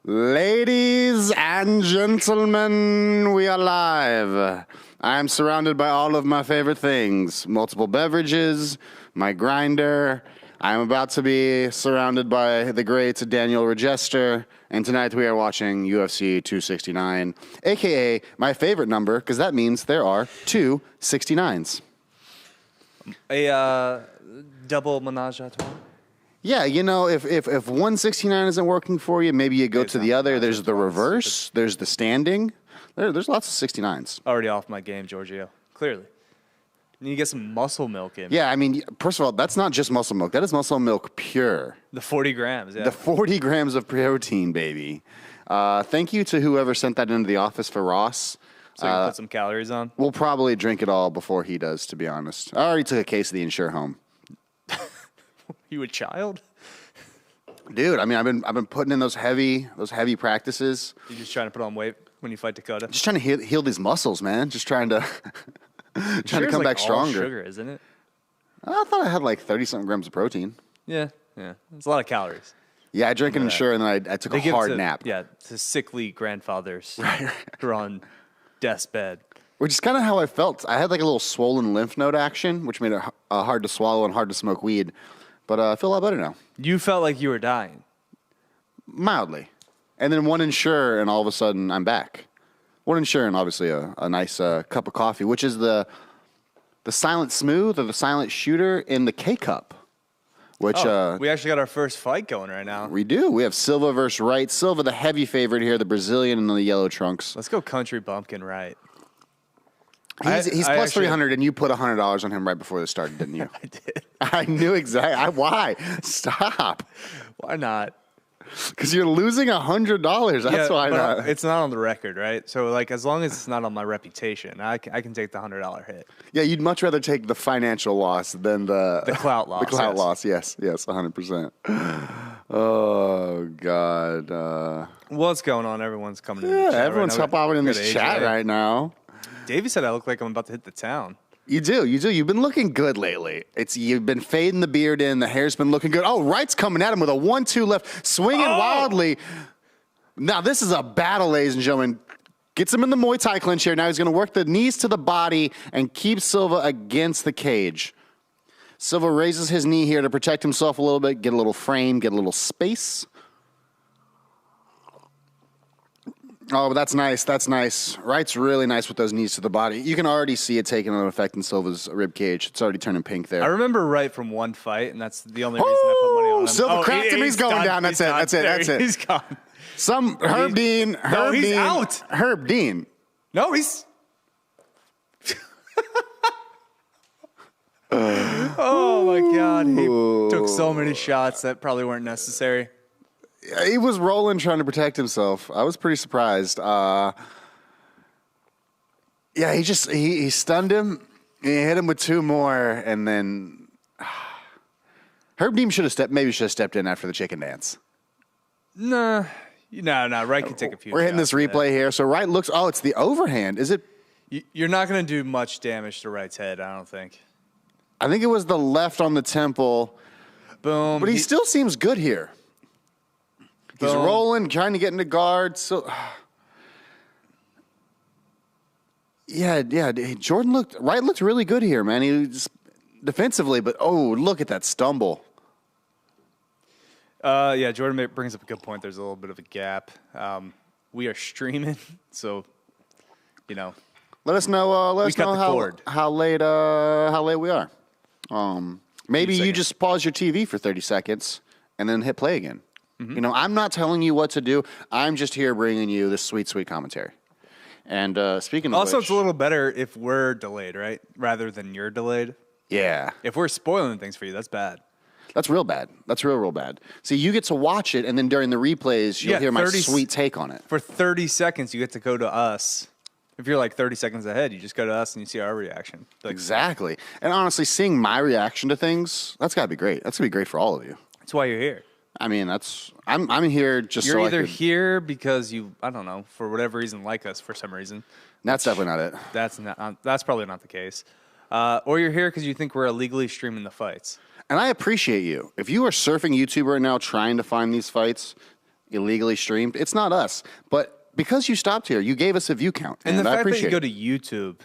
Ladies and gentlemen, we are live. I'm surrounded by all of my favorite things. Multiple beverages, my grinder. I'm about to be surrounded by the great Daniel Regester. And tonight we are watching UFC 269, a.k.a. my favorite number, because that means there are two 69s. A double menage a trois? Yeah, you know, if 169 isn't working for you, maybe you go to the other. There's the reverse. There's the standing. There's lots of 69s. Already off my game, Giorgio. Clearly. You need to get some muscle milk in. Yeah, I mean, first of all, that's not just muscle milk. That is muscle milk pure. The 40 grams, yeah. The 40 grams of protein, baby. Thank you to whoever sent that into the office for Ross. So you can put some calories on? We'll probably drink it all before he does, to be honest. I already took a case of the Ensure home. You a child? Dude, I mean, I've been putting in those heavy practices. You just trying to put on weight when you fight Dakota? Just trying to heal these muscles, man. Just trying to come back stronger. All sugar, isn't it? I thought I had like 30-something grams of protein. Yeah. It's a lot of calories. Yeah, I drank an Ensure and then I took a hard nap. Yeah, to sickly grandfathers who are on death's bed. Which is kind of how I felt. I had like a little swollen lymph node action, which made it hard to swallow and hard to smoke weed. But I feel a lot better now. You felt like you were dying. Mildly. And then one Ensure, and all of a sudden, I'm back. One Ensure, and obviously a nice cup of coffee, which is the silent smooth or the silent shooter in the K-Cup. Which we actually got our first fight going right now. We do. We have Silva versus Wright. Silva, the heavy favorite here, the Brazilian in the yellow trunks. Let's go country bumpkin Wright. He's plus 300, and you put $100 on him right before this started, didn't you? I did. I knew exactly. Why? Stop. Why not? Because you're losing $100. That's why not. It's not on the record, right? So, like, as long as it's not on my reputation, I can take the $100 hit. Yeah, you'd much rather take the financial loss than the clout loss. The clout loss, yes, 100%. Oh, God. What's going on? Everyone's coming in. Yeah, everyone's popping in this chat right now. Davey said I look like I'm about to hit the town. You do. You've been looking good lately. You've been fading the beard in. The hair's been looking good. Oh, Wright's coming at him with a 1-2 left, swinging wildly. Now, this is a battle, ladies and gentlemen. Gets him in the Muay Thai clinch here. Now he's going to work the knees to the body and keep Silva against the cage. Silva raises his knee here to protect himself a little bit, get a little frame, get a little space. Oh, that's nice. That's nice. Wright's really nice with those knees to the body. You can already see it taking an effect in Silva's rib cage. It's already turning pink there. I remember Wright from one fight, and that's the only reason I put money on him. Silva cracked him. He's going down. That's it. He's gone. Herb Dean. He's out. Herb Dean. No, he's... Oh, my God. He took so many shots that probably weren't necessary. He was rolling trying to protect himself. I was pretty surprised. Yeah, he stunned him. He hit him with two more, and then Herb Dean should have stepped in after the chicken dance. No. Wright can take a few. We're hitting this replay here. So Wright looks. Oh, it's the overhand. Is it? You're not going to do much damage to Wright's head, I don't think. I think it was the left on the temple. Boom. But he still seems good here. He's rolling, trying to get into guard. So, yeah. Wright looked really good here, man. He was defensively, but look at that stumble. Yeah, Jordan brings up a good point. There's a little bit of a gap. We are streaming, so Let us know. How late we are. Maybe you just pause your TV for 30 seconds and then hit play again. Mm-hmm. I'm not telling you what to do. I'm just here bringing you this sweet, sweet commentary. And speaking of it's a little better if we're delayed, right? Rather than you're delayed. Yeah. If we're spoiling things for you, that's bad. That's real bad. That's real bad. See, you get to watch it, and then during the replays, you'll hear my sweet take on it. For 30 seconds, you get to go to us. If you're like 30 seconds ahead, you just go to us and you see our reaction. Exactly. And honestly, seeing my reaction to things, that's got to be great. That's going to be great for all of you. That's why you're here. I mean, I'm here just You're either here because you, I don't know, for whatever reason, like us for some reason. That's definitely not it. That's probably not the case. Or you're here because you think we're illegally streaming the fights. And I appreciate you. If you are surfing YouTube right now trying to find these fights illegally streamed, it's not us. But because you stopped here, you gave us a view count. And the I fact that appreciate you go it. to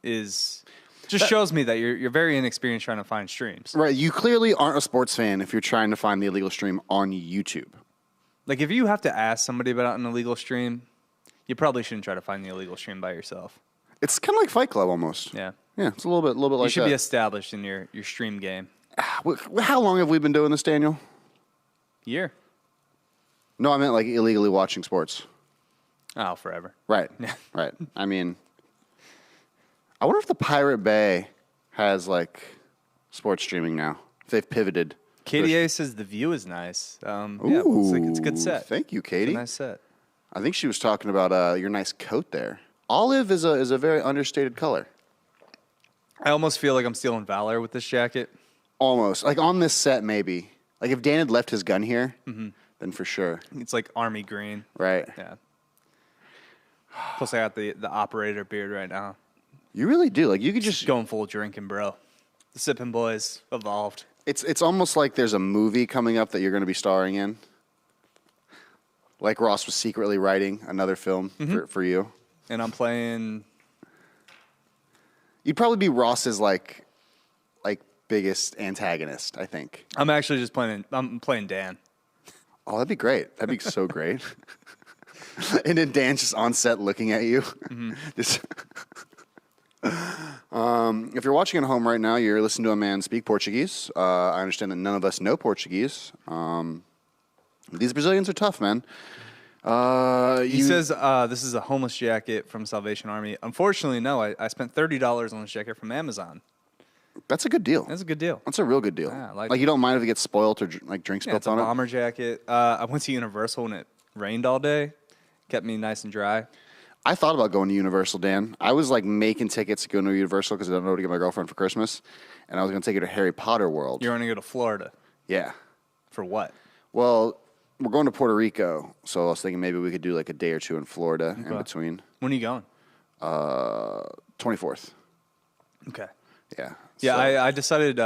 YouTube just shows me that you're very inexperienced trying to find streams. Right. You clearly aren't a sports fan if you're trying to find the illegal stream on YouTube. Like, if you have to ask somebody about an illegal stream, you probably shouldn't try to find the illegal stream by yourself. It's kind of like Fight Club almost. Yeah. Yeah, it's a little bit like that. You should be established in your stream game. How long have we been doing this, Daniel? Year. No, I meant like illegally watching sports. Oh, forever. Right. Right. I mean, I wonder if the Pirate Bay has like sports streaming now. If they've pivoted. KDA says the view is nice. Yeah, Ooh, it's a good set. Thank you, Katie. It's a nice set. I think she was talking about your nice coat there. Olive is a very understated color. I almost feel like I'm stealing valor with this jacket. Almost. Like on this set, maybe. Like if Dan had left his gun here, then for sure. It's like army green. Right. Yeah. Plus, I got the operator beard right now. You really do. Like you could just Going full drinking, bro. The Sippin' Boys evolved. It's almost like there's a movie coming up that you're going to be starring in. Like Ross was secretly writing another film for you. And I'm playing... You'd probably be Ross's like biggest antagonist, I think. I'm actually just playing... I'm playing Dan. Oh, that'd be great. That'd be so great. And then Dan's just on set looking at you. Just if you're watching at home right now, you're listening to a man speak Portuguese. I understand that none of us know Portuguese. These Brazilians are tough, man. He says this is a homeless jacket from Salvation Army. Unfortunately, no. I spent $30 on this jacket from Amazon. That's a good deal. That's a good deal. That's a real good deal. Yeah, like you don't mind if it gets spoiled or like drink Yeah, spilt it's a on it? bomber jacket. I went to Universal and it rained all day. Kept me nice and dry. I thought about going to Universal, Dan. I was like making tickets to go to Universal because I don't know what to get my girlfriend for Christmas. And I was going to take her to Harry Potter World. You're going to go to Florida. Yeah. For what? Well, we're going to Puerto Rico. So I was thinking maybe we could do like a day or two in Florida in between. When are you going? 24th. Okay. Yeah. Yeah, So- I decided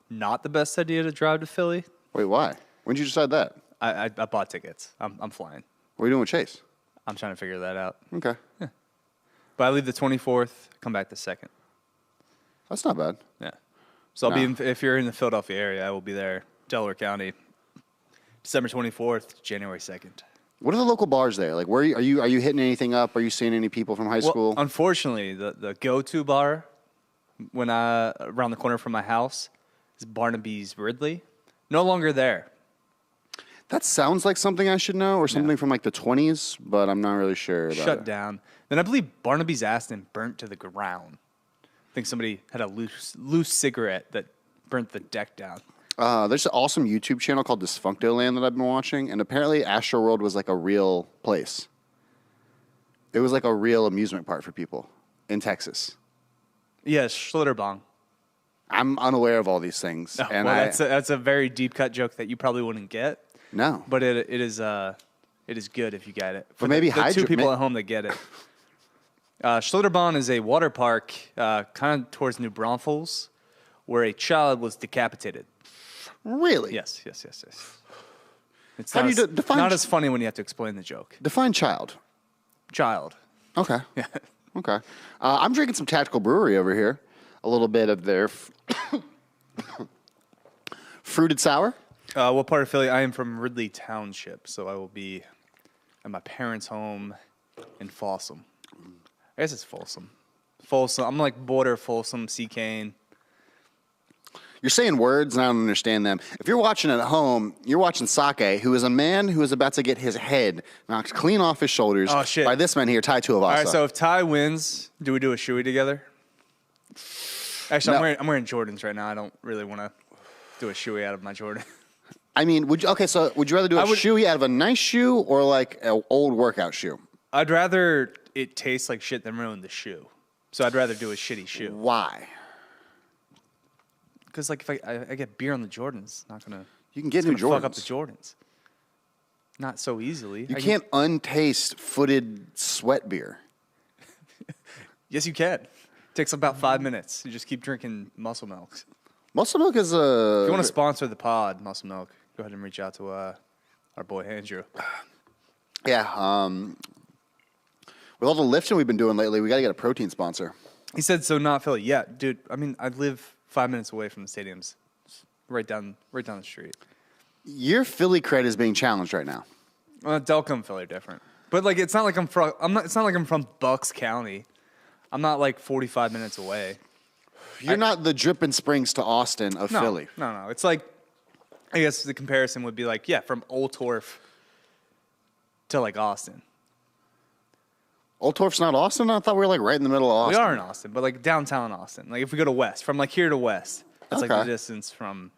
not the best idea to drive to Philly. Wait, why? When did you decide that? I bought tickets. I'm flying. What are you doing with Chase? I'm trying to figure that out. Okay. But I leave the 24th, come back the 2nd. That's not bad. Yeah. So I'll be if you're in the Philadelphia area, I will be there, Delaware County, December 24th, January 2nd. What are the local bars there? Like, where are you hitting anything up? Are you seeing any people from high school? Well, unfortunately, the go-to bar when around the corner from my house is Barnaby's Ridley. No longer there. That sounds like something I should know, or something from like the 20s, but I'm not really sure about Shut it. down. Then I believe Barnaby's Aston burnt to the ground. I think somebody had a loose cigarette that burnt the deck down. There's an awesome YouTube channel called Dysfuncto Land that I've been watching, and apparently Astro World was like a real place. It was like a real amusement park for people in Texas. Yes, Schlitterbahn. I'm unaware of all these things. Oh, and well, that's a very deep cut joke that you probably wouldn't get. No. But it is good if you get it. For maybe the two people at home that get it. Schlitterbahn is a water park kind of towards New Braunfels where a child was decapitated. Really? Yes. It's How not, do you as, define not as funny when you have to explain the joke. Define child. Child. Okay. Yeah. Okay. I'm drinking some Tactical Brewery over here. A little bit of their fruited sour. What part of Philly? I am from Ridley Township, so I will be at my parents' home in Folsom. I guess it's Folsom. I'm like border Folsom, Seacane. You're saying words, and I don't understand them. If you're watching at home, you're watching Sakai, who is a man who is about to get his head knocked clean off his shoulders by this man here, Tai Tuivasa. All right, so if Ty wins, do we do a shoey together? Actually, No. I'm wearing Jordans right now. I don't really want to do a shoey out of my Jordan. I mean, would you rather do a shoey out of a nice shoe or like an old workout shoe? I'd rather it taste like shit than ruin the shoe. So I'd rather do a shitty shoe. Why? Because like if I get beer on the Jordans, it's not gonna. You can get it's new gonna Jordans. fuck up the Jordans. Not so easily. You can't untaste footed sweat beer. Yes, you can. Takes about 5 minutes. You just keep drinking muscle milks. Muscle Milk is If you want to sponsor the pod, Muscle Milk, go ahead and reach out to our boy Andrew. Yeah. With all the lifting we've been doing lately, we got to get a protein sponsor. He said, so not Philly. Yeah, dude. I mean, I live 5 minutes away from the stadiums. Right down the street. Your Philly cred is being challenged right now. Delco and Philly are different. But like, it's not like I'm from Bucks County. I'm not like 45 minutes away. You're not the Dripping Springs to Austin of Philly. No. It's like, I guess the comparison would be like, yeah, from Old Torf to like Austin. Old Torf's not Austin? I thought we were like right in the middle of Austin. We are in Austin, but like downtown Austin. Like if we go to west, from like here to west, that's like the distance from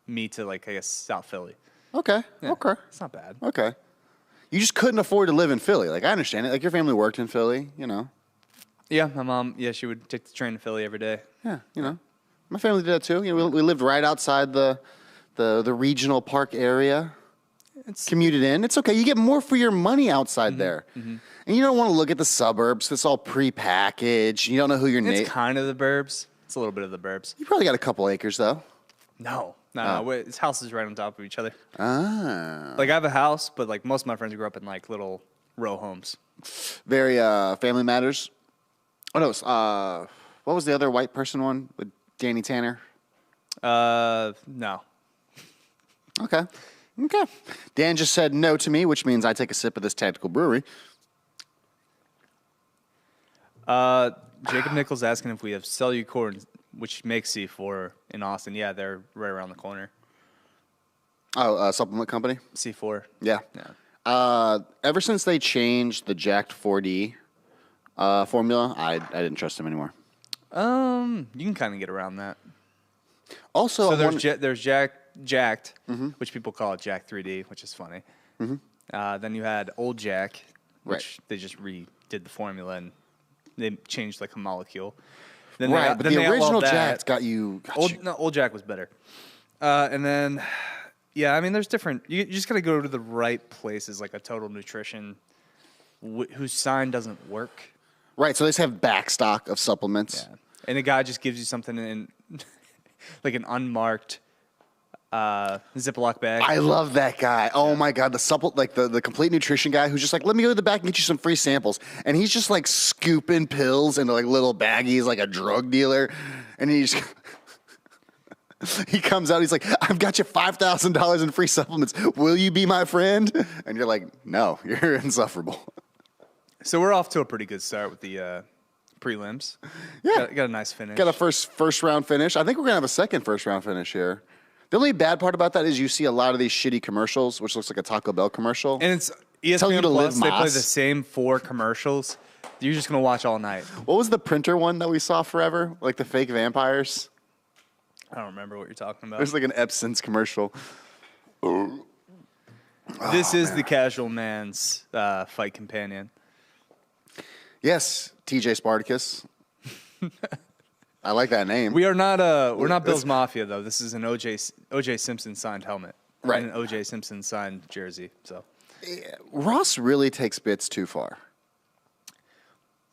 me to like, I guess, South Philly. Okay. Yeah, Okay. It's not bad. Okay. You just couldn't afford to live in Philly. Like, I understand it. Like, your family worked in Philly, you know. Yeah, my mom, she would take the train to Philly every day. Yeah, you know. My family did that too. You know, we lived right outside the regional park area. Commuted in. It's okay. You get more for your money outside there. Mm-hmm. And you don't want to look at the suburbs. It's all prepackaged. You don't know who your neighbor. It's kind of the burbs. It's a little bit of the burbs. You probably got a couple acres, though. No. It's houses right on top of each other. Ah. Like, I have a house, but, like, most of my friends grew up in, like, little row homes. Very Family Matters. Oh, no. What was the other white person one with Danny Tanner? No. Okay. Dan just said no to me, which means I take a sip of this Tactical Brewery. Jacob Nichols asking if we have Cellucor, which makes C4 in Austin. Yeah, they're right around the corner. Oh, supplement company? C4. Yeah. Ever since they changed the Jacked 4D formula, I didn't trust them anymore. You can kind of get around that. Also, so there's Jacked, which people call it Jack 3D, which is funny. Mm-hmm. Then you had Old Jack, which they just redid the formula and they changed like a molecule. Then but the original Jack's got you. Old Jack was better. And then, I mean, there's different. You just got to go to the right places, like a Total Nutrition, whose sign doesn't work. Right, so they just have backstock of supplements. Yeah. And a guy just gives you something in like an unmarked Ziploc bag. I love that guy. Oh my God, the complete nutrition guy who's just like, let me go to the back and get you some free samples. And he's just like scooping pills into like little baggies like a drug dealer. And he comes out, he's like, I've got you $5,000 in free supplements. Will you be my friend? And you're like, no, you're insufferable. So we're off to a pretty good start with the prelims. Yeah. Got a nice finish. Got a first round finish. I think we're going to have a second first round finish here. The only bad part about that is you see a lot of these shitty commercials, which looks like a Taco Bell commercial. And it's ESPN Plus. They play the same 4 commercials. You're just going to watch all night. What was the printer one that we saw forever? Like the fake vampires? I don't remember what you're talking about. There's like an Epson's commercial. This is the casual man's fight companion. Yes, TJ Spartacus. I like that name. We are not we're not Bill's Mafia though. This is an OJ Simpson signed helmet. Right. And an OJ Simpson signed jersey. So Ross really takes bits too far.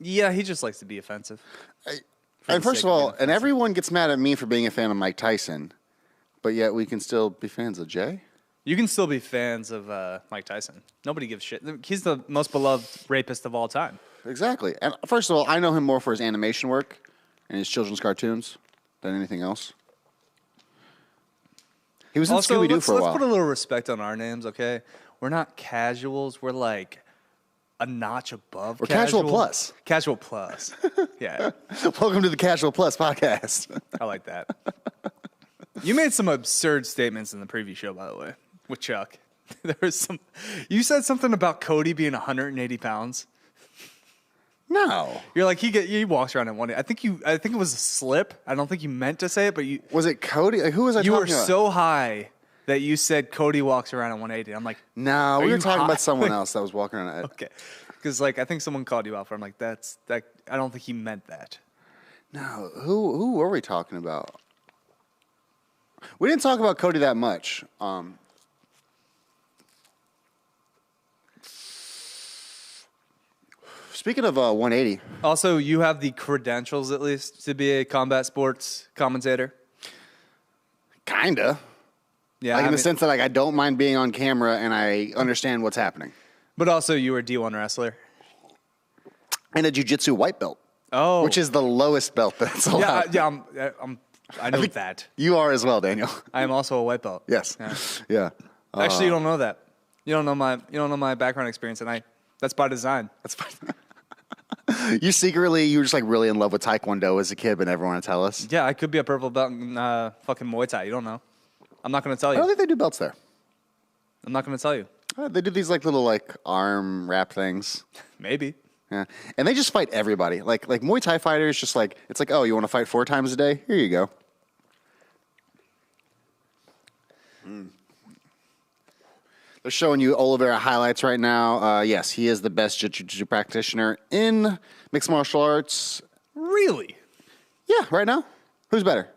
Yeah, he just likes to be offensive. And first of all, and everyone gets mad at me for being a fan of Mike Tyson, but yet we can still be fans of Jay? You can still be fans of Mike Tyson. Nobody gives shit. He's the most beloved rapist of all time. Exactly. And first of all, I know him more for his animation work and his children's cartoons than anything else. He was in Scooby-Doo for a while. Let's put a little respect on our names, okay? We're not casuals. We're like a notch above. We're casual plus. Casual plus. Yeah. Welcome to the Casual Plus podcast. I like that. You made some absurd statements in the preview show, by the way, with Chuck. There was some. You said something about Cody being 180 pounds. No. You're like he walks around at 180. I think it was a slip. I don't think you meant to say it, but you. Was it Cody? Like, who was I talking talking about? You were so high that you said Cody walks around at 180. I'm like, no, we were talking about someone else that was walking around at. Okay. Because like I think someone called you out for. I'm like, that's that. I don't think he meant that. No, who were we talking about? We didn't talk about Cody that much. Speaking of 180. Also, you have the credentials, at least, to be a combat sports commentator. Kinda. Yeah, Like in the sense that like I don't mind being on camera and I understand what's happening. But also, you were a D1 wrestler. And a jiu-jitsu white belt. Oh. Which is the lowest belt that's allowed. I know that. You are as well, Daniel. I am also a white belt. Yes. Yeah. Yeah. Actually, you don't know that. You don't know my background experience, and that's by design. That's fine. You were just like really in love with Taekwondo as a kid, but never want to tell us. Yeah, I could be a purple belt in fucking Muay Thai. You don't know. I'm not going to tell I don't you. think they do belts there. I'm not going to tell you. They do these like little like arm wrap things. Maybe. Yeah, and they just fight everybody. Like Muay Thai fighters, just like it's like, oh, you want to fight 4 times a day? Here you go. They're showing you Oliveira highlights right now. Yes, he is the best jiu-jitsu practitioner in mixed martial arts. Really? Yeah, right now. Who's better?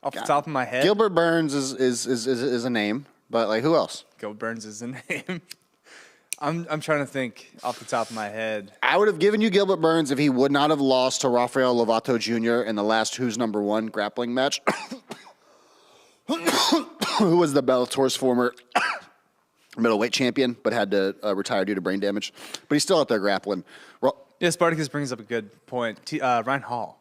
Off the top of my head, Gilbert Burns is a name, but like who else? Gilbert Burns is a name. I'm trying to think off the top of my head. I would have given you Gilbert Burns if he would not have lost to Rafael Lovato Jr. in the last Who's Number One grappling match. Who was the Bellator's former middleweight champion, but had to retire due to brain damage. But he's still out there grappling. Yeah, Spartacus brings up a good point. Ryan Hall.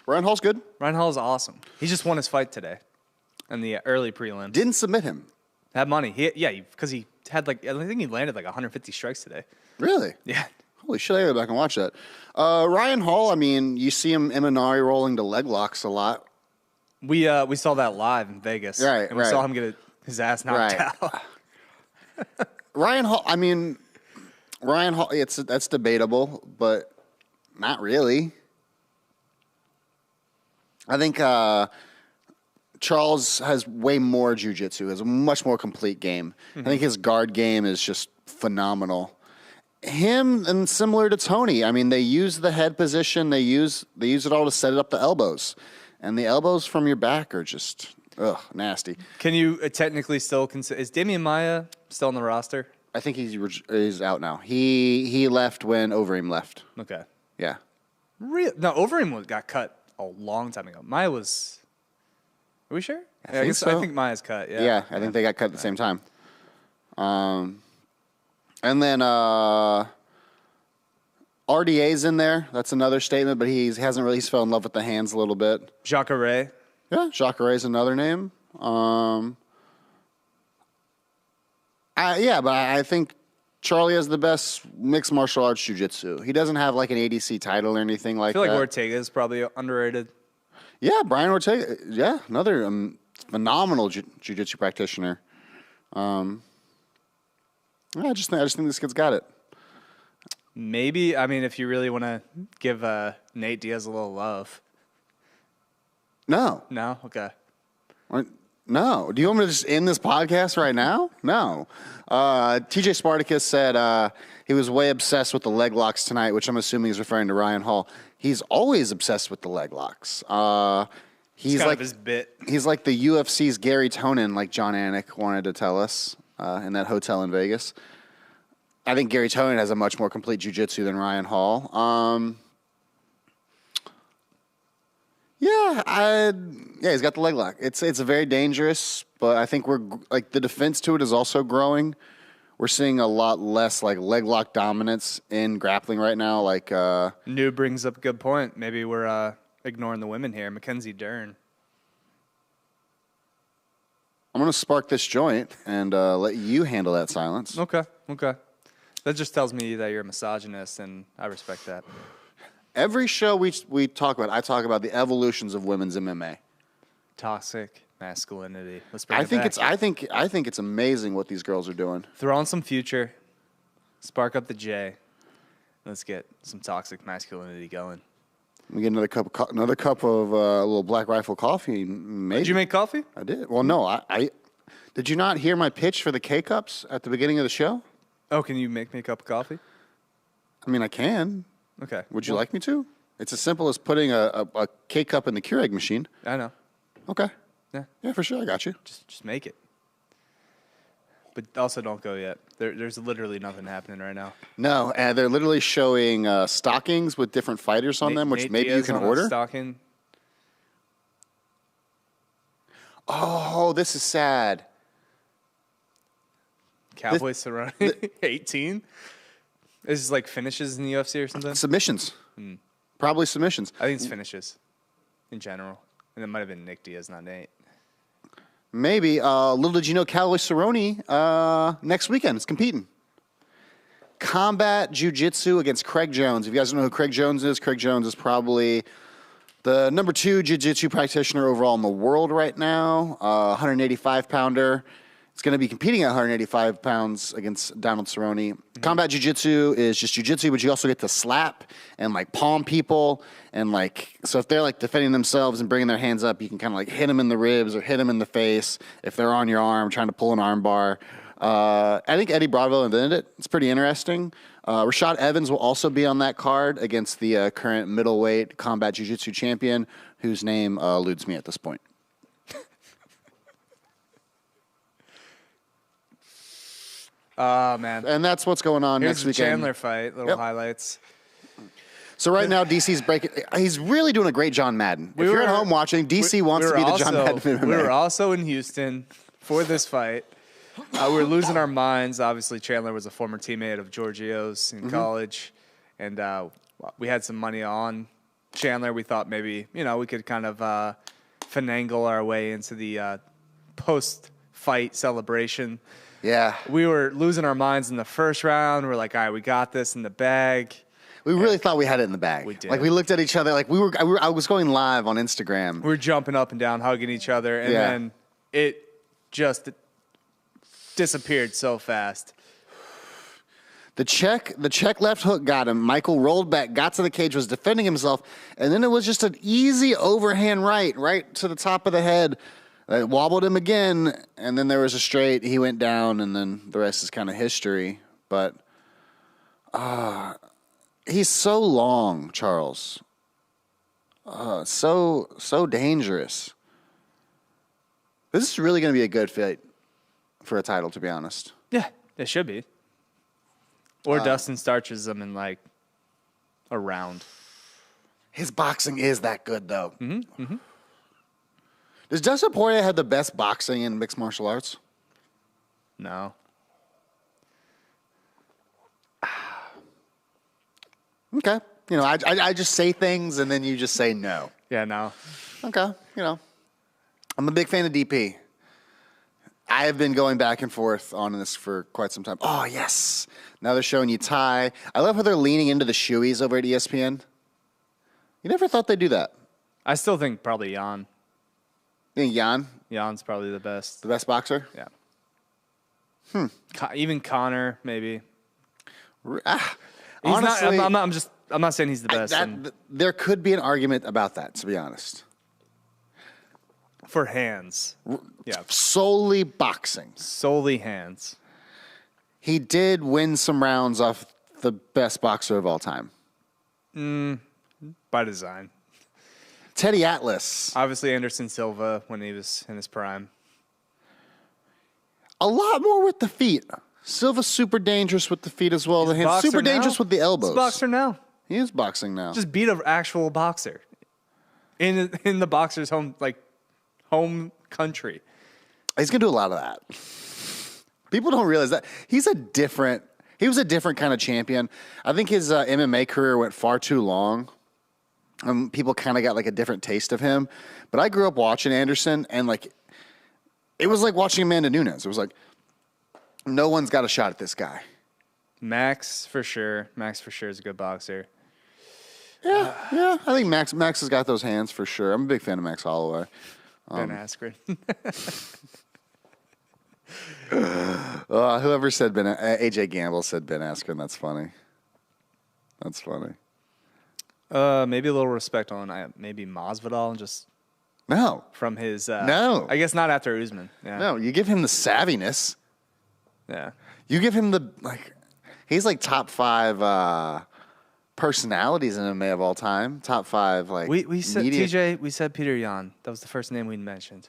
Ryan Hall's good. Ryan Hall is awesome. He just won his fight today in the early prelims. Didn't submit him. Had money. Because he had I think he landed like 150 strikes today. Really? Yeah. Holy shit, I gotta go back and watch that. Ryan Hall, I mean, you see him Imanari rolling to leg locks a lot. We saw that live in Vegas. Right, and we saw him get his ass knocked out. Ryan Hall, that's debatable, but not really. I think Charles has way more jiu-jitsu, has a much more complete game. I think his guard game is just phenomenal. Him and similar to Tony, I mean, they use the head position, they use it all to set up the elbows. And the elbows from your back are just nasty. Can you technically still consider? Is Damian Maia still on the roster? I think he's out now. He left when Overeem left. Okay. Yeah. No, Overeem got cut a long time ago. Maia was. Are we sure? I think Maia's cut. Yeah. Yeah, I think they got cut at the same time. And then RDA's in there. That's another statement, but he hasn't really fell in love with the hands a little bit. Jacare. Yeah, Jacare's another name. But I think Charlie has the best mixed martial arts jiu-jitsu. He doesn't have like an ADC title or anything like that. I feel like Ortega is probably underrated. Yeah, Brian Ortega. Yeah, another phenomenal jiu-jitsu practitioner. I just think this kid's got it. Maybe, I mean, if you really want to give Nate Diaz a little love. No. No? Okay. No. Do you want me to just end this podcast right now? No. TJ Spartacus said he was way obsessed with the leg locks tonight, which I'm assuming is referring to Ryan Hall. He's always obsessed with the leg locks. He's kind like of his bit. He's like the UFC's Gary Tonin, like John Anik wanted to tell us in that hotel in Vegas. I think Gary Tonin has a much more complete jiu-jitsu than Ryan Hall. He's got the leg lock. It's very dangerous, but I think the defense to it is also growing. We're seeing a lot less like leg lock dominance in grappling right now. Like New brings up a good point. Maybe we're ignoring the women here. Mackenzie Dern. I'm gonna spark this joint and let you handle that silence. Okay. That just tells me that you're a misogynist, and I respect that. Every show we talk about, I talk about the evolutions of women's MMA. Toxic masculinity. Let's bring it back. I think it's amazing what these girls are doing. Throw on some Future, spark up the J. Let's get some toxic masculinity going. We get another cup of a little Black Rifle coffee. Maybe. Did you make coffee? I did. Well, no, I did. You not hear my pitch for the K cups at the beginning of the show? Oh, can you make me a cup of coffee? I mean, I can. Okay. Would you like me to? It's as simple as putting a K cup in the Keurig machine. I know. Okay. Yeah. Yeah, for sure. I got you. Just make it. But also don't go yet. There's literally nothing happening right now. No, they're literally showing stockings with different fighters on them, which Nate maybe Diaz you can on a order. stocking. Oh, this is sad. Cowboy Cerrone, 18. Is this like finishes in the UFC or something? Submissions. Probably submissions. I think it's finishes in general. And it might have been Nick Diaz, not Nate. Maybe. Little did you know, Cowboy Cerrone next weekend is competing. Combat Jiu-Jitsu against Craig Jones. If you guys don't know who Craig Jones is probably the number 2 Jiu-Jitsu practitioner overall in the world right now. 185-pounder. It's going to be competing at 185 pounds against Donald Cerrone. Mm-hmm. Combat Jiu-Jitsu is just Jiu-Jitsu, but you also get to slap and, like, palm people. And, like, so if they're, like, defending themselves and bringing their hands up, you can kind of, like, hit them in the ribs or hit them in the face. If they're on your arm trying to pull an arm bar. I think Eddie Bravo invented it. It's pretty interesting. Rashad Evans will also be on that card against the current middleweight combat jiu-jitsu champion, whose name eludes me at this point. Oh, man. And that's what's going on Here's next the weekend. Chandler fight, little highlights. So right now, DC's breaking. He's really doing a great John Madden. If you're at home watching, DC wants to be the John Madden of MMA. We were also in Houston for this fight. We were losing our minds. Obviously, Chandler was a former teammate of Giorgio's in college. And we had some money on Chandler. We thought maybe, we could kind of finagle our way into the post-fight celebration. Yeah. We were losing our minds in the first round. We're like, all right, we got this in the bag. We really thought we had it in the bag. We did. Like, we looked at each other. Like, I was going live on Instagram. We were jumping up and down, hugging each other. And then it just disappeared so fast. The check left hook got him. Michael rolled back, got to the cage, was defending himself. And then it was just an easy overhand right to the top of the head. It wobbled him again, and then there was a straight. He went down, and then the rest is kind of history. But he's so long, Charles. So dangerous. This is really going to be a good fight for a title, to be honest. Yeah, it should be. Or Dustin starches them in like a round. His boxing is that good, though. Mm-hmm. Mm-hmm. Does Dustin Poirier have the best boxing in mixed martial arts? No. Okay. I just say things and then you just say no. Yeah, no. Okay. I'm a big fan of DP. I have been going back and forth on this for quite some time. Oh, yes. Now they're showing you Ty. I love how they're leaning into the shoeies over at ESPN. You never thought they'd do that. I still think probably Jan. You think Jan? Jan's probably the best. The best boxer? Yeah. Even Connor, maybe. Honestly, I'm not saying he's the best. There could be an argument about that, to be honest. For hands. Yeah. Solely boxing. Solely hands. He did win some rounds off the best boxer of all time. By design. Teddy Atlas. Obviously, Anderson Silva when he was in his prime. A lot more with the feet. Silva's super dangerous with the feet as well. He's The hands. Super dangerous now. with the elbows. He's a boxer now. He is boxing now. Just beat an actual boxer in the boxer's home country. He's gonna do a lot of that. People don't realize that he was a different kind of champion. I think his MMA career went far too long. People kind of got like a different taste of him. But I grew up watching Anderson, and like it was like watching Amanda Nunes. It was like no one's got a shot at this guy. Max for sure. Max for sure is a good boxer. Yeah. I think Max has got those hands for sure. I'm a big fan of Max Holloway. Ben Askren. Whoever said AJ Gamble said Ben Askren. That's funny. Maybe a little respect on maybe Masvidal just No. from his. No. I guess not after Usman. Yeah. No, you give him the savviness. Yeah. You give him he's like top 5 personalities in MMA of all time. Top 5 like We said media. TJ. We said Peter Yan. That was the first name we mentioned.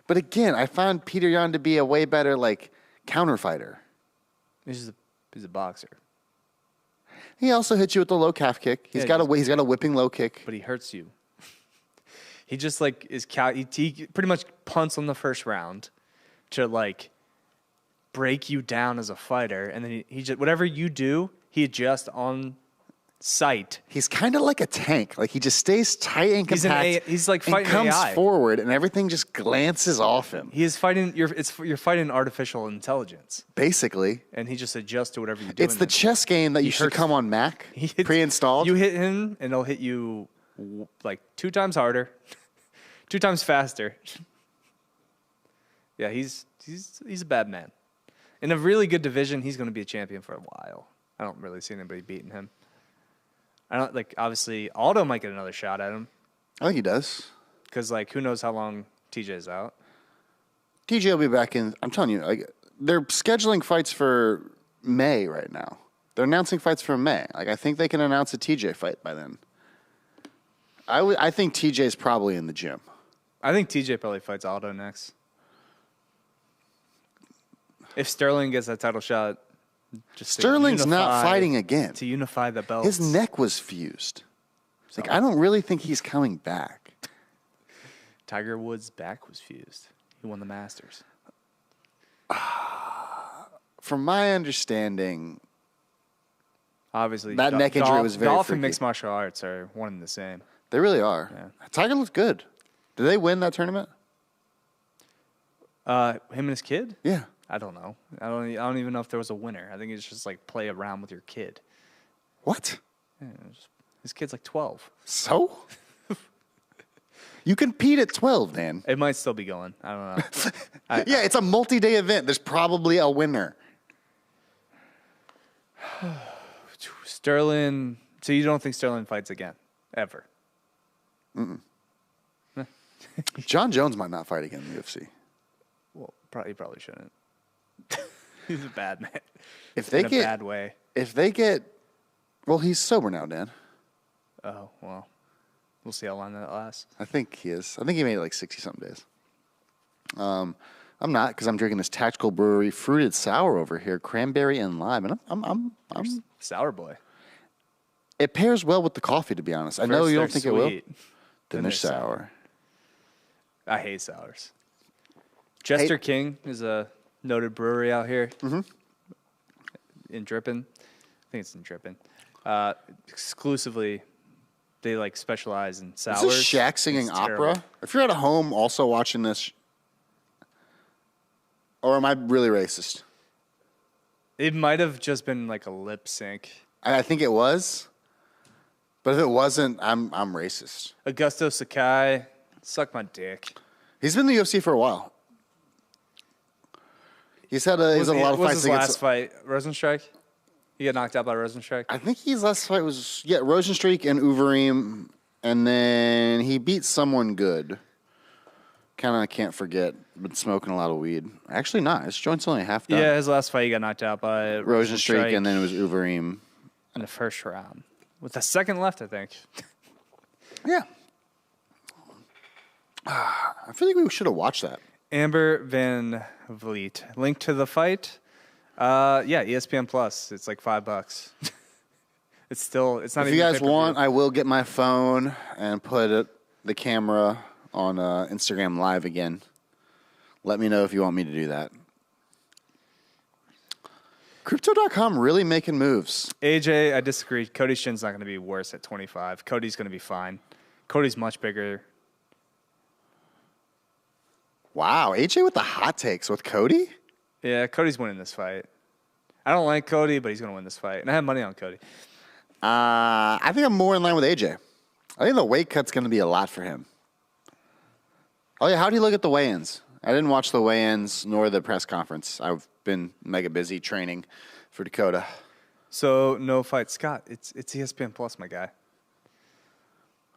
But again, I found Peter Yan to be a way better like counter fighter. He's a boxer, He also hits you with the low calf kick. He's got a whipping low kick. but he hurts you. He just like he pretty much punts on the first round to like break you down as a fighter, and then he just whatever you do, he adjusts on sight. He's kind of like a tank. Like he just stays tight and compact. He's like fighting and comes AI. forward, and everything just glances off him. He is fighting. You're fighting artificial intelligence, basically, and he just adjusts to whatever you do. It's the chess game that you should come on Mac pre-installed. You hit him, and he'll hit you like 2 times harder, 2 times faster. Yeah, he's a bad man. In a really good division, he's going to be a champion for a while. I don't really see anybody beating him. I don't like. Obviously, Aldo might get another shot at him. I think he does. Because like, who knows how long TJ's out? TJ will be back in. I'm telling you, like they're scheduling fights for May right now. They're announcing fights for May. Like I think they can announce a TJ fight by then. I think TJ's probably in the gym. I think TJ probably fights Aldo next. If Sterling gets that title shot, Sterling's not fighting again. To unify the belts. His neck was fused. Like I don't really think he's coming back. Tiger Woods' back was fused. He won the Masters. From my understanding, obviously that neck injury was very golf freaky. And mixed martial arts are one and the same. They really are. Yeah. Tiger looked good. Did they win that tournament? Him and his kid? Yeah. I don't know. I don't even know if there was a winner. I think it's just like play around with your kid. What? Yeah, his kid's like 12. So? You compete at 12, Dan. It might still be going. I don't know. Yeah, it's a multi-day event. There's probably a winner. Sterling. So you don't think Sterling fights again? Ever? Mm-mm. John Jones might not fight again in the UFC. Well, he probably shouldn't. He's a bad man. If they in a bad way. If they get, well, he's sober now, Dan. Oh well, we'll see how long that lasts. I think he is. I think he made it like 60-something days. I'm not because I'm drinking this Tactical Brewery fruited sour over here, cranberry and lime, and I'm sour boy. It pairs well with the coffee, to be honest. I know you don't think it will. Then they're sour. Sour. I hate sours. Jester King is a noted brewery out here. Mm-hmm. In Drippin. I think it's in Drippin. Exclusively, they like specialize in sours. Is this Shaq singing opera? If you're at home also watching this, or am I really racist? It might have just been like a lip sync. I think it was. But if it wasn't, I'm racist. Augusto Sakai, suck my dick. He's been in the UFC for a while. He's had a lot of fights. His last fight, Rosenstrike? He got knocked out by Rosenstrike? I think his last fight was, Rosenstrike and Overeem, and then he beat someone good. Kind of can't forget, been smoking a lot of weed. Actually not. His joint's only half done. Yeah, his last fight he got knocked out by Rosenstrike, and then it was Overeem. In the first round. With a second left, I think. Yeah. I feel like we should have watched that. Amber Van Vliet. Link to the fight. ESPN Plus. It's like $5. It's not if even. If you guys want, I will get my phone and put the camera on Instagram Live again. Let me know if you want me to do that. Crypto.com really making moves. AJ, I disagree. Cody Shin's not going to be worse at 25. Cody's going to be fine. Cody's much bigger. Wow, AJ with the hot takes with Cody? Yeah, Cody's winning this fight. I don't like Cody, but he's going to win this fight. And I have money on Cody. I think I'm more in line with AJ. I think the weight cut's going to be a lot for him. Oh, yeah, how do you look at the weigh-ins? I didn't watch the weigh-ins nor the press conference. I've been mega busy training for Dakota. So, no fight. Scott, it's ESPN Plus, my guy.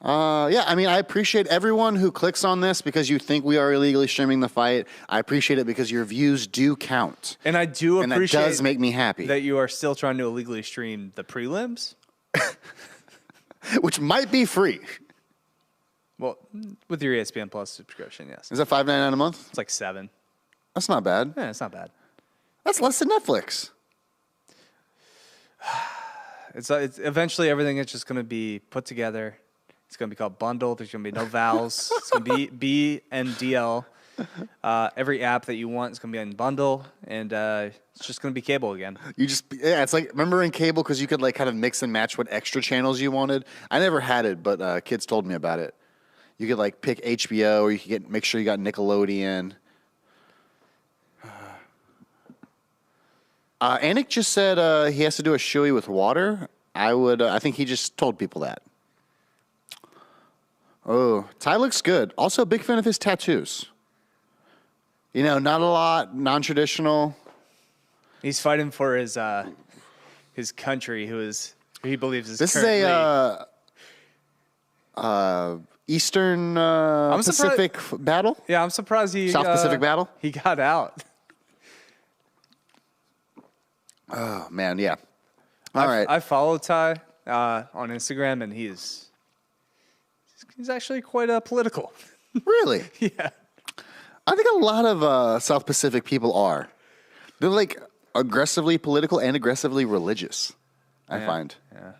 I appreciate everyone who clicks on this because you think we are illegally streaming the fight. I appreciate it because your views do count. And I do appreciate that does make me happy. That you are still trying to illegally stream the prelims. Which might be free. Well, with your ESPN Plus subscription, yes. Is that $5.99 a month? It's like $7. That's not bad. Yeah, it's not bad. That's less than Netflix. It's eventually everything is just going to be put together It's going to be called Bundle. There's going to be no vowels. It's going to be BNDL. Every app that you want is going to be on Bundle, and it's just going to be cable again. It's like, remember in cable, because you could like kind of mix and match what extra channels you wanted? I never had it, but kids told me about it. You could like pick HBO, or you could make sure you got Nickelodeon. Anik just said he has to do a shoey with water. I think he just told people that. Oh, Ty looks good. Also, a big fan of his tattoos. You know, not a lot, non-traditional. He's fighting for his country, who he believes is This currently... is a Eastern Pacific battle? Yeah, I'm surprised South Pacific battle? He got out. Oh, man, yeah. All right. I follow Ty on Instagram, and he's actually quite political. Really? Yeah. I think a lot of South Pacific people are. They're like aggressively political and aggressively religious, I find. Yeah.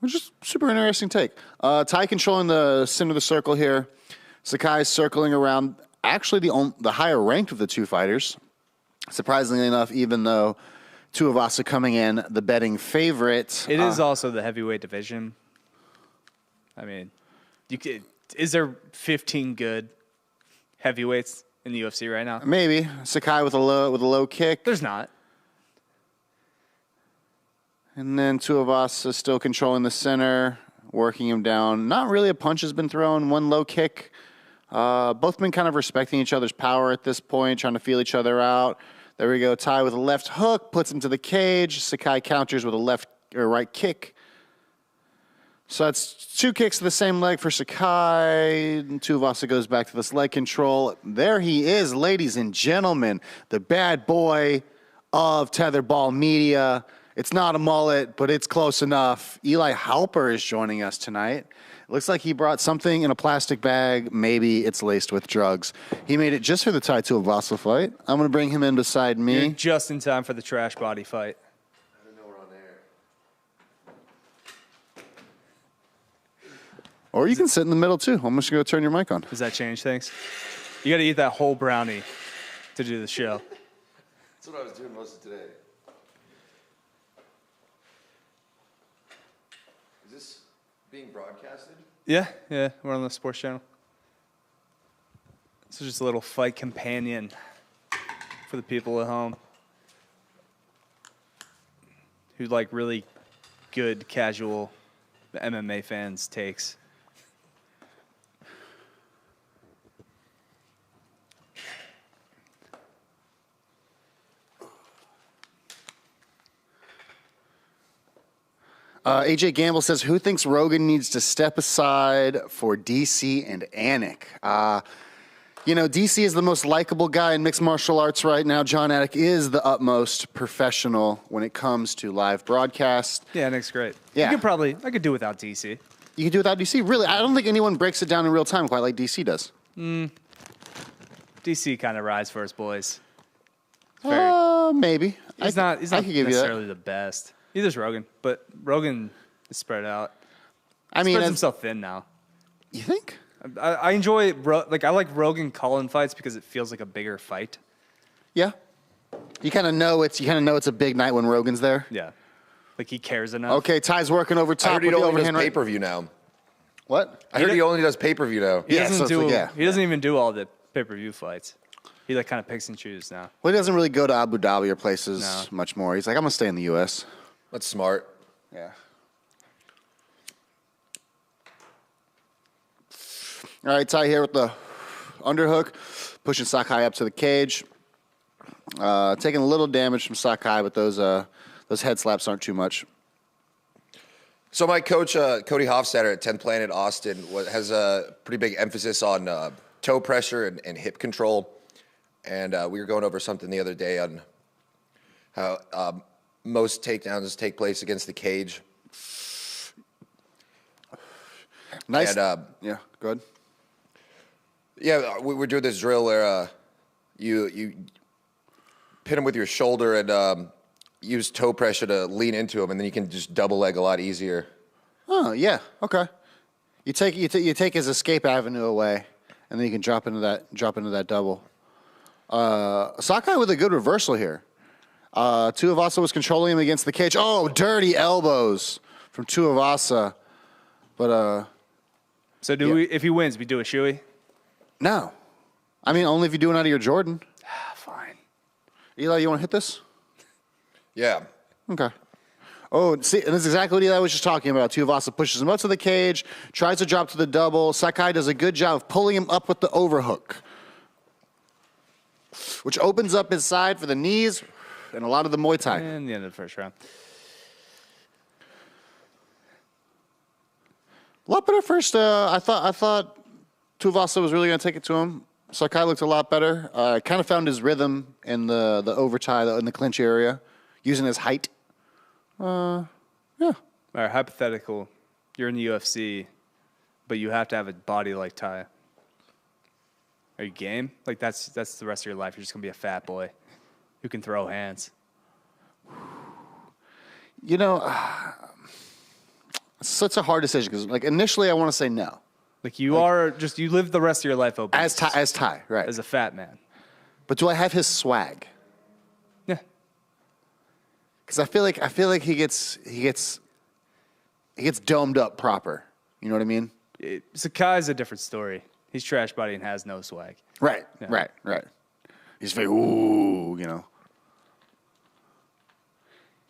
Which is super interesting take. Ty controlling the center of the circle here. Sakai circling around. Actually, the higher ranked of the two fighters. Surprisingly enough, even though Tuivasa coming in the betting favorite. It is also the heavyweight division. I mean, is there 15 good heavyweights in the UFC right now? Maybe Sakai with a low kick. There's not. And then Tuivasa still controlling the center, working him down. Not really a punch has been thrown. One low kick. Both been kind of respecting each other's power at this point, trying to feel each other out. There we go. Ty with a left hook, puts him to the cage. Sakai counters with a left or right kick. So that's two kicks to the same leg for Sakai. Tuivasa goes back to this leg control. There he is, ladies and gentlemen, the bad boy of Tetherball Media. It's not a mullet, but it's close enough. Eli Halper is joining us tonight. It looks like he brought something in a plastic bag. Maybe it's laced with drugs. He made it just for the Tai Tuivasa fight. I'm going to bring him in beside me. You're just in time for the trash body fight. I don't know we're on air. Or you can sit in the middle, too. I'm just going to turn your mic on. Does that change things? You got to eat that whole brownie to do the show. That's what I was doing most of today. Is this being broadcasted? Yeah, we're on the sports channel. This is just a little fight companion for the people at home who like really good casual MMA fans takes. AJ Gamble says, who thinks Rogan needs to step aside for DC and Anik? DC is the most likable guy in mixed martial arts right now. John Anik is the utmost professional when it comes to live broadcast. Yeah, Anik's great. Yeah. I could do without DC. You can do it without DC? Really? I don't think anyone breaks it down in real time quite like DC does. DC kind of rides for his boys. Maybe. He's not I could give you that. necessarily the best. Neither's Rogan, but Rogan is spread out. I mean, Spreads himself thin now. you think? I enjoy I like Rogan calling fights because it feels like a bigger fight. Yeah. You kind of know it's a big night when Rogan's there. Yeah, like he cares enough. Okay, Ty's working over I top heard he with the only does overhand right. pay-per-view now. What? I heard he only does pay-per-view now. He Yeah, doesn't so it's do. like, He doesn't even do all the pay-per-view fights. He like kind of picks and chooses now. Well, he doesn't really go to Abu Dhabi or places No. much more. He's like, I'm going to stay in the U.S. That's smart. Yeah. All right, Ty here with the underhook, pushing Sakai up to the cage. Taking a little damage from Sakai, but those head slaps aren't too much. So my coach, Cody Hofstadter at 10 Planet Austin, has a pretty big emphasis on toe pressure and hip control. And we were going over something the other day on how most takedowns take place against the cage. Nice. And, yeah, go ahead. Yeah, we were doing this drill where you pin him with your shoulder and use toe pressure to lean into him, and then you can just double leg a lot easier. Oh, yeah, okay. You take his escape avenue away, and then you can drop into that double. Sakai with a good reversal here. Tuivasa was controlling him against the cage. Oh, dirty elbows from Tuivasa. But So if he wins, we do a shoey? no. I mean, only if you do it out of your Jordan. Fine. Eli, you want to hit this? Yeah. Okay. Oh, see, and this is exactly what Eli was just talking about. Tuivasa pushes him up to the cage, tries to drop to the double. Sakai does a good job of pulling him up with the overhook, which opens up his side for the knees and a lot of the Muay Thai. And the end of the first round. A lot better first. I thought Tuivasa was really going to take it to him. Sakai looked a lot better. Kind of found his rhythm in the over tie, in the clinch area, using his height. Yeah. All right, hypothetical. You're in the UFC, but you have to have a body like Ty. Are you game? Like that's the rest of your life. You're just gonna be a fat boy who can throw hands. You know, it's such a hard decision because, like, initially I want to say no. Like you live the rest of your life open As Ty, right? as a fat man. But do I have his swag? Yeah. Because I feel like he gets domed up proper. You know what I mean? Sakai's a different story. He's trash body and has no swag. Right, Yeah. right. He's very ooh, you know.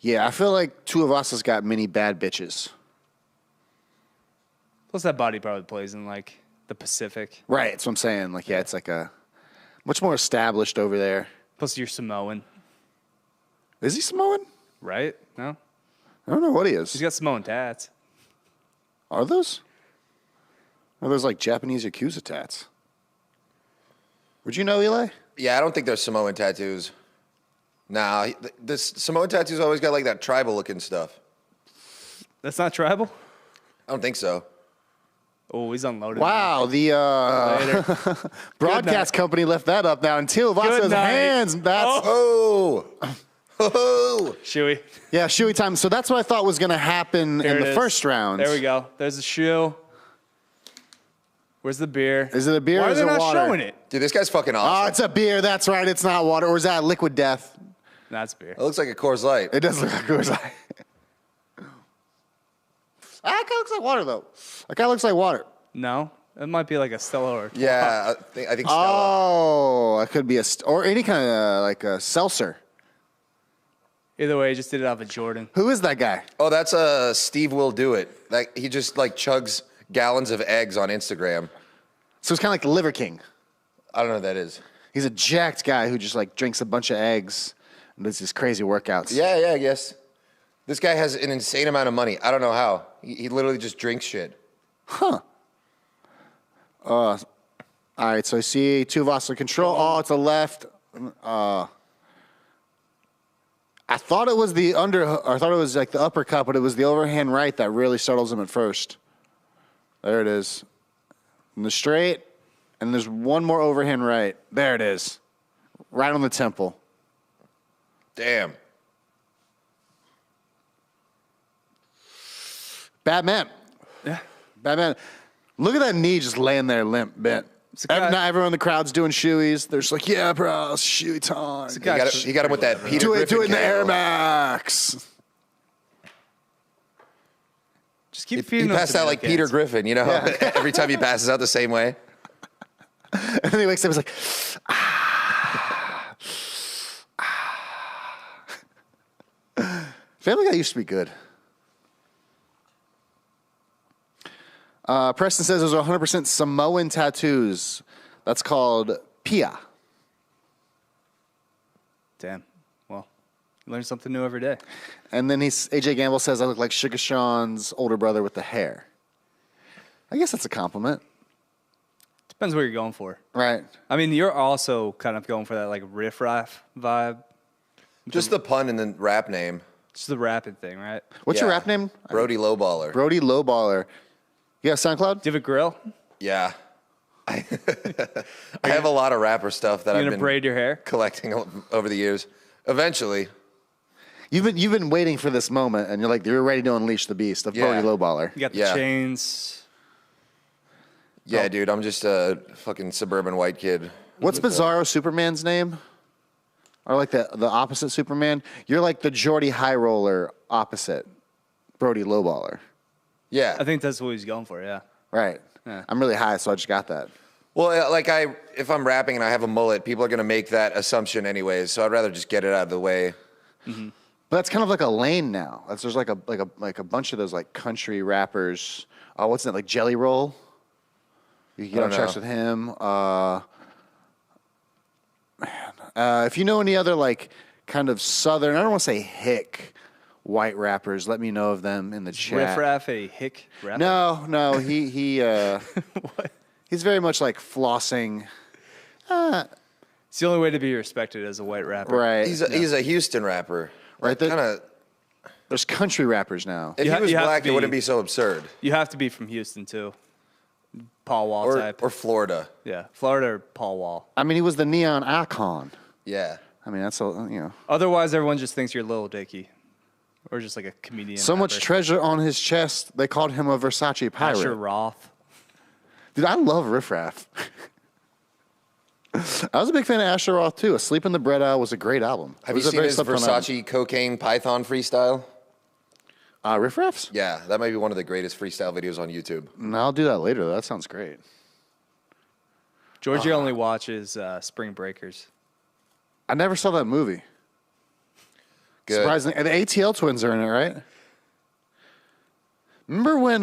Yeah, I feel like Tuivasa's got many bad bitches. Plus that body probably plays in like the Pacific. Right, that's what I'm saying. Like, yeah, it's like a much more established over there. Plus you're Samoan, Is he Samoan? right? No? I don't know what he is. He's got Samoan tats. Are those? Are those like Japanese Yakuza tats? Would you know, Eli? Yeah, I don't think there's Samoan tattoos. Nah, this Samoan tattoos always got like that tribal looking stuff. That's not tribal? I don't think so. Oh, he's unloaded. Wow, the Later. broadcast company left that up now. And Tuivasa's Good night. hands. That's Oh! Oh! Shoey. yeah, shoey time. So that's what I thought was going to happen There in it the is. first round. There we go. There's the shoe. Where's the beer? Is it a beer Why or are is they it not water? showing it? Dude, this guy's fucking Oh, awesome. it's a beer. That's right. It's not water. Or is that liquid death? That's beer. It looks like a Coors Light. It does look like Coors Light. That kind of looks like water, though. That kind of looks like water. No, it might be like a Stella or Yeah, I think Stella. Oh, it could be or any kind of like a seltzer. Either way, he just did it off of Jordan. Who is that guy? Oh, that's Steve Will Do It. Like he just like chugs gallons of eggs on Instagram. So it's kind of like the Liver King. I don't know what that is. He's a jacked guy who just like drinks a bunch of eggs and does these crazy workouts. Yeah, I guess. This guy has an insane amount of money. I don't know how. He literally just drinks shit. Huh. All right, so I see Tuivasa control. Oh, it's a left. I thought it was I thought it was like the uppercut, but it was the overhand right that really startles him at first. There it is. And the straight, and there's one more overhand right. There it is. Right on the temple. Damn. Bad man. Yeah. Bad man. Look at that knee just laying there limp, bent. Now everyone in the crowd's doing shoeys. They're just like, yeah, bro, it's shoey time. He got him with that Peter Do it Griffin in the Air KO. Max. Just keep He feeding those passed out like tomato Peter cans. Griffin, you know? Every time he passes out the same way. And then he wakes up, he's like, Family Guy used to be good. Preston says those are 100% Samoan tattoos. That's called pia. Damn. Well, you learn something new every day. And then AJ Gamble says I look like Sugar Sean's older brother with the hair. I guess that's a compliment, Depends what you're going for. right? I mean, you're also kind of going for that like riff raff vibe. Just the pun and the rap name. Just the rapping thing, right? What's your Yeah. rap name? Brody Lowballer. Brody Lowballer. You got SoundCloud? Do you have a grill? Yeah. I have a lot of rapper stuff that You I've gonna been braid your hair? collecting over the years. Eventually. You've been waiting for this moment, and you're ready to unleash the beast of Yeah. Brody Lowballer. You got the Yeah. chains. Yeah, dude, I'm just a fucking suburban white kid. What's Bizarro Superman's name? Or like the opposite Superman? You're like the Geordie High Roller opposite Brody Lowballer. Yeah. I think that's what he's going for. Yeah. Right. Yeah. I'm really high, so I just got that. Well, like if I'm rapping and I have a mullet, people are going to make that assumption anyways, so I'd rather just get it out of the way. Mm-hmm. But that's kind of like a lane now. There's like a bunch of those like country rappers. Oh, what's that? Like Jelly Roll? You can get on tracks with him. If you know any other like kind of southern, I don't want to say hick white rappers, let me know of them in the chat. Riff Raff a hick rapper? No, he What? he's very much like flossing. It's the only way to be respected as a white rapper. Right. He's a Houston rapper. Right, Like, kind of. There's country rappers now. If You he ha- was you have black, to it be- wouldn't be so absurd. You have to be from Houston too. Paul Wall type. Or Florida. Yeah, Florida or Paul Wall. I mean, he was the neon icon. Yeah. I mean, that's all, you know. Otherwise, everyone just thinks you're Lil Dicky, or just like a comedian. So much treasure on his chest, they called him a Versace pirate. Asher Roth. Dude, I love Riff Raff. I was a big fan of Asher Roth, too. Asleep in the Bread Owl was a great album. Have It you was a seen very his slept-on Versace cocaine python freestyle? album. Riff Raffs? Yeah, that might be one of the greatest freestyle videos on YouTube. No, I'll do that later. That sounds great. Georgie only watches Spring Breakers. I never saw that movie. Good. Surprisingly. And the ATL twins are in it, right? Remember when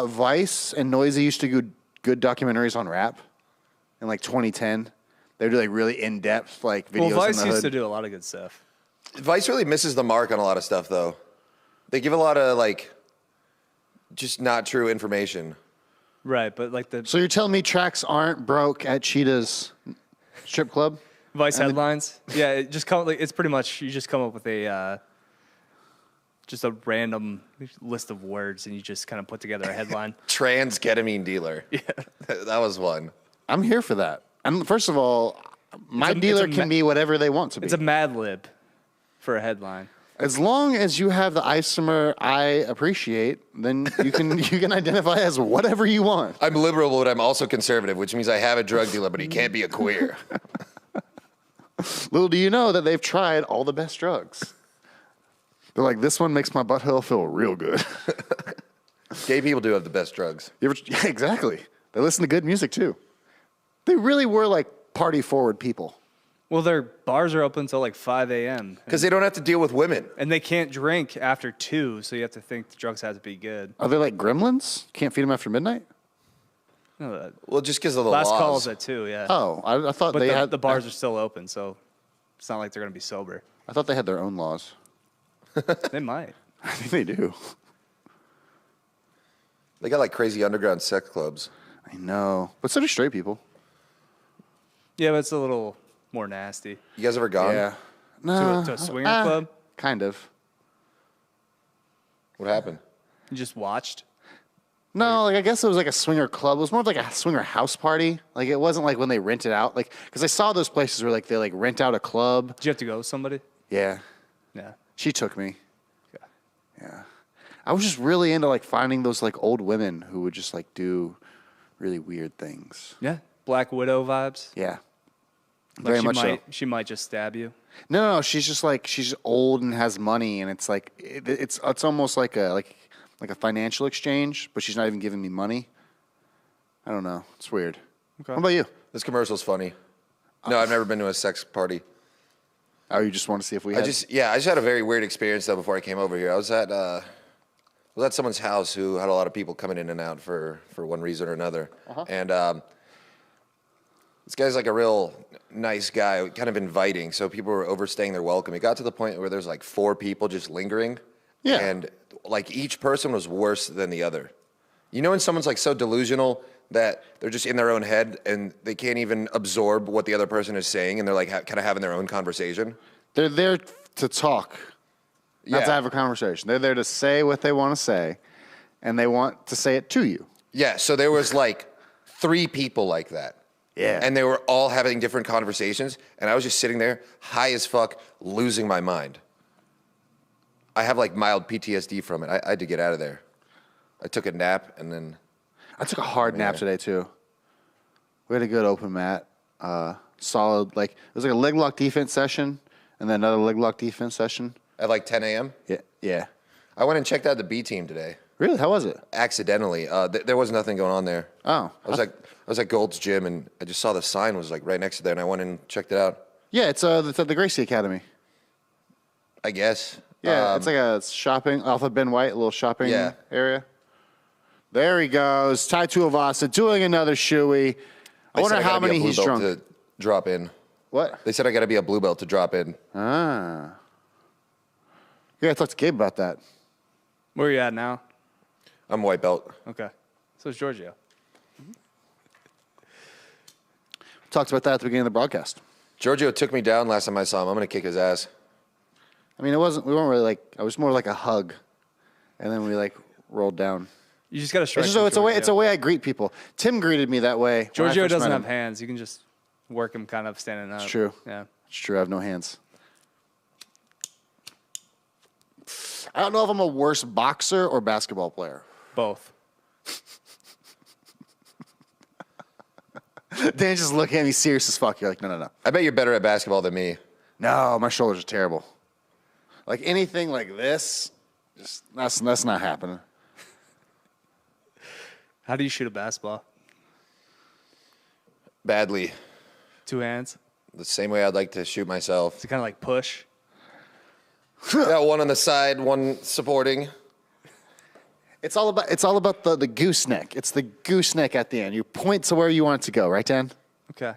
Vice and Noisy used to do good documentaries on rap in like 2010? They would do like really in-depth like videos Well, in Vice the used hood. to do a lot of good stuff. Vice really misses the mark on a lot of stuff, though. They give a lot of, like, just not true information. Right, but like the So you're telling me tracks aren't broke at Cheetah's strip club? Vice headlines. Yeah, it just it's pretty much you just come up with a just a random list of words and you just kind of put together a headline. Trans ketamine dealer. Yeah. That was one. I'm here for that. And first of all, my dealer can be whatever they want to be. It's a Mad Lib for a headline. As long as you have the isomer I appreciate, then you can you can identify as whatever you want. I'm liberal, but I'm also conservative, which means I have a drug dealer, but he can't be a queer. Little do you know that they've tried all the best drugs. They're like, this one makes my butthole feel real good. Gay people do have the best drugs. Yeah, exactly. They listen to good music too. They really were like party forward people. Well, their bars are open until like 5 a.m. Because they don't have to deal with women. And they can't drink after 2, so you have to think the drugs have to be good. Are they like gremlins? Can't feed them after midnight? No, Well, just because of the last laws. call is at 2, yeah. Oh, I thought But they had the bars are still open, so it's not like they're going to be sober. I thought they had their own laws. They might. I think they do. They got like crazy underground sex clubs. I know, but so do straight people. Yeah, but it's a little more nasty. You guys ever gone? Yeah. No. To a swinger club? Kind of. What happened? You just watched? No, like I guess it was like a swinger club. It was more of like a swinger house party. Like it wasn't like when they rented out, like because I saw those places where like they like rent out a club. Did you have to go with somebody? Yeah, Yeah. she took me. Okay. Yeah, I was just really into like finding those like old women who would just like do really weird things. Yeah. Black Widow vibes. Yeah, Like very she much might, so. She might just stab you. No, she's just like she's old and has money, and it's like it's almost like a financial exchange, but she's not even giving me money. I don't know. It's weird. Okay. What about you? This commercial's funny. No, I've never been to a sex party. Oh, you just want to see if we had... I just had a very weird experience though before I came over here. I was at someone's house who had a lot of people coming in and out for one reason or another. And this guy's like a real nice guy, kind of inviting, so people were overstaying their welcome. It got to the point where there's like 4 people just lingering. Yeah. And like each person was worse than the other. You know when someone's like so delusional that they're just in their own head and they can't even absorb what the other person is saying and they're like kind of having their own conversation? They're there to talk, not Yeah. to have a conversation. They're there to say what they want to say, and they want to say it to you. Yeah, so there was like 3 people like that. Yeah. And they were all having different conversations, and I was just sitting there, high as fuck, losing my mind. I have like mild PTSD from it. I had to get out of there. I took a nap, and then... I took a hard nap today, too. We had a good open mat. Solid. Like, it was like a leg lock defense session and then another leg lock defense session. At like 10 a.m.? Yeah. I went and checked out the B team today. Really? How was it? Accidentally. There was nothing going on there. Oh. I was at Gold's Gym, and I just saw the sign was like right next to there, and I went and checked it out. Yeah, it's at the Gracie Academy. I guess. Yeah, it's like a shopping, Alpha Ben White, a little shopping area. There he goes. Tai Tuivasa doing another shoey. I wonder how many he's drunk. To drop in. What? They said I got to be a blue belt to drop in. Ah. Yeah, I talked to Gabe about that. Where are you at now? I'm white belt. Okay. So is Giorgio. Talked about that at the beginning of the broadcast. Giorgio took me down last time I saw him. I'm going to kick his ass. I mean, we weren't really like, it was more like a hug. And then we like rolled down. You just got to strike. It's a way I greet people. Tim greeted me that way. Giorgio doesn't have hands. You can just work him kind of standing up. It's true. Yeah. It's true. I have no hands. I don't know if I'm a worse boxer or basketball player. Both. Dan's just looking at me serious as fuck. You're like, no. I bet you're better at basketball than me. No, my shoulders are terrible. Like anything like this, just that's not happening. How do you shoot a basketball? Badly. 2 hands? The same way I'd like to shoot myself. Is it kind of like push? Got one on the side, one supporting. It's all about the gooseneck. It's the gooseneck at the end. You point to where you want it to go, right, Dan? Okay.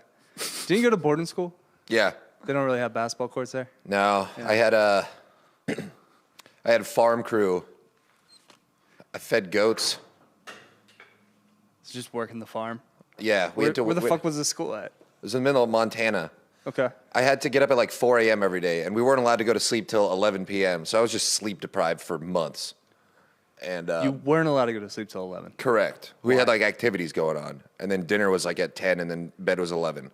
Didn't you go to boarding school? Yeah. They don't really have basketball courts there? No. Yeah. I had farm crew. I fed goats. It's just working the farm? Yeah. Where the fuck was the school at? It was in the middle of Montana. Okay. I had to get up at like 4 a.m. every day, and we weren't allowed to go to sleep till 11 p.m., so I was just sleep deprived for months. And you weren't allowed to go to sleep till 11? Correct. We had like activities going on, and then dinner was like at 10, and then bed was 11.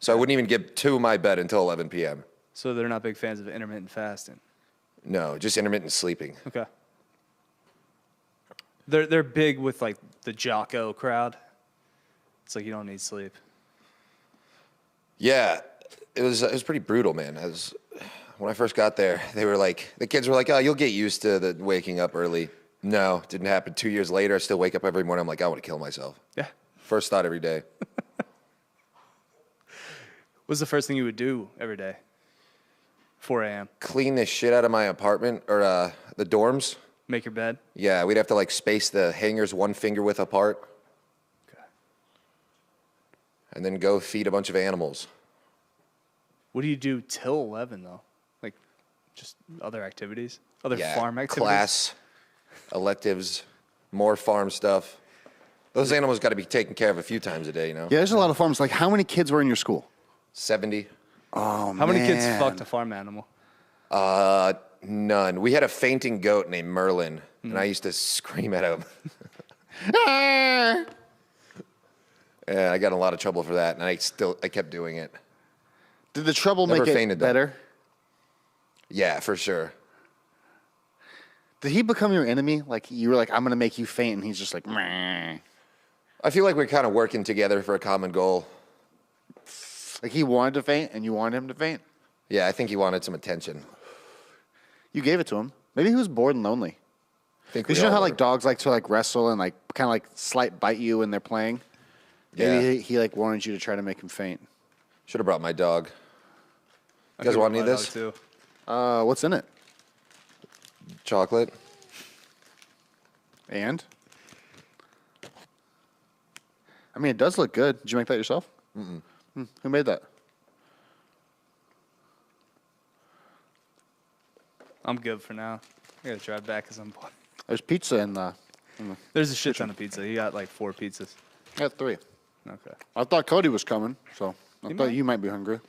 So I wouldn't even get to my bed until 11 p.m. So they're not big fans of intermittent fasting? No, just intermittent sleeping. Okay. They're big with like the Jocko crowd. It's like you don't need sleep. Yeah, it was pretty brutal, man. When I first got there, the kids were like, "Oh, you'll get used to the waking up early." No, it didn't happen. 2 years later, I still wake up every morning. I'm like, I want to kill myself. Yeah. First thought every day. What's the first thing you would do every day? 4 a.m. Clean the shit out of my apartment or the dorms. Make your bed? Yeah, we'd have to like space the hangers 1 finger width apart. Okay. And then go feed a bunch of animals. What do you do till 11 though? Like just other activities? Other farm activities? Class, electives, more farm stuff. Those animals got to be taken care of a few times a day, you know? Yeah, there's a lot of farms. Like, how many kids were in your school? 70. Oh, man. How many kids fucked a farm animal? None. We had a fainting goat named Merlin, and I used to scream at him. Yeah, I got in a lot of trouble for that, and I kept doing it. Did the trouble Never make it fainted, though. better? Yeah, for sure. Did he become your enemy? Like, you were like, I'm going to make you faint, and he's just like, meh. I feel like we're kind of working together for a common goal. Like, he wanted to faint, and you wanted him to faint? Yeah, I think he wanted some attention. You gave it to him. Maybe he was bored and lonely. Because you know how, like, dogs like to, like, wrestle and, like, kind of, like, slight bite you when they're playing? Maybe he like, wanted you to try to make him faint. Should have brought my dog. You guys want any of this? Too. What's in it? Chocolate. And? I mean, it does look good. Did you make that yourself? Mm-mm. Who made that? I'm good for now. I gotta drive back at some point. There's pizza in the There's a shit ton of pizza. You got like 4 pizzas. I got 3. Okay. I thought Cody was coming, so I thought you might be hungry.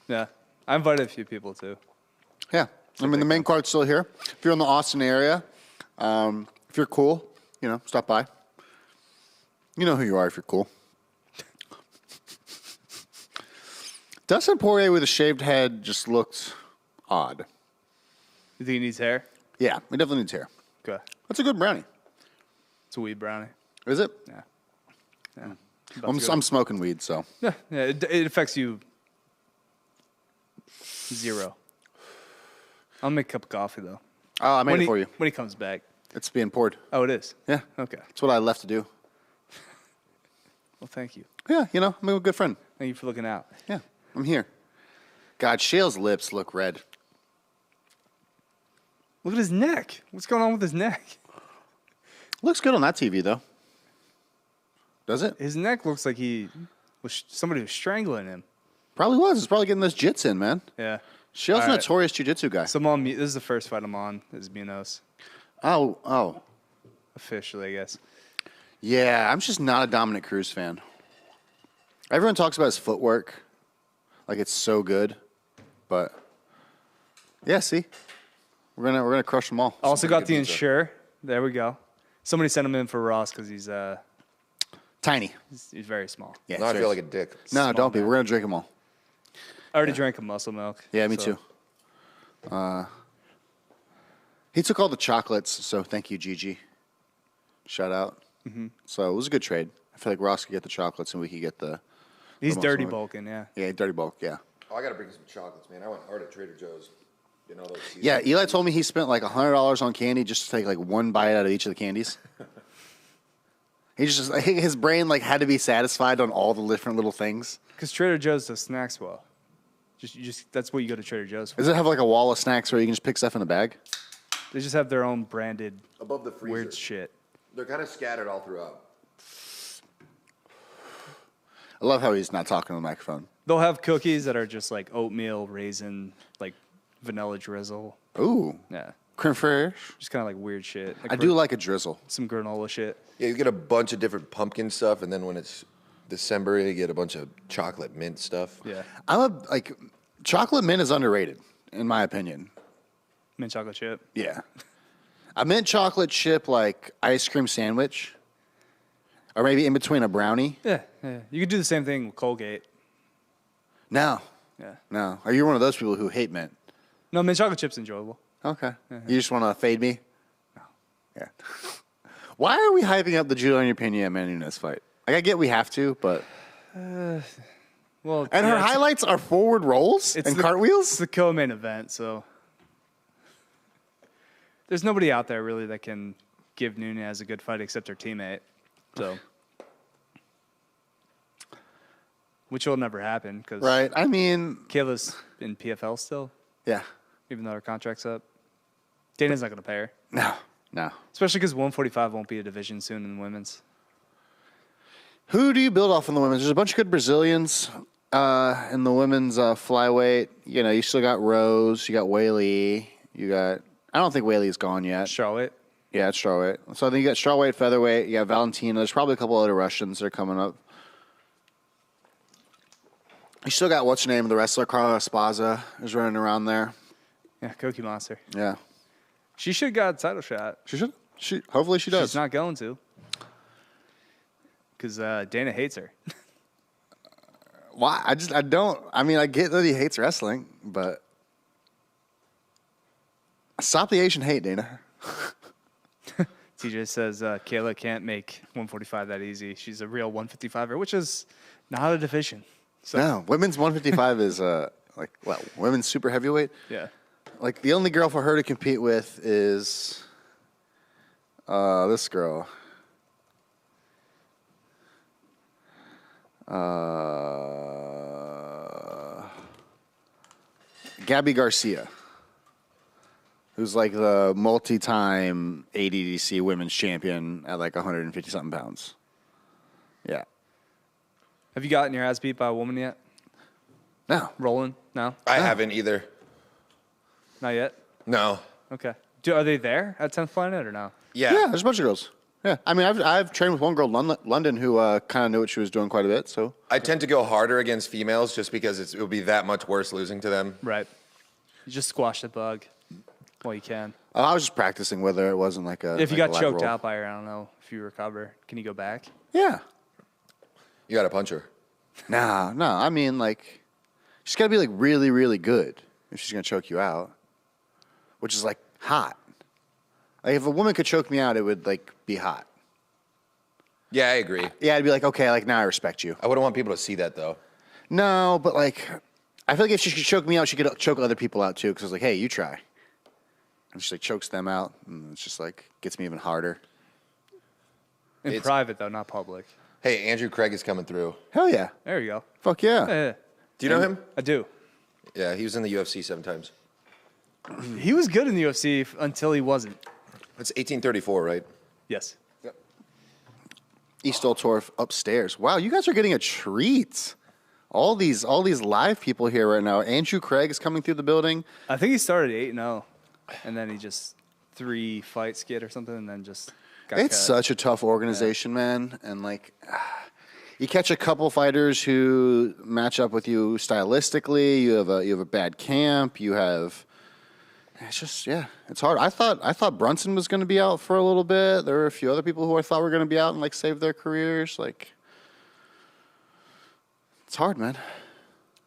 Yeah. I invited a few people too. Yeah. I mean, the main card's still here. If you're in the Austin area, if you're cool, stop by. You know who you are if you're cool. Dustin Poirier with a shaved head just looked odd. You think he needs hair? Yeah, he definitely needs hair. Okay. That's a good brownie. It's a weed brownie. Is it? Yeah. Yeah. I'm smoking weed, so. Yeah, it affects you 0. I'll make a cup of coffee, though. Oh, I made it for you. When he comes back. It's being poured. Oh, it is? Yeah. Okay. That's what I left to do. Well, thank you. Yeah, I'm a good friend. Thank you for looking out. Yeah, I'm here. God, Shale's lips look red. Look at his neck. What's going on with his neck? Looks good on that TV, though. Does it? His neck looks like somebody was strangling him. Probably was. It's probably getting those jits in, man. Yeah. Shale's a All right. notorious jiu-jitsu guy. So this is the first fight I'm on. Is Munhoz. Oh. Officially, I guess. Yeah, I'm just not a Dominick Cruz fan. Everyone talks about his footwork, like it's so good, but yeah, see, we're gonna crush them all. Also got the pizza. Ensure. There we go. Somebody sent him in for Ross because he's Tiny. very small. Yeah, Now I feel serious. like a dick. No, small don't be. man. We're gonna drink them all. I already drank a muscle milk. Yeah, me so- too. He took all the chocolates, so thank you, Gigi. Shout out. Mm-hmm. So it was a good trade. I feel like Ross could get the chocolates and we could get the. He's muscle dirty milk. bulking, yeah. Yeah, dirty bulk. Yeah. Oh, I gotta bring some chocolates, man. I went hard at Trader Joe's. All those seasons. Yeah, Eli told me he spent like $100 on candy just to take like one bite out of each of the candies. I think his brain like had to be satisfied on all the different little things. Because Trader Joe's does snacks well. That's what you go to Trader Joe's for. Does it have like a wall of snacks where you can just pick stuff in the bag? They just have their own branded Above the freezer. weird shit. They're kind of scattered all throughout. I love how he's not talking to the microphone. They'll have cookies that are just like oatmeal, raisin, like vanilla drizzle. Ooh, Yeah. creme fraiche. Just kind of like weird shit. Like I do like a drizzle. some granola shit. Yeah, you get a bunch of different pumpkin stuff, and then when it's December, you get a bunch of chocolate mint stuff. Yeah. Chocolate mint is underrated, in my opinion. Mint chocolate chip. Yeah. A mint chocolate chip like ice cream sandwich. Or maybe in between a brownie. Yeah. You could do the same thing with Colgate. No. Yeah. No. Are you one of those people who hate mint? No, mint chocolate chip's enjoyable. Okay. You just want to fade me? No. Yeah. Why are we hyping up the Juliana Pena Amanda Nunes fight? Like, I get we have to, but. Well, And her highlights are forward rolls and cartwheels? It's the co-main event, so there's nobody out there really that can give Nunes a good fight except her teammate. So, which will never happen because Right. I mean, Kayla's in PFL still, yeah. even though her contract's up. Dana's not going to pay her, No. especially because 145 won't be a division soon in women's. Who do you build off in the women's? There's a bunch of good Brazilians in the women's flyweight. You know, you still got Rose. You got Whaley. I don't think Whaley's gone yet. Charlotte. Yeah, it's strawweight. So I think you got strawweight, featherweight. You got Valentina. There's probably a couple other Russians that are coming up. You still got what's her name? The wrestler Carla Esparza is running around there. Yeah, Cookie Monster. Yeah, She should have got a title shot. she should. Hopefully she does. She's not going to. Because Dana hates her. Why? I don't. I mean, I get that he hates wrestling, but stop the Asian hate, Dana. TJ says Kayla can't make 145 that easy. She's a real 155er, which is not a division. So, No, women's 155 is women's super heavyweight. yeah. Like the only girl for her to compete with is this girl. Gabby Garcia, who's like the multi-time ADDC women's champion at like 150-something pounds. Yeah. Have you gotten your ass beat by a woman yet? No. Rolling? No? I haven't either. Not yet? No. Okay. Are they there at 10th Planet or no? Yeah. Yeah, there's a bunch of girls. Yeah. I mean, I've trained with one girl, London, who kind of knew what she was doing quite a bit. So I tend to go harder against females just because it would be that much worse losing to them. Right. You just squash the bug while you can. I was just practicing whether it wasn't like a. If you like got a choked roll. out by her, I don't know if you recover. Can you go back? Yeah. You got to punch her. No. I mean, like, she's got to be like really, really good if she's gonna choke you out, which is like hot. Like if a woman could choke me out, it would like be hot. Yeah, I agree. Yeah, I'd be like, okay, like now I respect you. I wouldn't want people to see that though. No, but like, I feel like if she could choke me out, she could choke other people out too. Because it's like, hey, you try, and she like chokes them out, and it's just like gets me even harder. In private though, not public. Hey, Andrew Craig is coming through. Hell yeah, There you go. fuck yeah. Yeah, Do you know him? I do. Yeah, he was in the UFC 7 times. He was good in the UFC until he wasn't. That's 1834, right? Yes. East Oltorf upstairs. Wow, you guys are getting a treat. All these live people here right now. Andrew Craig is coming through the building. I think he started 8-0, and then he just 3-fight skid or something, and then just got It's cut. such a tough organization, man. And like, you catch a couple fighters who match up with you stylistically. You have a bad camp. You have. It's just it's hard. I thought Brunson was going to be out for a little bit. There were a few other people who I thought were going to be out and like save their careers. Like, it's hard, man.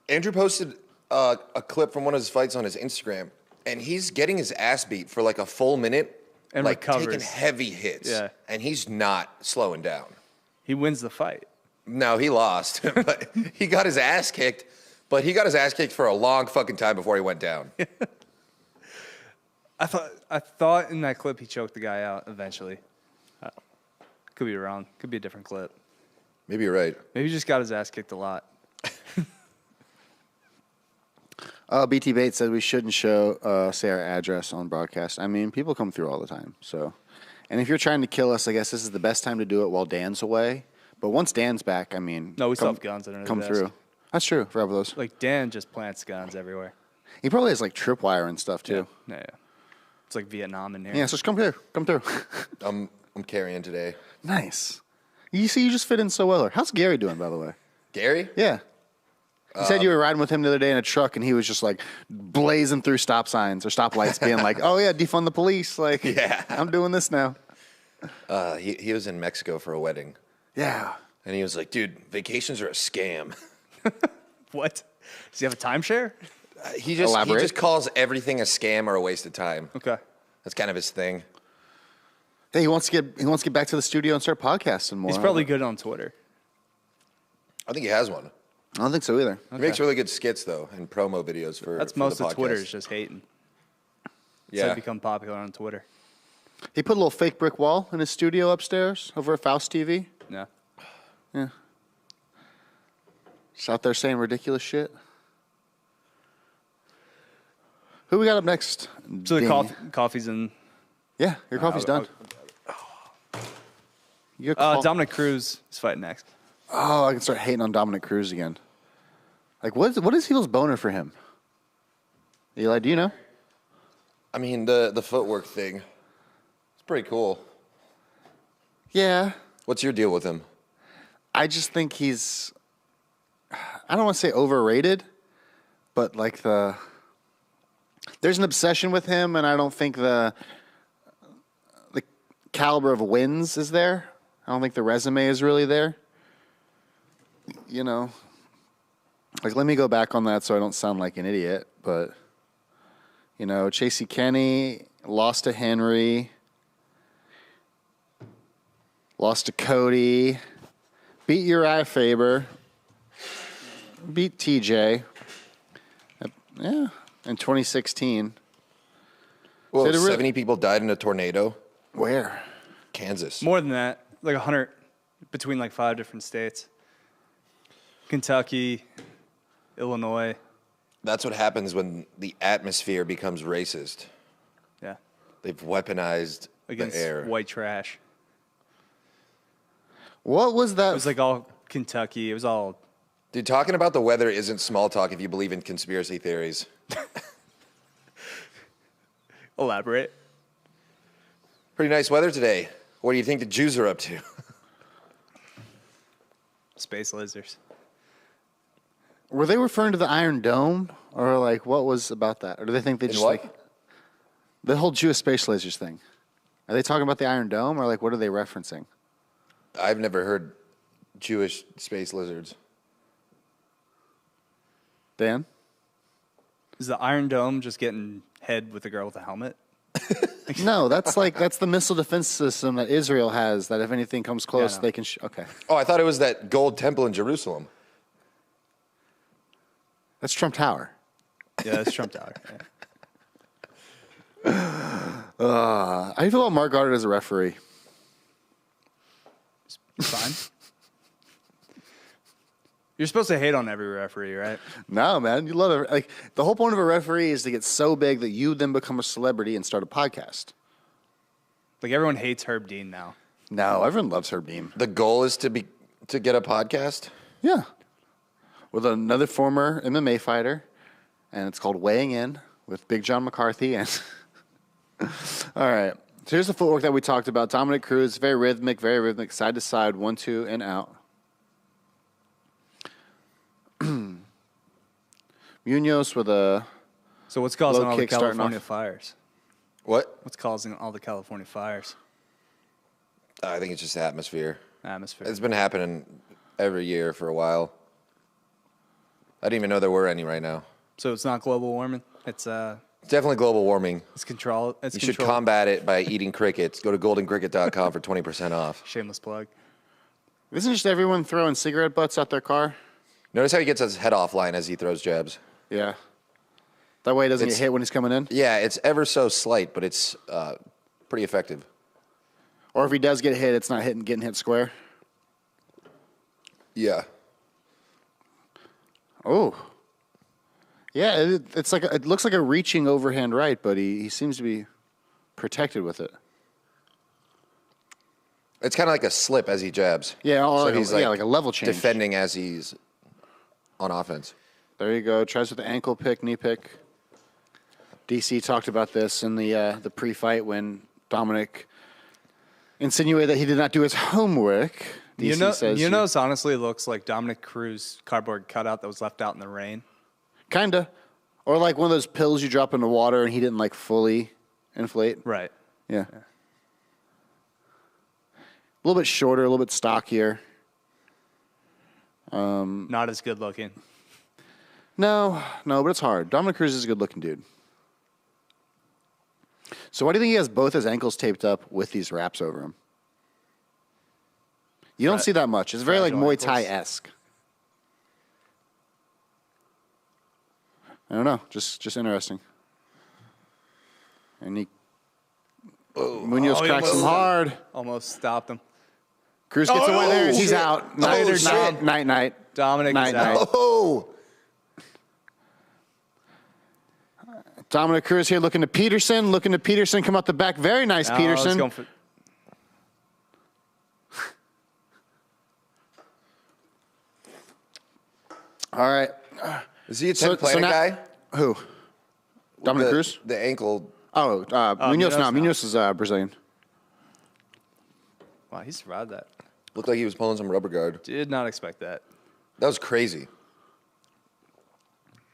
Andrew posted a clip from one of his fights on his Instagram, and he's getting his ass beat for like a full minute, And like recovers. taking heavy hits. Yeah. And he's not slowing down. He wins the fight. No, he lost, but he got his ass kicked. But he got his ass kicked for a long fucking time before he went down. I thought in that clip he choked the guy out eventually. Could be wrong. Could be a different clip. Maybe you're right. Maybe he just got his ass kicked a lot. BT Bates said we shouldn't say our address on broadcast. I mean, people come through all the time. So, and if you're trying to kill us, I guess this is the best time to do it while Dan's away. But once Dan's back, I mean, No, we still have guns under the come desk. through. That's true for those. Like Dan just plants guns everywhere. He probably has like tripwire and stuff too. Yeah. It's like Vietnam in here. Yeah, so just come here. Come through. I'm carrying today. Nice. You see, you just fit in so well. How's Gary doing, by the way? Gary? Yeah. You said you were riding with him the other day in a truck, and he was just like blazing through stop signs or stoplights, being like, "Oh yeah, defund the police!" Like, Yeah. I'm doing this now. He was in Mexico for a wedding, Yeah. and he was like, "Dude, vacations are a scam." What? Does he have a timeshare? He Elaborate. just calls everything a scam or a waste of time. Okay. That's kind of his thing. Hey, he wants to get back to the studio and start podcasting more. He's probably good on Twitter. I think he has one. I don't think so either. He makes really good skits though and promo videos for. That's for most the of Twitter podcast. is just hating. Yeah. So become popular on Twitter. He put a little fake brick wall in his studio upstairs over at Faust TV. Yeah. Yeah. Just out there saying ridiculous shit. Who we got up next? So the Danny? coffee's in. Yeah, your coffee's done. You got Dominick Cruz is fighting next. Oh, I can start hating on Dominick Cruz again. Like, what is Heel's boner for him? Eli, do you know? I mean, the footwork thing. It's pretty cool. Yeah. What's your deal with him? I just think he's, I don't want to say overrated, but like there's an obsession with him, and I don't think the caliber of wins is there. I don't think the resume is really there. You know, like, let me go back on that so I don't sound like an idiot, but, you know, Chasey Kenny lost to Henry, lost to Cody, beat Uriah Faber, beat TJ, yeah, in 2016. Well, Did it really- 70 people died in a tornado. Where? Kansas. More than that, like 100 between like 5 different states. Kentucky, Illinois. That's what happens when the atmosphere becomes racist. Yeah. They've weaponized Against the air. white trash. What was that? It was like all Kentucky. It was all. Dude, talking about the weather isn't small talk if you believe in conspiracy theories. Elaborate. Pretty nice weather today. What do you think the Jews are up to? Space lasers. Were they referring to the Iron Dome, or like what was about that, or do they think they In just what? like the whole Jewish space lasers thing? Are they talking about the Iron Dome, or like what are they referencing? I've never heard Jewish space lizards. Dan? Is the Iron Dome just getting head with the girl with the helmet? No, that's the missile defense system that Israel has. That if anything comes close, no. they can. Okay, Oh, I thought it was that gold temple in Jerusalem. that's Trump Tower. Yeah, that's Trump Tower. Yeah. How do you feel about Mark Goddard as a referee? It's fine. You're supposed to hate on every referee, right? No, man, you love it. Like the whole point of a referee is to get so big that you then become a celebrity and start a podcast. Like everyone hates Herb Dean now. No, everyone loves Herb Dean. The goal is to get a podcast. Yeah, with another former MMA fighter, and it's called Weighing In with Big John McCarthy. And all right, so here's the footwork that we talked about. Dominick Cruz, very rhythmic, side to side, 1-2 and out. Munhoz with a So what's causing Low all the kick starting California off. fires? What? What's causing all the California fires? I think it's just atmosphere. Atmosphere. It's been happening every year for a while. I didn't even know there were any right now. So it's not global warming. It's It's definitely global warming. it's control. It's You should control. combat it by eating crickets. Go to goldencricket.com for 20% off. Shameless plug. Isn't just everyone throwing cigarette butts out their car? Notice how he gets his head offline as he throws jabs. Yeah. That way he doesn't get hit when he's coming in? Yeah, it's ever so slight, but it's pretty effective. Or if he does get hit, it's not getting hit square? Yeah. Oh. Yeah, it looks like a reaching overhand right, but he seems to be protected with it. It's kind of like a slip as he jabs. Yeah, So like, he's like a level change. defending as he's on offense. There you go. Tries with the ankle pick, knee pick. DC talked about this in the pre-fight when Dominic insinuated that he did not do his homework. DC says Munhoz honestly looks like Dominick Cruz cardboard cutout that was left out in the rain. Kinda. Or like one of those pills you drop in the water and he didn't like fully inflate. Right. Yeah. A little bit shorter, a little bit stockier. Not as good looking. No, but it's hard. Dominick Cruz is a good-looking dude. So why do you think he has both his ankles taped up with these wraps over him? You don't see that much. It's very like Fragile Muay ankles. Thai-esque. I don't know. Just interesting. And Munhoz cracks him hard. Almost stopped him. Cruz gets away there. He's shit. out. Later, shit. Night. Dominic is Night. out. Oh! Dominick Cruz here looking to Peterson. Come out the back. Very nice, No, let's Peterson. go for- All right. Is he a So 10 planet now- guy? Who? Dominick Cruz? The ankle. Munhoz. Munhoz No, now. Munhoz is Brazilian. Wow, he survived that. Looked like he was pulling some rubber guard. Did not expect that. That was crazy.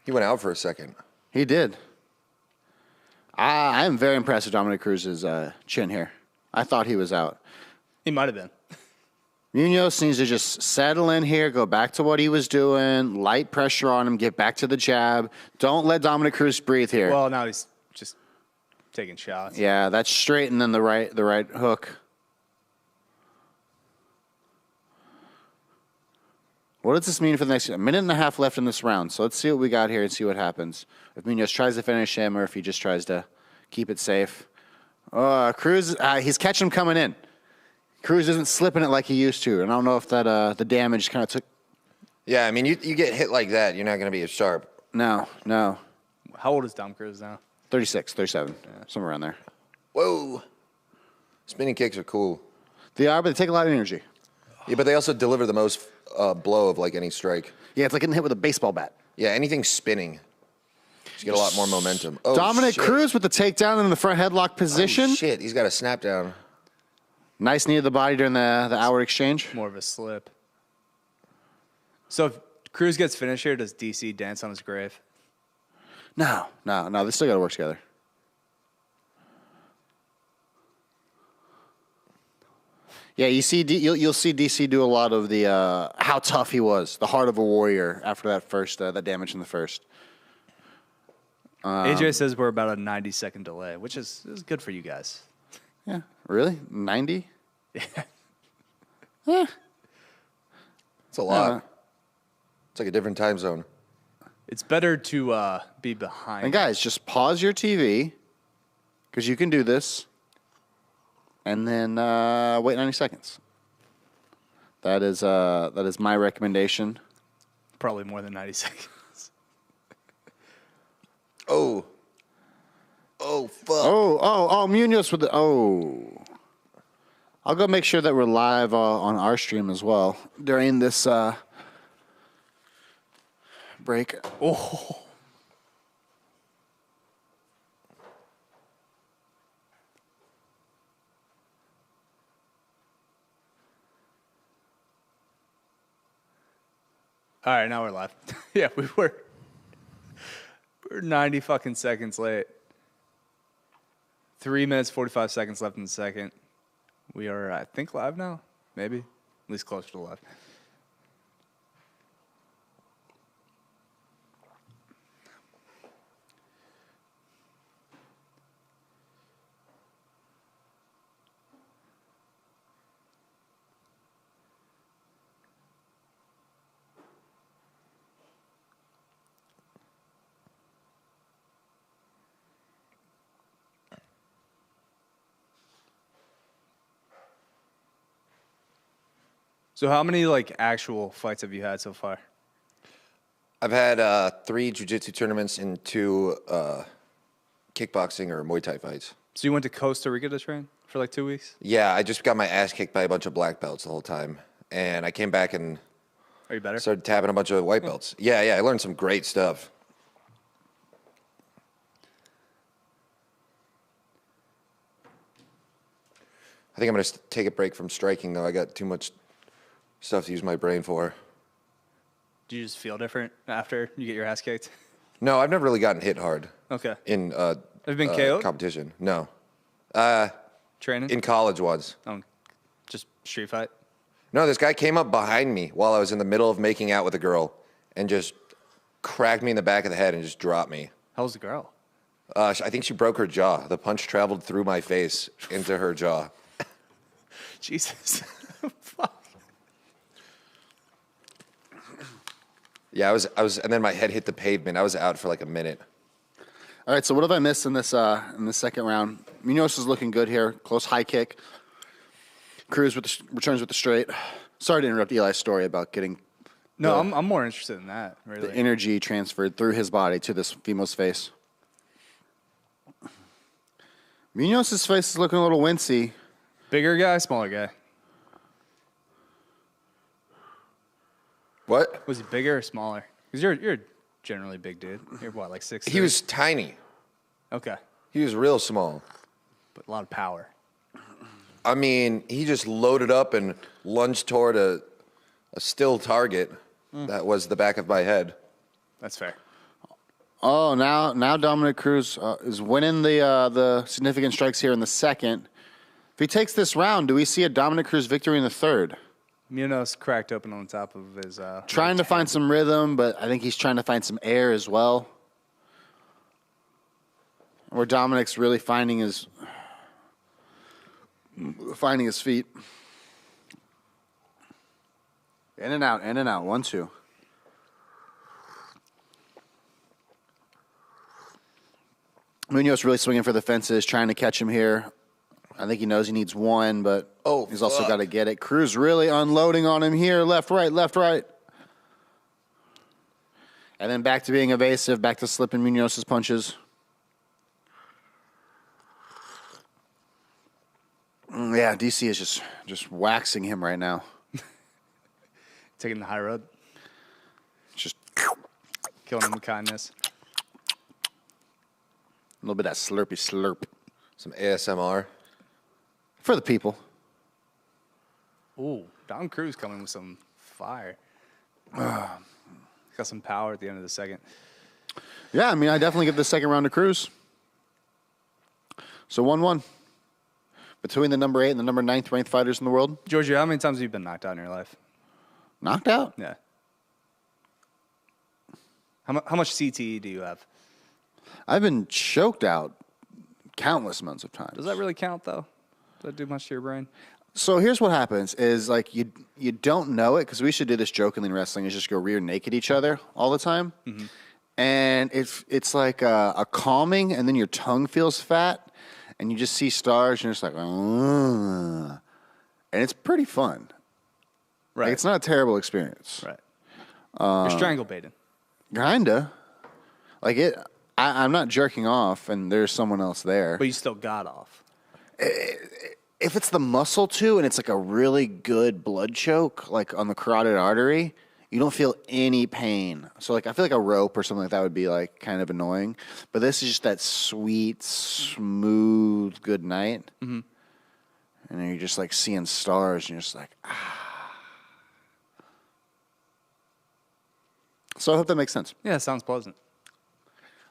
He went out for a second. He did. I am very impressed with Dominick Cruz's chin here. I thought he was out. He might have been. Munhoz needs to just settle in here, go back to what he was doing, light pressure on him, get back to the jab. Don't let Dominick Cruz breathe here. Well, now he's just taking shots. Yeah, that's straight and then the right hook. What does this mean for the next minute and a half left in this round? So let's see what we got here and see what happens. If Munhoz tries to finish him or if he just tries to keep it safe. Cruz, he's catching him coming in. Cruz isn't slipping it like he used to. And I don't know if that the damage kind of took. Yeah, I mean, you get hit like that, you're not going to be as sharp. No. How old is Dom Cruz now? 36, 37, somewhere around there. Whoa. Spinning kicks are cool. They are, but they take a lot of energy. Yeah, but they also deliver the most blow of like any strike. Yeah, it's like getting hit with a baseball bat. Yeah, anything spinning. You get a lot more momentum. Oh, Dominick shit. Cruz with the takedown in the front headlock position. Oh, shit, he's got a snap down. Nice knee to the body during the outward exchange. More of a slip. So if Cruz gets finished here, does DC dance on his grave? No. They still got to work together. Yeah, you'll see DC do a lot of the how tough he was, the heart of a warrior after that first that damage in the first. AJ says we're about a 90-second delay, which is good for you guys. Yeah, really? 90? Yeah. Yeah. It's a lot. Yeah. It's like a different time zone. It's better to be behind. And guys, just pause your TV because you can do this, and then wait 90 seconds. That is my recommendation. Probably more than 90 seconds. Oh, fuck. Oh, Munhoz with the I'll go make sure that we're live on our stream as well during this break. Oh. All right, now we're live. Yeah, we're 90 fucking seconds late. 3 minutes, 45 seconds left in the second. We are, I think, live now. Maybe. At least closer to live. So how many, like, actual fights have you had so far? I've had 3 jiu-jitsu tournaments and 2 kickboxing or Muay Thai fights. So you went to Costa Rica to train for, like, 2 weeks? Yeah, I just got my ass kicked by a bunch of black belts the whole time. And I came back and Are you better? started tapping a bunch of white belts. Yeah, I learned some great stuff. I think I'm going to take a break from striking, though. I got too much stuff to use my brain for. Do you just feel different after you get your ass kicked? No, I've never really gotten hit hard Okay. in Have you been KO'd? competition. No. Training? In college once. Just street fight? No, this guy came up behind me while I was in the middle of making out with a girl and just cracked me in the back of the head and just dropped me. How's the girl? I think she broke her jaw. The punch traveled through my face into her jaw. Jesus. Fuck. Yeah, I was, and then my head hit the pavement. I was out for like a minute. All right, so what have I missed in this second round? Munhoz is looking good here. Close high kick. Cruz returns with the straight. Sorry to interrupt Eli's story about getting No, I'm more interested in that, really. the energy transferred through his body to this female's face. Munhoz's face is looking a little wincy. Bigger guy, smaller guy? What? Was he bigger or smaller? Because you're a generally big dude. You're what, like 6'3"? He was tiny. Okay. He was real small. But a lot of power. I mean, he just loaded up and lunged toward a still target. That was the back of my head. That's fair. Oh, now Dominick Cruz is winning the significant strikes here in the second. If he takes this round, do we see a Dominick Cruz victory in the third? Munhoz cracked open on top of his... Trying to find some rhythm, but I think he's trying to find some air as well. Where Dominick's really finding his feet. In and out, 1-2. Munhoz really swinging for the fences, trying to catch him here. I think he knows he needs one, but he's also got to get it. Cruz really unloading on him here. Left, right. And then back to being evasive, back to slipping Munhoz's punches. Yeah, DC is just waxing him right now. Taking the high road. Just Killing him with kindness. a little bit of that slurpy slurp. Some ASMR. For the people. Ooh, Don Cruz coming with some fire. Got some power at the end of the second. Yeah, I mean, I definitely give the second round to Cruz. So 1-1. Between the number 8 and the number 9th ranked fighters in the world. Giorgio, how many times have you been knocked out in your life? Knocked out? Yeah. How much CTE do you have? I've been choked out countless amounts of times. Does that really count, though? Does that do much to your brain? So here's what happens is like you don't know it because we should do this jokingly in wrestling is just go rear naked each other all the time. Mm-hmm. And it's like a calming and then your tongue feels fat and you just see stars and you're just like, and it's pretty fun. Right. Like, it's not a terrible experience. Right. You're strangle baiting. Kinda. Like I'm not jerking off and there's someone else there. But you still got off. If it's the muscle too, and it's like a really good blood choke, like on the carotid artery, you don't feel any pain. So like I feel like a rope or something like that would be like kind of annoying. But this is just that sweet, smooth, good night. Mm-hmm. And then you're just like seeing stars, and you're just like, ah. So I hope that makes sense. Yeah, it sounds pleasant.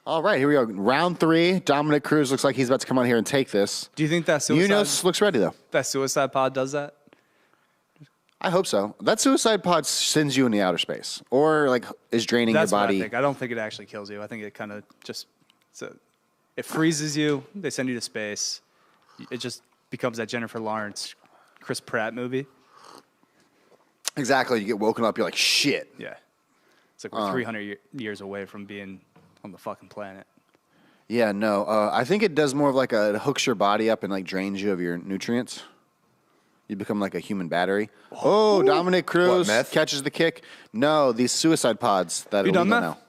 All right, here we go. Round 3. Dominick Cruz looks like he's about to come on here and take this. Do you think that suicide... Munoz looks ready, though. That suicide pod does that? I hope so. That suicide pod sends you into outer space or, like, is draining That's your what body. I think. I don't think it actually kills you. I think it kind of just... it freezes you. They send you to space. It just becomes that Jennifer Lawrence, Chris Pratt movie. Exactly. You get woken up, you're like, shit. Yeah. It's like we're 300 years away from being on the fucking planet. Yeah, no. I think it does more of like it hooks your body up and like drains you of your nutrients. You become like a human battery. Oh, Dominick Cruz meth? catches the kick. No, these suicide pods that You are done illegal meth? now.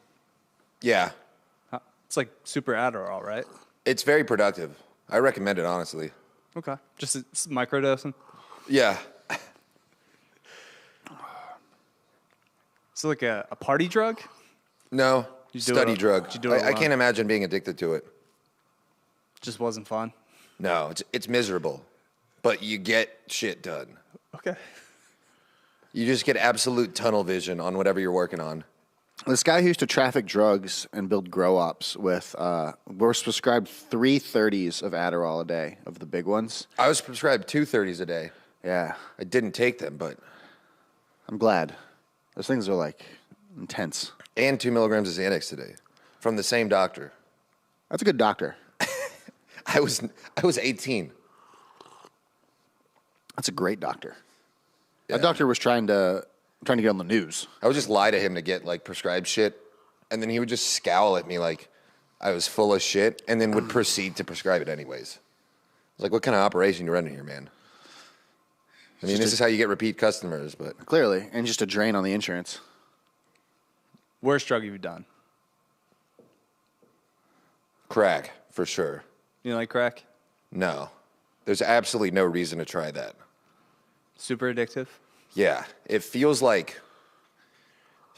Yeah. It's like super Adderall, right? It's very productive. I recommend it, honestly. Okay. Just microdosing? Yeah. It's like a party drug? No. You do Study it- drug. you do it I alone? can't imagine being addicted to it. Just wasn't fun? No, it's miserable. But you get shit done. Okay. You just get absolute tunnel vision on whatever you're working on. This guy who used to traffic drugs and build grow-ups with, we're prescribed 330s of Adderall a day, of the big ones. I was prescribed 230s a day. Yeah, I didn't take them, but... I'm glad. Those things are like intense. And 2 milligrams of Xanax today. From the same doctor. That's a good doctor. I was 18. That's a great doctor. Yeah. That doctor was trying to get on the news. I would just lie to him to get like prescribed shit, and then he would just scowl at me like I was full of shit, and then would proceed to prescribe it anyways. I was like, "What kind of operation you running here, man?" I mean, this is how you get repeat customers, but Clearly, and just a drain on the insurance. Worst drug you've done? crack for sure. You like crack? No, there's absolutely no reason to try that. Super addictive? Yeah, it feels like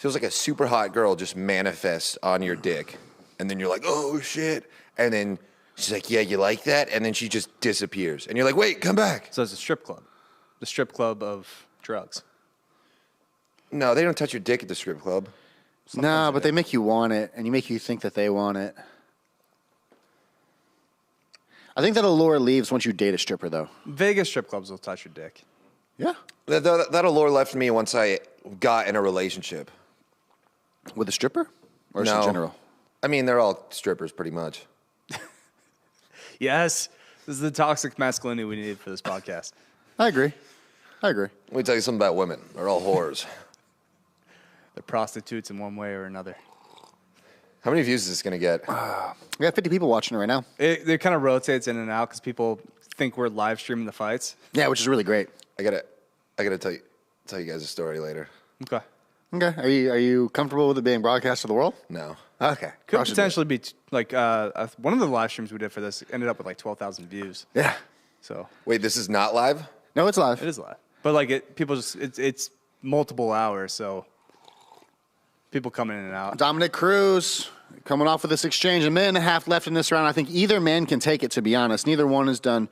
a super hot girl just manifests on your dick, and then you're like, oh shit, and then she's like, yeah, you like that, and then she just disappears, and you're like, wait, come back. So it's a strip club. The strip club of drugs. No, they don't touch your dick at the strip club. No, but they make you want it, and you make you think that they want it. I think that allure leaves once you date a stripper, though. Vegas strip clubs will touch your dick. Yeah. That allure left me once I got in a relationship. With a stripper? Or just No. in general? I mean, they're all strippers pretty much. Yes. This is the toxic masculinity we need for this podcast. I agree. Let me tell you something about women. They're all whores. They're prostitutes in one way or another. How many views is this going to get? We got 50 people watching it right now. It kind of rotates in and out because people think we're live streaming the fights. Yeah, which is really great. I gotta tell you guys a story later. Okay. Okay. Are you comfortable with it being broadcast to the world? No. Okay. Could Cross it. potentially be like one of the live streams we did for this ended up with like 12,000 views. Yeah. So Wait, this is not live? No, it's live. it is live, but like it's multiple hours, so people come in and out. Dominick Cruz coming off with this exchange. A minute and a half left in this round. I think either man can take it, to be honest. Neither one has done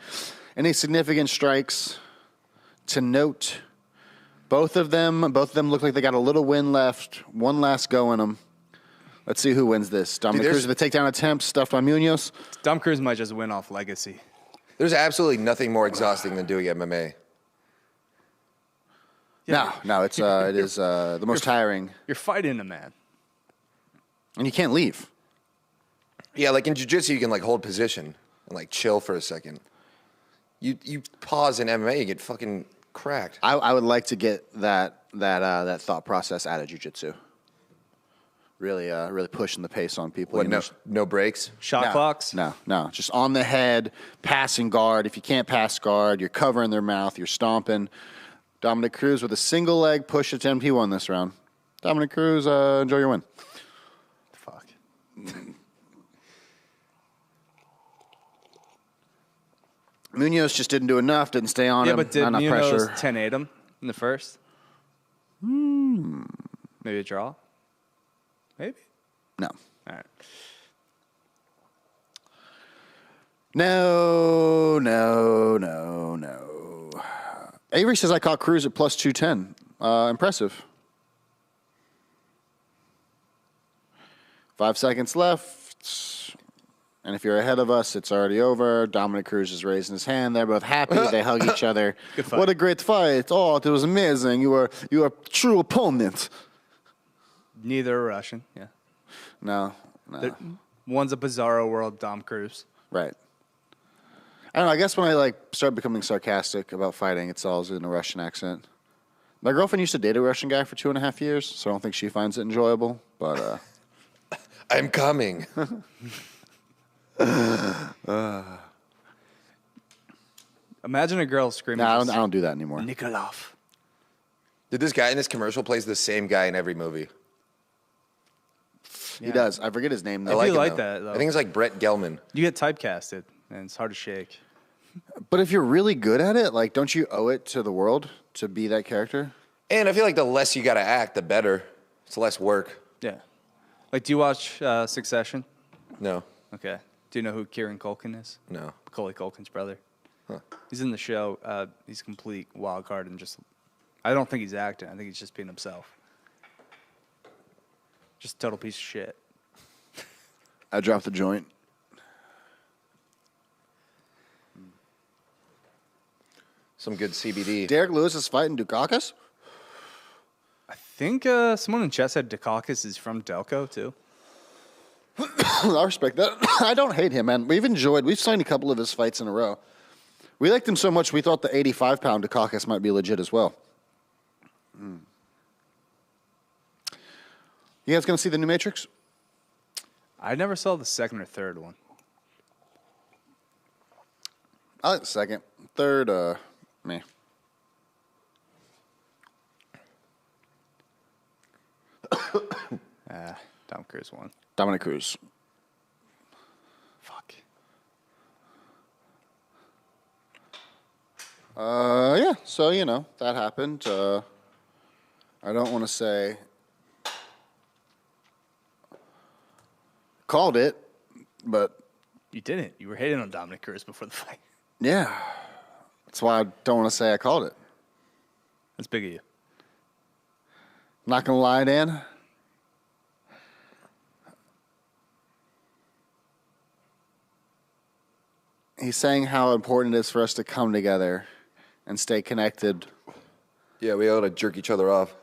any significant strikes to note. Both of them look like they got a little win left. One last go in them. Let's see who wins this. Dominick Cruz with the takedown attempt stuffed by Munhoz. Dom Cruz might just win off legacy. There's absolutely nothing more exhausting than doing MMA. No, it is the most tiring. You're fighting a man. And you can't leave. Yeah, like in jiu-jitsu, you can like hold position and like chill for a second. You pause in MMA, you get fucking cracked. I would like to get that thought process out of jiu-jitsu. Really pushing the pace on people. What, no breaks? Shot clocks? No. Just on the head, passing guard. If you can't pass guard, you're covering their mouth, you're stomping. Dominick Cruz with a single leg push attempt. He won this round. Dominick Cruz, enjoy your win. Fuck. Munhoz just didn't do enough, didn't stay on Yeah, him. but did Not enough Munhoz pressure. 10-8 him in the first? Maybe a draw? Maybe? No. All right. No. Avery says I caught Cruz at plus 210. Impressive. 5 seconds left. And if you're ahead of us, it's already over. Dominick Cruz is raising his hand. They're both happy. They hug each other. Good fight. What a great fight. Oh, it was amazing. You were a true opponent. Neither are Russian. Yeah. No. One's a bizarro world Dom Cruz. Right. I don't know. I guess when I start becoming sarcastic about fighting, it's always in a Russian accent. My girlfriend used to date a Russian guy for 2.5 years, so I don't think she finds it enjoyable. But I'm coming. Imagine a girl screaming. no, I don't do that anymore. Nikolov. Did this guy in this commercial plays the same guy in every movie? He does. I forget his name I though. do him, like though. that, though. I think it's like Brett Gelman. You get typecasted, and it's hard to shake. But if you're really good at it, don't you owe it to the world to be that character? And I feel like the less you got to act, the better. It's less work. Yeah. Do you watch Succession? No. Okay. Do you know who Kieran Culkin is? No. Macaulay Culkin's brother. Huh. He's in the show. He's a complete wild card and I don't think he's acting. I think he's just being himself. Just a total piece of shit. I dropped the joint. Some good CBD. Derek Lewis is fighting Dukakis? I think someone in chat said Dukakis is from Delco, too. I respect that. I don't hate him, man. We've signed a couple of his fights in a row. We liked him so much, we thought the 85-pound Dukakis might be legit as well. You guys going to see the new Matrix? I never saw the second or third one. I like the second. Third, me. Tom Cruise won. Dominick Cruz. Fuck. Yeah, so, that happened. I don't want to say called it, but You didn't. You were hating on Dominick Cruz before the fight. yeah. That's why I don't want to say I called it. That's big of you. Not going to lie, Dan. He's saying how important it is for us to come together and stay connected. Yeah, we ought to jerk each other off.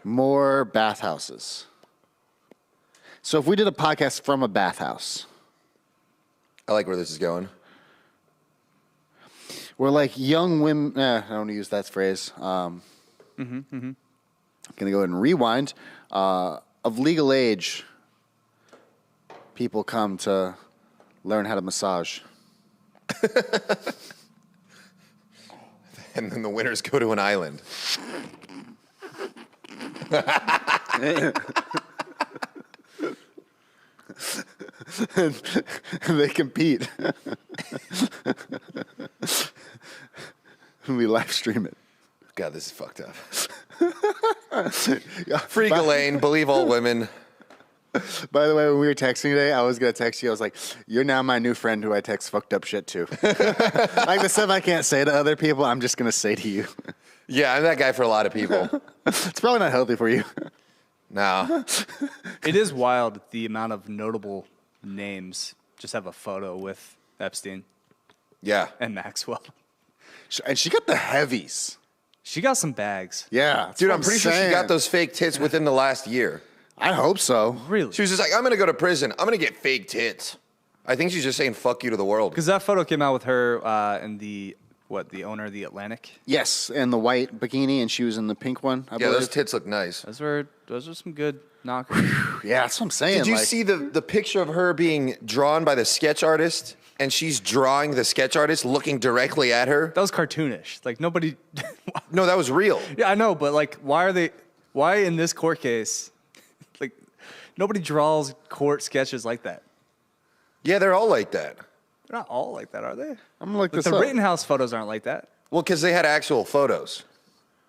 More bathhouses. So if we did a podcast from a bathhouse, I like where this is going. we're like young women. I don't want to use that phrase. Going to go ahead and rewind. Of legal age, people come to learn how to massage. And then the winners go to an island. And they compete. We live stream it. God, this is fucked up. Free Ghislaine, believe all women. By the way, when we were texting today, I was going to text you. I was like, you're now my new friend who I text fucked up shit to. Like the stuff I can't say to other people, I'm just going to say to you. Yeah, I'm that guy for a lot of people. It's probably not healthy for you. No. It is wild the amount of notable names just have a photo with Epstein Yeah. and Maxwell. And she got the heavies. She got some bags. Yeah. that's Dude, what I'm pretty sure she saying. got those fake tits within the last year. I hope so. Really? She was just like, I'm going to go to prison. I'm going to get fake tits. I think she's just saying fuck you to the world. Because that photo came out with her and the owner of the Atlantic. Yes, and the white bikini, and she was in the pink one. I Yeah, believe. those tits look nice. Those are some good knockers. Yeah, that's what I'm saying. Did you see the picture of her being drawn by the sketch artist? And she's drawing the sketch artist looking directly at her? That was cartoonish. Like nobody. No, that was real. Yeah, I know, but like, why in this court case, like, nobody draws court sketches like that. Yeah, they're all like that. They're not all like that, are they? I'm gonna look Like, this the up. Rittenhouse photos aren't like that. Well, because they had actual photos.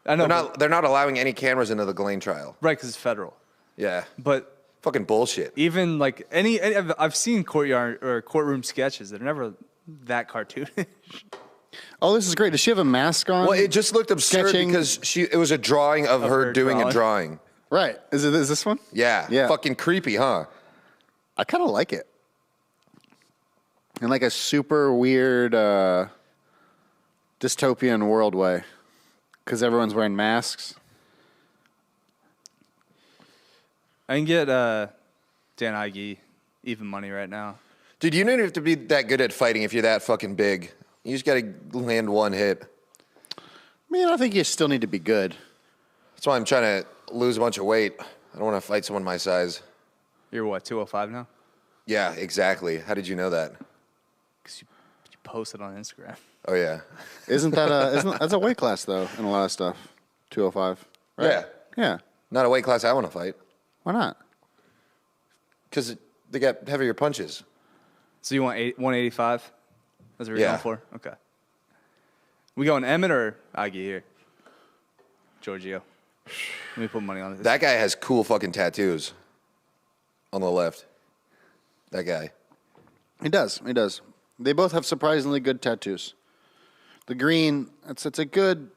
I know, They're not allowing any cameras into the Ghislaine trial. right? Because it's federal. Yeah. But Fucking bullshit. even like any I've seen courtyard or courtroom sketches that are never that cartoonish. Oh, this is great. Does she have a mask on? Well, it just looked absurd Sketching. because it was a drawing of her her doing a drawing. drawing. Right. Is this one? Yeah. Yeah. Fucking creepy, huh? I kind of like it. In like a super weird dystopian world way. Because everyone's wearing masks. I can get Dan Ige even money right now. Dude, you don't even have to be that good at fighting if you're that fucking big. You just got to land one hit. I mean, I think you still need to be good. That's why I'm trying to lose a bunch of weight. I don't want to fight someone my size. You're what, 205 now? Yeah, exactly. How did you know that? Because you posted on Instagram. Oh, yeah. That's a weight class though in a lot of stuff. 205. Right? Yeah. Yeah. Not a weight class I want to fight. Why not? Because they got heavier punches. So you want 185? That's what you're Yeah. going for? Okay. We going Emmett or Ige here? Giorgio. Let me put money on it. That guy has cool fucking tattoos on the left. That guy. He does. He does. They both have surprisingly good tattoos. The green, it's a good,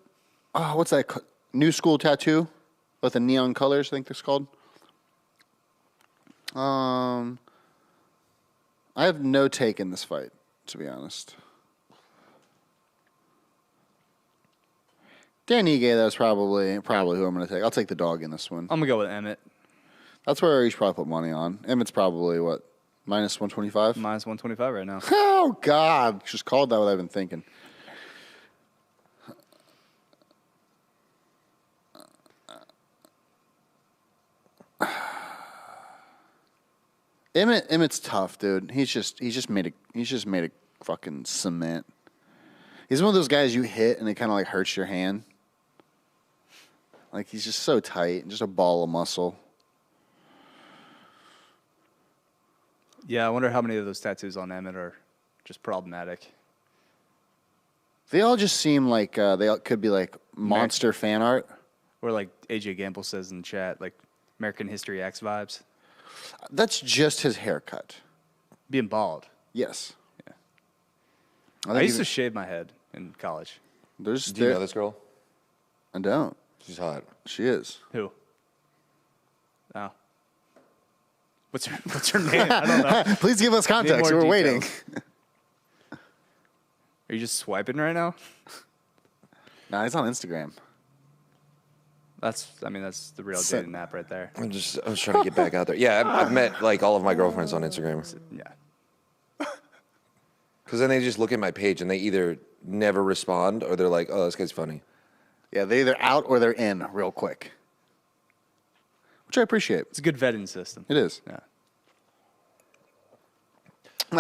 what's that? New school tattoo with the neon colors, I think it's called. I have no take in this fight, to be honest. Dan Ige, that's probably who I'm going to take. I'll take the dog in this one. I'm going to go with Emmett. That's where you should probably put money on. Emmett's probably, what, minus 125? Minus 125 right now. Oh, God. Just called that without even thinking. Emmett's tough, dude. He's just made a fucking cement. He's one of those guys you hit and it kind of like hurts your hand. Like he's just so tight, just a ball of muscle. Yeah, I wonder how many of those tattoos on Emmett are just problematic. They all just seem like they all could be like monster fan art. Or like AJ Gamble says in the chat, like American History X vibes. That's just his haircut. Being bald. Yes. Yeah. think I used even- to shave my head in college. Do you know this girl? I don't. She's hot. She is. Who? Oh. What's her name? I don't know. Please give us context. more We're waiting. details. Are you just swiping right now? Nah, it's on Instagram. That's the real So- dating app right there. I was trying to get back out there. Yeah, I've met like all of my girlfriends on Instagram. Yeah. Because then they just look at my page and they either never respond or they're like, oh, this guy's funny. Yeah, they're either out or they're in real quick, which I appreciate. It's a good vetting system. It is. Yeah.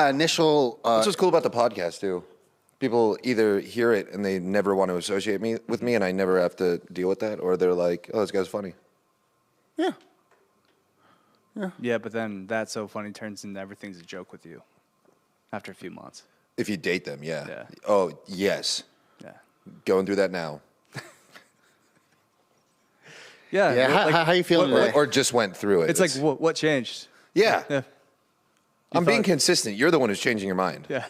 Initial. That's what's cool about the podcast, too. People either hear it and they never want to associate me with me and I never have to deal with that, or they're like, oh, this guy's funny. Yeah. Yeah, but then That's So Funny turns into everything's a joke with you after a few months. If you date them, yeah. Yeah. Oh, yes. Yeah. Going through that now. Yeah. Yeah. like, How you feeling today? Or just went through it. it's like, what changed? yeah. Yeah. I'm being thought- consistent. You're the one who's changing your mind. Yeah.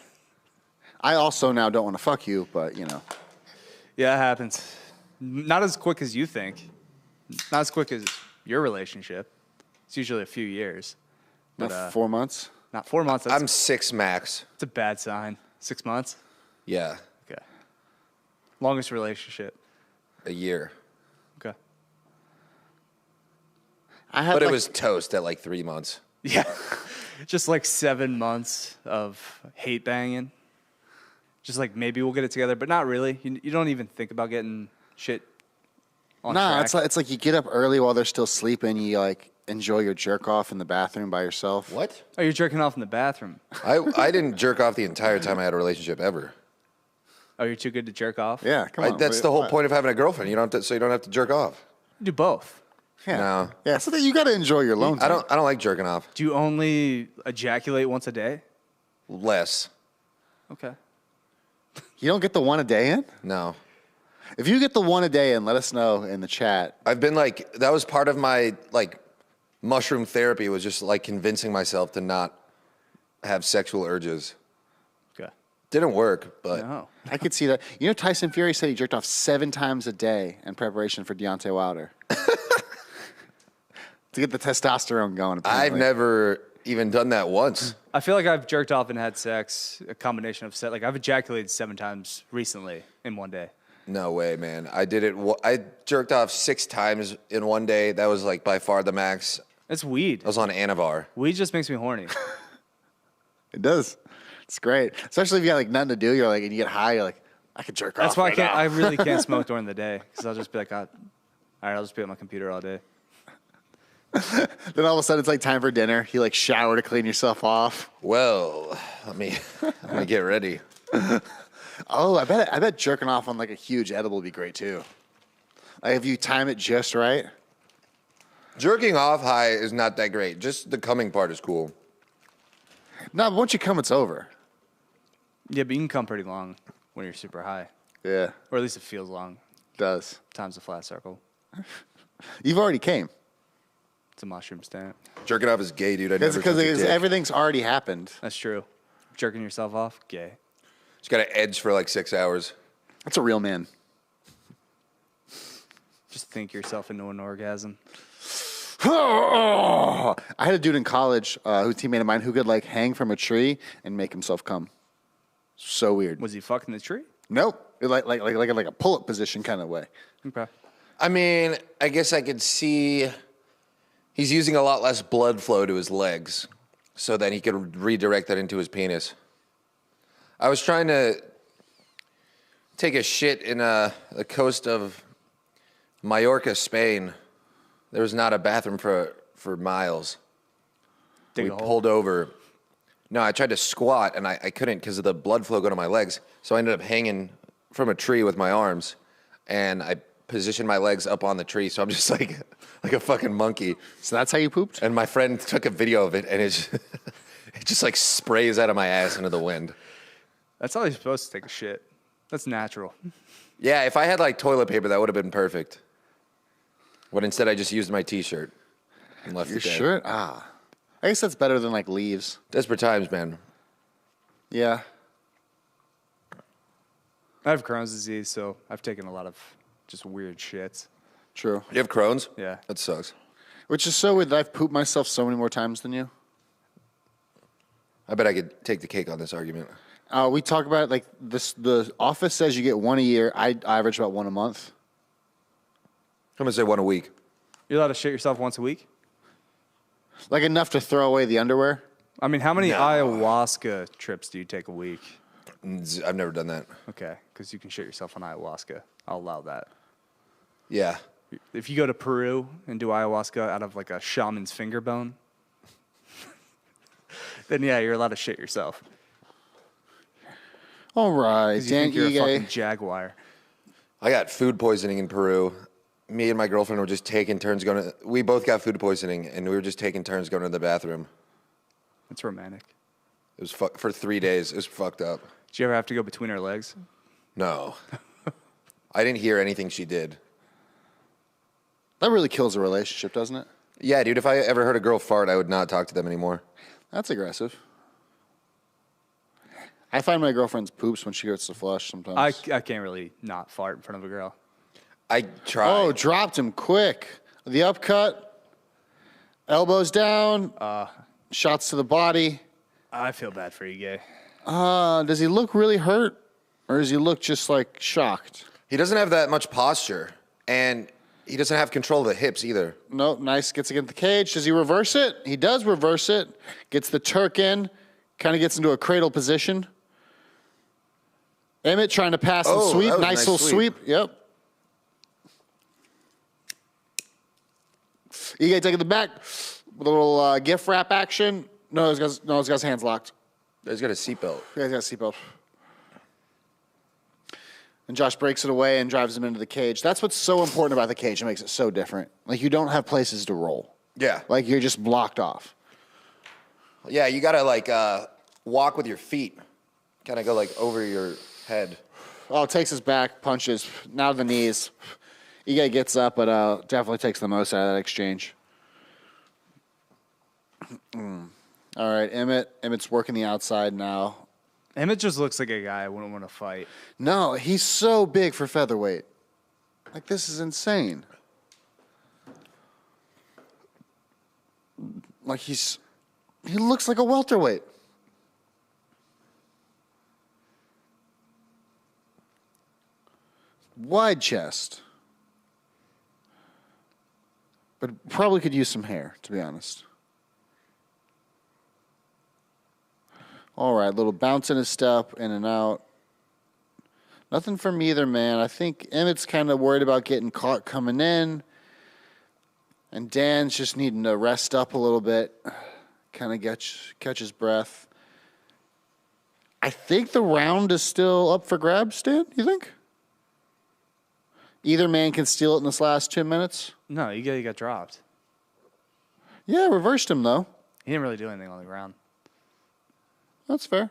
I also now don't want to fuck you, but you know. Yeah, it happens. Not as quick as you think. Not as quick as your relationship. It's usually a few years. But, Not 4 months. not 4 months. That's I'm 6 max. a bad sign. 6 months? Yeah. Okay. Longest relationship. A year. Okay. But it was toast at like 3 months. Yeah. Just like 7 months of hate banging. Just like maybe we'll get it together, but not really. You don't even think about getting shit on track. It's like you get up early while they're still sleeping. You like enjoy your jerk off in the bathroom by yourself. What? Oh, you're jerking off in the bathroom. I didn't jerk off the entire time I had a relationship ever. Oh, you're too good to jerk off? Yeah, come on. That's the whole point of having a girlfriend. You don't have to, so you don't have to jerk off. Do both. Yeah. No. Yeah, so that you got to enjoy your alone time. I don't like jerking off. Do you only ejaculate once a day? Less. Okay. You don't get the one a day in? No. If you get the one a day in, let us know in the chat. I've been like, that was part of my like mushroom therapy, was just like convincing myself to not have sexual urges. Okay. Didn't work, but No. I could see that. You know, Tyson Fury said he jerked off 7 times a day in preparation for Deontay Wilder. To get the testosterone going. I've apparently. never even done that once. I feel like I've jerked off and had sex, a combination of sex. Like I've ejaculated 7 times recently in one day. No way, man. I did it. I jerked off 6 times in one day. That was like by far the max. It's weed. I was on Anavar. Weed just makes me horny. It does. It's great. Especially if you got like nothing to do. You're like, and you get high. You're like, I could jerk That's off. why right now. I really can't smoke during the day because I'll just be like, all right, I'll just be at my computer all day. Then all of a sudden it's like time for dinner. You like shower to clean yourself off. Well, let me get ready. Oh, I bet jerking off on like a huge edible would be great too. Like if you time it just right. Jerking off high is not that great. Just the coming part is cool. No, but once you come, it's over. Yeah, but you can come pretty long when you're super high. Yeah, Or at least it feels long. it does. Time's a flat circle. You've already came. It's a mushroom stamp. Jerking off is gay, dude. I That's never because sucked a dick. everything's already happened. That's true. Jerking yourself off, gay. Just got to edge for like 6 hours. That's a real man. Just think yourself into an orgasm. I had a dude in college who's a teammate of mine who could like hang from a tree and make himself come. So weird. Was he fucking the tree? Nope. Like a pull-up position kind of way. Okay. I mean, I guess I could see he's using a lot less blood flow to his legs, so then he could redirect that into his penis. I was trying to take a shit in the coast of Mallorca, Spain. There was not a bathroom for miles. Dig We a hole. pulled over. No, I tried to squat, and I couldn't because of the blood flow going to my legs. So I ended up hanging from a tree with my arms, and I positioned my legs up on the tree. So I'm just like a fucking monkey. So that's how you pooped? And my friend took a video of it, and it just like sprays out of my ass into the wind. That's how you're supposed to take a shit. That's natural. Yeah, if I had like toilet paper, that would have been perfect. But instead, I just used my T-shirt and left Your it there. shirt? I guess that's better than like leaves. Desperate times, man. Yeah. I have Crohn's disease, so I've taken a lot of just weird shits. True. You have Crohn's? Yeah. That sucks. Which is so weird that I've pooped myself so many more times than you. I bet I could take the cake on this argument. We talk about it like this. The office says you get one a year. I average about one a month. I'm going to say one a week. You're allowed to shit yourself once a week? Like enough to throw away the underwear. I mean, how many No. ayahuasca trips do you take a week? I've never done that. Okay, because you can shit yourself on ayahuasca. I'll allow that. Yeah. If you go to Peru and do ayahuasca out of like a shaman's finger bone, then yeah, you're allowed to shit yourself. All right, 'Cause you Dan think you're a Ige. fucking jaguar. I got food poisoning in Peru. Me and my girlfriend were just taking turns going to... We both got food poisoning, and we were just taking turns going to the bathroom. It's romantic. It was for 3 days. It was fucked up. Did you ever have to go between her legs? No. I didn't hear anything she did. That really kills a relationship, doesn't it? Yeah, dude, if I ever heard a girl fart, I would not talk to them anymore. That's aggressive. I find my girlfriend's poops when she goes to flush sometimes. I can't really not fart in front of a girl. I tried. Oh, dropped him quick. The upcut. Elbows down. Shots to the body. I feel bad for you, gay. Does he look really hurt? Or does he look just like shocked? He doesn't have that much posture, and He doesn't have control of the hips either. Nope, nice. Gets against the cage. Does he reverse it? He does reverse it. Gets the Turk in. Kind of gets into a cradle position. Emmett trying to pass and sweep. That was a Nice little sweep. Yep. Ige taking the back. Little gift wrap action. No, he's got his hands locked. He's got a seatbelt. Yeah, he's got a seatbelt. And Josh breaks it away and drives him into the cage. That's what's so important about the cage. It makes it so different. Like, you don't have places to roll. Yeah. Like, you're just blocked off. Yeah, you got to, like, walk with your feet. Kind of go, like, over your head. Oh, takes his back, punches. Now the knees. Ige gets up, but definitely takes the most out of that exchange. All right, Emmett's working the outside now. Emmett just looks like a guy I wouldn't want to fight. No, he's so big for featherweight. Like, this is insane. Like, he looks like a welterweight. Wide chest. But probably could use some hair, to be honest. All right, little bounce in his step, in and out. Nothing from either man. I think Emmett's kind of worried about getting caught coming in. And Dan's just needing to rest up a little bit. Kind of catch his breath. I think the round is still up for grabs, Dan, you think? Either man can steal it in this last 2 minutes? No, he got dropped. Yeah, reversed him, though. He didn't really do anything on the ground. That's fair.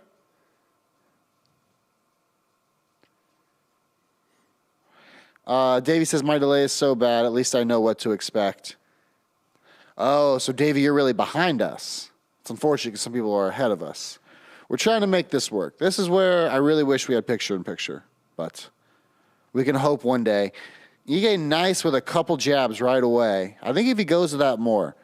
Davey says, my delay is so bad, at least I know what to expect. Oh, so Davey, you're really behind us. It's unfortunate because some people are ahead of us. We're trying to make this work. This is where I really wish we had picture-in-picture, but we can hope one day. Ige nice with a couple jabs right away. I think if he goes to that more,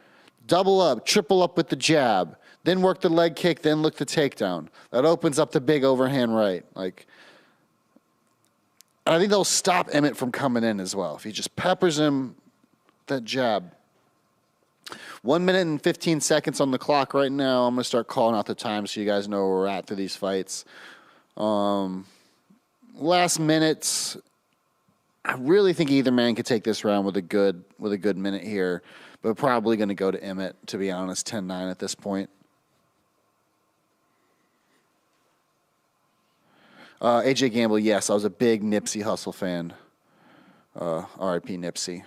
double up, triple up with the jab, then work the leg kick, then look the takedown. That opens up the big overhand right. Like, and I think they'll stop Emmett from coming in as well. If he just peppers him, that jab. 1 minute and 15 seconds on the clock right now. I'm going to start calling out the time so you guys know where we're at through these fights. Last minutes, I really think either man could take this round with a good minute here, but probably going to go to Emmett, to be honest, 10-9 at this point. AJ Gamble, yes, I was a big Nipsey Hussle fan. R.I.P. Nipsey.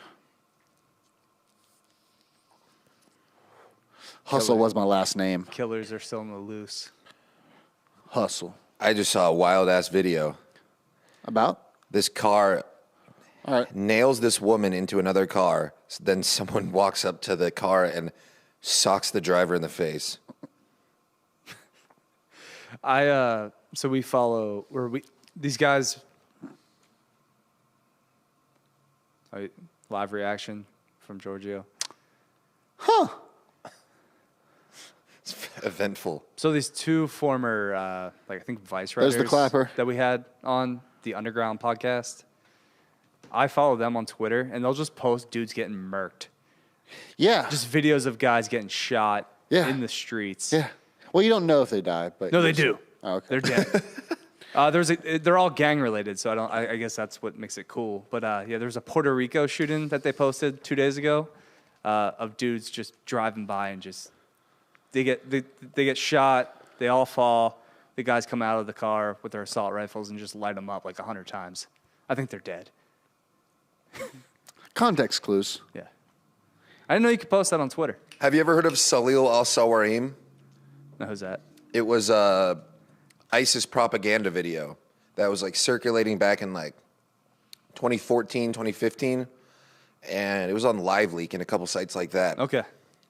Hustle was my last name. Killers are still in the loose. Hustle. I just saw a wild-ass video. About? This car All right. nails this woman into another car. Then someone walks up to the car and socks the driver in the face. So we follow these guys. Live reaction from Giorgio. Huh. It's eventful. So these two former, I think vice There's writers the clapper. that we had on the Underground podcast. I follow them on Twitter, and they'll just post dudes getting murked. Yeah. Just videos of guys getting shot Yeah. in the streets. Yeah. Well, you don't know if they die, but No, they do. Oh, okay. They're dead. They're all gang related, so I guess that's what makes it cool. But there's a Puerto Rico shooting that they posted 2 days ago of dudes just driving by and just they get shot. They all fall. The guys come out of the car with their assault rifles and just light them up like 100 times. I think they're dead. Context clues. Yeah, I didn't know you could post that on Twitter. Have you ever heard of Salil al-Sawarim? No, who's that? It was a ISIS propaganda video that was like circulating back in like 2014, 2015. And it was on Live Leak and a couple sites like that. Okay,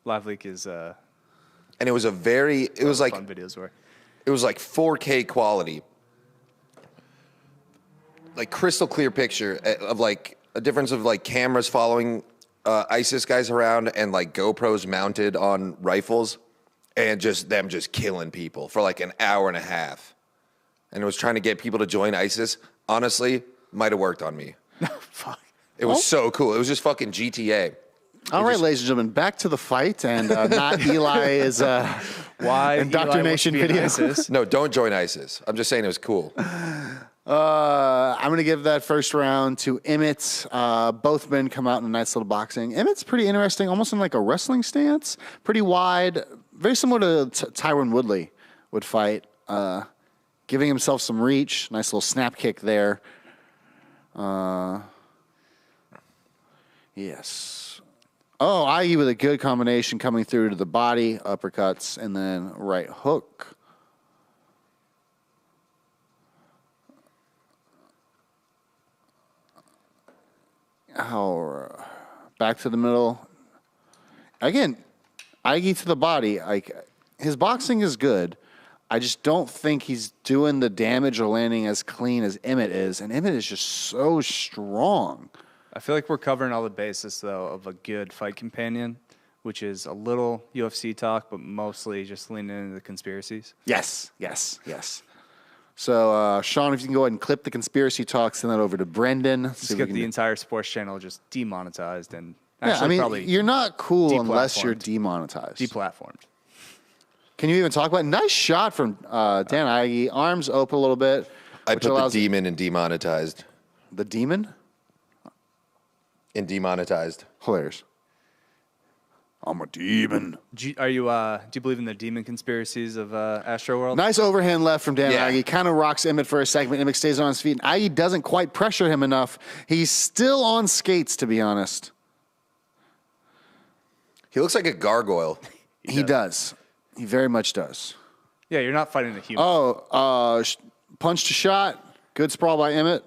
Live Leak is And it was like fun videos where it was like 4K quality. Like crystal clear picture of like a difference of like cameras following ISIS guys around and like GoPros mounted on rifles and just them just killing people for like an hour and a half. And it was trying to get people to join ISIS. Honestly, might have worked on me. fuck. It was so cool. It was just fucking GTA. All right, ladies and gentlemen, back to the fight, and not Eli is Why indoctrination Eli video. wants to be an ISIS? No, don't join ISIS. I'm just saying it was cool. I'm going to give that first round to Emmett. Both men come out in a nice little boxing. Emmett's pretty interesting, almost in like a wrestling stance. Pretty wide, very similar to Tyron Woodley would fight. Giving himself some reach. Nice little snap kick there. Yes. Oh, IE with a good combination coming through to the body, uppercuts, and then right hook. Back to the middle. Again, IE to the body. His boxing is good. I just don't think he's doing the damage or landing as clean as Emmett is, and Emmett is just so strong. I feel like we're covering all the bases, though, of a good fight companion, which is a little UFC talk, but mostly just leaning into the conspiracies. Yes. So, Sean, if you can go ahead and clip the conspiracy talk, send that over to Brendan. Just get the entire sports channel just demonetized and Yeah, actually I mean, probably you're not cool unless you're deplatformed. demonetized. deplatformed. Can you even talk about it? Nice shot from Dan Ige. Arms open a little bit. I which put the allows demon in demonetized. the demon? In demonetized. Hilarious. I'm a demon. Do you believe in the demon conspiracies of Astro World? Nice overhand left from Dan Yeah. Ige. Kind of rocks Emmett for a second. Emmett stays on his feet. And Ige doesn't quite pressure him enough. He's still on skates, to be honest. He looks like a gargoyle. He does. He very much does. Yeah, you're not fighting a human. Punch to shot. Good sprawl by Emmett.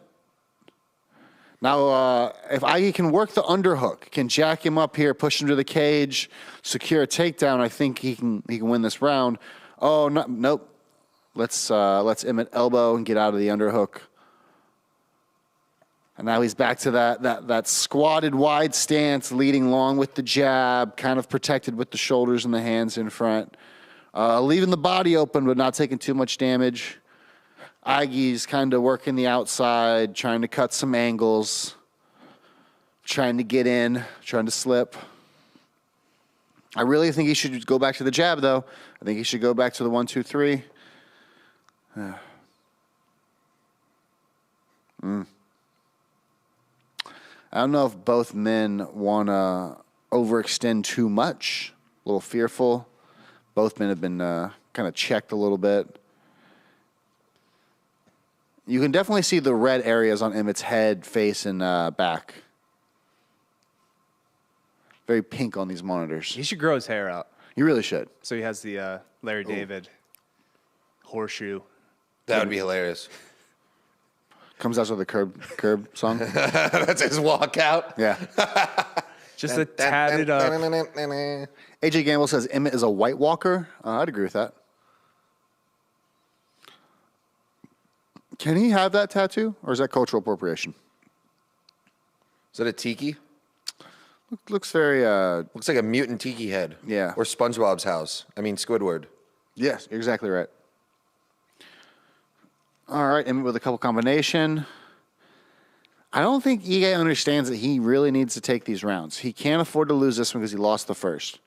Now, if Ige can work the underhook, can jack him up here, push him to the cage, secure a takedown, I think he can win this round. Oh, no, nope. Let's Emmett elbow and get out of the underhook. And now he's back to that squatted wide stance, leading long with the jab, kind of protected with the shoulders and the hands in front. Leaving the body open, but not taking too much damage. Ige's kind of working the outside, trying to cut some angles, trying to get in, trying to slip. I really think he should go back to the jab, though. I think he should go back to the 1-2-3. I don't know if both men want to overextend too much. A little fearful. Both men have been kind of checked a little bit. You can definitely see the red areas on Emmett's head, face, and back. Very pink on these monitors. He should grow his hair out. You really should. So he has the Larry David horseshoe. That would be hilarious. Comes out with the curb song. That's his walkout. Yeah. Just a tatted up. AJ Gamble says Emmett is a White Walker. I'd agree with that. Can he have that tattoo, or is that cultural appropriation? Is that a tiki? Looks very. Looks like a mutant tiki head. Yeah. Or SpongeBob's house. I mean, Squidward. Yes, you're exactly right. All right, Emmett with a couple combination. I don't think Ige understands that he really needs to take these rounds. He can't afford to lose this one because he lost the first.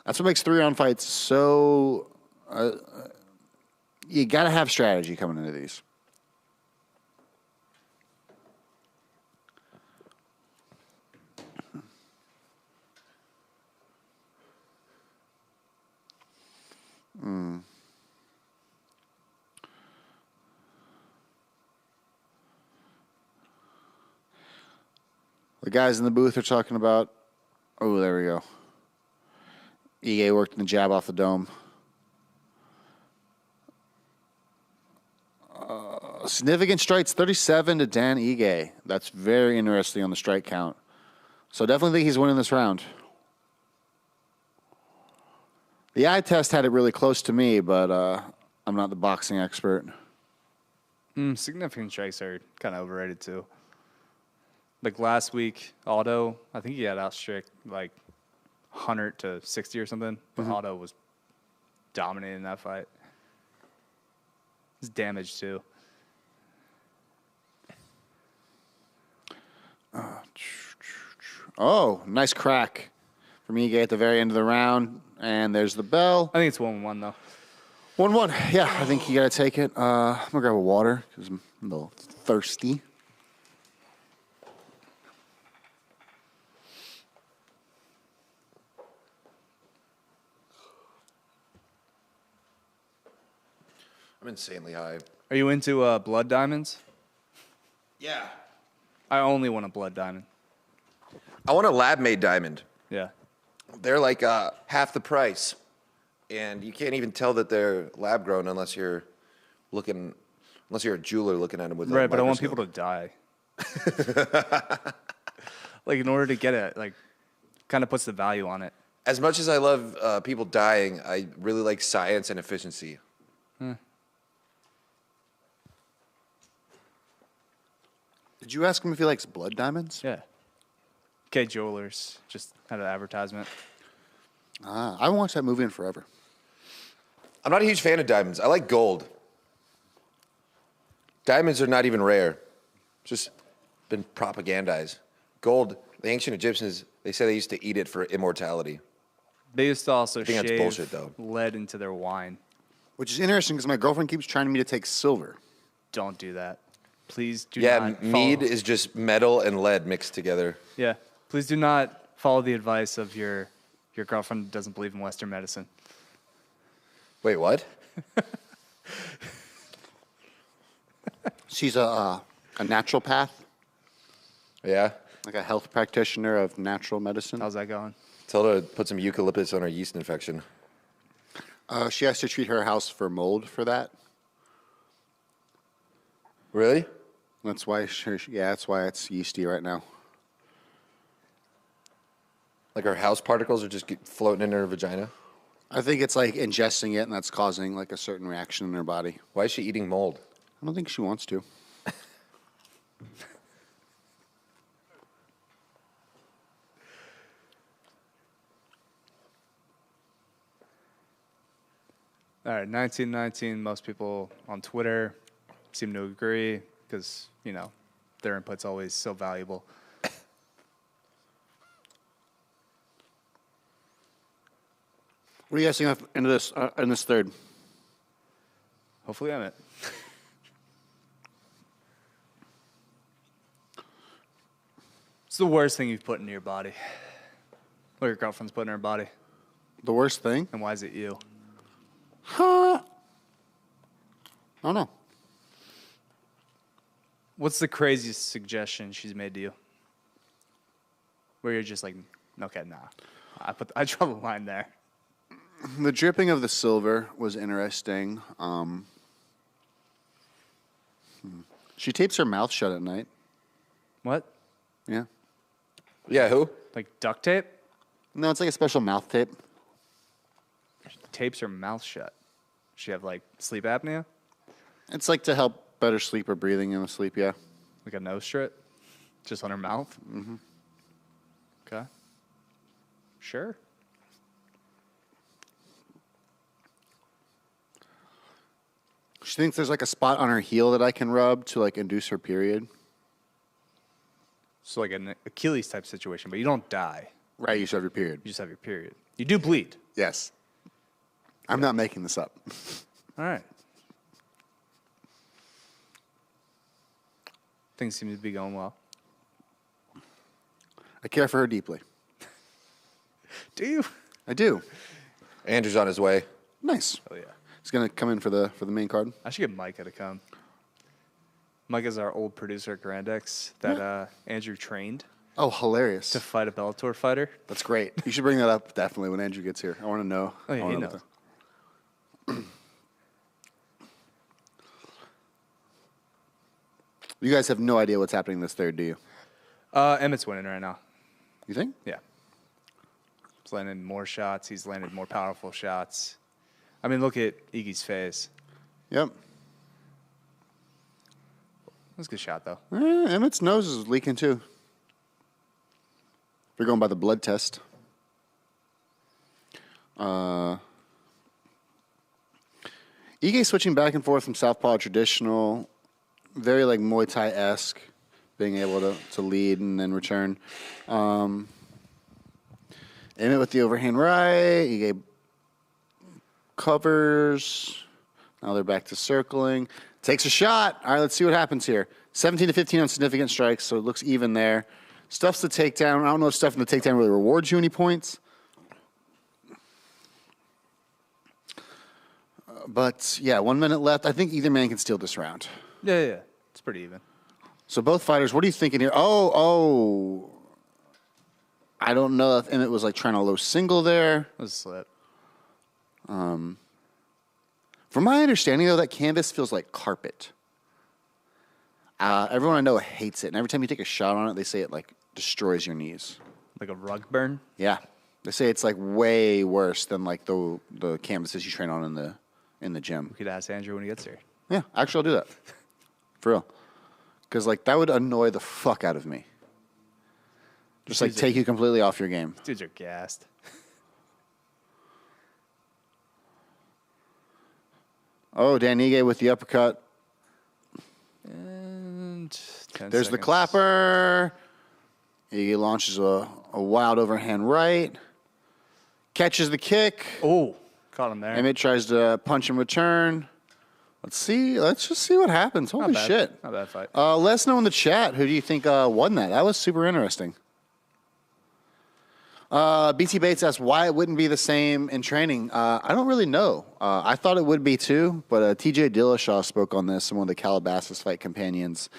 That's what makes 3-round fights so... you got to have strategy coming into these. The guys in the booth are talking about, oh, there we go. Ige worked the jab off the dome. Significant strikes, 37 to Dan Ige. That's very interesting on the strike count. So definitely think he's winning this round. The eye test had it really close to me, but I'm not the boxing expert. Significant strikes are kind of overrated, too. Like last week, Otto, I think he had outstrick like 100 to 60 or something. But Otto was dominating that fight. He's damaged, too. Oh, nice crack from Ige at the very end of the round. And there's the bell. I think it's 1-1 though. 1-1. Yeah, I think you got to take it. I'm going to grab a water because I'm a little thirsty. I'm insanely high. Are you into blood diamonds? Yeah. I only want a blood diamond. I want a lab-made diamond. Yeah. They're like half the price, and you can't even tell that they're lab-grown unless you're a jeweler looking at them with a Right, but I want microscope. people to die. Like, in order to get it, like, kind of puts the value on it. As much as I love people dying, I really like science and efficiency. Did you ask him if he likes blood diamonds? Yeah. K Jewelers just had an advertisement. I haven't watched that movie in forever. I'm not a huge fan of diamonds. I like gold. Diamonds are not even rare. Just been propagandized. Gold, the ancient Egyptians, they say they used to eat it for immortality. They used to also think that's shave bullshit, though. lead into their wine. Which is interesting because my girlfriend keeps trying me to take silver. Don't do that. Please do Yeah, not mead follow. is just metal and lead mixed together. Yeah. Please do not follow the advice of your girlfriend who doesn't believe in Western medicine. Wait, what? She's a naturopath, Yeah. like a health practitioner of natural medicine. How's that going? Told her to put some eucalyptus on her yeast infection. She has to treat her house for mold for that. Really? That's why, that's why it's yeasty right now. Like her house particles are just floating in her vagina? I think it's like ingesting it, and that's causing like a certain reaction in her body. Why is she eating mold? I don't think she wants to. All right, 1919. Most people on Twitter seem to agree because, you know, their input's always so valuable. What are you guys think into this in this third? Hopefully, Emmett. It's the worst thing you've put into your body. What your girlfriend's put in her body. The worst thing? And why is it you? I don't know. What's the craziest suggestion she's made to you? Where you're just like, okay, nah. I draw the line there. The dripping of the silver was interesting. She tapes her mouth shut at night. What? Yeah. Yeah, who? Like duct tape? No, it's like a special mouth tape. Tapes her mouth shut. She have like sleep apnea? It's like to help better sleep or breathing in the sleep, yeah. Like a nose strip? Just on her mouth? Mm-hmm. Okay. Sure. She thinks there's like a spot on her heel that I can rub to like induce her period. So like an Achilles type situation, but you don't die. Right, you should have your period. You just have your period. You do bleed. Yes. I'm not making this up. All right. Things seem to be going well. I care for her deeply. Do you? I do. Andrew's on his way. Nice. Oh yeah. He's gonna come in for the main card. I should get Micah to come. Micah's our old producer at Grandex that Andrew trained Oh, hilarious. to fight a Bellator fighter. That's great. You should bring that up definitely when Andrew gets here. I want to know. Oh, yeah, I wanna he know knows. You guys have no idea what's happening this third, do you? Emmett's winning right now. You think? Yeah. He's landing more shots. He's landed more powerful shots. I mean, look at Iggy's face. Yep. That's a good shot, though. Emmett's nose is leaking too. We're going by the blood test. Ige switching back and forth from southpaw to traditional, very like Muay Thai-esque, being able to lead and then return. Emmett with the overhand right. He gave covers. Now they're back to circling. Takes a shot. All right, let's see what happens here. 17 to 15 on significant strikes, so it looks even there. Stuffs the takedown. I don't know if stuffing the takedown really rewards you any points. But, yeah, 1 minute left. I think either man can steal this round. Yeah. It's pretty even. So both fighters, what are you thinking here? Oh. I don't know if Emmett was like trying to low single there. It was a slip. From my understanding, though, that canvas feels like carpet. Everyone I know hates it, and every time you take a shot on it, they say it like destroys your knees. Like a rug burn? Yeah, they say it's like way worse than like the canvases you train on in the gym. We could ask Andrew when he gets here. Yeah, actually, I'll do that for real, because like that would annoy the fuck out of me. Just like take you completely off your game. Dudes are gassed. Oh, Dan Ige with the uppercut. And 10 There's the seconds. clapper. He launches a wild overhand right. Catches the kick. Oh, caught him there. Emmett tries to punch and return. Let's see. Let's just see what happens. Holy Not bad. shit. Not a bad fight. Let us know in the chat who do you think won that. That was super interesting. BT Bates asked why it wouldn't be the same in training. I don't really know. I thought it would be too, but TJ Dillashaw spoke on this in one of the Calabasas fight companions.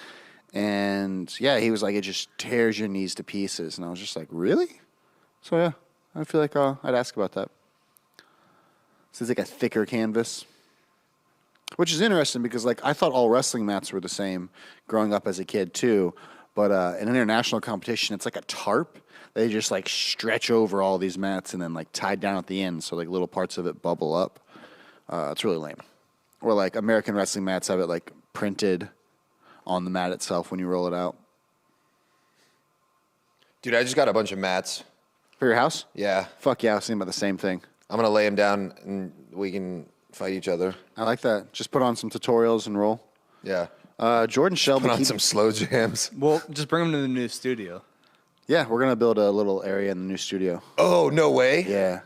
And yeah, he was like, it just tears your knees to pieces. And I was just like, really? So yeah, I feel like I'd ask about that. This is like a thicker canvas. Which is interesting because like I thought all wrestling mats were the same growing up as a kid too. But in international competition, it's like a tarp. They just like stretch over all these mats and then like tied down at the end, so like little parts of it bubble up. It's really lame. Or like American wrestling mats have it like printed on the mat itself when you roll it out. Dude, I just got a bunch of mats. For your house? Yeah. Fuck yeah, I was thinking about the same thing. I'm going to lay them down and we can fight each other. I like that. Just put on some tutorials and roll. Yeah. Jordan Shelby. Put on some slow jams. Well, just bring him to the new studio. Yeah, we're gonna build a little area in the new studio. Oh, no way. Yeah,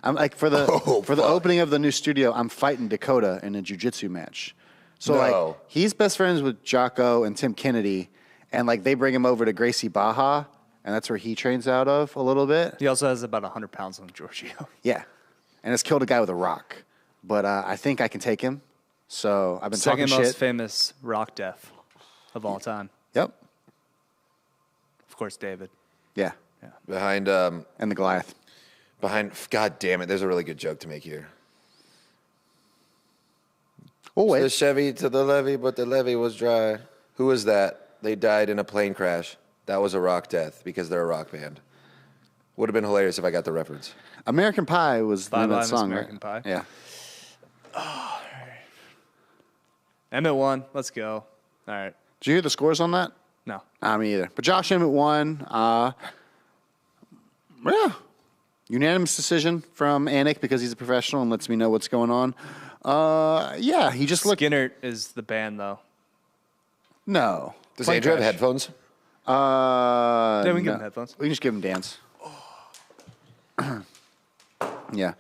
I'm like for the opening of the new studio, I'm fighting Dakota in a jiu-jitsu match. So like he's best friends with Jocko and Tim Kennedy, and like they bring him over to Gracie Baja, and that's where he trains out of a little bit. He also has about 100 pounds on Giorgio. Yeah, and has killed a guy with a rock, but I think I can take him. So I've been Second talking most shit. famous rock death of all time. Yep. Of course, David. Yeah. Behind, And the Goliath. God damn it, there's a really good joke to make here. Oh, The wait. Chevy to the levee, but the levee was dry. Who was that? They died in a plane crash. That was a rock death because they're a rock band. Would have been hilarious if I got the reference. American Pie was the Bye name of Bye, that Miss song, American right? Pie. Yeah. Emmett won. Let's go. All right. Did you hear the scores on that? No. Me either. But Josh Emmett won. Yeah. Unanimous decision from Anik because he's a professional and lets me know what's going on. Yeah, he just looked. Skinner is the band, though. No. Does Plane Andrew have crash. headphones? Yeah, we can give no. him headphones. We can just give him Dan's. Yeah.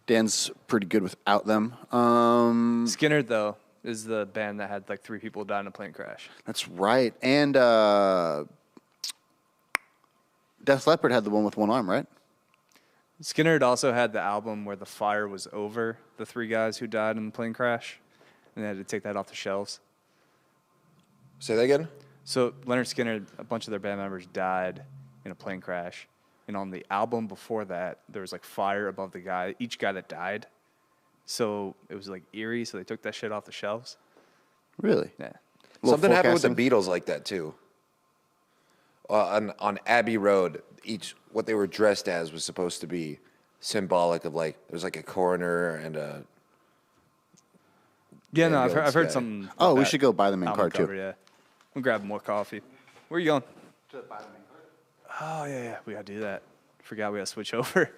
Dan's pretty good without them. Skinner, though, is the band that had like 3 people die in a plane crash. That's right. And Def Leppard had the one with one arm, right? Skinner had also had the album where the fire was over the 3 guys who died in the plane crash, and they had to take that off the shelves. Say that again? So Leonard Skinner, a bunch of their band members died in a plane crash, and on the album before that, there was like fire above each guy that died. So it was like eerie, so they took that shit off the shelves. Really? Yeah. Something happened with the forecasting? Beatles like that too. On Abbey Road, what they were dressed as was supposed to be symbolic of like there's like a coroner and a. Yeah, no, I've Ambulance heard guy. something. Oh, we about should go buy them in album card too. cover, yeah. We'll grab more coffee. Where are you going? Oh, yeah, we got to do that. Forgot we got to switch over.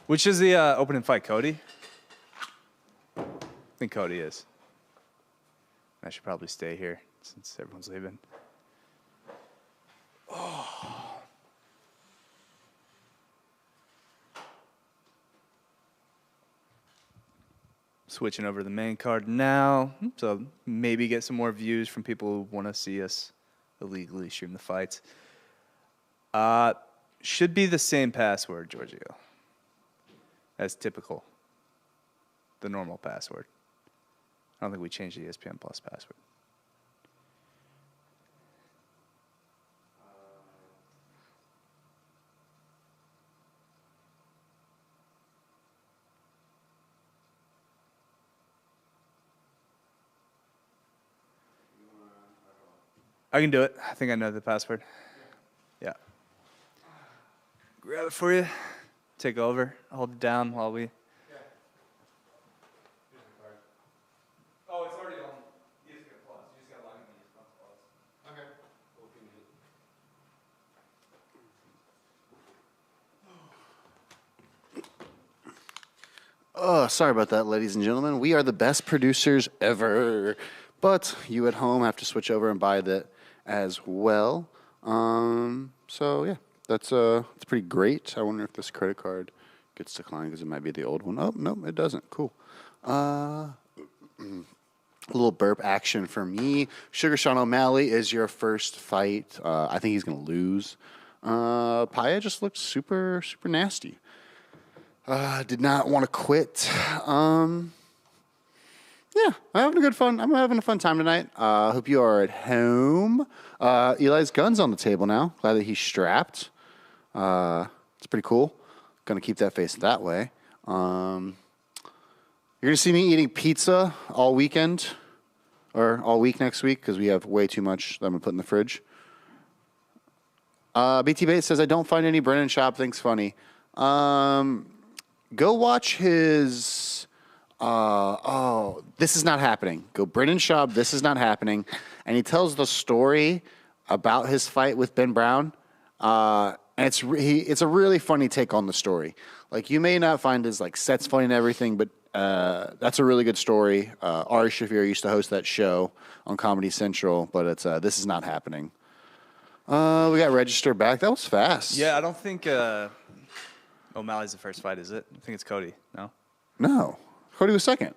Which is the opening fight, Cody? I think Cody is. I should probably stay here since everyone's leaving. switching over to the main card now. So maybe get some more views from people who want to see us illegally stream the fights. Should be the same password, Giorgio, as typical. The normal password. I don't think we changed the ESPN Plus password. I can do it. I think I know the password. Yeah. Grab it for you. Take over. Hold it down while we... Oh, it's already on ESPN Plus. You just got to log in to ESPN Plus. Okay. Oh, sorry about that, ladies and gentlemen. We are the best producers ever. But you at home have to switch over and buy that as well. So, yeah, that's pretty great. I wonder if this credit card gets declined because it might be the old one. Oh, no, it doesn't. Cool. A little burp action for me. Sugar Sean O'Malley is your first fight. I think he's going to lose. Paya just looked super, super nasty. Did not want to quit. Yeah, I'm having a fun time tonight. Hope you are at home. Eli's gun's on the table now. Glad that he's strapped. It's pretty cool. Gonna keep that face that way. You're gonna see me eating pizza all weekend, or all week next week, because we have way too much that I'm gonna put in the fridge. BT Bates says, I don't find any Brennan Schaub things funny. Go watch his... This Is Not Happening. Go Brennan Schaub, This Is Not Happening. And he tells the story about his fight with Ben Brown. And it's a really funny take on the story. Like, you may not find his like sets funny and everything, but that's a really good story. Ari Shaffir used to host that show on Comedy Central, but it's This Is Not Happening. We got Register back. That was fast. Yeah, I don't think O'Malley's the first fight, is it? I think it's Cody. No? No. Cody was second.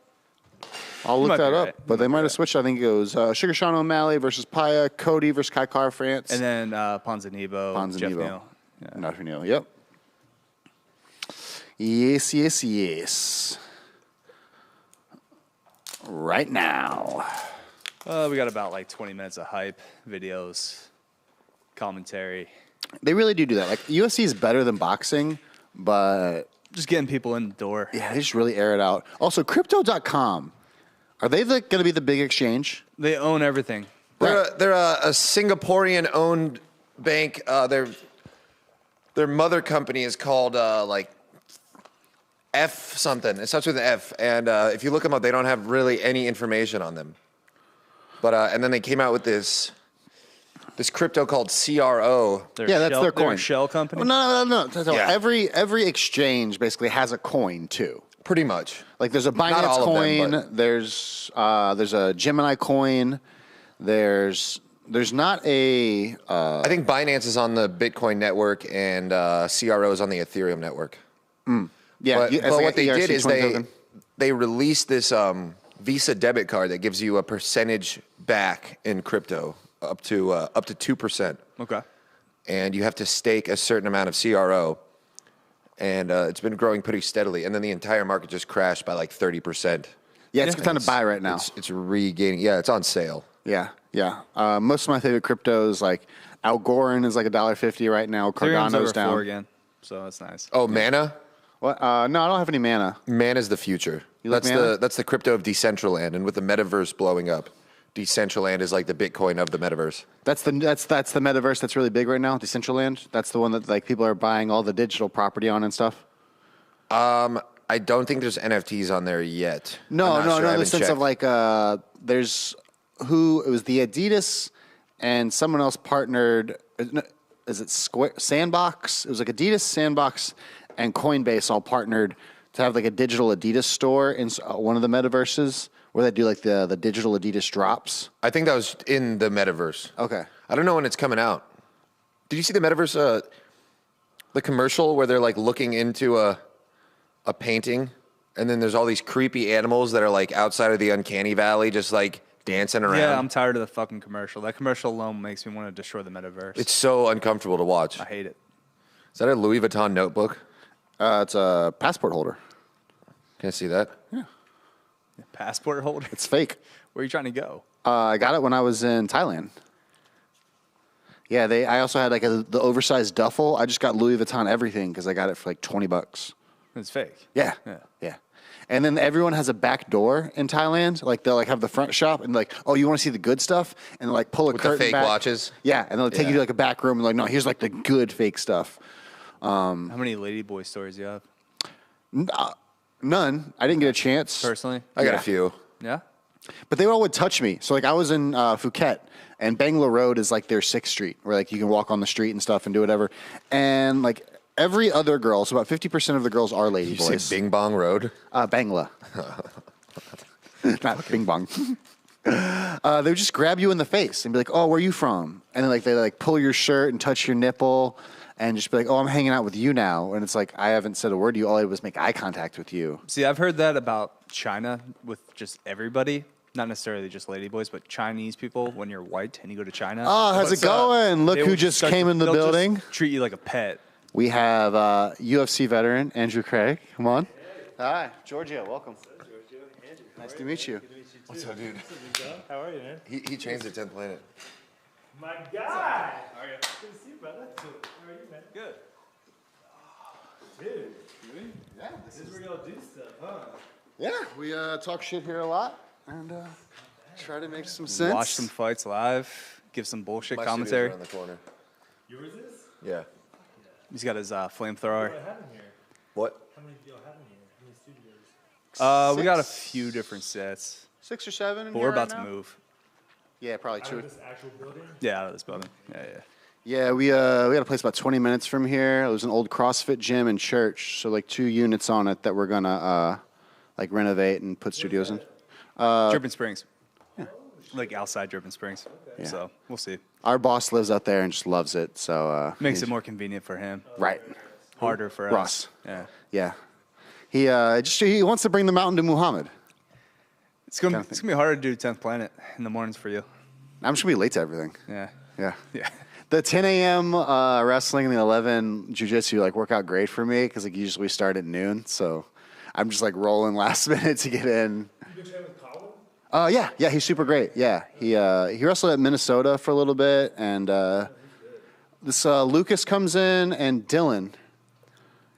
I'll look that up. Right. But they might have switched. I think it goes Sugar Sean O'Malley versus Paya, Cody versus Kai Car France. And then Ponzinibbio, Jeff Neal. Yeah. Not for Neal. Yep. Yes, yes, yes. Right now. We got about like 20 minutes of hype, videos, commentary. They really do that. Like, UFC is better than boxing, but... Just getting people in the door. Yeah, they just really air it out. Also, Crypto.com. Are they going to be the big exchange? They own everything. They're a Singaporean-owned bank. Their mother company is called like F something. It starts with an F. And if you look them up, they don't have really any information on them. But and then they came out with this crypto called CRO. That's their coin. Their shell company? No. Yeah. Every exchange basically has a coin, too. Pretty much. Like, there's a Not Binance all of coin, them, but- there's a Gemini coin, there's not a... I think Binance is on the Bitcoin network and CRO is on the Ethereum network. yeah, But what they did is they released this Visa debit card that gives you a percentage back in crypto, up to 2%. Okay. And you have to stake a certain amount of CRO. And it's been growing pretty steadily. And then the entire market just crashed by like 30%. Yeah, it's time to buy right now. It's regaining. Yeah, it's on sale. Yeah. Most of my favorite cryptos, like Algorand is like $1.50 right now. Ethereum's Cardano's over down. 4 again, so that's nice. Oh, Mana? What? No, I don't have any mana. Mana's the future. You like Mana? That's the crypto of Decentraland. And with the metaverse blowing up, Decentraland is like the Bitcoin of the metaverse. That's the metaverse that's really big right now, Decentraland. That's the one that like people are buying all the digital property on and stuff. I don't think there's NFTs on there yet. No, I'm not sure. I in the haven't sense checked. of like there's it was the Adidas and someone else partnered. Is it Square Sandbox? It was like Adidas, Sandbox, and Coinbase all partnered to have like a digital Adidas store in one of the metaverses where they do like the digital Adidas drops. I think that was in the metaverse. Okay. I don't know when it's coming out. Did you see the metaverse, the commercial where they're like looking into a painting And then there's all these creepy animals that are like outside of the uncanny valley, just like dancing around. Yeah, I'm tired of the fucking commercial. That commercial alone makes me want to destroy the metaverse. It's so uncomfortable to watch. I hate it. Is that a Louis Vuitton notebook? It's a passport holder. Can I see that? Yeah. Passport holder? It's fake. Where are you trying to go? I got it when I was in Thailand. Yeah, I also had like the oversized duffel. I just got Louis Vuitton everything because I got it for like $20. It's fake. Yeah. And then everyone has a back door in Thailand. Like they'll like have the front shop and like, oh, you want to see the good stuff? And like pull a With curtain the fake back. watches? Yeah, and they'll take you to like a back room and like, no, here's like the good fake stuff. How many ladyboy stories do you have? None. I didn't get a chance. Personally? I got a few. Yeah? But they all would touch me. So like I was in Phuket, and Bangla Road is like their 6th Street, where like you can walk on the street and stuff and do whatever. And like every other girl, so about 50% of the girls are lady You boys. say Bing Bong Road? Bangla. Not Bing Bong. They would just grab you in the face and be like, oh, where are you from? And then like they like pull your shirt and touch your nipple and just be like, oh, I'm hanging out with you now. And it's like, I haven't said a word to you. All I did was make eye contact with you. See, I've heard that about China with just everybody. Not necessarily just ladyboys, but Chinese people. When you're white and you go to China. Oh, how's it going? Look they who will just start came in the they'll just building. treat you like a pet. We have UFC veteran Andrew Craig. Come on. Hi, Georgia. Welcome. Nice to meet you. What's up, dude? How are you, man? He trains at 10th Planet. My God! How are you? Good to see you, brother. How are you, man? Good. Dude, Yeah, this is where y'all do stuff, huh? yeah, we talk shit here a lot and try to make some sense. Watch some fights live. Give some bullshit My commentary. studio's around the corner. Yours is? Yeah. He's got his What flamethrower. do I have in here? What? How many do y'all have in here? How many studios? We got a 6? few different sets. 6 or 7 in But here we're about right to now? move. Yeah, probably Out 2. of this actual building? Yeah, out of this building. Yeah. Yeah, we got a place about 20 minutes from here. It was an old CrossFit gym and church, so like 2 units on it that we're gonna like renovate and put studios in. Dripping Springs. Yeah. Like outside Dripping Springs. Yeah. So we'll see. Our boss lives out there and just loves it, so Makes it more convenient for him. right. Harder for Ross. us. Yeah. Yeah, he wants to bring the mountain to Muhammad. It's gonna be harder to do 10th Planet in the mornings for you. I'm just gonna be late to everything. Yeah. Yeah. Yeah. The 10 a.m. Wrestling and the 11 jiu-jitsu like work out great for me because like usually we start at noon, so I'm just like rolling last minute to get in. You been training with Colin? Yeah, he's super great. Yeah, he wrestled at Minnesota for a little bit, and this Lucas comes in and Dylan.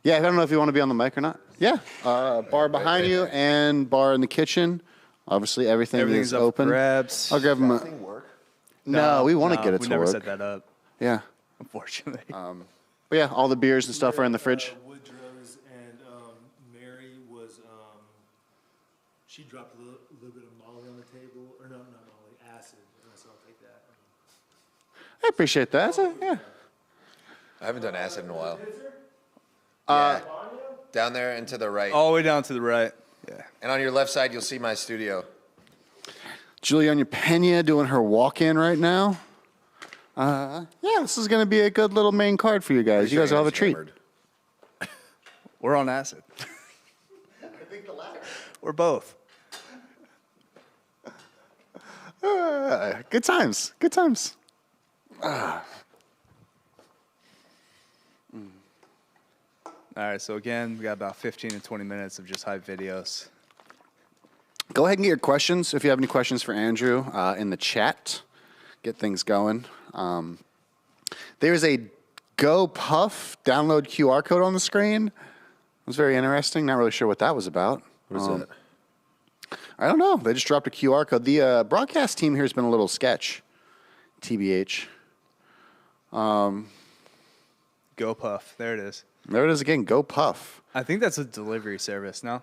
Yeah, I don't know if you want to be on the mic or not. Yeah, bar behind you and bar in the kitchen. Obviously, everything's Everything's up open. for grabs. I'll grab him. Thing work? No, we want to get it we to never work. set that up, Yeah, unfortunately. but yeah, all the beers and stuff are in the fridge. Woodrow's and Mary was, she dropped a little bit of Molly on the table. Or no, not Molly, acid. So I'll take that. I appreciate that. Yeah. I haven't done acid in a while. Yeah. Down there and to the right. All the way down to the right. Yeah. And on your left side, you'll see my studio. Juliana Pena doing her walk-in right now. Yeah, this is going to be a good little main card for you guys. You guys will have a treat. Hammered. We're on acid. I think the latter. We're both. Good times. Good times. All right, so again, we got about 15 to 20 minutes of just hype videos. Go ahead and get your questions. If you have any questions for Andrew in the chat, get things going. There's a Go Puff download QR code on the screen. It was very interesting. Not really sure what that was about. What is that? I don't know. They just dropped a QR code. The broadcast team here has been a little sketch. TBH. Go Puff. There it is. There it is again. Go Puff. I think that's a delivery service now.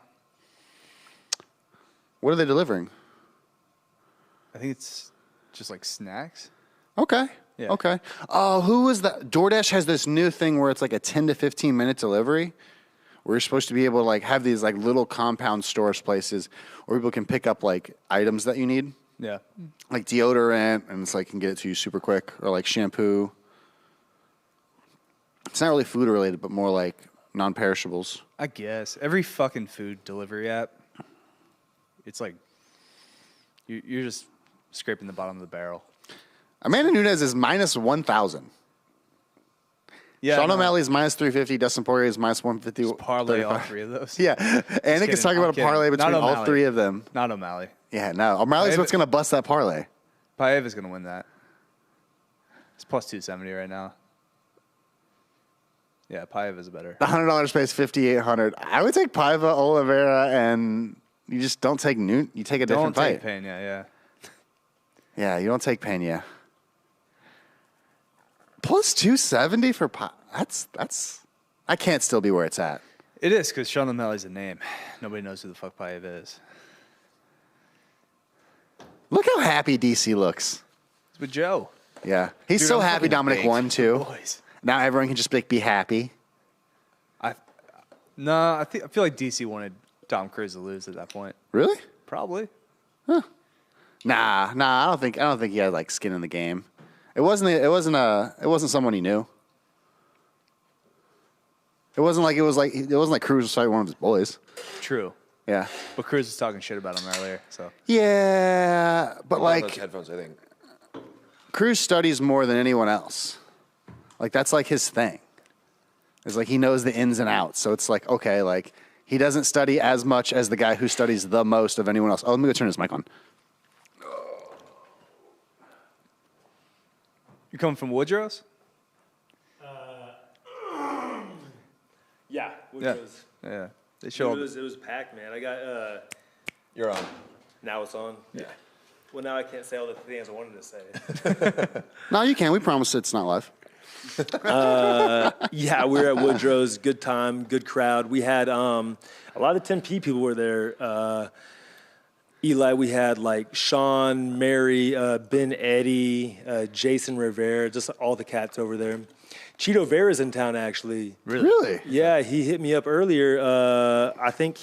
What are they delivering? I think it's just like snacks. Okay. Yeah. Okay. Oh, who was that? DoorDash has this new thing where it's like a 10 to 15 minute delivery. Where you're supposed to be able to like have these like little compound storage places where people can pick up like items that you need. Yeah. Like deodorant, and it's like can get it to you super quick, or like shampoo. It's not really food related, but more like non-perishables. I guess every fucking food delivery app, it's like you're just scraping the bottom of the barrel. Amanda Nunes is minus 1,000. Yeah, Sean O'Malley's minus 350. Dustin Poirier is minus 150. Just parlay all three of those. Yeah, Anik is talking about a parlay between all three of them. Not O'Malley. Yeah, no. O'Malley's what's going to bust that parlay. Paeva's going to win that. It's plus 270 right now. Yeah, Paeva's better. The $100 pays $5,800. I would take Paiva, Oliveira, and you just don't take Newt. You take a different fight. Don't take Pena, yeah. Yeah, you don't take Pena. Plus 270 for that's. I can't still be where it's at. It is because Sean O'Malley's a name. Nobody knows who the fuck Paeva is. Look how happy DC looks. It's with Joe. Yeah, he's Dude, so I'm happy. fucking Dominic baked. won too. Boys. Now everyone can just be happy. I feel like DC wanted Dom Cruz to lose at that point. Really? Probably. Nah. I don't think he had like skin in the game. It wasn't someone he knew. It wasn't like Cruz was fighting one of his boys. True. Yeah. But Cruz was talking shit about him earlier, so. Yeah, but Those like headphones, I think. Cruz studies more than anyone else. Like that's like his thing. It's like he knows the ins and outs. So it's like, okay, like he doesn't study as much as the guy who studies the most of anyone else. Oh, let me go turn his mic on. You coming from Woodrow's? Yeah. Yeah. Yeah. They show It was packed, man. I got, You're on. now it's on. Yeah. Well, now I can't say all the things I wanted to say. No, you can. We promise it's not live. Yeah, we were at Woodrow's. Good time, good crowd. We had a lot of 10P people were there. Eli, we had like Sean, Mary, Ben Eddy, Jason Rivera, just all the cats over there. Cheeto Vera's in town, actually. Really? Yeah, he hit me up earlier. I think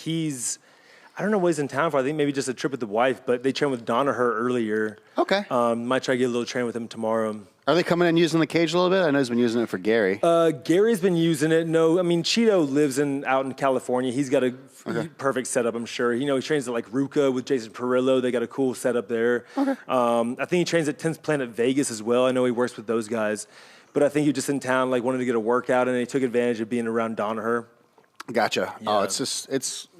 I don't know what he's in town for. I think maybe just a trip with the wife, but they trained with Donaher earlier. Okay. Might try to get a little train with him tomorrow. Are they coming in using the cage a little bit? I know he's been using it for Gary. Gary's been using it. No, I mean, Cheeto lives out in California. He's got a perfect setup, I'm sure. You know, he trains at like Ruka with Jason Perillo. They got a cool setup there. Okay. I think he trains at 10th Planet Vegas as well. I know he works with those guys. But I think he was just in town, like wanted to get a workout, and he took advantage of being around Donaher. Gotcha. Yeah. Oh,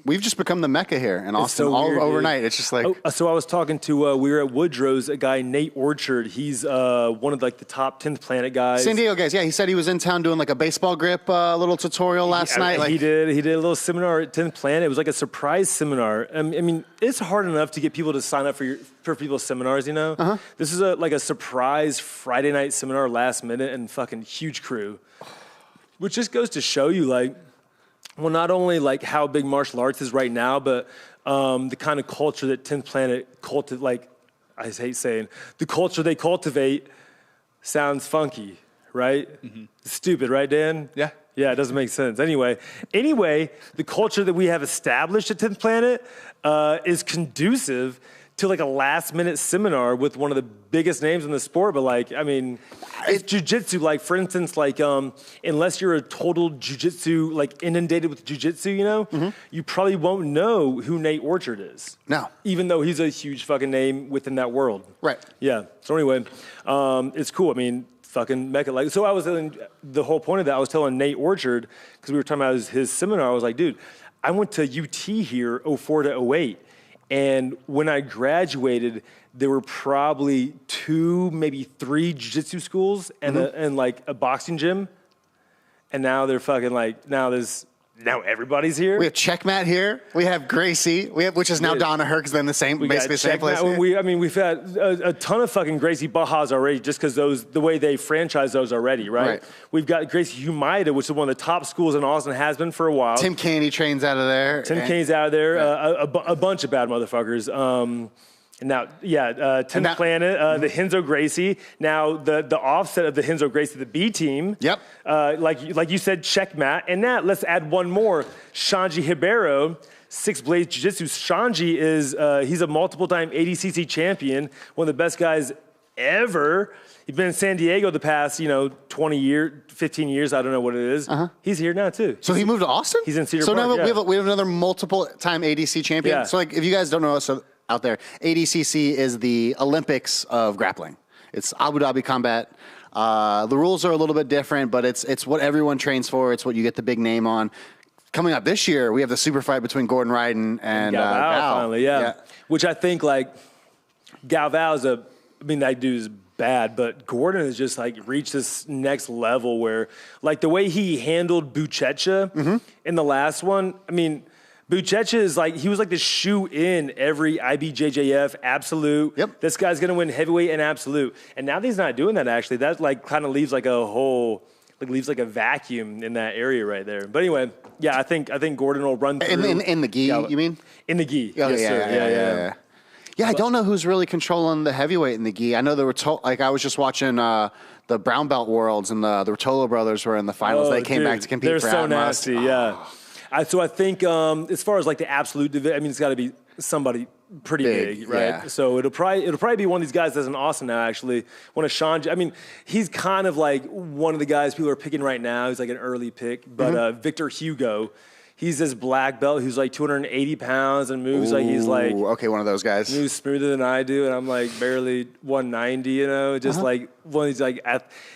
we've just become the mecca here in Austin so all weird, overnight. dude. It's just like, So I was talking to, we were at Woodrow's, a guy, Nate Orchard. He's one of like the top 10th Planet guys. San Diego guys. Yeah, he said he was in town doing like a baseball grip little tutorial last night. Like He did a little seminar at 10th Planet. It was like a surprise seminar. I mean, it's hard enough to get people to sign up for people's seminars, you know? Uh-huh. This is like a surprise Friday night seminar last minute and fucking huge crew. Which just goes to show you like, well, not only like how big martial arts is right now, but the kind of culture that 10th Planet like I hate saying, the culture they cultivate sounds funky, right? Mm-hmm. Stupid, right, Dan? Yeah. Yeah, it doesn't make sense. Anyway, the culture that we have established at 10th Planet is conducive to like a last-minute seminar with one of the biggest names in the sport. But like, I mean, it's jiu-jitsu. Like, for instance, like unless you're a total jiu-jitsu, like inundated with jiu-jitsu, you know, you probably won't know who Nate Orchard is. No. Even though he's a huge fucking name within that world. Right. Yeah. So anyway, it's cool. I mean, fucking mecca. Like, so I was the whole point of that. I was telling Nate Orchard, because we were talking about his seminar. I was like, dude, I went to UT here 04 to 08. And when I graduated, there were probably 2, maybe 3 jiu-jitsu schools and like a boxing gym. And now they're fucking like, now everybody's here. we have Checkmat here. We have Gracie. Which is now Donaher because they're in the same, basically the same place. We've had a ton of fucking Gracie Bajas already just because the way they franchise those already, right? We've got Gracie Humaida, which is one of the top schools in Austin, has been for a while. Tim Caney trains out of there. Kane's out of there. A bunch of bad motherfuckers. Now, 10th Planet, the Renzo Gracie. Now, the offset of the Renzo Gracie, the B team. Yep. Like you said, Checkmat. And now, let's add one more. Shanji Ribeiro, Six Blades Jiu-Jitsu. Shanji is, he's a multiple-time ADCC champion, one of the best guys ever. He's been in San Diego the past, 20 years, 15 years. I don't know what it is. He's here now too. So he moved to Austin? He's in Cedar so Park, now we have another multiple-time ADC champion. Yeah. So like, if you guys don't know us out there, ADCC is the Olympics of grappling. It's Abu Dhabi combat. The rules are a little bit different, but it's what everyone trains for. It's what you get the big name on. Coming up this year, we have the super fight between Gordon Wright and Gal. Finally, yeah. Which I think, like, Galvao's that dude's bad, but Gordon has just, like, reached this next level where, like, the way he handled Buchecha in the last one, Buchecha is like, he was like the shoe-in every IBJJF absolute. Yep. This guy's going to win heavyweight and absolute. And now that he's not doing that, actually, that, like, kind of leaves, like, leaves like a vacuum in that area right there. But anyway, yeah, I think Gordon will run through. In the gi, you mean? In the gi. Oh, yes, sir. Yeah. Yeah, I don't know who's really controlling the heavyweight in the gi. I know I was just watching the Brown Belt Worlds, and the Rotolo brothers were in the finals. They came back to compete for They're so Atmos. nasty, yeah. So I think as far as like the absolute division, it's got to be somebody pretty big, right? Yeah. So it'll probably be one of these guys that's in Austin now, actually. One of Sean, he's kind of like one of the guys people are picking right now. He's like an early pick, but Victor Hugo. He's this black belt who's like 280 pounds and moves like he's like one of those guys. Moves smoother than I do, and I'm like barely 190. Just like one of these like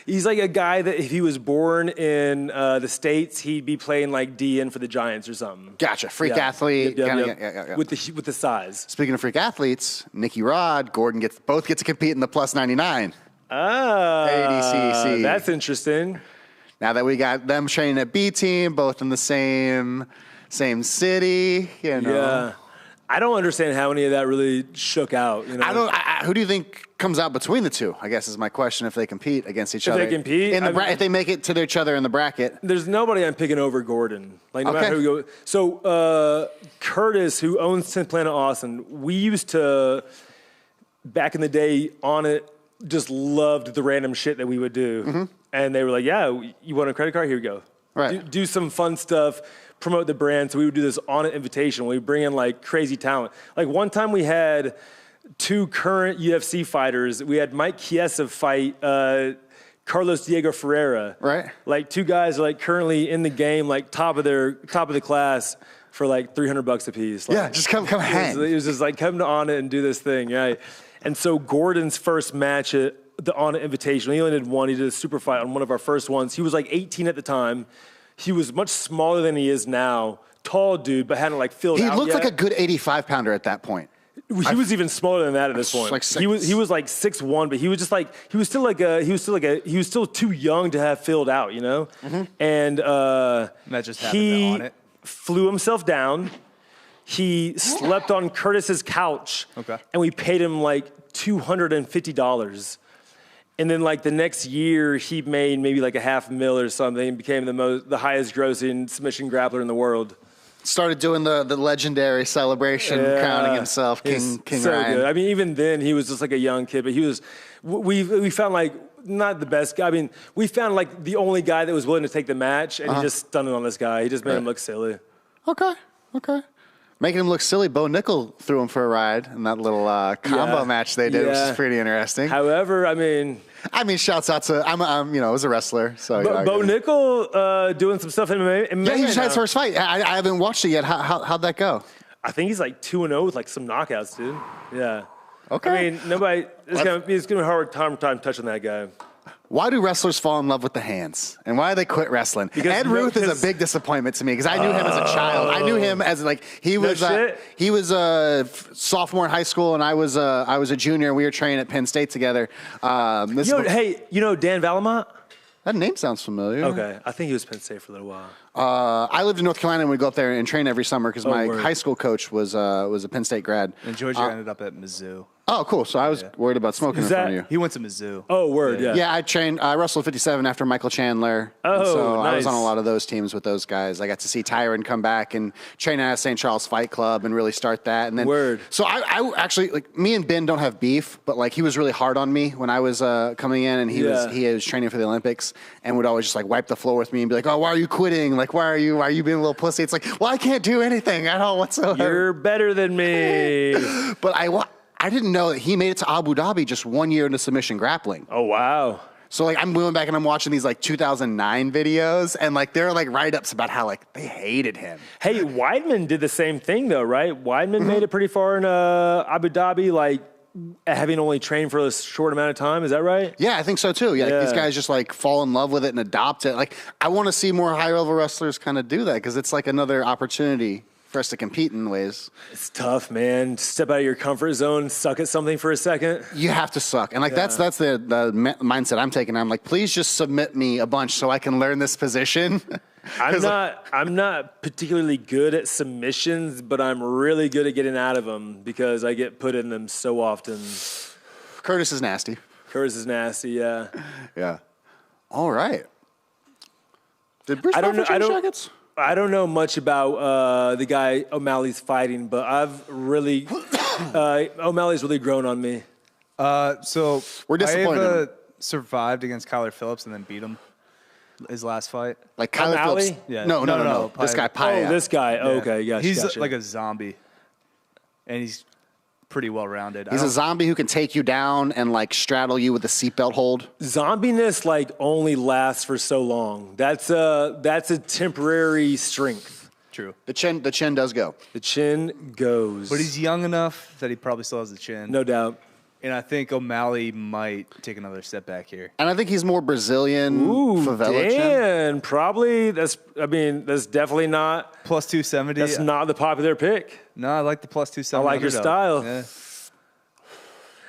he's like a guy that if he was born in the States, he'd be playing like DN for the Giants or something. Gotcha, freak athlete. Yep. With the size. Speaking of freak athletes, Nicky Rod, Gordon both get to compete in the plus 99. ADCC. That's interesting. Now that we got them training at B team, both in the same city, Yeah. I don't understand how any of that really shook out. Who do you think comes out between the two? I guess is my question. If they compete against each other, if they compete, if they make it to each other in the bracket, there's nobody I'm picking over Gordon. Like no matter who we go. So Curtis, who owns 10th Planet Austin, we used to back in the day on it. Just loved the random shit that we would do. And they were like, yeah, you want a credit card? Here we go. Right. Do some fun stuff, promote the brand. So we would do this on it invitation. We bring in like crazy talent. Like one time we had 2 current UFC fighters. We had Mike Chiesa fight Carlos Diego Ferreira. Right. Like 2 guys are like currently in the game, like top of the class for like $300 a piece. Like, yeah, just come hang. It was just like come to on it and do this thing, right? And so Gordon's first match at the On It Invitational, he only did one. He did a super fight on one of our first ones. He was like 18 at the time. He was much smaller than he is now. Tall dude, but hadn't like filled out yet. He looked like a good 85-pounder at that point. He was even smaller than that at this point. Like he was like 6'1", but he was just like he was still too young to have filled out, And that just happened on it. Flew himself down. He slept on Curtis's couch. Okay. And we paid him like $250. And then like the next year, he made maybe like $500,000 or something and became the highest grossing submission grappler in the world. Started doing the legendary celebration, crowning himself King so Ryan. Good. Even then he was just like a young kid, but he was. We found like not the best guy. We found like the only guy that was willing to take the match, and he just stunned it on this guy. He just made him look silly. Okay. Making him look silly, Bo Nickel threw him for a ride in that little combo match they did, which is pretty interesting. However, shouts out to I was a wrestler, so Bo Nickel doing some stuff in MMA. Yeah, he just had his first fight. I haven't watched it yet. How'd that go? I think he's like 2-0 with like some knockouts, dude. Yeah. Okay. Nobody. It's gonna be a hard time touching that guy. Why do wrestlers fall in love with the hands? And why do they quit wrestling? Because Ed Ruth is a big disappointment to me because I knew him as a child. I knew him as he was a sophomore in high school and I was a junior and we were training at Penn State together. Dan Valamont? That name sounds familiar. Okay, I think he was Penn State for a little while. I lived in North Carolina and we'd go up there and train every summer because my high school coach was a Penn State grad. And Georgia ended up at Mizzou. Oh, cool. So I was worried about smoking in front of you. He went to Mizzou. Oh, word, yeah. Yeah, I wrestled 57 after Michael Chandler. Oh, nice. I was on a lot of those teams with those guys. I got to see Tyron come back and train at St. Charles Fight Club and really start that. And then, word. So I actually, like, me and Ben don't have beef, but like he was really hard on me when I was coming in and he was training for the Olympics and would always just like wipe the floor with me and be like, oh, why are you quitting? Like, why are you being a little pussy? It's like, well, I can't do anything at all whatsoever. You're better than me. But I didn't know that he made it to Abu Dhabi just 1 year into submission grappling. Oh, wow. So like I'm going back and I'm watching these like 2009 videos, and like there are like write-ups about how like they hated him. Hey, Weidman did the same thing though, right? Weidman made it pretty far in Abu Dhabi, like having only trained for a short amount of time. Is that right? Yeah, I think so too. Yeah, like, these guys just like fall in love with it and adopt it. Like I want to see more high-level wrestlers kind of do that because it's like another opportunity for us to compete in ways. It's tough, man. Step out of your comfort zone, suck at something for a second. You have to suck. And like that's the mindset I'm taking. I'm like, please just submit me a bunch so I can learn this position. I'm not particularly good at submissions, but I'm really good at getting out of them because I get put in them so often. Curtis is nasty. Curtis is nasty, yeah. Yeah. All right. Did Bruce I don't know. Jackets? I don't know much about the guy O'Malley's fighting, but I've really O'Malley's really grown on me. So We're disappointed in him. survived against Kyler Phillips and then beat him his last fight. Like Kyler O'Malley? Phillips. Yeah. No. No, This guy, Oh, Paya. this guy. Yeah. Okay, gotcha. He's gotcha. like a zombie, and he's pretty well rounded. He's a zombie who can take you down and like straddle you with a seatbelt hold. Zombiness like only lasts for so long. That's a temporary strength. True, The chin does go. The chin goes. but he's young enough that he probably still has the chin. no doubt. And I think O'Malley might take another step back here. And I think he's more Brazilian Ooh, favela chin. Dan, probably. That's definitely not. Plus 270. That's not the popular pick. No, I like the plus 270. I like your underdog. style. Yeah.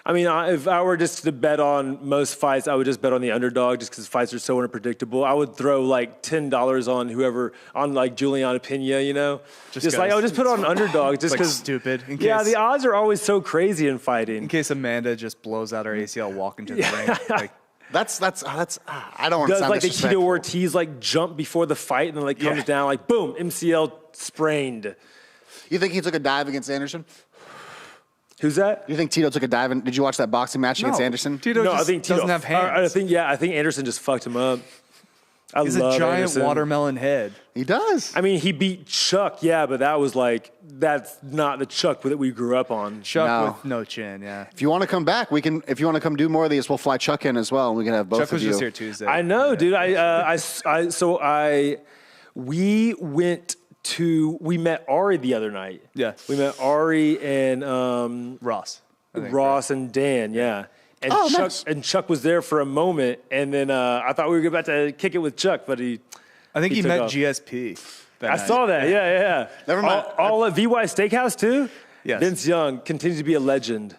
I mean, if I were just to bet on most fights, I would just bet on the underdog just because fights are so unpredictable. I would throw like $10 on whoever, on like Juliana Pena, you know? Just like, guys. I'll just put on underdog just Like because. stupid. In Yeah, case, the odds are always so crazy in fighting. in case Amanda just blows out her ACL walking to the ring. Like, That's I don't want to Does sound like the disrespectful. Tito Ortiz like jump before the fight and then like comes down like boom, MCL sprained. You think he took a dive against Anderson? Who's that? You think Tito took a dive? Did you watch that boxing match against Anderson? Tito No, just I think Tito doesn't have hands. I think Anderson just fucked him up. He's a giant Anderson. watermelon head. He does. I mean, he beat Chuck, yeah, but that's not the Chuck that we grew up on. Chuck No. with no chin, yeah. If you want to come back, we can. If you want to come do more of these, we'll fly Chuck in as well, and we can have both Chuck of was you. just here Tuesday. I know, dude. We met Ari the other night. Yeah. We met Ari and Ross. I think, Ross and Dan, yeah. And Oh, Chuck nice. and Chuck was there for a moment, and then I thought we were about to kick it with Chuck, but I think he took met off. GSP. I saw that. Yeah. Never mind. All at VY Steakhouse too. Yes. Vince Young continues to be a legend.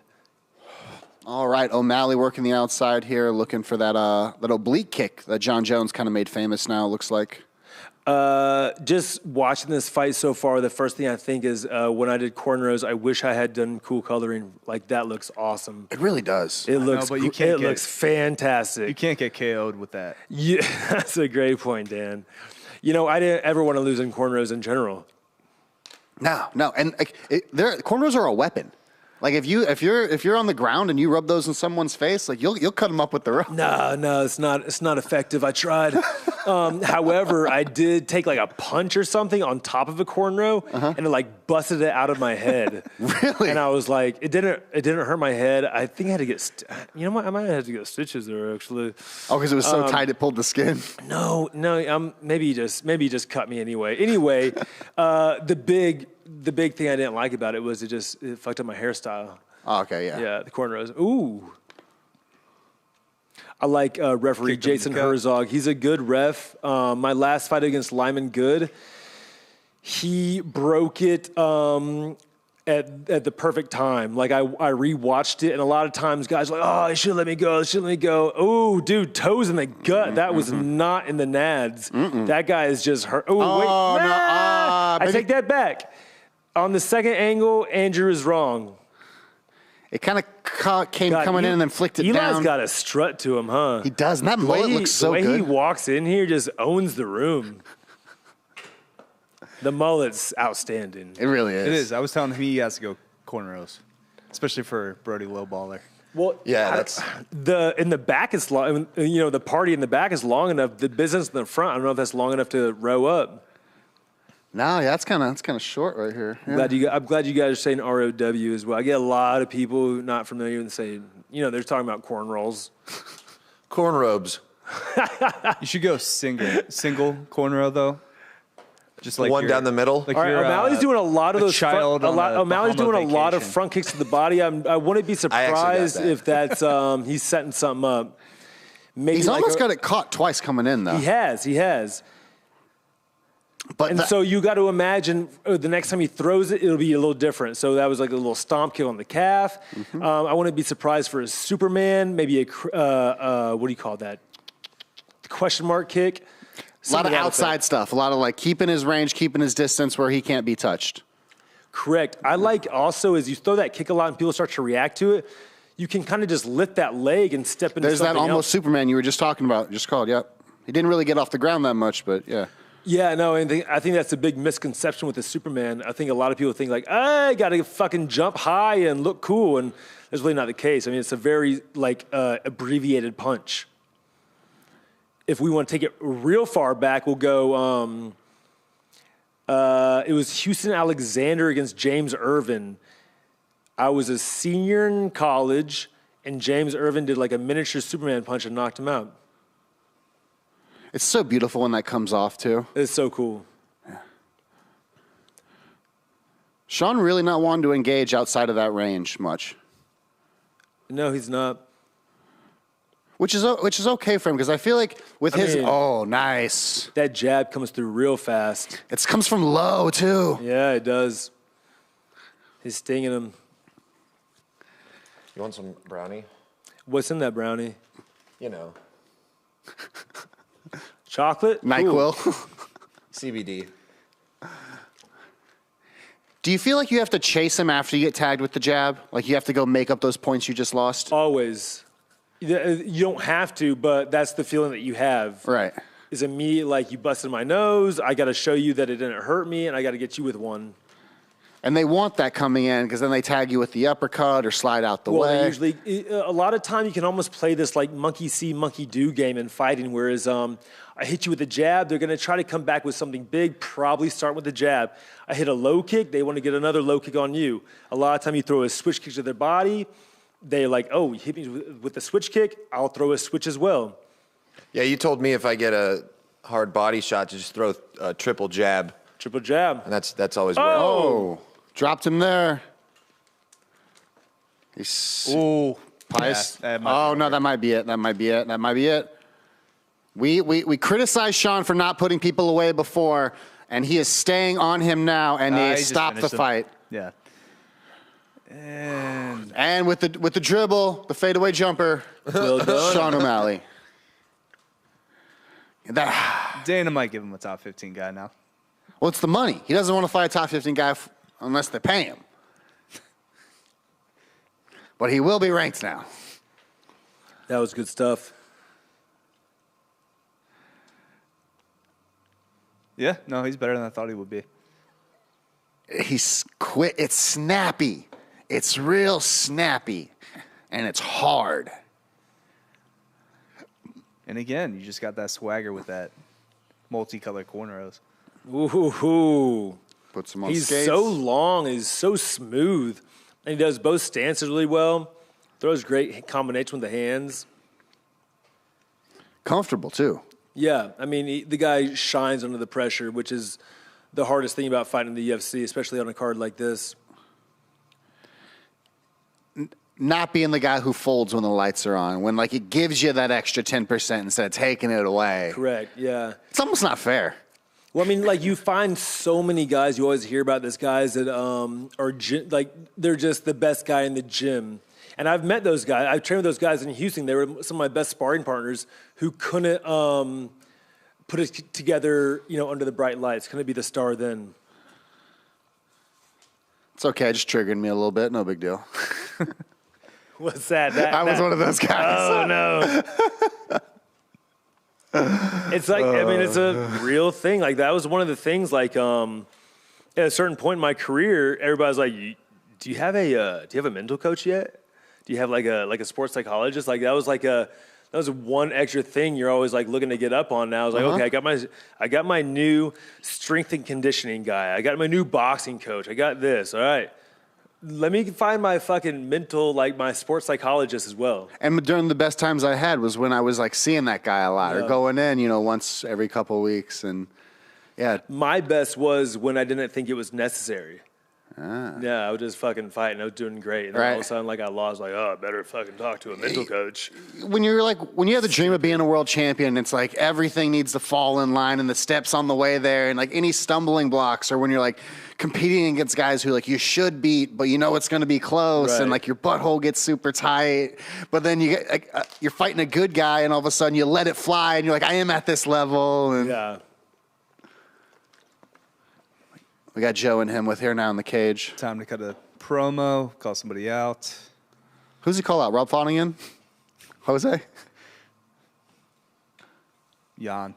All right, O'Malley working the outside here, looking for that oblique kick that John Jones kind of made famous now. It looks like. Just watching this fight so far, the first thing I think is when I did cornrows, I wish I had done cool coloring. Like that looks awesome. It really does. It looks but you can't get- looks fantastic. You can't get KO'd with that. Yeah, that's a great point, Dan. You know, I didn't ever want to lose in cornrows in general. No, and like, cornrows are a weapon. Like if you're on the ground and you rub those in someone's face, like you'll cut them up with the rope. No, it's not effective. I tried. However, I did take like a punch or something on top of a cornrow, and it like busted it out of my head. Really? And I was like, it didn't hurt my head. I think I had to get. You know what? I might have to get stitches there actually. Oh, because it was so tight it pulled the skin. No. Maybe you just cut me anyway. Anyway, the big thing I didn't like about it was it fucked up my hairstyle. Oh, okay, yeah. Yeah, the cornrows. Ooh. I like referee Kicked him in Jason the gut. Herzog. He's a good ref. My last fight against Lyman Good, he broke it at the perfect time. Like I rewatched it, and a lot of times guys are like, oh, he should let me go. Oh, dude, toes in the gut. That was not in the nads. That guy is just hurt. Oh, wait. no. I Maybe- take that back. On the second angle, Andrew is wrong. It kind of came God, coming in and then flicked it Eli's down. got a strut to him, huh? He does, and that mullet looks so the way good. he walks in here just owns the room. The mullet's outstanding. It really is. It is. I was telling him he has to go cornrows, especially for Brody Lowballer. Well, Yeah, that's in the back is long. You know, the party in the back is long enough. The business in the front, I don't know if that's long enough to row up. No, yeah, that's kind of short right here. Yeah. I'm glad you guys are saying ROW as well. I get a lot of people who are not familiar and say, they're talking about corn rolls. Corn robes. You should go single cornrow though. Just like one down the middle. All right, O'Malley's doing a lot of those. O'Malley's doing a lot of front kicks to the body. I wouldn't be surprised if that's he's setting something up. Maybe He's almost got it caught twice coming in though. He has. But so you got to imagine the next time he throws it, it'll be a little different. So that was like a little stomp kick on the calf. Mm-hmm. I wouldn't be surprised for a Superman, maybe a what do you call that? Question mark kick. A lot of outside stuff. A lot of like keeping his range, keeping his distance where he can't be touched. Correct. I like also as you throw that kick a lot and people start to react to it, you can kind of just lift that leg and step into There's something that almost else. Superman you were just talking about. Just called. Yep. He didn't really get off the ground that much, but yeah. Yeah, no, and I think that's a big misconception with the Superman. I think a lot of people think like, I got to fucking jump high and look cool, and that's really not the case. I mean, it's a very abbreviated punch. If we want to take it real far back, we'll go. It was Houston Alexander against James Irvin. I was a senior in college, and James Irvin did like a miniature Superman punch and knocked him out. It's so beautiful when that comes off too. It's so cool. Yeah. Sean really not wanting to engage outside of that range much. No, he's not. Which is okay for him because I feel like with nice. That jab comes through real fast. It comes from low too. Yeah, it does. He's stinging him. You want some brownie? What's in that brownie? You know. Chocolate? NyQuil. CBD. Do you feel like you have to chase him after you get tagged with the jab? Like you have to go make up those points you just lost? Always. You don't have to, but that's the feeling that you have. Right. Is immediate, like you busted my nose. I got to show you that it didn't hurt me, and I got to get you with one. And they want that coming in because then they tag you with the uppercut or slide out the way. Usually, a lot of time you can almost play this like monkey see, monkey do game in fighting, whereas I hit you with a jab, they're going to try to come back with something big, probably start with the jab. I hit a low kick, they want to get another low kick on you. A lot of time you throw a switch kick to their body, they're like, oh, you hit me with the switch kick, I'll throw a switch as well. Yeah, you told me if I get a hard body shot to just throw a triple jab. Triple jab. And that's always Oh, dropped him there. Ooh. Pies. Yeah, that might be it. We criticized Sean for not putting people away before, and he is staying on him now, and they stopped the fight. Yeah. And with the dribble, the fadeaway jumper, Well done. Sean O'Malley. Dana might give him a top 15 guy now. Well, it's the money. He doesn't want to fight a top 15 guy unless they pay him. But he will be ranked now. That was good stuff. Yeah, no, he's better than I thought he would be. He's quick. It's snappy. It's real snappy. And it's hard. And again, you just got that swagger with that multicolored cornrows. Ooh. Puts him on He's skates. so long. He's so smooth. And he does both stances really well. Throws great combination with the hands. Comfortable, too. Yeah. I mean, the guy shines under the pressure, which is the hardest thing about fighting in the UFC, especially on a card like this. Not being the guy who folds when the lights are on. When, like, it gives you that extra 10% instead of taking it away. Correct. Yeah. It's almost not fair. Well, I mean, like, you find so many guys, you always hear about this guys that are, they're just the best guy in the gym. And I've met those guys. I've trained with those guys in Houston. They were some of my best sparring partners who couldn't put it together, under the bright lights. Couldn't be the star then. It's okay. It just triggered me a little bit. No big deal. What's that? I was one of those guys. Oh, no. It's like, I mean, it's a real thing. Like, that was one of the things, like, at a certain point in my career, everybody's like, do you have a mental coach yet? Do you have like a sports psychologist? Like, that was like That was one extra thing you're always like looking to get up on now. I was like, okay, I got my new strength and conditioning guy. I got my new boxing coach. I got this. All right. Let me find my fucking mental, like my sports psychologist as well. And during the best times I had was when I was like seeing that guy a lot or going in, you know, once every couple of weeks. And yeah. My best was when I didn't think it was necessary. Yeah, I was just fucking fighting. I was doing great. And then all of a sudden, like, I lost, like, oh, I better fucking talk to a mental coach. When you have the dream of being a world champion, it's like everything needs to fall in line and the steps on the way there. And like any stumbling blocks, or when you're like competing against guys who like you should beat, but you know it's going to be close, and like your butthole gets super tight. But then you get you're fighting a good guy, and all of a sudden you let it fly, and you're like, I am at this level. And yeah. We got Joe and him with here now in the cage. Time to cut a promo, call somebody out. Who's he call out? Rob Fawnigan? Jose? Jan.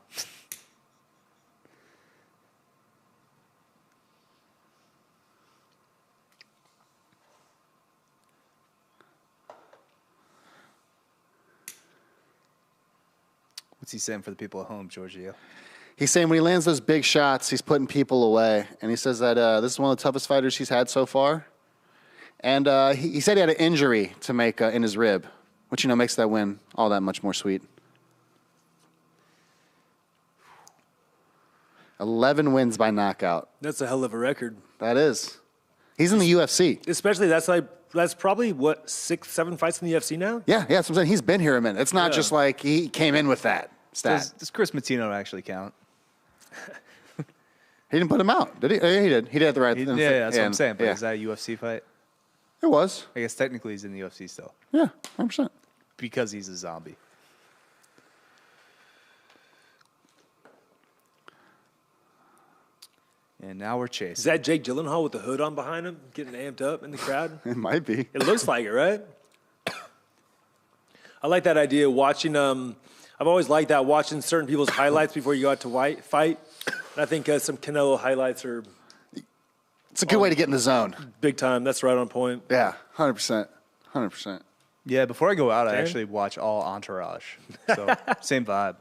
What's he saying for the people at home, Giorgio? He's saying when he lands those big shots, he's putting people away. And he says that this is one of the toughest fighters he's had so far. And he said he had an injury to make in his rib, which, you know, makes that win all that much more sweet. 11 wins by knockout. That's a hell of a record. That is. He's in the UFC. Especially that's probably, what, 6, 7 fights in the UFC now? Yeah, that's what I'm saying. He's been here a minute. It's not just like he came in with that stat. Does Chris Matino actually count? He didn't put him out, did he? Yeah, he did. He did at the right time. Yeah, that's what I'm saying. But is that a UFC fight? It was. I guess technically he's in the UFC still. Yeah, 100%. Because he's a zombie. And now we're chasing. Is that Jake Gyllenhaal with the hood on behind him, getting amped up in the crowd? It might be. It looks like it, right? I like that idea, watching I've always liked that, watching certain people's highlights before you go out to fight. And I think some Canelo highlights are... It's a good way to get in the zone. Big time. That's right on point. Yeah, 100%. 100%. Yeah, before I go out, I actually watch all Entourage. So, same vibe.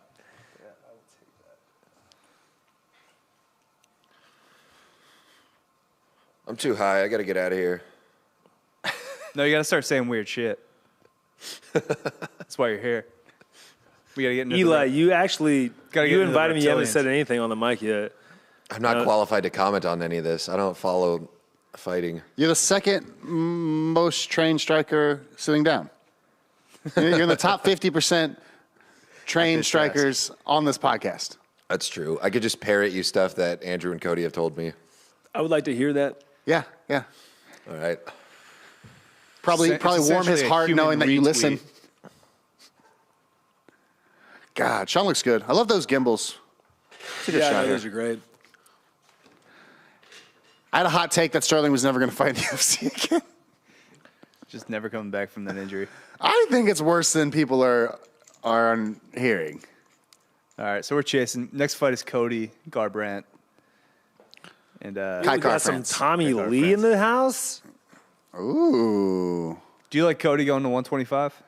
I'm too high. I got to get out of here. No, you got to start saying weird shit. That's why you're here. We got to get into Eli, you actually you invited me. You haven't reptilians. said anything on the mic yet. I'm not qualified to comment on any of this. I don't follow fighting. You're the second most trained striker sitting down. You're in the top 50% trained strikers on this podcast. That's true. I could just parrot you stuff that Andrew and Cody have told me. I would like to hear that. Yeah, yeah. All right. Probably It's warm his essentially a heart human knowing that you listen. retweet. God, Sean looks good. I love those gimbals. It's a good Yeah, shot no, here. those are great. I had a hot take that Sterling was never going to fight in the UFC again. Just never coming back from that injury. I think it's worse than people are hearing. All right, so we're chasing. Next fight is Cody Garbrandt. And Kai We got some France. Tommy Kai Lee in France. the house. Ooh. do you like Cody going to 125?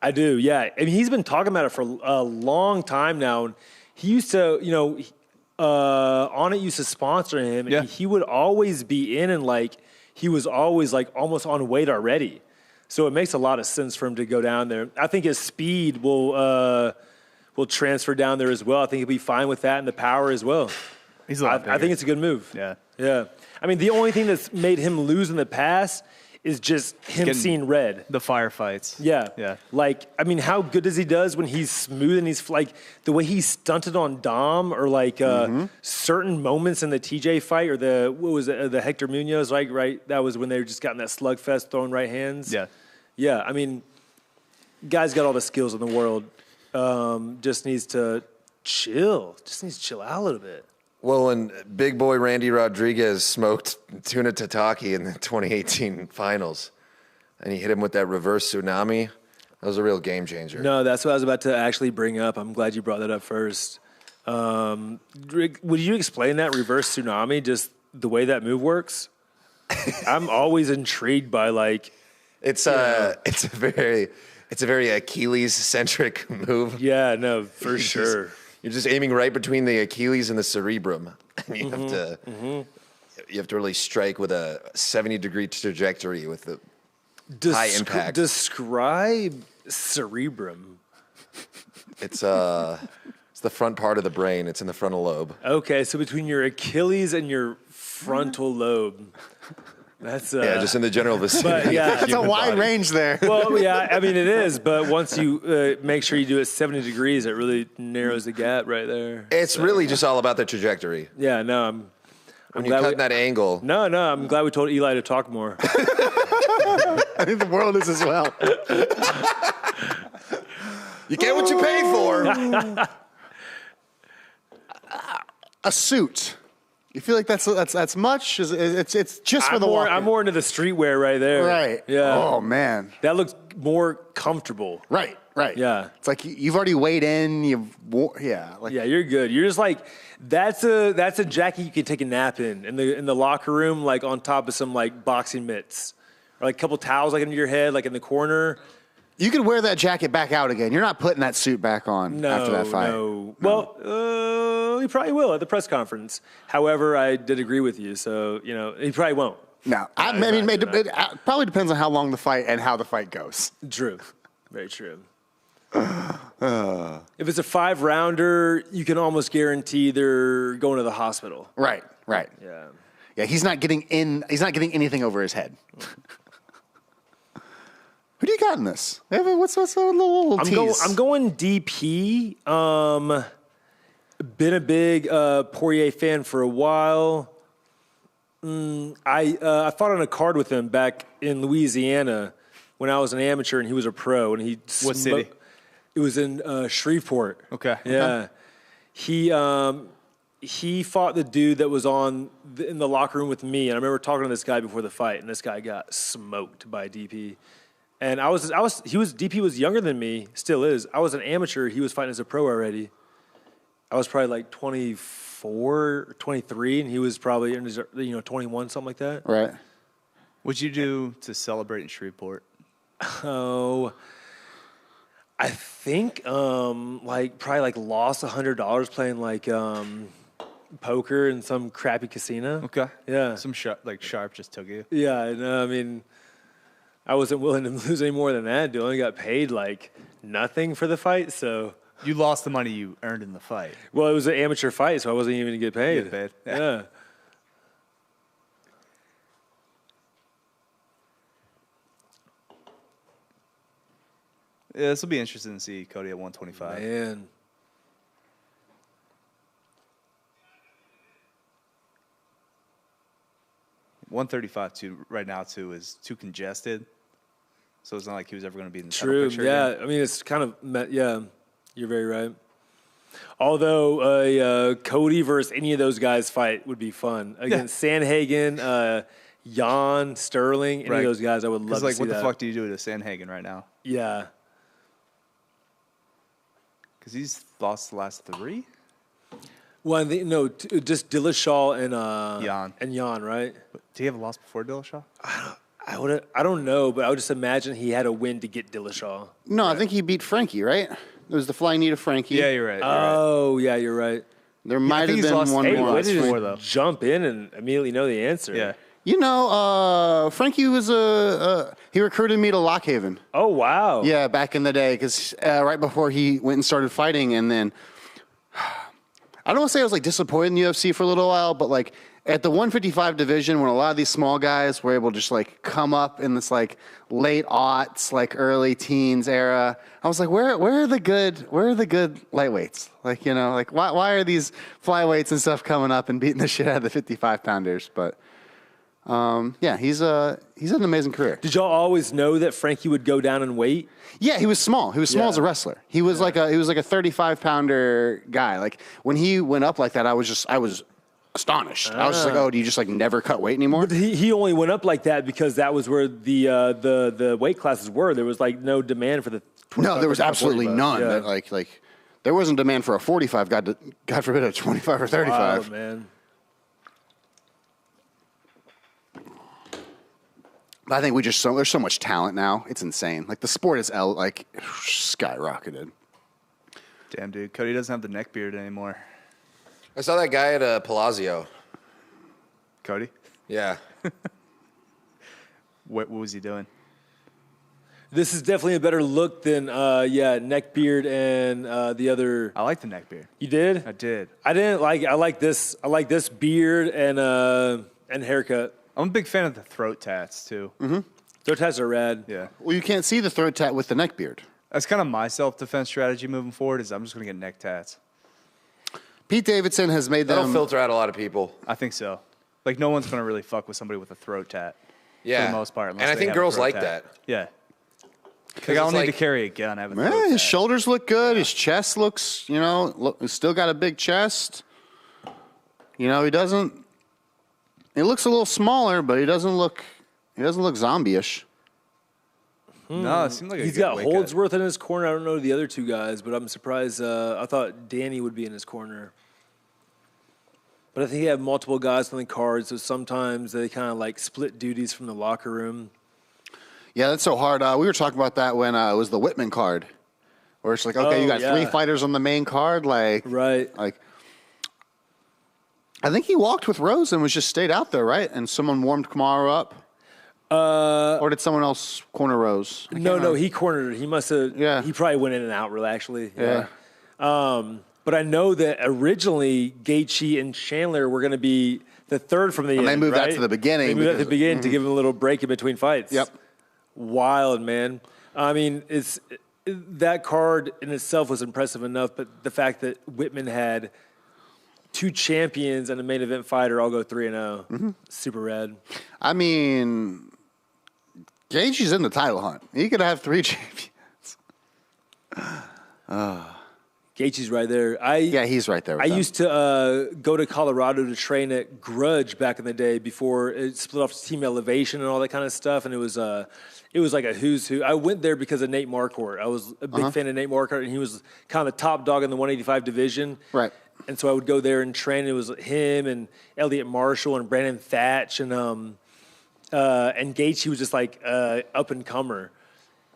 I do, yeah. I mean, he's been talking about it for a long time now. He used to, you know, On It used to sponsor him, and Yeah. he would always be in, and like he was always like almost on weight already. So it makes a lot of sense for him to go down there. I think his speed will transfer down there as well. I think he'll be fine with that, and the power as well. He's a lot I bigger. think it's a good move. Yeah. Yeah. I mean, the only thing that's made him lose in the past is just him Getting- seeing red. The firefights. Yeah. Yeah. Like, I mean, how good does he does when he's smooth and he's like the way he stunted on Dom, or like certain moments in the TJ fight, or the Hector Munoz, like, right? That was when they just got in that slugfest throwing right hands. Yeah. Yeah. I mean, guy's got all the skills in the world. Just needs to chill. Just needs to chill out a little bit. Well, when big boy Randy Rodriguez smoked Tuna Tataki in the 2018 finals, and he hit him with that reverse tsunami, that was a real game changer. No, that's what I was about to actually bring up. I'm glad you brought that up first. Would you explain that reverse tsunami, just the way that move works? I'm always intrigued by like. It's a very It's a very Achilles-centric move. Yeah, no, for sure. You're just aiming right between the Achilles and the cerebrum. And you have to you have to really strike with a 70-degree trajectory with the high impact. Describe cerebrum. It's the front part of the brain. It's in the frontal lobe. Okay, so between your Achilles and your frontal lobe. That's yeah, just in the general vicinity. But, yeah. That's a wide range there. Well, yeah, I mean it is, but once you make sure you do it 70 degrees, it really narrows the gap right there. It's really just all about the trajectory. Yeah, no, When you're cutting that angle. No, I'm glad we told Eli to talk more. I think the world is as well. You get what you pay for. A suit. You feel like that's much? It's just for the walk. I'm more into the streetwear right there. Right. Yeah. Oh, man. That looks more comfortable. Right. Yeah. It's like you've already weighed in. Yeah. Yeah, you're good. You're just like that's a jacket you can take a nap in the locker room, like on top of some like boxing mitts, or like a couple towels like under your head, like in the corner. You could wear that jacket back out again. You're not putting that suit back on after that fight. No. Well, he probably will at the press conference. However, I did agree with you, so he probably won't. No. I mean, it probably depends on how long the fight and how the fight goes. True. Very true. If it's a 5-rounder, you can almost guarantee they're going to the hospital. Right. Yeah. He's not getting anything over his head. Who do you got in this? What's a little tease? I'm going DP. Been a big Poirier fan for a while. I fought on a card with him back in Louisiana when I was an amateur and he was a pro. And he What city? It was in Shreveport. Okay. Yeah. He fought the dude that was in the locker room with me, and I remember talking to this guy before the fight, and this guy got smoked by DP. And DP was younger than me, still is. I was an amateur. He was fighting as a pro already. I was probably like 24 or 23, and he was probably in his 21, something like that. Right. What'd you do to celebrate in Shreveport? Oh, I think probably lost $100 playing poker in some crappy casino. Okay. Yeah. Some sharp just took you. Yeah, no, I mean, I wasn't willing to lose any more than that. I only got paid nothing for the fight, so. You lost the money you earned in the fight. Well, it was an amateur fight, so I wasn't even going to get paid. Get paid. Yeah. Yeah, this will be interesting to see Cody at 125. Man. $135 right now too is too congested, so it's not like he was ever going to be in the title True. picture Yeah. again. I mean, it's kind of yeah. You're very right. Although Cody versus any of those guys fight would be fun against Sandhagen, Jan, Sterling, any of those guys. I would love to see what the that. fuck do you do to Sandhagen right now? Yeah. Because he's lost the last 3. Well, just Dillashaw and Jan, right? Did he have a loss before Dillashaw? I don't know, but I would just imagine he had a win to get Dillashaw. No, I think he beat Frankie, right? It was the flying knee to Frankie. Yeah, you're right. Yeah, you're right. There might have he's been lost one 8 more. wins Way to before, just though. jump in and immediately know the answer. Yeah. Frankie was he recruited me to Lockhaven. Oh, wow. Yeah, back in the day, because right before he went and started fighting, and then I don't want to say I was disappointed in the UFC for a little while, but at the 155 division, when a lot of these small guys were able to just come up in this late aughts, early teens era, I was like, where are the good lightweights? Why are these flyweights and stuff coming up and beating the shit out of the 55 pounders? But yeah, he's had an amazing career. Did y'all always know that Frankie would go down in weight? Yeah, he was small. He was small as a wrestler. He was like a 35-pounder guy. When he went up like that, I was astonished. I was just oh, do you just never cut weight anymore? But he only went up like that because that was where the weight classes were. There was no demand for the 25, No, there was absolutely 45. none. Yeah. That, there wasn't demand for a 45. God forbid a 25 or 35. Wow, man. I think there's so much talent now. It's insane. Like the sport is skyrocketed. Damn, dude. Cody doesn't have the neck beard anymore. I saw that guy at Palazzo. Cody? Yeah. What was he doing? This is definitely a better look than neck beard and the other. I like the neck beard. You did? I did. I didn't like. I like this. I like this beard and haircut. I'm a big fan of the throat tats, too. Mm-hmm. Throat tats are rad. Yeah. Well, you can't see the throat tat with the neck beard. That's kind of my self-defense strategy moving forward is I'm just going to get neck tats. Pete Davidson has made That'll them. filter out a lot of people. I think so. Like, no one's going to really fuck with somebody with a throat tat. Yeah. For the most part. And I think girls like that. Yeah. Like, I don't need to carry a gun. I have a throat His tat. shoulders look good. His chest looks, he's still got a big chest. He doesn't. He looks a little smaller, but he doesn't look zombie-ish. No, it seemed like He's got Holdsworth in his corner. I don't know the other two guys, but I'm surprised. I thought Danny would be in his corner. But I think he had multiple guys on the card, so sometimes they kind of like split duties from the locker room. Yeah, that's so hard. We were talking about that when it was the Whitman card, where it's like, okay, you got 3 fighters on the main card, Right. I think he walked with Rose and was just stayed out there, right? And someone warmed Kamaru up. Or did someone else corner Rose? No, he cornered it. He must have. Yeah. He probably went in and out, really, actually. Yeah. But I know that originally Gaethje and Chandler were going to be the third from the end. they moved right? that to the beginning They moved that to because- the beginning to give him a little break in between fights. Yep. Wild, man. I mean, that card in itself was impressive enough, but the fact that Whitman had 2 champions and a main event fighter all go 3-0, super rad. I mean, Gaethje's in the title hunt. He could have 3 champions. Gaethje's right there. He's right there with I them. used to go to Colorado to train at Grudge back in the day before it split off to Team Elevation and all that kind of stuff, and it was like a who's who. I went there because of Nate Marquardt. I was a big fan of Nate Marquardt, and he was kind of the top dog in the 185 division. Right. And so I would go there and train. It was him and Elliot Marshall and Brandon Thatch and Gaethje was just like up and comer,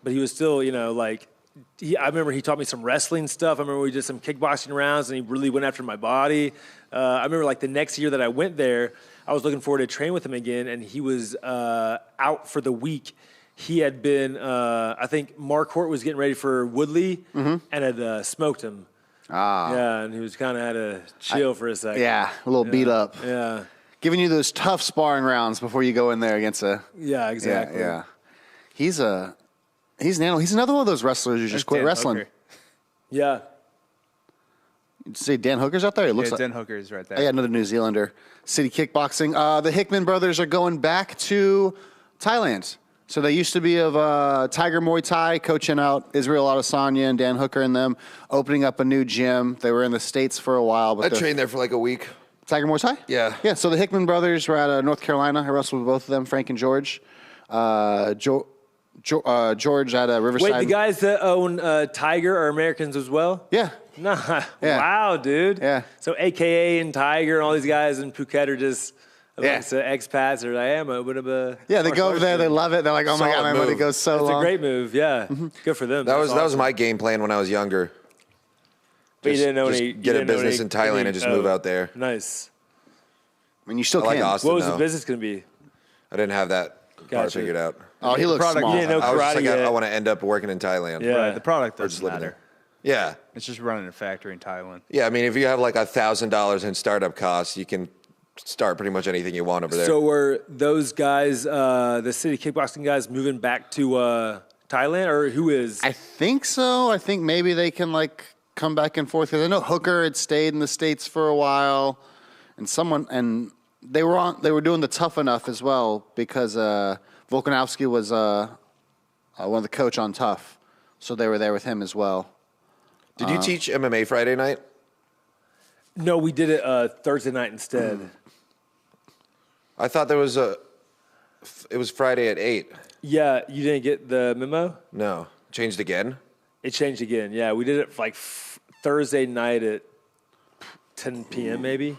but he was still I remember he taught me some wrestling stuff. I remember we did some kickboxing rounds, and he really went after my body. I remember the next year that I went there, I was looking forward to train with him again, and he was out for the week. He had been, I think Marquardt was getting ready for Woodley and had smoked him. Yeah, and he was kind of had to chill for a second. Yeah, a little beat up. Yeah. Giving you those tough sparring rounds before you go in there against a... Yeah, exactly. Yeah. He's another one of those wrestlers who just quit Dan wrestling. Hooker. Yeah. Did you say Dan Hooker's out there? It looks Yeah, like Dan Hooker is right there. Oh, yeah, another New Zealander. City Kickboxing. The Hickman brothers are going back to Thailand. So they used to be of Tiger Muay Thai, coaching out Israel Adesanya and Dan Hooker and them, opening up a new gym. They were in the States for a while. But I trained there for like a week. Tiger Muay Thai? Yeah. Yeah, so the Hickman brothers were out of North Carolina. I wrestled with both of them, Frank and George. George out of Riverside. Wait, the guys that own Tiger are Americans as well? Yeah. Nah. Yeah. Wow, dude. Yeah. So AKA and Tiger and all these guys in Phuket are just Yeah. expats or I am a bit of a Yeah, they go over there, they love it. They're like, oh my Solid God, my money move. goes so It's long. a great move, yeah. Good for them. That was That's awesome. my game plan when I was younger. But you didn't know just any. get a business in Thailand and just move out there. Nice. I mean, you still I like can. Austin. What was though. the business going to be? I didn't have that part Gotcha. figured out. Oh, he looks product- small. You didn't know I was just karate like, yet. I want to end up working in Thailand. Yeah. Right, the product Or just doesn't living matter. there. Yeah. It's just running a factory in Thailand. Yeah, I mean, if you have like $1,000 in startup costs, you can start pretty much anything you want over there. So were those guys, the city kickboxing guys, moving back to Thailand, or who is? I think so. I think maybe they can come back and forth because I know Hooker had stayed in the States for a while, and they were doing the Tough Enough as well because Volkanovski was one of the coach on Tough, so they were there with him as well. Did you teach MMA Friday night? No, we did it Thursday night instead. I thought it was Friday at 8. Yeah, you didn't get the memo? No. Changed again? It changed again. Yeah, we did it Thursday night at 10 p.m. maybe.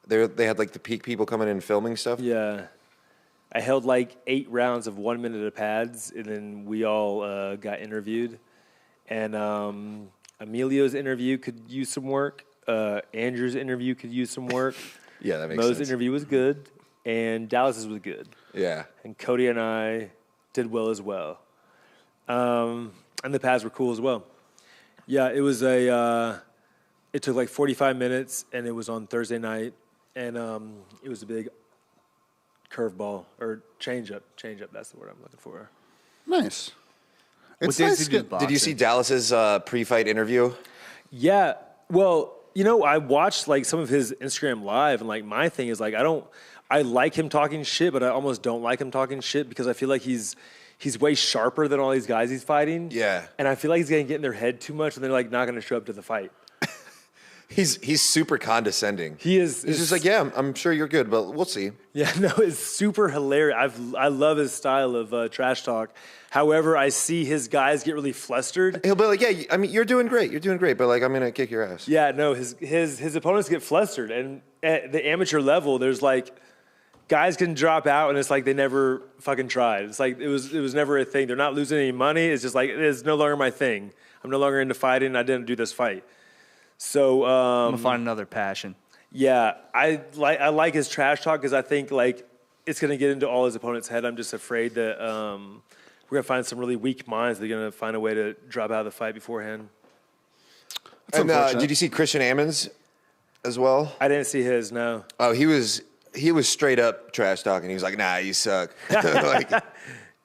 They had like the peak people coming in and filming stuff? Yeah. I held like 8 rounds of 1 minute of pads, and then we all got interviewed. And Emilio's interview could use some work. Andrew's interview could use some work. Yeah, that makes Mo's sense. interview was good, and Dallas's was good. Yeah. And Cody and I did well as well. And the pads were cool as well. Yeah, it was it took like 45 minutes, and it was on Thursday night, and it was a big curveball or change-up. Change-up, that's the word I'm looking for. Nice. What It's days nice did to you get- do Did you see Dallas's pre-fight interview? Yeah, well, I watched like some of his Instagram live, and like my thing is like I like him talking shit, but I almost don't like him talking shit because I feel like he's way sharper than all these guys he's fighting. Yeah. And I feel like he's gonna get in their head too much, and they're like not gonna show up to the fight. He's super condescending. He is. He's just like, yeah, I'm sure you're good, but we'll see. Yeah, no, it's super hilarious. I love his style of trash talk. However, I see his guys get really flustered. He'll be like, yeah, I mean, you're doing great, but like, I'm gonna kick your ass. Yeah, no, his opponents get flustered, and at the amateur level, there's like guys can drop out, and it's like they never fucking tried. It's like it was never a thing. They're not losing any money. It's just like it is no longer my thing. I'm no longer into fighting. I didn't do this fight. So I'm gonna find another passion. yeah, I like his trash talk because I think like it's gonna get into all his opponents' head. I'm just afraid that we're gonna find some really weak minds. They're gonna find a way to drop out of the fight beforehand. And unfortunate. did you see Christian Ammons as well? I didn't see his. No. Oh, he was straight up trash talking. He was like, nah, you suck. Like,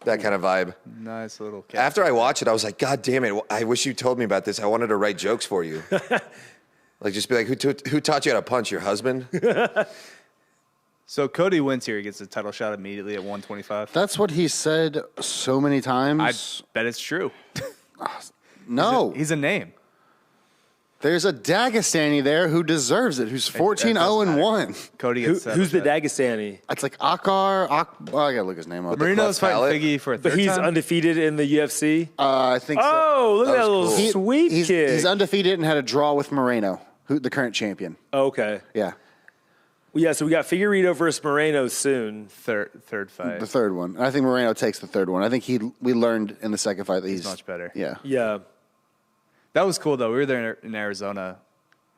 that kind of vibe. Nice little cat. After I watched it, I was like, God damn it! I wish you told me about this. I wanted to write jokes for you. Like, just be like, who taught you how to punch? Your husband? So Cody wins here. He gets the title shot immediately at 125. That's what he said so many I times. bet it's true. No. He's a name. There's a Dagestani there who deserves it, who's 14-0-1. Cody gets Who's the Dagestani? It's like Akar. I gotta look his name up. Marino's fighting palate. Figgy for a But third he's time? undefeated in the UFC. I think so. Oh, look at that was little cool. sweep He's kick. undefeated and had a draw with Moreno, the current champion. Okay. Yeah, Well, yeah, so we got Figueiredo versus Moreno soon. Third fight. the third one. I think Moreno takes the third one. I think we learned in the second fight that he's much better. Yeah. Yeah. That was cool though. We were there in Arizona,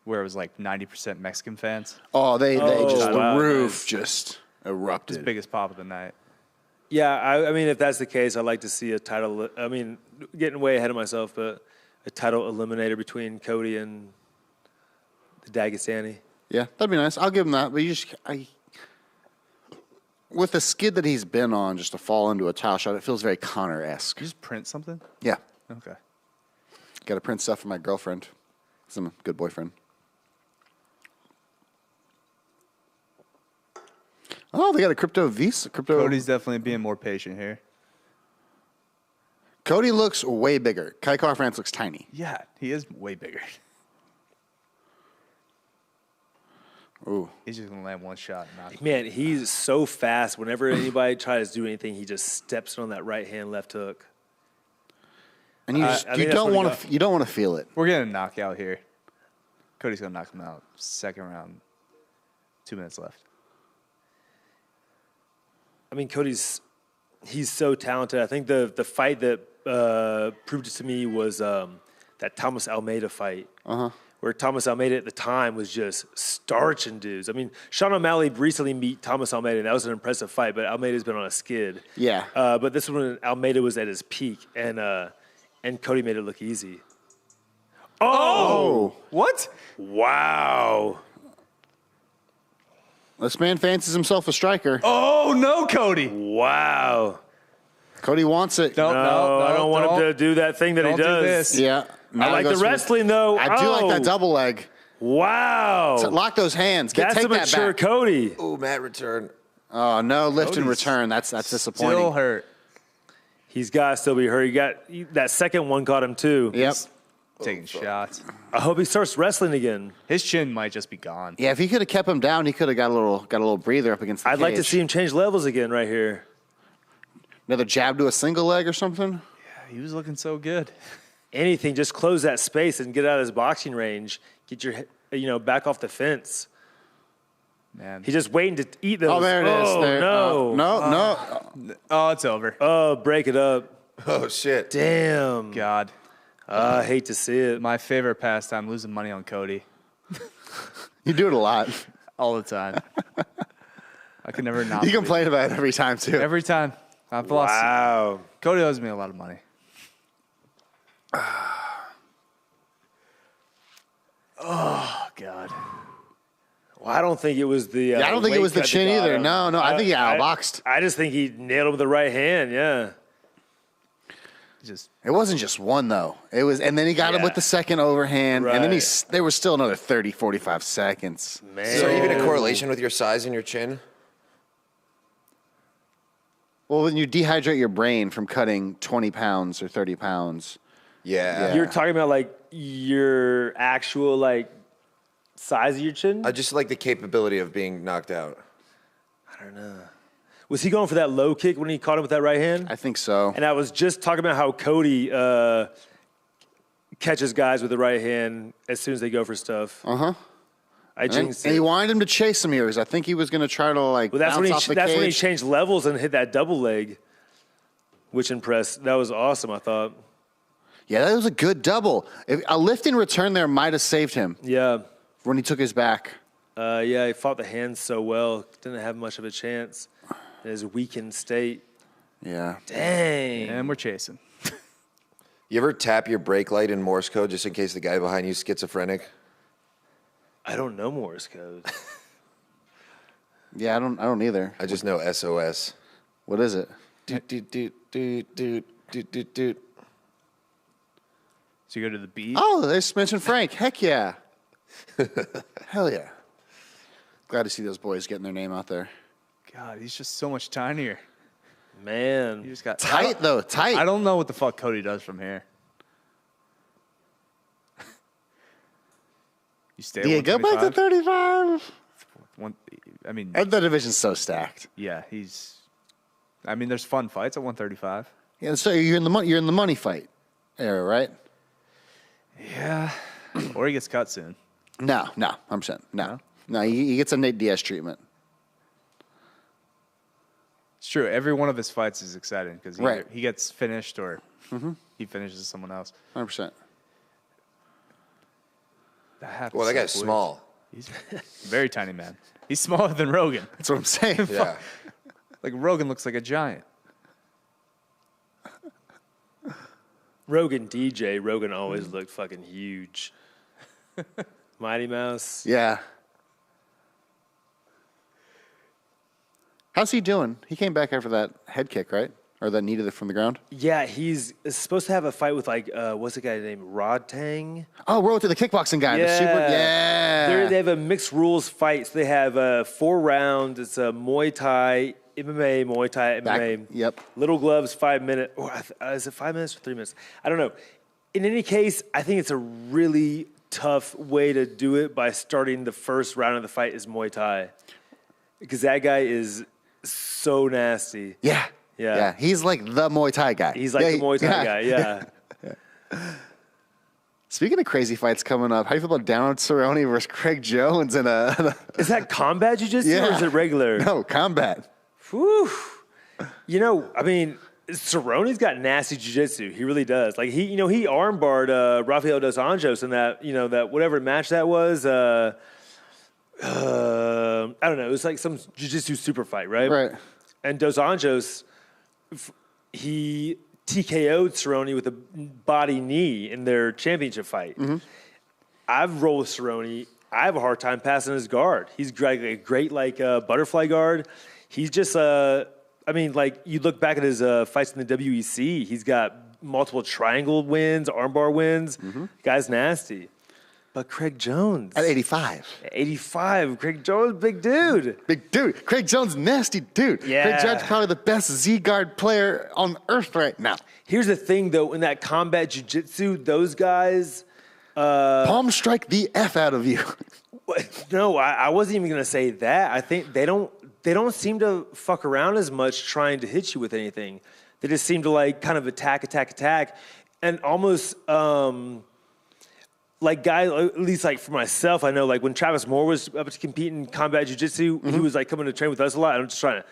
where it was like 90% Mexican fans. Oh, they just wow, the roof just erupted. His biggest pop of the night. Yeah, I mean, if that's the case, I'd like to see a title. I mean, getting way ahead of myself, but a title eliminator between Cody and the Dagestani. Yeah, that'd be nice. I'll give him that. But with the skid that he's been on, just to fall into a towel shot, it feels very Connor-esque. You just print something? Yeah, Okay. got to print stuff for my girlfriend. 'Cause I'm a good boyfriend. Oh, they got a crypto Visa. Cody's definitely being more patient here. Cody looks way bigger. Kai France looks tiny. Yeah, he is way bigger. Ooh. He's just gonna land one shot. And knock. Man, he's so fast. Whenever anybody tries to do anything, he just steps on that right hand, left hook. And you I just, think you that's don't what he want to you don't want to feel it. We're getting a knockout here. Cody's gonna knock him out. Second round. 2 minutes left. I mean, he's so talented. I think the fight that proved it to me was that Thomas Almeida fight. Where Thomas Almeida at the time was just starching dudes. I mean, Sean O'Malley recently beat Thomas Almeida, and that was an impressive fight, but Almeida's been on a skid. Yeah. But this one, Almeida was at his peak, and Cody made it look easy. Oh! What? Wow. This man fancies himself a striker. Oh no, Cody! Wow. Cody wants it. No. I don't want him to do that thing that he don't do does. this. Yeah. I Now like he the goes for- wrestling, though. I do like that Oh. double leg. Wow. Lock those hands. That's Take a that mature back. Cody. Ooh, Matt return. Oh, no lift and Cody's return. That's disappointing. Still hurt. He's got to still be hurt. That second one caught him, too. Yep. Taking shots. I hope he starts wrestling again. His chin might just be gone. Yeah, if he could have kept him down, he could have got a little breather up against the I'd like to cage. see him change levels again right here. Another jab to a single leg or something. He was looking so good. Anything, just close that space and get out of his boxing range. Get your, back off the fence. Man. He's just waiting to eat those. Oh, there it is. Oh, There. no. No. Oh, it's over. Oh, break it up. Oh, shit. Damn. God. I hate to see it. My favorite pastime, losing money on Cody. You do it a lot. All the time. I can never not. You complain about it every time, too. Every time. I've lost. Wow. Cody owes me a lot of money. Oh, God. Well, I don't think it was the. I don't think it was the chin either. No. I think he outboxed. I just think he nailed him with the right hand. Yeah. Just It wasn't just one, though. It was, and then he got him with the second overhand, and then Right. there was still another 30, 45 seconds. Man. Is there even a correlation with your size and your chin? Well, when you dehydrate your brain from cutting 20 pounds or 30 pounds, Yeah. You're talking about like your actual like size of your chin? I just like the capability of being knocked out. I don't know. Was he going for that low kick when he caught him with that right hand? I think so. And I was just talking about how Cody catches guys with the right hand as soon as they go for stuff. Uh-huh. I And jinxed he it. wanted him to chase him here because I think he was going to try to like Well, that's bounce when off the that's when he cage. changed levels and hit that double leg, which impressed. That was awesome, I thought. Yeah, that was a good double. A lift in return there might have saved him Yeah. when he took his back. Yeah, he fought the hands so well. Didn't have much of a chance in his weakened state. Yeah. Dang. and we're chasing. You ever tap your brake light in Morse code just in case the guy behind you is schizophrenic? I don't know Morse code. Yeah, I don't either. I just know SOS. What is it? Doot, doot, doot, doot, doot, doot, doot, doot. So you go to the beat. Oh, they just mentioned Frank. Heck yeah. Hell yeah. Glad to see those boys getting their name out there. God, he's just so much tinier. Man. He just got Tight, though. Tight. I don't know what the fuck Cody does from here. You stay. Do you at go back to 125? 35? I mean, And the division's so stacked. yeah, I mean, there's fun fights at 135. Yeah, so you're in the money fight era, right? Yeah, or he gets cut soon. No, 100%. No, he gets a Nate Diaz treatment. It's true. Every one of his fights is exciting because Right. he gets finished or he finishes someone else. 100%. Well, that guy's small. He's a very tiny man. He's smaller than Rogan. That's what I'm saying. Yeah. Like Rogan looks like a giant. Rogan always looked fucking huge. Mighty Mouse. Yeah. How's he doing? He came back after that head kick, right? Or that knee to from the ground? Yeah, he's supposed to have a fight with like what's the guy named Rod Tang? Oh, we're to the kickboxing guy. The super, They have a mixed rules fight. So they have 4 rounds. It's a Muay Thai, MMA, Muay Thai, MMA. Yep. Little gloves, 5 minutes. Is it 5 minutes or 3 minutes? I don't know. In any case, I think it's a really tough way to do it by starting the first round of the fight is Muay Thai. Because that guy is so nasty. Yeah. Yeah. He's like the Muay Thai guy. He's like the Muay Thai guy, yeah. Speaking of crazy fights coming up, how do you feel about Down Cerrone versus Craig Jones in a Is that combat jiu-jitsu or is it regular? No, combat. Whew. You know, I mean, Cerrone's got nasty jiu-jitsu. He really does. Like he armbarred Rafael dos Anjos in that, that whatever match that was. I don't know. It was like some jiu-jitsu super fight, right? Right. And dos Anjos, he TKO'd Cerrone with a body knee in their championship fight. Mm-hmm. I've rolled with Cerrone. I have a hard time passing his guard. He's like a great butterfly guard. He's just you look back at his fights in the WEC. He's got multiple triangle wins, armbar wins. Mm-hmm. Guy's nasty. But Craig Jones At 85. 85. Craig Jones, big dude. Big dude. Craig Jones, nasty dude. Yeah. Craig Jones, probably the best Z-guard player on earth right now. Here's the thing, though. In that combat jiu-jitsu, those guys. Palm strike the F out of you. No, I wasn't even going to say that. I think they don't seem to fuck around as much trying to hit you with anything. They just seem to kind of attack, and almost like guys, at least like for myself, I know like when Travis Moore was up to compete in combat jiu-jitsu, he was like coming to train with us a lot. And I'm just trying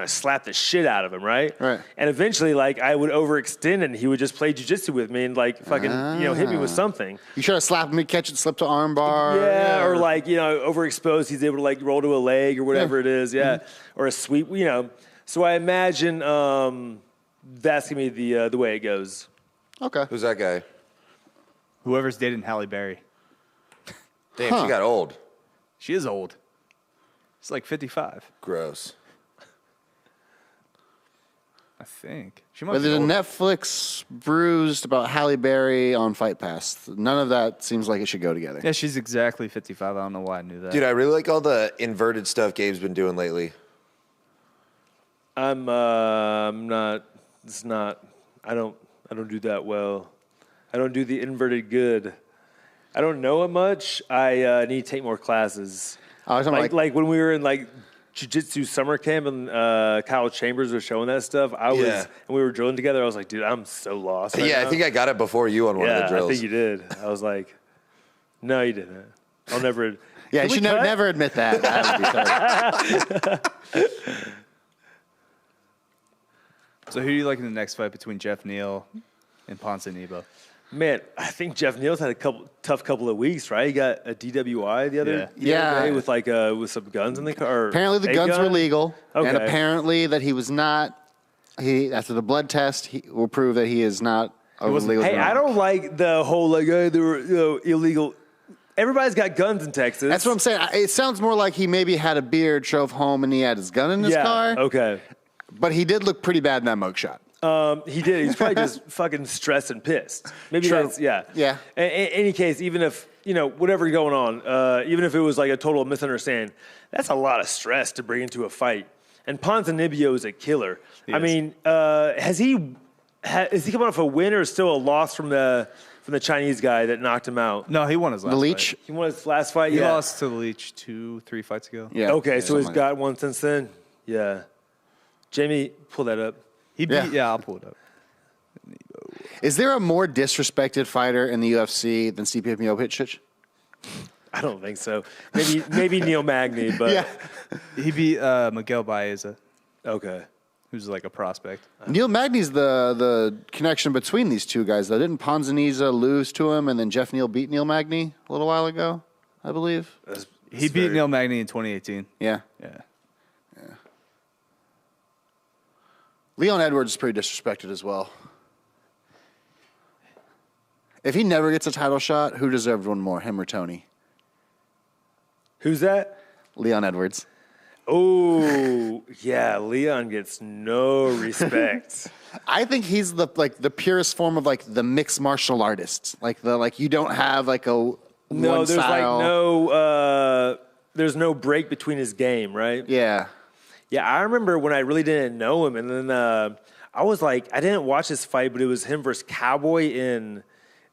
to slap the shit out of him, right? Right. And eventually, like I would overextend, and he would just play jiu-jitsu with me and like fucking hit me with something. You try to slap him, catch it, slip to arm bar. Yeah, or like overexposed, he's able to like roll to a leg or whatever it is. Yeah, or a sweep. So I imagine that's gonna be the way it goes. Okay. Who's that guy? Whoever's dating Halle Berry. Damn, she got old. She is old. She's like 55, Gross. I think. She might But be there's a older. Netflix bruised about Halle Berry on Fight Pass. None of that seems like it should go together. Yeah, she's exactly 55. I don't know why I knew that. Dude, I really like all the inverted stuff Gabe's been doing lately. I'm not. It's not. I don't do that well. I don't do the inverted good. I don't know it much. I need to take more classes. I was talking Like when we were in like jiu-jitsu summer camp and Kyle Chambers was showing that stuff. And we were drilling together. I was like, dude, I'm so lost. Right now. I think I got it before you on one of the drills. I think you did. I was like, no, you didn't. I'll never. Yeah, you Can should we cut? never admit that. That would be terrible. So who do you like in the next fight between Jeff Neal and Ponce Nibo? Man, I think Jeff Neal's had a tough couple of weeks, right? He got a DWI the other Yeah. day with with some guns in the car. Apparently the guns were legal, and Okay. apparently that he was not. After the blood test, he will prove that he is not a legal. Hey, gun. I don't like the whole they were illegal. Everybody's got guns in Texas. That's what I'm saying. It sounds more like he maybe had a beard, drove home, and he had his gun in his car. Okay. But he did look pretty bad in that mugshot. He did. He's probably just fucking stressed and pissed. Maybe True. that's yeah. Yeah. In any case, even if whatever's going on, even if it was like a total misunderstanding, that's a lot of stress to bring into a fight. And Ponzinibbio is a killer. I mean, is he coming off a win or still a loss from the Chinese guy that knocked him out? No, he won his last The Leech. fight. He won his last fight. He Yeah. lost to the Leech 2-3 fights ago. Yeah. Okay, so something he's like got one since then. Yeah. Jamie, pull that up. He beat, Yeah. I'll pull it up. that. Is there a more disrespected fighter in the UFC than Stipe Miocic? I don't think so. Maybe Neil Magny, but Yeah. He beat Miguel Baeza, okay. who's like a prospect. Neil Magny's the connection between these two guys, though. Didn't Ponziniza lose to him, and then Jeff Neal beat Neil Magny a little while ago, I believe? He beat Neil Magny in 2018. Yeah. Yeah. Leon Edwards is pretty disrespected as well. If he never gets a title shot, who deserved one more, him or Tony? Who's that? Leon Edwards. Oh, yeah, Leon gets no respect. I think he's the purest form of the mixed martial artists. You don't have a No, one there's style. there's no break between his game, right? Yeah. Yeah, I remember when I really didn't know him, and then I was like, I didn't watch this fight, but it was him versus Cowboy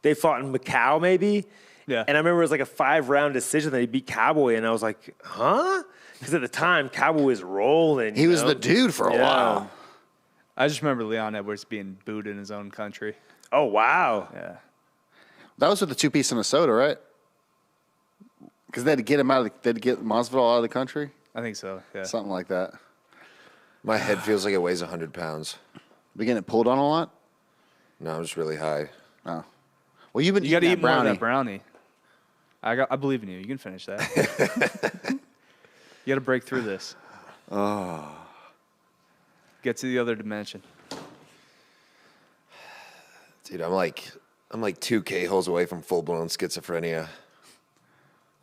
they fought in Macau, maybe. Yeah. And I remember it was like a 5-round decision that he beat Cowboy, and I was like, huh? Because at the time, Cowboy was rolling. He was the dude for a while. I just remember Leon Edwards being booed in his own country. Oh, wow. Yeah. That was with the 2-piece Minnesota, right? Because they had to get him they had to get Masvidal out of the country. I think so, yeah. Something like that. My head feels like it weighs 100 pounds. We getting it pulled on a lot? No, I'm just really high. Oh. Well, you've been You got to eating eat that more of brownie. that brownie. I believe in you. You can finish that. You got to break through this. Oh. Get to the other dimension. Dude, I'm like 2 K-holes away from full-blown schizophrenia.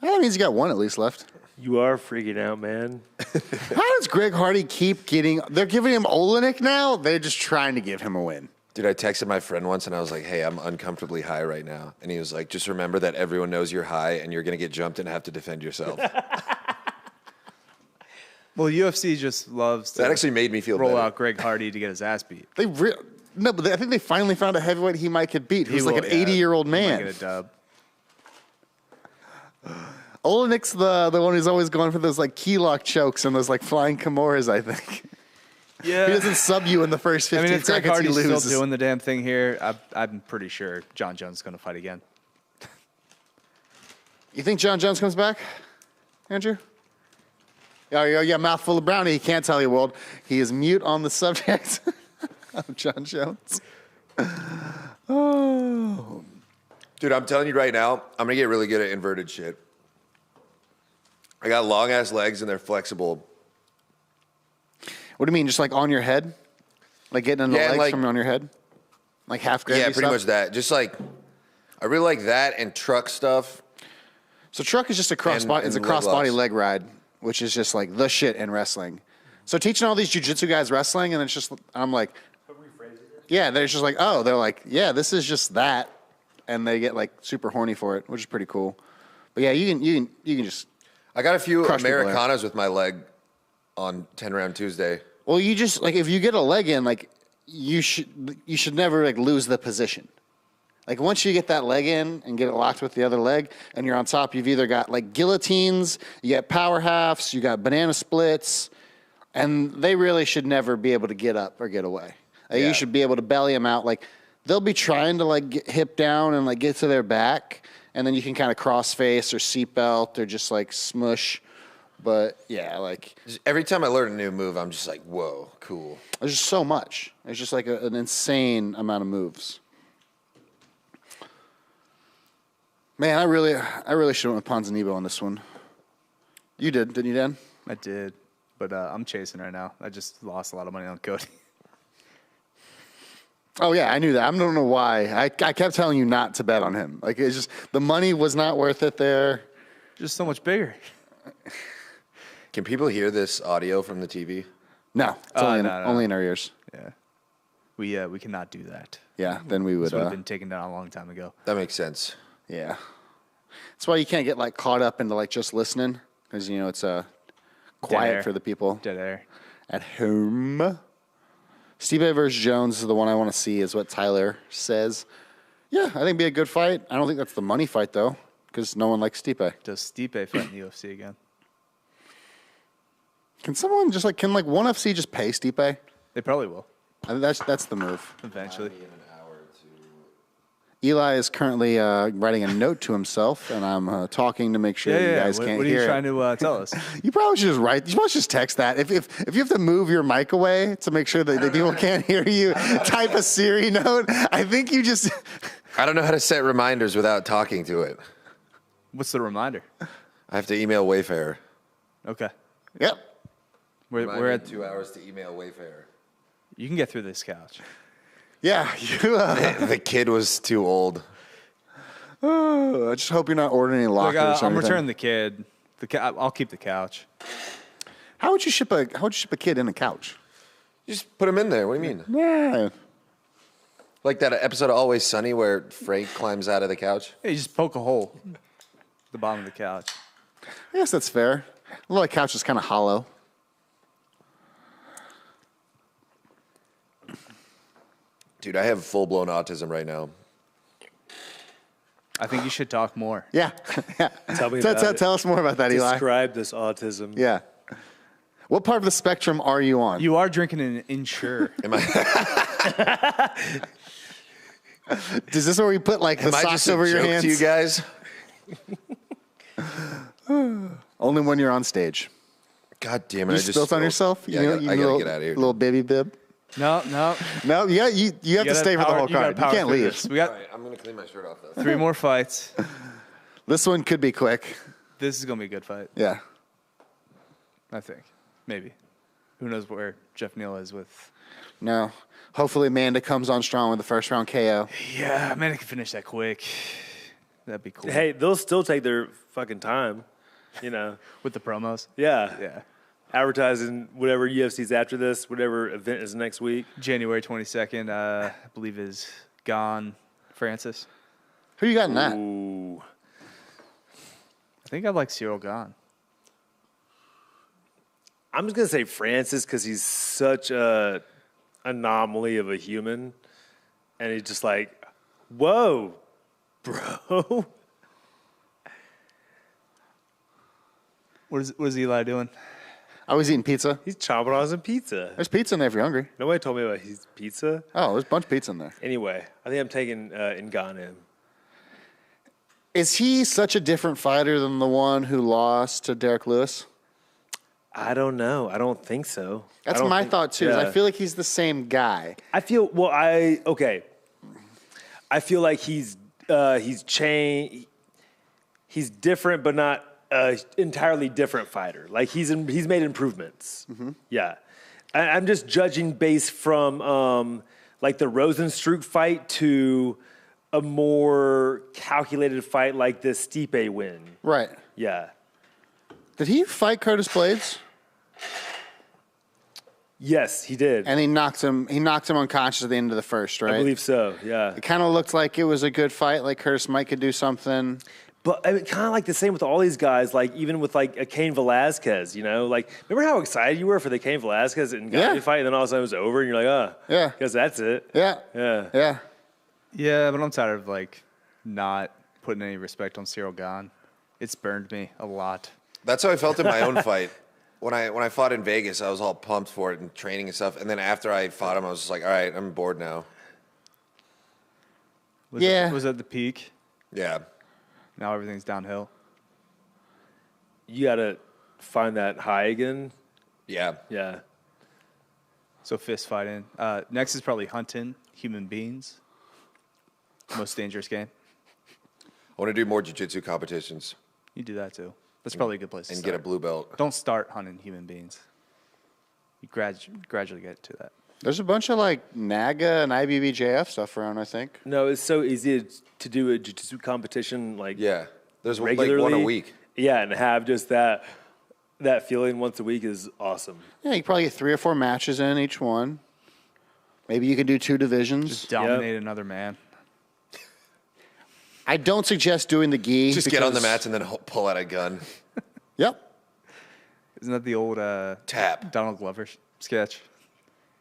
That means you got one at least left. You are freaking out, man. How does Greg Hardy keep getting... They're giving him Olenek now? They're just trying to give him a win. Dude, I texted my friend once and I was like, hey, I'm uncomfortably high right now. And he was like, just remember that everyone knows you're high and you're going to get jumped and have to defend yourself. Well, UFC just loves to That actually made me feel roll better. out Greg Hardy to get his ass beat. No, but I think they finally found a heavyweight he might could beat. Who's He like will, an 80-year-old He might man. get a dub. Olenek's the one who's always going for those key lock chokes and those flying Kimuras, I think. Yeah. He doesn't sub you in the first 15 I mean, if Greg seconds he Hardy's loses. still doing the damn thing here, I'm pretty sure John Jones is going to fight again. You think John Jones comes back, Andrew? Yeah, mouthful of brownie. He can't tell you, world. He is mute on the subject of John Jones. Oh. Dude, I'm telling you right now, I'm going to get really good at inverted shit. I got long-ass legs, and they're flexible. What do you mean, just like on your head? Like getting in the legs like, from on your head? Like half gravity Yeah, pretty stuff? much that. Just like, I really like that and truck stuff. So truck is just a crossbody. It's a and leg crossbody locks. leg ride, which is just like the shit in wrestling. So teaching all these jiu-jitsu guys wrestling, and it's just I'm like, yeah, they're just like, oh, they're like, yeah, this is just that, and they get like super horny for it, which is pretty cool. But yeah, you can just. I got a few Crush people there. Americanas with my leg on 10-round Tuesday. Well, you just like if you get a leg in, like you should never like lose the position. Like once you get that leg in and get it locked with the other leg, and you're on top, you've either got like guillotines, you got power halves, you got banana splits, and they really should never be able to get up or get away. Like, Yeah. You should be able to belly them out. Like they'll be trying to like get hip down and like get to their back, and then you can kind of cross face or seatbelt or just like smush. But yeah, like Every time I learn a new move, I'm just like, whoa, cool. there's just so much. It's just like an insane amount of moves. Man, I really should have went with Ponzinibbio on this one. You did, didn't you, Dan? I did, but I'm chasing right now. I just lost a lot of money on Cody. Oh yeah, I knew that. I don't know why. I kept telling you not to bet on him. Like it's just the money was not worth it there. Just so much bigger. Can people hear this audio from the TV? No, it's only in our ears. Yeah, we cannot do that. Yeah, then we would. This would have been taken down a long time ago. That makes sense. Yeah, that's why you can't get like caught up into like just listening because you know it's quiet air. for the people Dead air. at home. Stipe versus Jones is the one I want to see, is what Tyler says. Yeah, I think it'd be a good fight. I don't think that's the money fight though, because no one likes Stipe. Does Stipe fight in the UFC again? Can someone just like can like ONE FC just pay Stipe? They probably will I think that's the move. eventually. Eli is currently writing a note to himself, and I'm talking to make sure you guys What, can't what are hear you it. trying to tell us? You probably should just write. You should just text that. If you have to move your mic away to make sure that the people can't hear you, type a Siri note. I think you just. I don't know how to set reminders without talking to it. What's the reminder? I have to email Wayfair. Okay. Yep. We're at 2 hours to email Wayfair. You can get through this couch. Yeah. You. The kid was too old. I just hope you're not ordering any Look, lockers. or I'm anything. returning the kid. I'll keep the couch. How would you ship a kid in a couch? You just put him in there. What do you mean? Yeah. Like that episode of Always Sunny where Frank climbs out of the couch? Hey, you just poke a hole at the bottom of the couch. I guess that's fair. A lot of couch is kind of hollow. Dude, I have full-blown autism right now. I think you should talk more. Yeah. Yeah. Tell me about it. Tell us more about that, Eli. Describe this autism. Yeah. What part of the spectrum are you on? You are drinking an Ensure. Am I, Is this where we put like the am I socks just a over your joke hands? to you guys? Only when you're on stage. God damn it. You I just spilt on yourself? Yeah, I gotta little, get out of here. Little baby bib. No. No, you have to stay for the whole card. You can't leave. We got All right, I'm going to clean my shirt off, though. 3 more fights. This one could be quick. This is going to be a good fight, Yeah. I think. Maybe. Who knows where Jeff Neal is with. No. Hopefully Amanda comes on strong with the first round KO. Yeah, man, I can finish that quick. That'd be cool. Hey, they'll still take their fucking time, you know. With the promos. Yeah. Yeah. Advertising whatever UFC's after this, whatever event is next week. January 22nd, I believe is Gone Francis. Who you got in that? Ooh. I think I like Cyril Gone. I'm just going to say Francis because he's such a anomaly of a human. And he's just like, whoa, bro. What is Eli doing? I was eating pizza. He's chomping on some pizza. There's pizza in there if you're hungry. Nobody told me about his pizza. Oh, there's a bunch of pizza in there. Anyway, I think I'm taking Ngannou. Is he such a different fighter than the one who lost to Derek Lewis? I don't know. I don't think so. That's my thought too. Is I feel like he's the same guy. I feel I feel like he's changed. He's different, but not entirely different fighter. Like he's made improvements. Yeah, I'm just judging based from like the Rosenstruck fight to a more calculated fight like this Stipe win. Right. Yeah. Did he fight Curtis Blades? Yes, he did. And he knocked him unconscious at the end of the first, right? I believe so. Yeah. It kind of looked like it was a good fight. Like Curtis might could do something. But I mean, kind of like the same with all these guys, like even with like a Cain Velasquez, you know? Like, remember how excited you were for the Cain Velasquez and Gotti fight, and then all of a sudden it was over, and you're like, yeah, because that's it. Yeah. Yeah. Yeah. Yeah, but I'm tired of like not putting any respect on Cyril Gahn. It's burned me a lot. That's how I felt in my own fight. When I fought in Vegas, I was all pumped for it and training and stuff. And then after I fought him, I was just like, all right, I'm bored now. Was at the peak. Yeah. Now everything's downhill. You got to find that high again. Yeah. Yeah. So fist fighting. Next is probably hunting human beings. Most dangerous game. I want to do more jiu-jitsu competitions. You do that too. That's probably a good place to and start. get a blue belt. Don't start hunting human beings. You gradually get to that. There's a bunch of like NAGA and IBBJF stuff around, I think. No, it's so easy to do a jiu-jitsu competition like Yeah. There's regularly. like one a week. Yeah, and have just that feeling once a week is awesome. Yeah, you probably get 3 or 4 matches in each one. Maybe you can do 2 divisions. Just dominate another man. I don't suggest doing the gi. Just get on the mats and then pull out a gun. Yep. Isn't that the old Tap. Donald Glover sketch?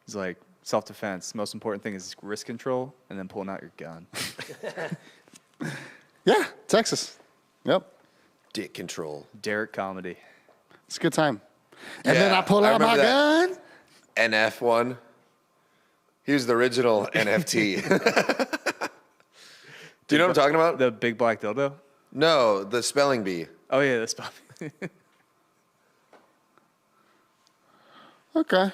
He's like, self-defense. Most important thing is wrist control and then pulling out your gun. Yeah, Texas. Yep. Dick control. Derek comedy. It's a good time. And Yeah, then I pull I out my remember that. gun. NF one. He was the original NFT. Do you know what I'm talking about? The big black dildo? No, the spelling bee. Oh, yeah, that's probably... Okay.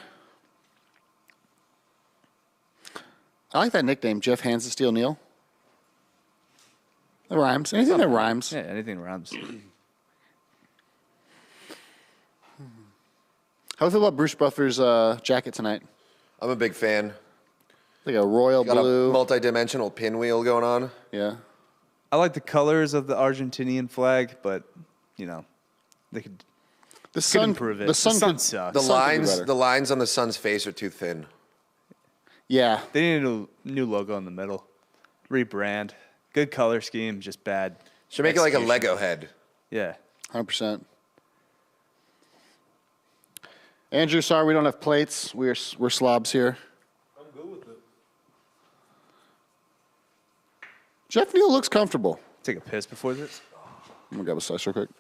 I like that nickname, Jeff Hands of Steel Neal. That rhymes. Anything that rhymes. Yeah, anything rhymes. How do you feel about Bruce Buffer's jacket tonight? I'm a big fan. Like a royal Got blue. a multi-dimensional pinwheel going on. Yeah. I like the colors of the Argentinian flag, but, you know, they could The sun improve it. The sun, could- sucks. The Sun could be lines, better. the lines on the sun's face are too thin. Yeah. They need a new logo in the middle. Rebrand. Good color scheme, just bad. Should make it like a execution. Lego head. Yeah. 100%. Andrew, sorry we don't have plates. We're slobs here. I'm good with it. Jeff Neal looks comfortable. Take a piss before this. I'm going to grab a slice real quick.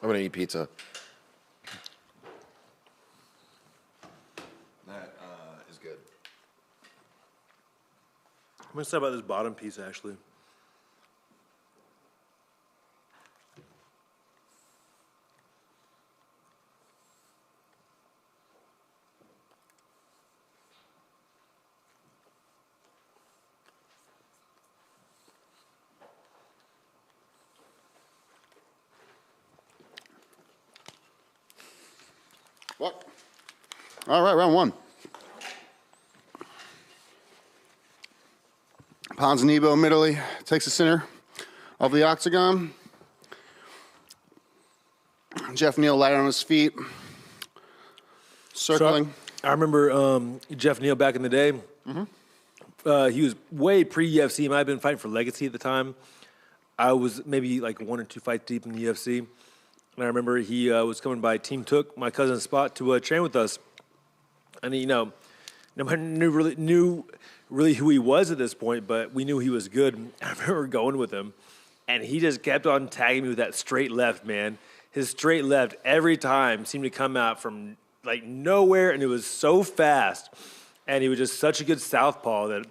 I'm going to eat pizza. That is good. I'm going to say about this bottom piece, actually. What? All right, round 1. Ponzinibbio immediately takes the center of the octagon. Jeff Neal light on his feet, circling. So I remember Jeff Neal back in the day. He was way pre-UFC. He might have been fighting for Legacy at the time. I was maybe like 1 or 2 fights deep in the UFC. And I remember he was coming by Team Took, my cousin's spot, to train with us. And, you know, nobody knew really who he was at this point, but we knew he was good. I remember going with him, and he just kept on tagging me with that straight left, man. His straight left every time seemed to come out from, like, nowhere, and it was so fast. And he was just such a good southpaw that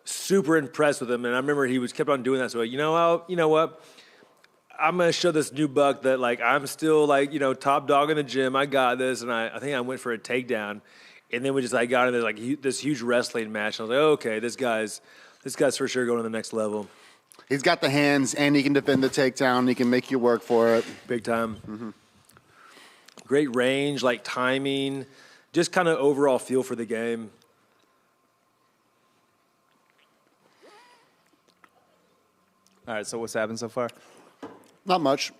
super impressed with him. And I remember he kept on doing that. So, you know what? I'm going to show this new buck that, like, I'm still, like, top dog in the gym. I got this. And I think I went for a takedown. And then we just, got into, like, this huge wrestling match. And I was like, okay, this guy's for sure going to the next level. He's got the hands, and he can defend the takedown. He can make you work for it. Big time. Mm-hmm. Great range, like timing, just kind of overall feel for the game. All right, so what's happened so far? Not much.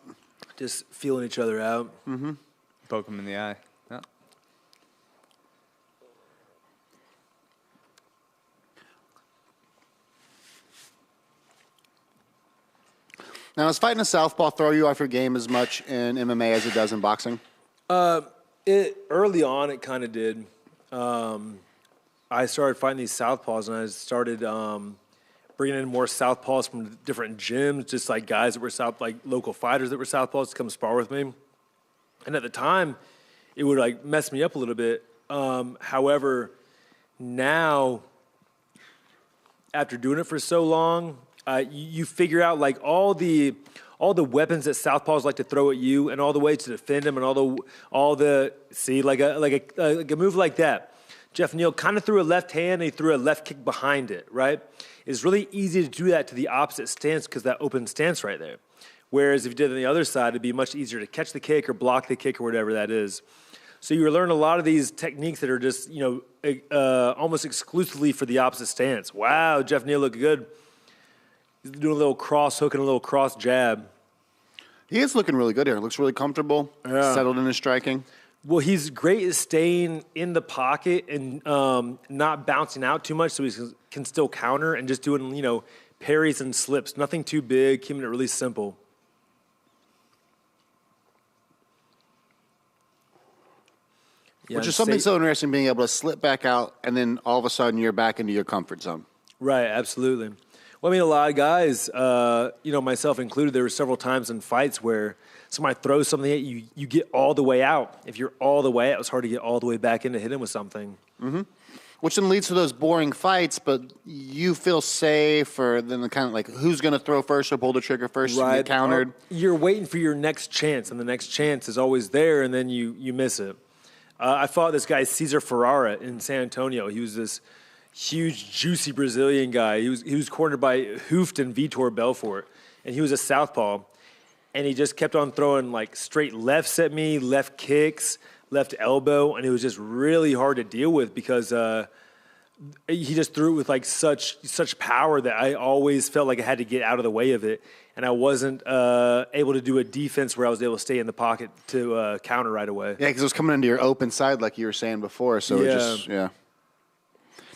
Just feeling each other out. Mm-hmm. Poke him in the eye. Yeah. Now, does fighting a southpaw throw you off your game as much in MMA as it does in boxing? Early on, it kind of did. I started fighting these southpaws, and I started bringing in more southpaws from different gyms, just like guys that were like local fighters that were southpaws to come spar with me. And at the time, it would like mess me up a little bit. However, now, after doing it for so long, you figure out like all the weapons that southpaws like to throw at you, and all the ways to defend them, and all the like a move like that. Jeff Neal kind of threw a left hand, and he threw a left kick behind it. Right, it's really easy to do that to the opposite stance because that open stance right there. Whereas if you did it on the other side, it'd be much easier to catch the kick or block the kick or whatever that is. So you learn a lot of these techniques that are just almost exclusively for the opposite stance. Wow, Jeff Neal looked good. He's doing a little cross hook and a little cross jab. He is looking really good here. Looks really comfortable, settled in his striking. Well, he's great at staying in the pocket and not bouncing out too much, so he can still counter and just doing, parries and slips. Nothing too big, keeping it really simple. Yeah, which is something so interesting, being able to slip back out and then all of a sudden you're back into your comfort zone. Right, absolutely. Well, I mean, a lot of guys, myself included, there were several times in fights where somebody throws something at you, you get all the way out. If you're all the way out, it's hard to get all the way back in to hit him with something. Mm-hmm. Which then leads to those boring fights, but you feel safe, or then the kind of like, who's going to throw first or pull the trigger first and get countered? You're waiting for your next chance, and the next chance is always there, and then you miss it. I fought this guy, Cesar Ferrara, in San Antonio. He was this huge, juicy Brazilian guy. He was cornered by Hooft and Vitor Belfort, and he was a southpaw. And he just kept on throwing like straight lefts at me, left kicks, left elbow, and it was just really hard to deal with because he just threw it with like such power that I always felt like I had to get out of the way of it, and I wasn't able to do a defense where I was able to stay in the pocket to counter right away. Yeah, because it was coming into your open side like you were saying before. So it just Did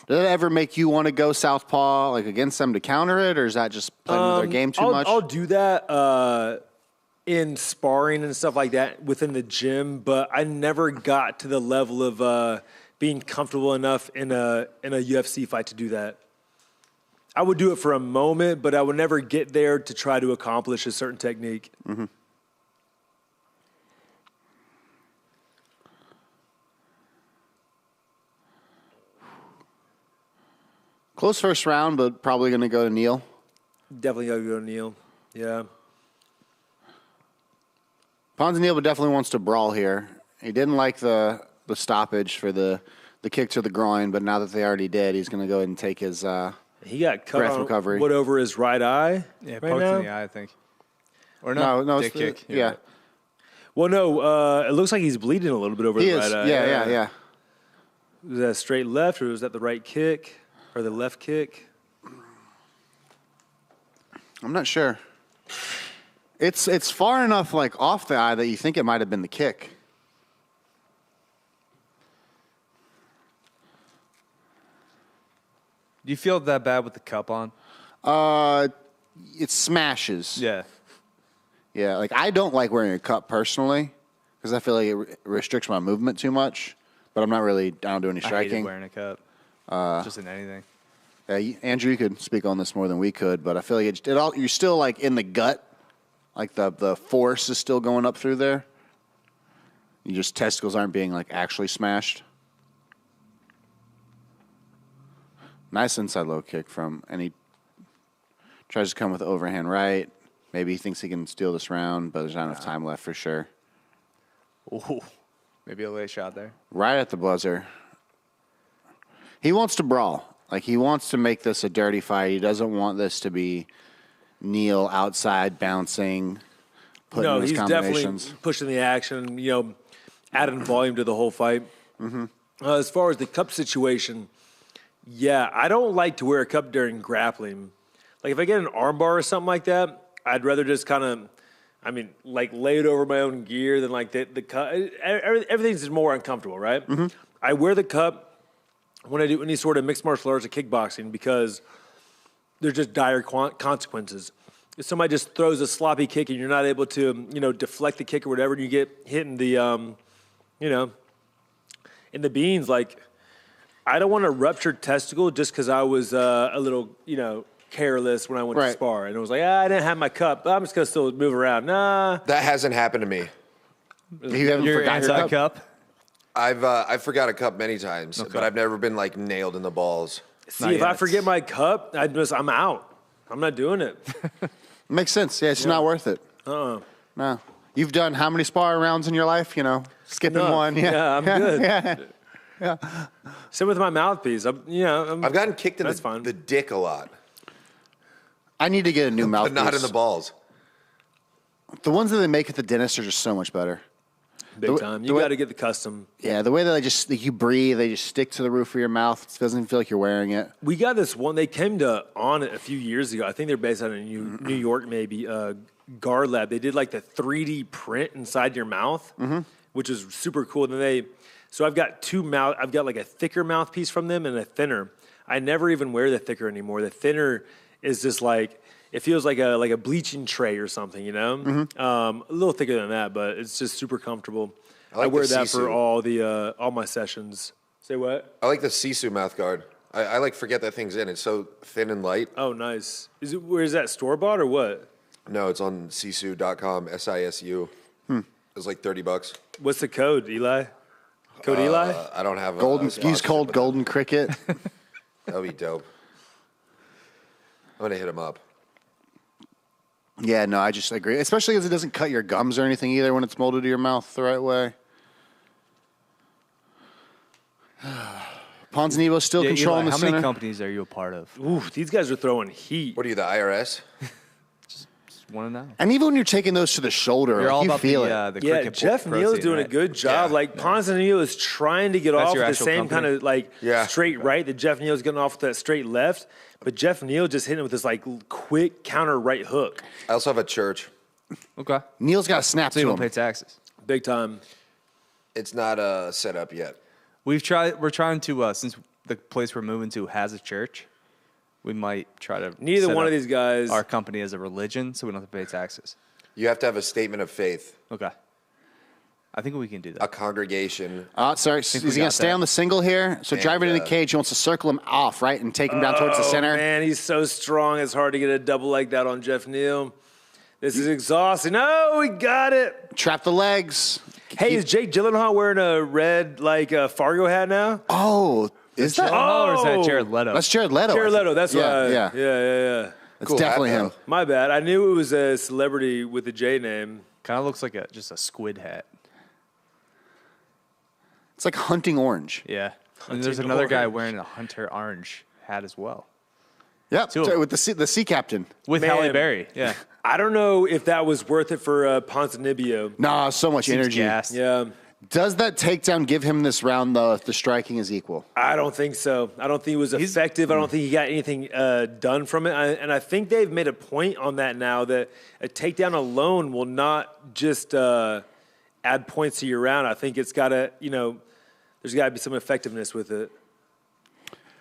it ever make you want to go southpaw like against them to counter it, or is that just playing with their game too much? I'll do that in sparring and stuff like that within the gym, but I never got to the level of being comfortable enough in a UFC fight to do that. I would do it for a moment, but I would never get there to try to accomplish a certain technique. Mm-hmm. Close first round, but probably going to go to Neal. Definitely got to go to Neal. Yeah. Ponzinibbio definitely wants to brawl here. He didn't like the stoppage for the kick to the groin, but now that they already did, he's going to go ahead and take his he got cut breath recovery. What, over his right eye? Yeah, right poked now? in the eye, I think. Or no, dick kick. Yeah. Right. Well, no, it looks like he's bleeding a little bit over the right eye. Yeah. Was that straight left, or was that the right kick, or the left kick? I'm not sure. It's far enough like off the eye that you think it might have been the kick. Do you feel that bad with the cup on? It smashes. Yeah. Yeah, like I don't like wearing a cup personally because I feel like it restricts my movement too much. But I don't do any I striking. hated wearing a cup. Just in anything. Andrew, you could speak on this more than we could, but I feel like you're still like in the gut, like the force is still going up through there. Your testicles aren't being like actually smashed. Nice inside low kick and he tries to come with overhand right. Maybe he thinks he can steal this round, but there's not enough time left for sure. Ooh, maybe a late shot there. Right at the buzzer. He wants to brawl. Like, he wants to make this a dirty fight. He doesn't want this to be Neal outside bouncing, putting in his combinations. Definitely pushing the action, adding volume to the whole fight. As far as the cup situation, yeah, I don't like to wear a cup during grappling. Like, if I get an armbar or something like that, I'd rather just kind of, lay it over my own gear than, like, the cup. Everything's just more uncomfortable, right? I wear the cup when I do any sort of mixed martial arts or kickboxing because there's just dire consequences. If somebody just throws a sloppy kick and you're not able to, deflect the kick or whatever, and you get hit in the, in the beans, like, I don't want a ruptured testicle just because I was a little, careless when I went to spar. And it was like, I didn't have my cup, but I'm just going to still move around. Nah. That hasn't happened to me. You haven't forgotten your cup? I've forgot a cup many times, but I've never been, like, nailed in the balls. See, if I forget my cup, I'm out. I'm not doing it. Makes sense. Yeah, it's not worth it. No. You've done how many spar rounds in your life? Skipping one. Yeah, I'm good. Yeah. Same with my mouthpiece. I've gotten kicked in the dick a lot. I need to get a new mouthpiece. But not in the balls. The ones that they make at the dentist are just so much better. Big time. You got to get the custom. Yeah, the way that you breathe, they just stick to the roof of your mouth. It doesn't feel like you're wearing it. We got this one. They came on it a few years ago. I think they're based out of New York, maybe. Guard Lab. They did like the 3D print inside your mouth, which is super cool. So I've got I've got like a thicker mouthpiece from them and a thinner. I never even wear the thicker anymore. The thinner is just like, it feels like a bleaching tray or something, a little thicker than that, but it's just super comfortable. I wear that for all my sessions. Say what? I like the Sisu mouth guard. I like forget that thing's in. It's so thin and light. Oh, nice. Where is that, store bought or what? No, it's on sisu.com, SISU. It's like $30. What's the code, Eli? Code Eli? I don't have a use code Golden Cricket. That'll be dope. I'm going to hit him up. Yeah, no, I just agree. Especially because it doesn't cut your gums or anything either when it's molded to your mouth the right way. Ponzinibbio still controlling Eli, the center. How many companies are you a part of? Ooh, these guys are throwing heat. What are you, the IRS? Just want to know. And even when you're taking those to the shoulder, You're all you about feel it. the Jeff Neal's doing a good job. Yeah. Ponzinibbio is trying to get off with the same kind of straight right that Jeff Neal's getting off with that straight left. But Jeff Neal just hitting it with this like quick counter right hook. I also have a church. Okay. Neal's got to snap So to you him. don't pay taxes. Big time. It's not set up yet. We're trying to, since the place we're moving to has a church, we might try to Neither set one up of these guys. our company as a religion, so we don't have to pay taxes. You have to have a statement of faith, Okay. I think we can do that. a congregation. Sorry, is he going to got stay that. on the single here? So And, driving in the cage, he wants to circle him off, right, and take him down towards the center. Man, he's so strong. It's hard to get a double like that on Jeff Neal. This is exhausting. Oh, we got it. Trap the legs. Hey, is Jake Gyllenhaal wearing a red Fargo hat now? Oh, is that? Or is that Jared Leto? That's Jared Leto. Jared Leto. That's yeah, yeah. yeah. It's Cool definitely hat, him. though. My bad. I knew it was a celebrity with a J name. Kind of looks like just a squid hat. It's like hunting orange. Yeah. And there's another guy wearing a hunter orange hat as well. Yep, Two of them. with the sea captain. With Man. Halle Berry. Yeah. I don't know if that was worth it for Ponzinibbio. Nah, so much Seems energy. gassed. Yeah, Does that takedown give him this round, though, if the striking is equal? I don't think so. I don't think it was effective. I don't think he got anything done from it. And I think they've made a point on that now that a takedown alone will not just add points to your round. I think it's got to, there's got to be some effectiveness with it.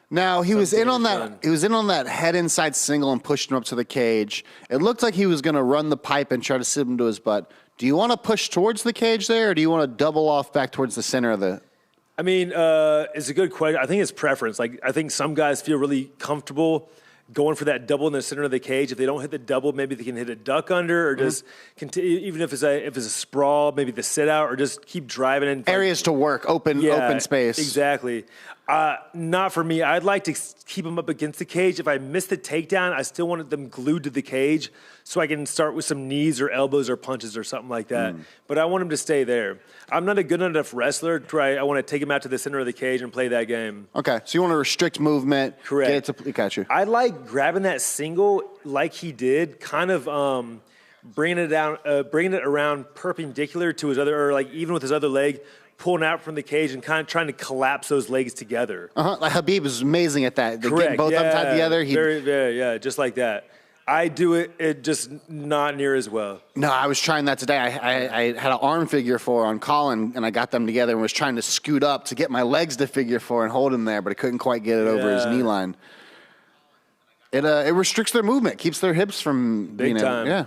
Now he was in on that. fun. He was in on that head inside single and pushed him up to the cage. It looked like he was going to run the pipe and try to sit him to his butt. Do you want to push towards the cage there, or do you want to double off back towards the center of the? I mean, it's a good question. I think it's preference. Like, I think some guys feel really comfortable going for that double in the center of the cage. If they don't hit the double, maybe they can hit a duck under, or just continue, even if it's a sprawl, maybe the sit out, or just keep driving in Areas to work, open space. Exactly. Not for me. I'd like to keep them up against the cage. If I miss the takedown, I still wanted them glued to the cage so I can start with some knees or elbows or punches or something like that. But I want them to stay there. I'm not a good enough wrestler to try. I want to take them out to the center of the cage and play that game. Okay, so you want to restrict movement. Correct. Get it to catch you. I like grabbing that single like he did, kind of bringing it around perpendicular to his other, or like even with his other leg, pulling out from the cage and kind of trying to collapse those legs together. Like Habib is amazing at that. They Correct. get both up tied together. Very, just like that. I do it just not near as well. No, I was trying that today. I had an arm figure four on Colin, and I got them together and was trying to scoot up to get my legs to figure four and hold him there, but I couldn't quite get it over his knee line. It restricts their movement, keeps their hips from Big time. Yeah.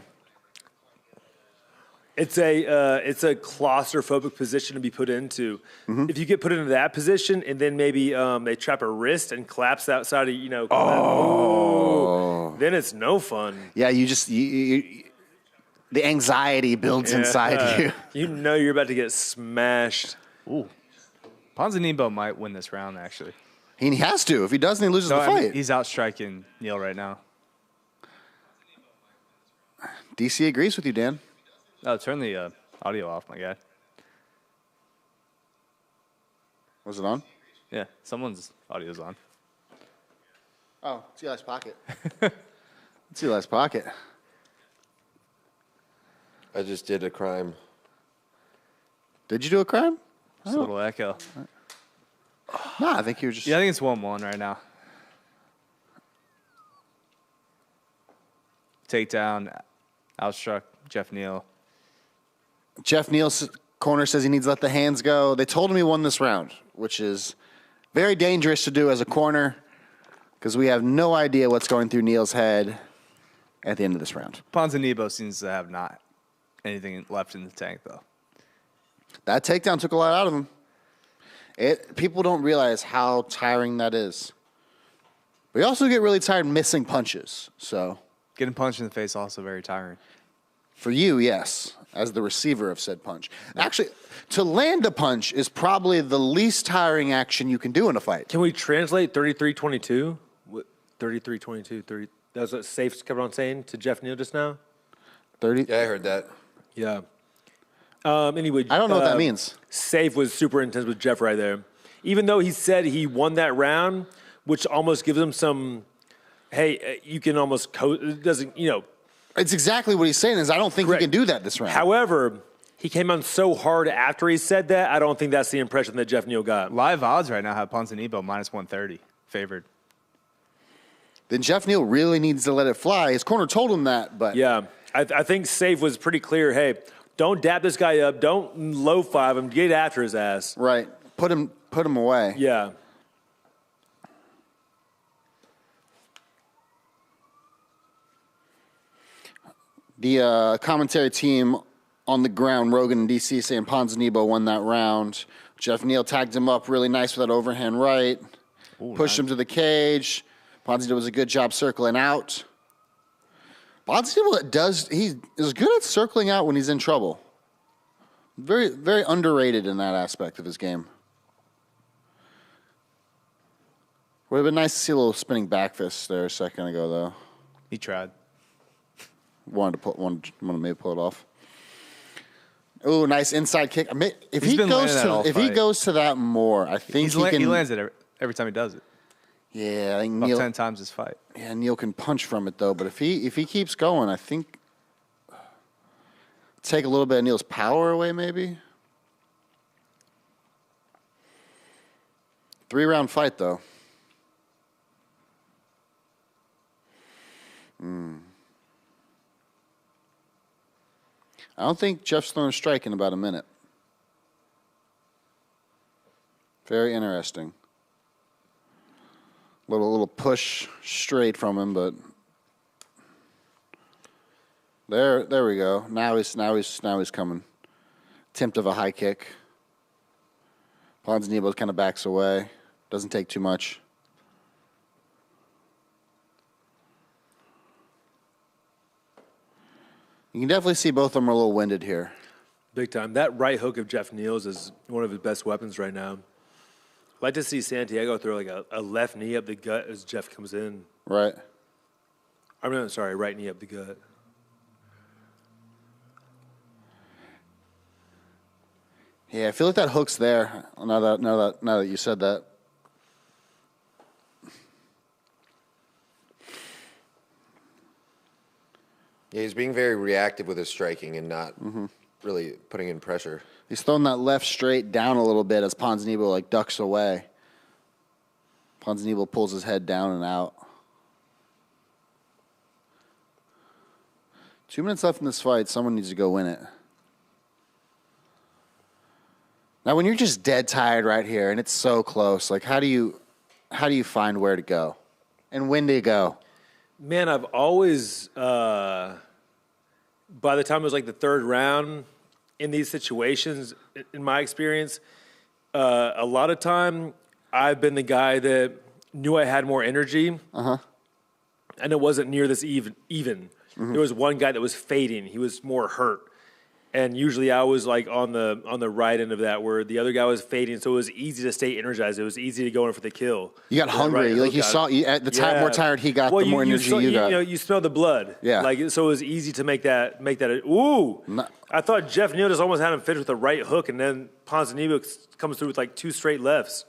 It's a claustrophobic position to be put into. If you get put into that position and then maybe they trap a wrist and collapse outside of, then it's no fun. Yeah, the anxiety builds inside you. You know you're about to get smashed. Ooh. Ponzinibbio might win this round, actually. He has to. If he doesn't, he loses the fight. I mean, he's outstriking Neil right now. DC agrees with you, Dan. Oh, turn the audio off, my guy. Was it on? Yeah, someone's audio's on. Oh, it's Eli's pocket. It's Eli's pocket. I just did a crime. Did you do a crime? Just a little echo. No, I think you were just... Yeah, I think it's 1-1 right now. Takedown, outstruck Jeff Neal. Jeff Neal's corner says he needs to let the hands go. They told him he won this round, which is very dangerous to do as a corner because we have no idea what's going through Neal's head at the end of this round. Ponzinibbio seems to have not anything left in the tank, though. That takedown took a lot out of him. People don't realize how tiring that is. We also get really tired missing punches, so... Getting punched in the face also very tiring. For you, yes, as the receiver of said punch. Actually, to land a punch is probably the least tiring action you can do in a fight. Can we translate 33-22? 33-22, 30. That's what Safe kept on saying to Jeff Neal just now? 30? Yeah, I heard that. Yeah. Anyway, I don't know what that means. Safe was super intense with Jeff right there. Even though he said he won that round, which almost gives him some, hey, you can almost, it doesn't, It's exactly what he's saying is I don't think Correct. he can do that this round. However, he came on so hard after he said that, I don't think that's the impression that Jeff Neal got. Live odds right now have Ponzinibbio minus 130, favored. Then Jeff Neal really needs to let it fly. His corner told him that, but... Yeah, I think Safe was pretty clear, hey, don't dap this guy up, don't low five him, get after his ass. Right. Put him away. Yeah. The commentary team on the ground, Rogan and DC, saying Ponzinibbio won that round. Jeff Neal tagged him up really nice with that overhand right. Pushed him to the cage. Ponzinibbio was a good job circling out. Ponzinibbio he is good at circling out when he's in trouble. Very, very underrated in that aspect of his game. Would have been nice to see a little spinning back fist there a second ago, though. He tried. Wanted to maybe pull it off. Ooh, nice inside kick. If he goes to that more, I think he lands it every time he does it. Yeah, I think About Neal 10 times his fight. Yeah, Neal can punch from it though. But if he keeps going, I think take a little bit of Neal's power away, maybe. 3-round fight though. I don't think Jeff's throwing a strike in about a minute. Very interesting. Little push straight from him, but there we go. Now he's coming. Attempt of a high kick. Ponzinibbio kind of backs away. Doesn't take too much. You can definitely see both of them are a little winded here. Big time. That right hook of Jeff Neal's is one of his best weapons right now. I'd like to see Santiago throw like a left knee up the gut as Jeff comes in. Right. Right knee up the gut. Yeah, I feel like that hook's there. Now that you said that. Yeah, he's being very reactive with his striking and not really putting in pressure. He's throwing that left straight down a little bit as Ponzinibbio like ducks away. Ponzinibbio pulls his head down and out. 2 minutes left in this fight. Someone needs to go win it. Now, when you're just dead tired right here and it's so close, like how do you find where to go and when to go? Man, I've always, by the time it was like the third round in these situations, in my experience, a lot of time I've been the guy that knew I had more energy. And it wasn't near this even. There was one guy that was fading. He was more hurt. And usually I was like on the right end of that where the other guy was fading. So it was easy to stay energized. It was easy to go in for the ooh. You got hungry. Like you saw at the time more tired he got, the more energy you got. You know, you smell the blood. Yeah. Like so it was easy to make that ooh. No. I thought Jeff Neal just almost had him finished with a right hook, and then Ponzinibbio comes through with like 2 straight lefts.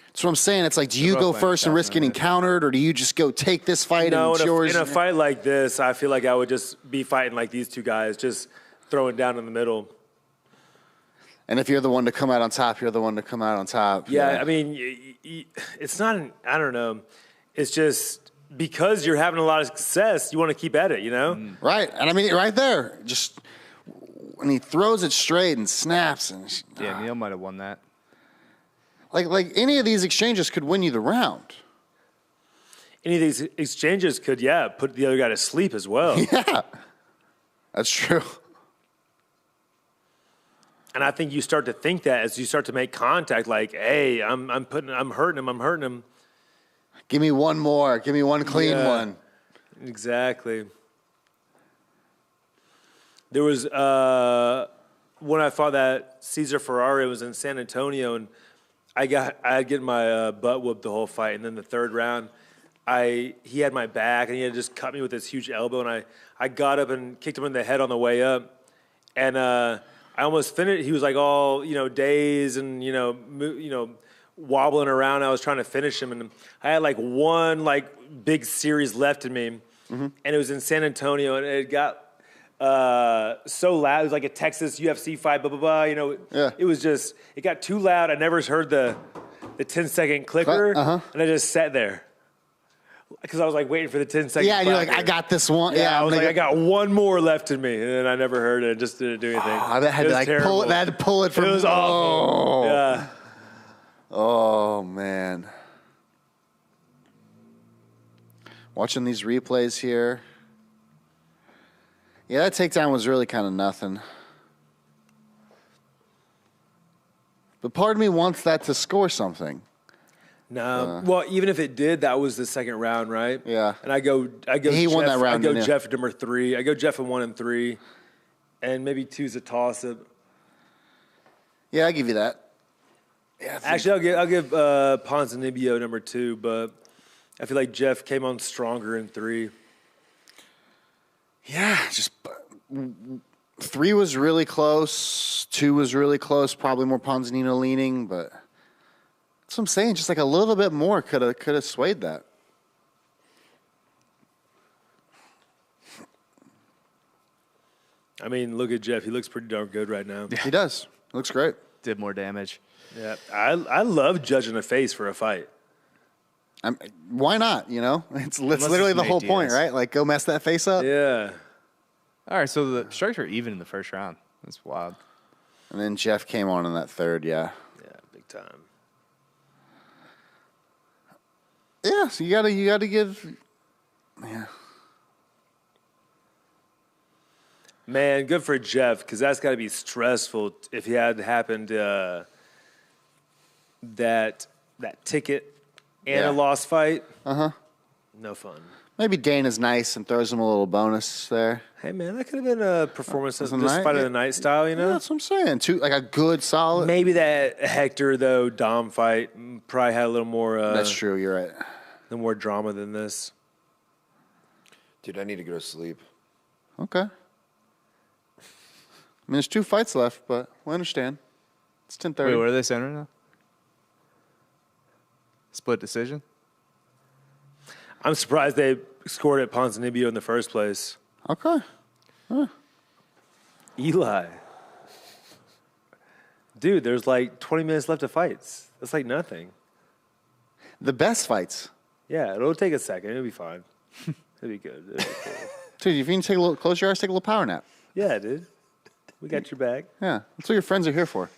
That's what I'm saying. It's like, do you go first and risk getting countered, or do you just go take this fight and it's yours? In a fight like this, I feel like I would just be fighting like these two guys, just throwing down in the middle. And if you're the one to come out on top, you're the one to come out on top. Yeah, I mean, it's not, I don't know. It's just because you're having a lot of success, you want to keep at it, you know? Right. And I mean, right there, just when he throws it straight and snaps. And Yeah, Neal might have won that. Like any of these exchanges could win you the round. Any of these exchanges could, put the other guy to sleep as well. Yeah, that's true. And I think you start to think that as you start to make contact, like, hey, I'm hurting him. Give me one more. Give me one clean one. Exactly. There was when I fought that Cesar Ferrari, it was in San Antonio, and I had get my butt whooped the whole fight, and then the third round, he had my back, and he had just cut me with this huge elbow, and I got up and kicked him in the head on the way up, and I almost finished. He was like all dazed and wobbling around. I was trying to finish him, and I had like one big series left in me, and it was in San Antonio, and it got so loud. It was like a Texas UFC fight, blah blah blah. It was just, it got too loud. I never heard the 10-second clicker, and I just sat there because I was like waiting for the 10-second. Yeah, and you're like, I got this one. Yeah, I was like, I got one more left in me, and then I never heard it. It just didn't do anything. I had to pull it from. It was awful. Oh. Yeah. Oh man. Watching these replays here. Yeah, that takedown was really kind of nothing. But part of me wants that to score something. No, well, even if it did, that was the second round, right? Yeah. And I go. He won that round, I go didn't he? Jeff at number 3. I go Jeff at 1 and 3, and maybe 2's a toss up. Yeah, I give you that. Yeah, Actually, I'll give Ponzinibbio number 2, but I feel like Jeff came on stronger in 3. Yeah, just 3 was really close. 2 was really close. Probably more Ponzinibbio leaning, but that's what I'm saying. Just like a little bit more could have swayed that. I mean, look at Jeff. He looks pretty darn good right now. He does. Looks great. Did more damage. Yeah, I love judging a face for a fight. Why not? It's literally the whole point, right? Like, go mess that face up. Yeah. All right, so the strikes were even in the first round. That's wild. And then Jeff came on in that third, yeah. Yeah, big time. Yeah, so you gotta give, yeah. Man, good for Jeff, because that's got to be stressful if he had happened that ticket and a lost fight. Uh-huh. No fun. Maybe Dana's nice and throws him a little bonus there. Hey, man, that could have been a performance of Wasn't this night? fight of the night style, you Yeah, know? that's what I'm saying. Like a good, solid. Maybe that Hector, though, Dom fight probably had a little more... That's true. You're right. the more drama than this. Dude, I need to go to sleep. Okay. I mean, there's 2 fights left, but we understand. It's 10:30. Wait, what are they saying right now? Split decision? I'm surprised they scored at Ponzinibbio in the first place. Okay. Eli. Dude, there's like 20 minutes left of fights. That's like nothing. The best fights. Yeah, it'll take a second. It'll be fine. It'll be good. It'll be cool. Dude, if you can take a little, close your eyes, take a little power nap. Yeah, dude. We got your back. Yeah, that's what your friends are here for.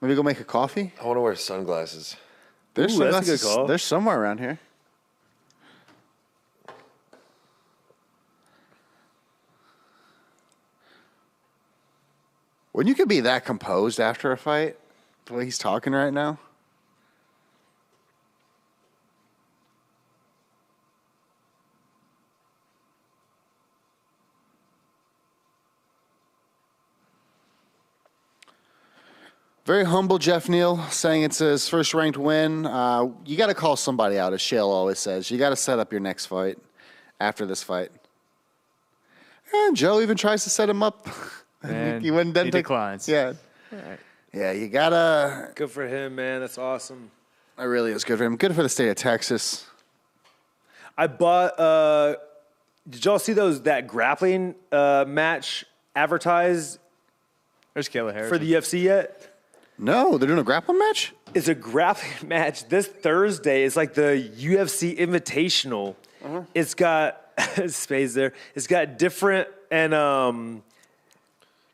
Maybe go make a coffee? I want to wear sunglasses. There's Ooh, that's a good sunglasses. call. There's somewhere around here. When you could be that composed after a fight, the way he's talking right now. Very humble Jeff Neal, saying it's his first ranked win. You got to call somebody out, as Shale always says. You got to set up your next fight after this fight. And Joe even tries to set him up. And he wouldn't he declines. Yeah. Right. Yeah, you got to. Good for him, man. That's awesome. It really is good for him. Good for the state of Texas. I bought. Did y'all see that grappling match advertised There's Kayla Harris. for the UFC yet? No, they're doing a grappling match? It's a grappling match this Thursday. It's like the UFC Invitational. It's got space there. It's got different and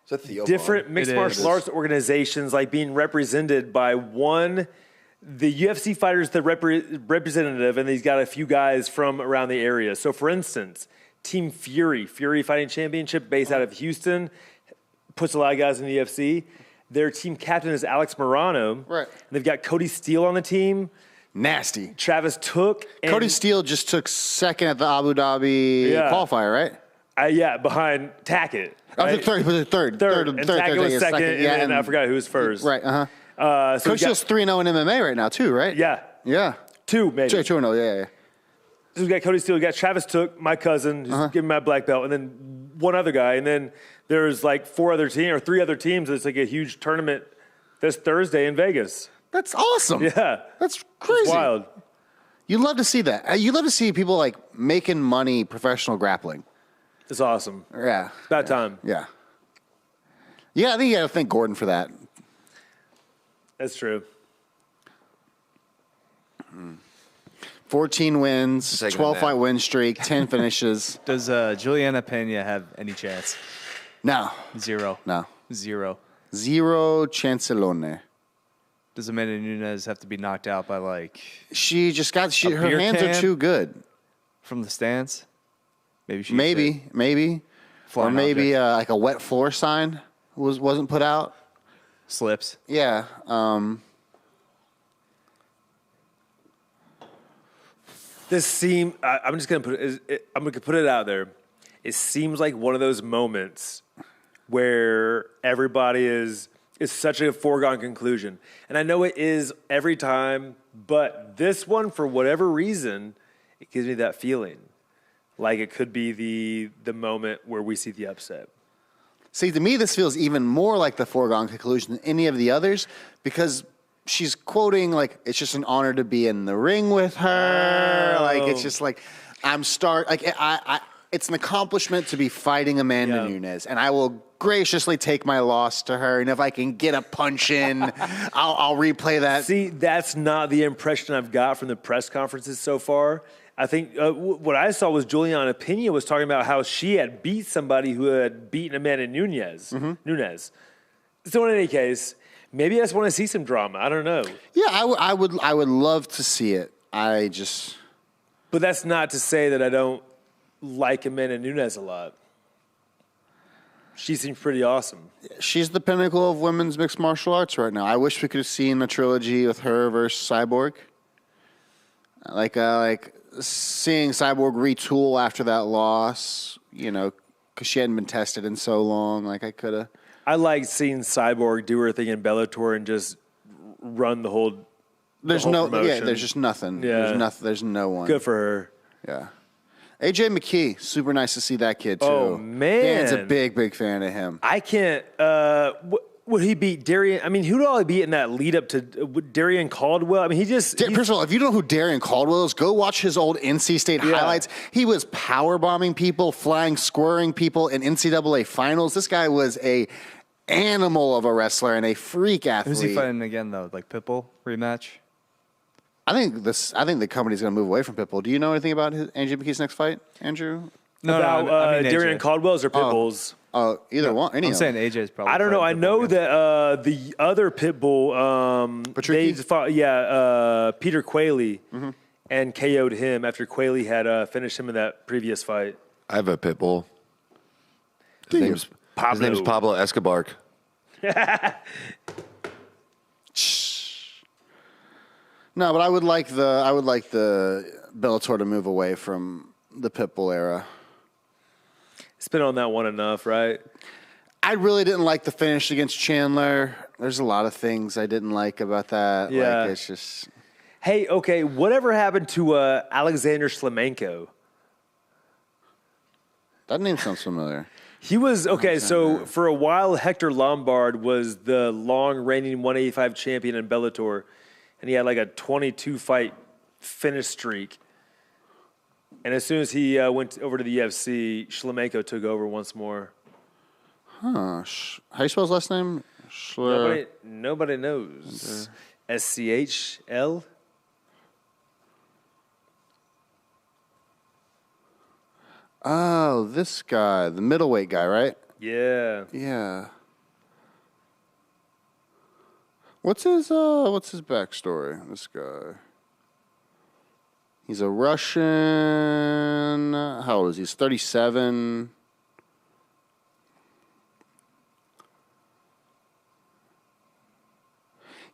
Is that Theo different Vaughn? mixed It martial is. arts organizations like being represented by the UFC fighter's the representative, and he's got a few guys from around the area. So, for instance, Team Fury Fighting Championship, based out of Houston, puts a lot of guys in the UFC. Their team captain is Alex Morano. Right. And they've got Cody Steele on the team, Nasty. Travis Took. And, Cody Steele just took second at the Abu Dhabi Yeah. qualifier, right? behind Tackett. Oh, Right? third. And Tackett was yeah, second, and yeah, then I forgot who was first. Right, So Cody we got, Steele's 3-0 in MMA right now, too, right? yeah, Yeah. 2 maybe. 2-0, yeah. So we got Cody Steele, we got Travis Took, my cousin, who's giving my black belt, and then one other guy, and then there's like 3 other teams. It's like a huge tournament this Thursday in Vegas. That's awesome. Yeah, That's crazy. it's wild. You love to see that. You love to see people like making money professional grappling. It's awesome. Yeah. About time. Yeah. Yeah, I think you got to thank Gordon for that. That's true. 14 wins, Taking a 12 nap. fight win streak, 10 finishes. Does Juliana Pena have any chance? No. Zero. No. Zero. Zero chancelone. Does Amanda Nunes have to be knocked out by like She just got A her beer hands are can? too good. from the stands? Maybe she Maybe. Or Flying maybe object. like a wet floor sign wasn't put out. slips. Yeah. I'm just gonna I'm gonna put it out there. It seems like one of those moments where everybody is such a foregone conclusion, and I know it is every time, but this one, for whatever reason, it gives me that feeling, like it could be the moment where we see the upset. See, to me, this feels even more like the foregone conclusion than any of the others because she's quoting, like, it's just an honor to be in the ring with her. Oh. Like, it's just like, it's an accomplishment to be fighting Amanda Yeah. Nunes, and I will graciously take my loss to her. And if I can get a punch in, I'll replay that. See, that's not the impression I've got from the press conferences so far. I think what I saw was Juliana Pena was talking about how she had beat somebody who had beaten Amanda Nunes. So in any case, maybe I just want to see some drama. I don't know. Yeah, I would love to see it. But that's not to say that I don't like Amanda Nunes a lot. She seems pretty awesome. She's the pinnacle of women's mixed martial arts right now. I wish we could have seen a trilogy with her versus Cyborg. Like seeing Cyborg retool after that loss, because she hadn't been tested in so long. Like I could have. I like seeing Cyborg do her thing in Bellator and just run the whole. There's promotion. there's just nothing. Yeah. There's no one. Good for her. Yeah. AJ McKee, super nice to see that kid too. Oh, man. Dan's a big fan of him. I can't. Would he beat Darian? I mean, who did all he beat in that lead up to Darian Caldwell? I mean, First of all, if you don't know who Darian Caldwell is, go watch his old NC State highlights. He was power bombing people, squirring people in NCAA finals. This guy was a animal of a wrestler and a freak athlete. Who's he fighting again though? Like Pitbull rematch? I think the company's going to move away from Pitbull. Do you know anything about AJ McKee's next fight, Andrew? No, about I mean Darian AJ. Caldwell's or Pitbull's? Either one. Any I'm of saying them. AJ's probably. I don't know. I fighting know Pitbull again. that the other Pitbull, Patricky? they fought, Peter Quayle, and KO'd him after Quayle had finished him in that previous fight. I have a pit bull. His name's Pablo Escobar. No, but I would like the Bellator to move away from the Pitbull era. It's been on that one enough, right? I really didn't like the finish against Chandler. There's a lot of things I didn't like about that. Yeah. Like, it's just. Hey, okay, whatever happened to Alexander Shlemenko? That name sounds familiar. He was, okay, so for a while, Hector Lombard was the long-reigning 185 champion in Bellator, and he had like a 22-fight finish streak. And as soon as he went over to the UFC, Shlemenko took over once more. Huh. How you spell his last name? Nobody knows. SCHL? Oh, this guy, the middleweight guy, right? Yeah. Yeah. What's his backstory? This guy. He's a Russian. How old is he? He's 37.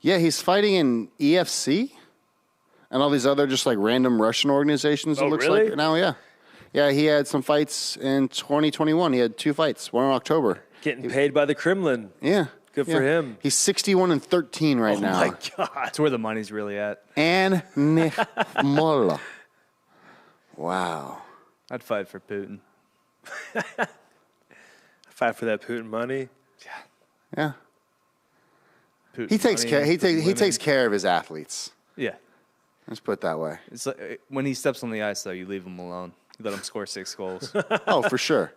Yeah, he's fighting in EFC and all these other just like random Russian organizations. Oh, It looks really? like now, yeah. Yeah, he had some fights in 2021. He had 2 fights, one in October. Getting paid by the Kremlin. Yeah. Good for him. He's 61-13 right now. Oh, my God. That's where the money's really at. And Mola. Wow. I'd fight for Putin. Fight for that Putin money. Yeah. Putin He takes money, care. He Putin takes women. care of his athletes. Yeah. Let's put it that way. It's like, when he steps on the ice, though, you leave him alone. You let him score 6 goals. Oh, for sure.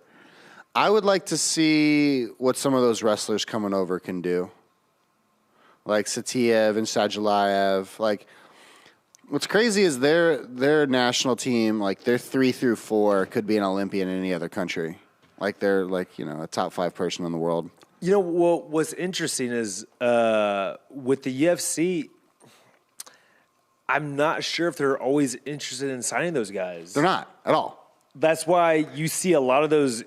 I would like to see what some of those wrestlers coming over can do, like Satiev and Sajalayev. Like, what's crazy is their national team, like their 3 through 4, could be an Olympian in any other country. Like they're like a top 5 person in the world. You know, what's interesting is with the UFC, I'm not sure if they're always interested in signing those guys. They're not at all. That's why you see a lot of those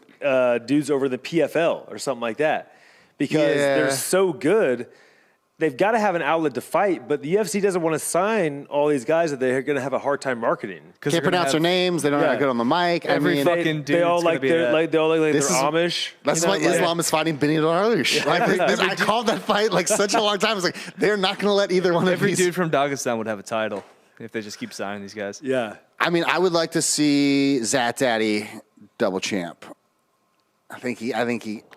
dudes over the PFL or something like that, because they're so good. They've got to have an outlet to fight, but the UFC doesn't want to sign all these guys that they're going to have a hard time marketing. Can't pronounce their names. They don't know how to get on the mic. every fucking They all dude's like gonna be they're that. they all like This they're is- Amish. That's you know, why like- Islam is fighting Benny Dariush. Like, I called that fight like such a long time. It's like they're not going to let either one of Every these. dude from Dagestan would have a title if they just keep signing these guys. Yeah. I mean, I would like to see Zat Daddy double champ. I think he.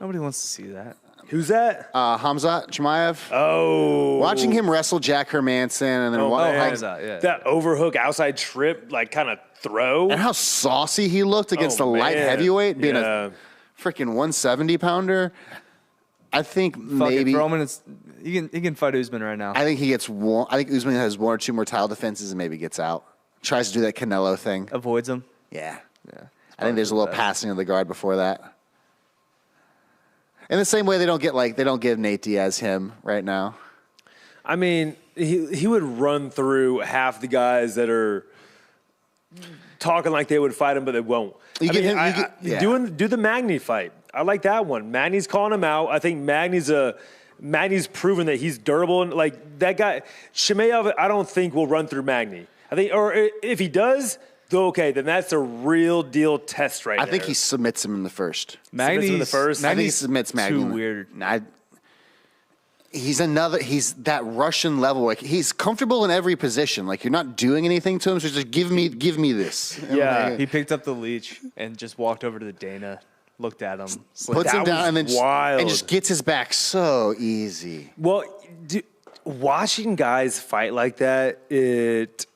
Nobody wants to see that. Who's that? Hamzat Chimaev. Oh. Watching him wrestle Jack Hermanson and then man. like, Hamzat, yeah. That overhook outside trip, like kind of throw. and how saucy he looked against Oh, the light man. heavyweight, being Yeah. a freaking 170 pounder. I think Fuck maybe. it, Roman, he can fight Usman right now. I think he gets one. I think Usman has 1 or 2 more title defenses and maybe gets out. Tries to do that Canelo thing. Avoids him. Yeah. Yeah. I think there's a little best. passing of the guard before that. In the same way they don't give Nate Diaz him right now. I mean, he would run through half the guys that are talking like they would fight him, but they won't. You I get mean, him- you get- yeah. do the Magny fight. I like that one. Magny's calling him out. I think Magny's proven that he's durable, and like that guy Chimaev, I don't think will run through Magny. I think, or if he does, okay, then that's a real deal test right I there. think he submits him in the first. Submits him in the first. I think he submits Magny. Too weird. He's that Russian level. Like, he's comfortable in every position. Like, you're not doing anything to him, so just give me this. Yeah. He picked up the leech and just walked over to the Dana, looked at him, Puts him down and then wild. and just gets his back so easy. Well, watching guys fight like that, it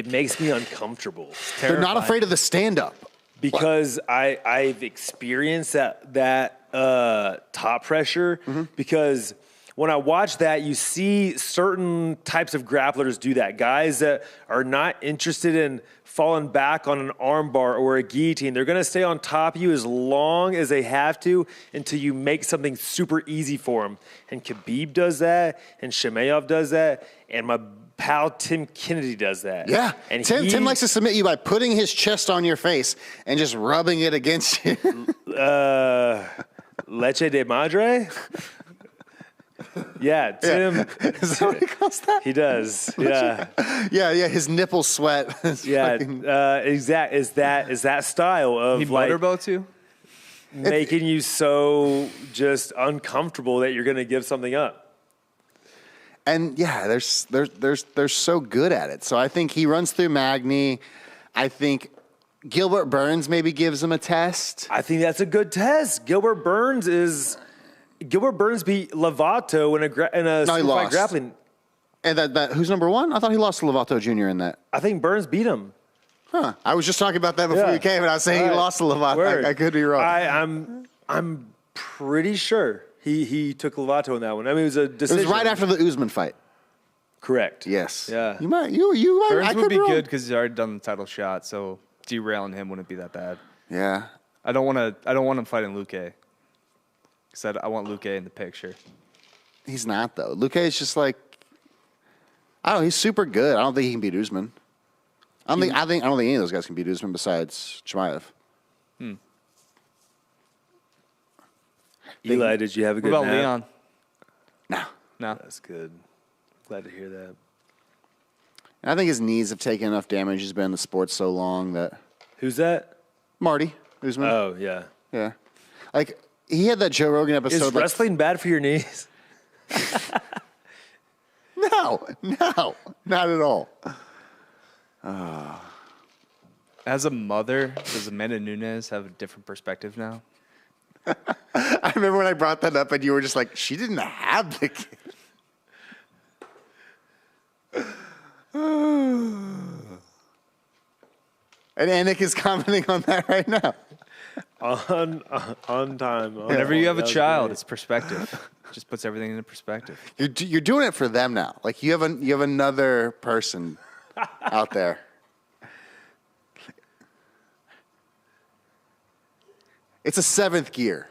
makes me uncomfortable. They're not afraid of the stand-up. Because I've experienced that top pressure. Because when I watch that, you see certain types of grapplers do that. Guys that are not interested in falling back on an armbar or a guillotine. They're going to stay on top of you as long as they have to until you make something super easy for them. And Khabib does that, and Shemaev does that, and my pal Tim Kennedy does that. Yeah. And Tim likes to submit you by putting his chest on your face and just rubbing it against you. Leche de Madre? Yeah, Tim. Is that what he calls that? He does. Yeah. Yeah, his nipples sweat. Yeah. Exact. Is that style of he like motorboat you? making you so just uncomfortable that you're going to give something up. And yeah, they're so good at it. So I think he runs through Magny. I think Gilbert Burns maybe gives him a test. I think that's a good test. Gilbert Burns beat Lovato in a No, he super fight lost. grappling. And that who's number one? I thought he lost to Lovato Jr. in that. I think Burns beat him. Huh. I was just talking about that before you came, and I was saying he lost to Lovato. Word. I could be wrong. I'm pretty sure he took Lovato in that one. I mean, it was a It decision. was right after the Usman fight. Correct. Yes. Yeah. You might. Burns I would could be wrong. good because he's already done the title shot, so derailing him wouldn't be that bad. Yeah. I don't want him fighting Luque. Because I want Luque in the picture. He's not though. Luque is just like, I don't know. He's super good. I don't think he can beat Usman. I don't think any of those guys can beat Usman besides Chimaev. Eli, did you have a What good about nap? Leon? No. No. That's good. Glad to hear that. And I think his knees have taken enough damage. He's been in the sport so long that Who's that? Marty Usman. Oh, yeah. Yeah. Like, he had that Joe Rogan episode. Is wrestling bad for your knees? No, not at all. As a mother, does Amanda Nunes have a different perspective now? I remember when I brought that up and you were just like, she didn't have the kid. And Anik is commenting on that right now. On time. Whenever you have a child, it's perspective. Just puts everything into perspective. You're doing it for them now. Like, you have another person out there. It's a seventh gear.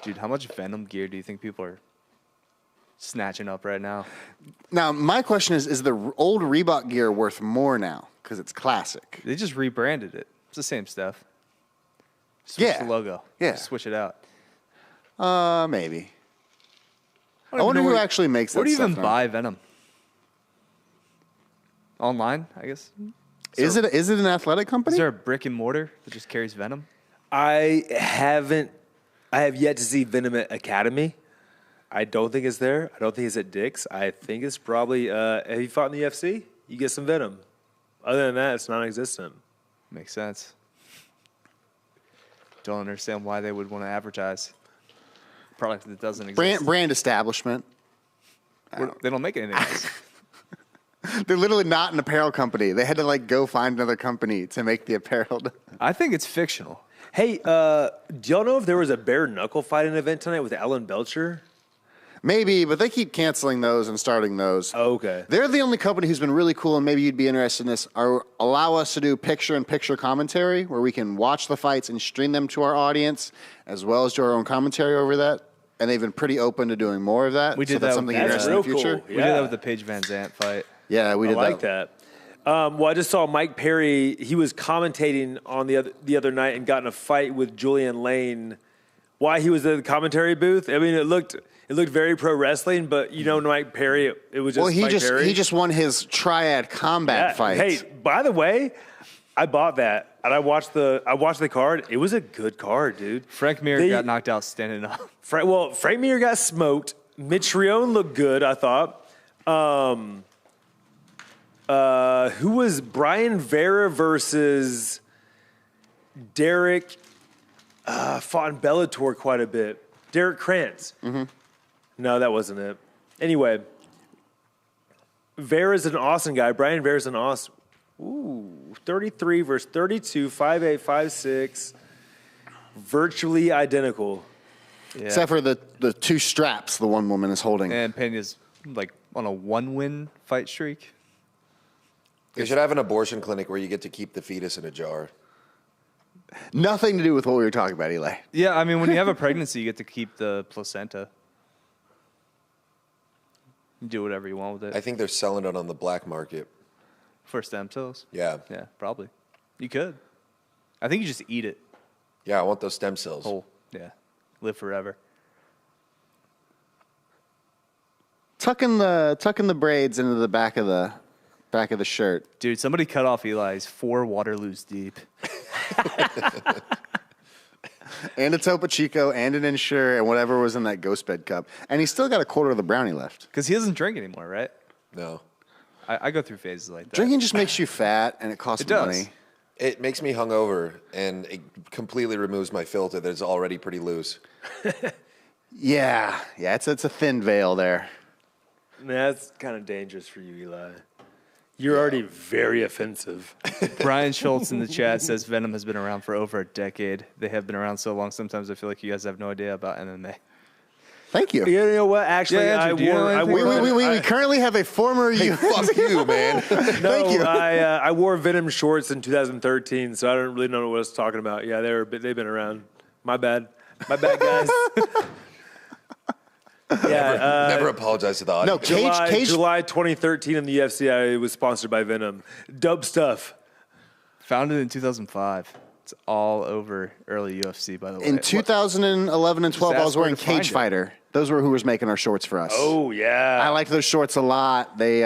Dude, how much Venom gear do you think people are snatching up right now? Now, my question is the old Reebok gear worth more now? Because it's classic. They just rebranded it. It's the same stuff. Switch Yeah. the logo. Yeah. Just switch it out. Maybe. I don't wonder even know who where- actually makes that Where do you stuff even now. buy Venom? Online, I guess. Is it an athletic company? Is there a brick and mortar that just carries Venom? I have yet to see Venom at Academy. I don't think it's there. I don't think it's at Dick's. I think it's probably, have you fought in the UFC? You get some Venom. Other than that, it's non-existent. Makes sense. Don't understand why they would want to advertise a product that doesn't exist. brand establishment. They don't make anything else. They're literally not an apparel company. They had to go find another company to make the apparel. I think it's fictional. Hey, do y'all know if there was a bare knuckle fighting event tonight with Alan Belcher? Maybe, but they keep canceling those and starting those. Oh, okay. They're the only company who's been really cool, and maybe you'd be interested in this, allow us to do picture-in-picture commentary where we can watch the fights and stream them to our audience, as well as do our own commentary over that. And they've been pretty open to doing more of that. We did so that's that something with- interesting in the That's real future. cool. We did that with the Paige Van Zant fight. Yeah, we I did like that. Well, I just saw Mike Perry. He was commentating on the other night and got in a fight with Julian Lane why he was in the commentary booth. I mean, it looked very pro wrestling, but Mike Perry, it was just Well, Mike Perry. he just won his triad combat fight. Hey, by the way, I bought that and I watched the card. It was a good card, dude. Frank Mir got knocked out standing up. Frank Mir got smoked. Mitch Rion looked good, I thought. Who was Brian Vera versus Derek? Fought in Bellator quite a bit. Derek Krantz. Mm-hmm. No, that wasn't it. Anyway, Vera's an Austin guy. Brian Vera's an Austin. Ooh, 33 versus 32, 5'8", 5'6". Virtually identical. Yeah. Except for the two straps the one woman is holding. And Pena's like on a 1-win fight streak. You should have an abortion clinic where you get to keep the fetus in a jar. Nothing to do with what we were talking about, Eli. Yeah, I mean, when you have a pregnancy, you get to keep the placenta. You do whatever you want with it. I think they're selling it on the black market. For stem cells? Yeah. Yeah, probably. You could. I think you just eat it Yeah, I want those stem cells. whole. Yeah. Live forever. Tucking the braids into the back of the shirt. Dude, somebody cut off Eli's 4 Waterloos deep. And a Topo Chico and an Ensure and whatever was in that ghost bed cup. And he's still got a quarter of the brownie left. Because he doesn't drink anymore, right? No. I go through phases like that. Drinking just makes you fat and it costs It does. money. It makes me hungover, and it completely removes my filter that's already pretty loose. Yeah, it's a thin veil there. That's kind of dangerous for you, Eli. You're already very offensive. Brian Schultz in the chat says Venom has been around for over a decade. They have been around so long, sometimes I feel like you guys have no idea about MMA. Thank you. You know what? Actually, Yeah, Andrew, do you know anything We currently have a former Fuck you, man. Thank you. I wore Venom shorts in 2013, so I don't really know what I was talking about. Yeah, they've been around. My bad, guys. Never apologize to the audience. No, Cage. July 2013 in the UFC, I was sponsored by Venom. Dope stuff. Founded in 2005. It's all over early UFC, by the way. In 2011 and 12, I was ask where wearing to find Cage it. Fighter. Those were who was making our shorts for us. Oh yeah, I liked those shorts a lot. They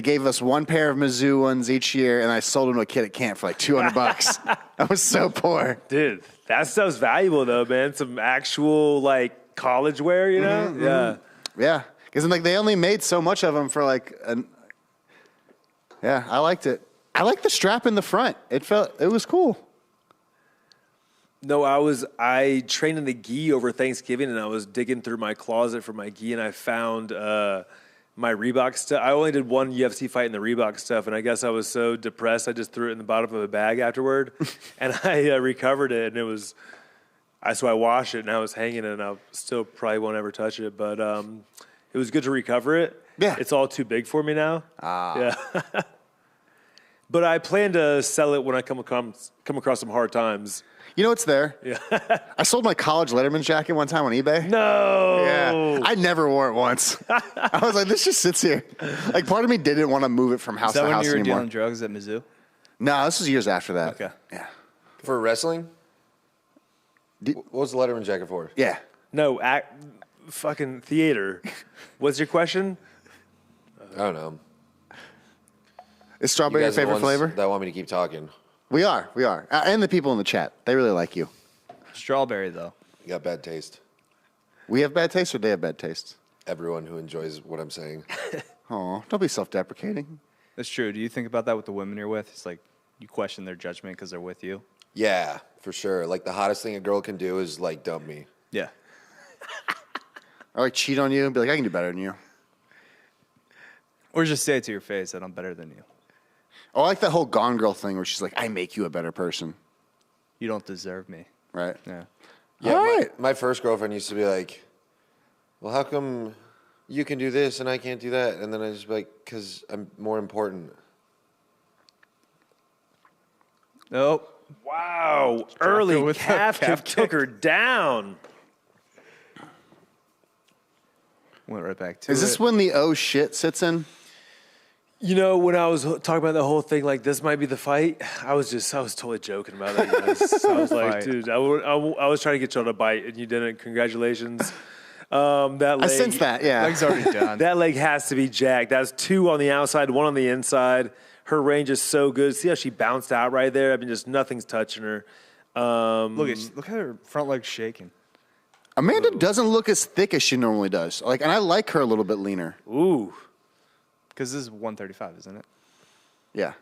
gave us one pair of Mizzou ones each year, and I sold them to a kid at camp for like $200. I was so poor. dude. That stuff's valuable though, man. Some actual like college wear, you know? Yeah. Yeah, because they only made so much of them for Yeah, I liked it. I liked the strap in the front. It was cool. No, I trained in the gi over Thanksgiving, and I was digging through my closet for my gi, and I found my Reebok stuff. I only did one UFC fight in the Reebok stuff, and I guess I was so depressed, I just threw it in the bottom of a bag afterward, and I recovered it, and it was. So I washed it, and I was hanging it, and I still probably won't ever touch it, but it was good to recover it. Yeah. It's all too big for me now. Yeah. But I plan to sell it when I come across some hard times. You know what's there? Yeah. I sold my college Letterman jacket one time on eBay. No. Yeah. I never wore it once. I was like, this just sits here. Like, part of me didn't want to move it from house Is that to when house you were anymore. dealing drugs at Mizzou? No, this was years after that. Okay. Yeah. For wrestling? What was the Letterman jacket for? Yeah. No, fucking theater. What's your question? I don't know. Is You strawberry your guys are the favorite ones flavor? that want me to keep talking. We are. And the people in the chat. They really like you. Strawberry, though. You got bad taste. We have bad taste or they have bad taste? Everyone who enjoys what I'm saying. Oh, don't be self-deprecating. That's true. Do you think about that with the women you're with? It's like you question their judgment because they're with you. Yeah, for sure. Like, the hottest thing a girl can do is, like, dump me. Yeah. Or cheat on you and be like, I can do better than you. Or just say it to your face that I'm better than you. Oh, I like that whole Gone Girl thing where she's like, I make you a better person. You don't deserve me. Right? Yeah. Yeah, All right. my first girlfriend used to be like, well, how come you can do this and I can't do that? And then I just be like, because I'm more important. Nope. Wow. her Early with a calf calf took her down. Went right back to Is this it. when the oh shit sits in? You know, when I was talking about the whole thing, like this might be the fight, I was totally joking about it. Guys. I was like, dude, I was trying to get y'all to bite, and you didn't. Congratulations. That leg, I sense that, yeah. Leg's already done. that leg has to be jacked. That's 2 on the outside, 1 on the inside. Her range is so good. See how she bounced out right there? I mean, just nothing's touching her. Look at her front leg shaking. Amanda doesn't look as thick as she normally does. Like, and I like her a little bit leaner. Ooh. Because this is 135, isn't it? Yeah.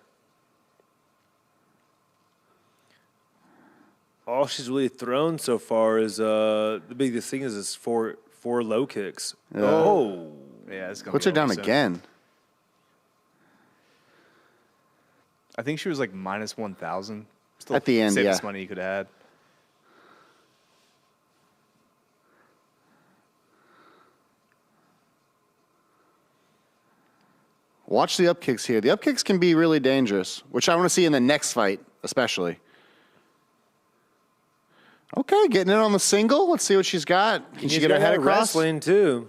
All she's really thrown so far is the biggest thing is 4 low kicks. Yeah. Oh. Yeah, it's going to Puts her down again. I think she was like minus 1,000. Still At the end, safest yeah. money you could have had. Watch the up kicks here. The up kicks can be really dangerous, which I want to see in the next fight, especially. Okay, getting in on the single. Let's see what she's got. Can she get her head across? Wrestling too.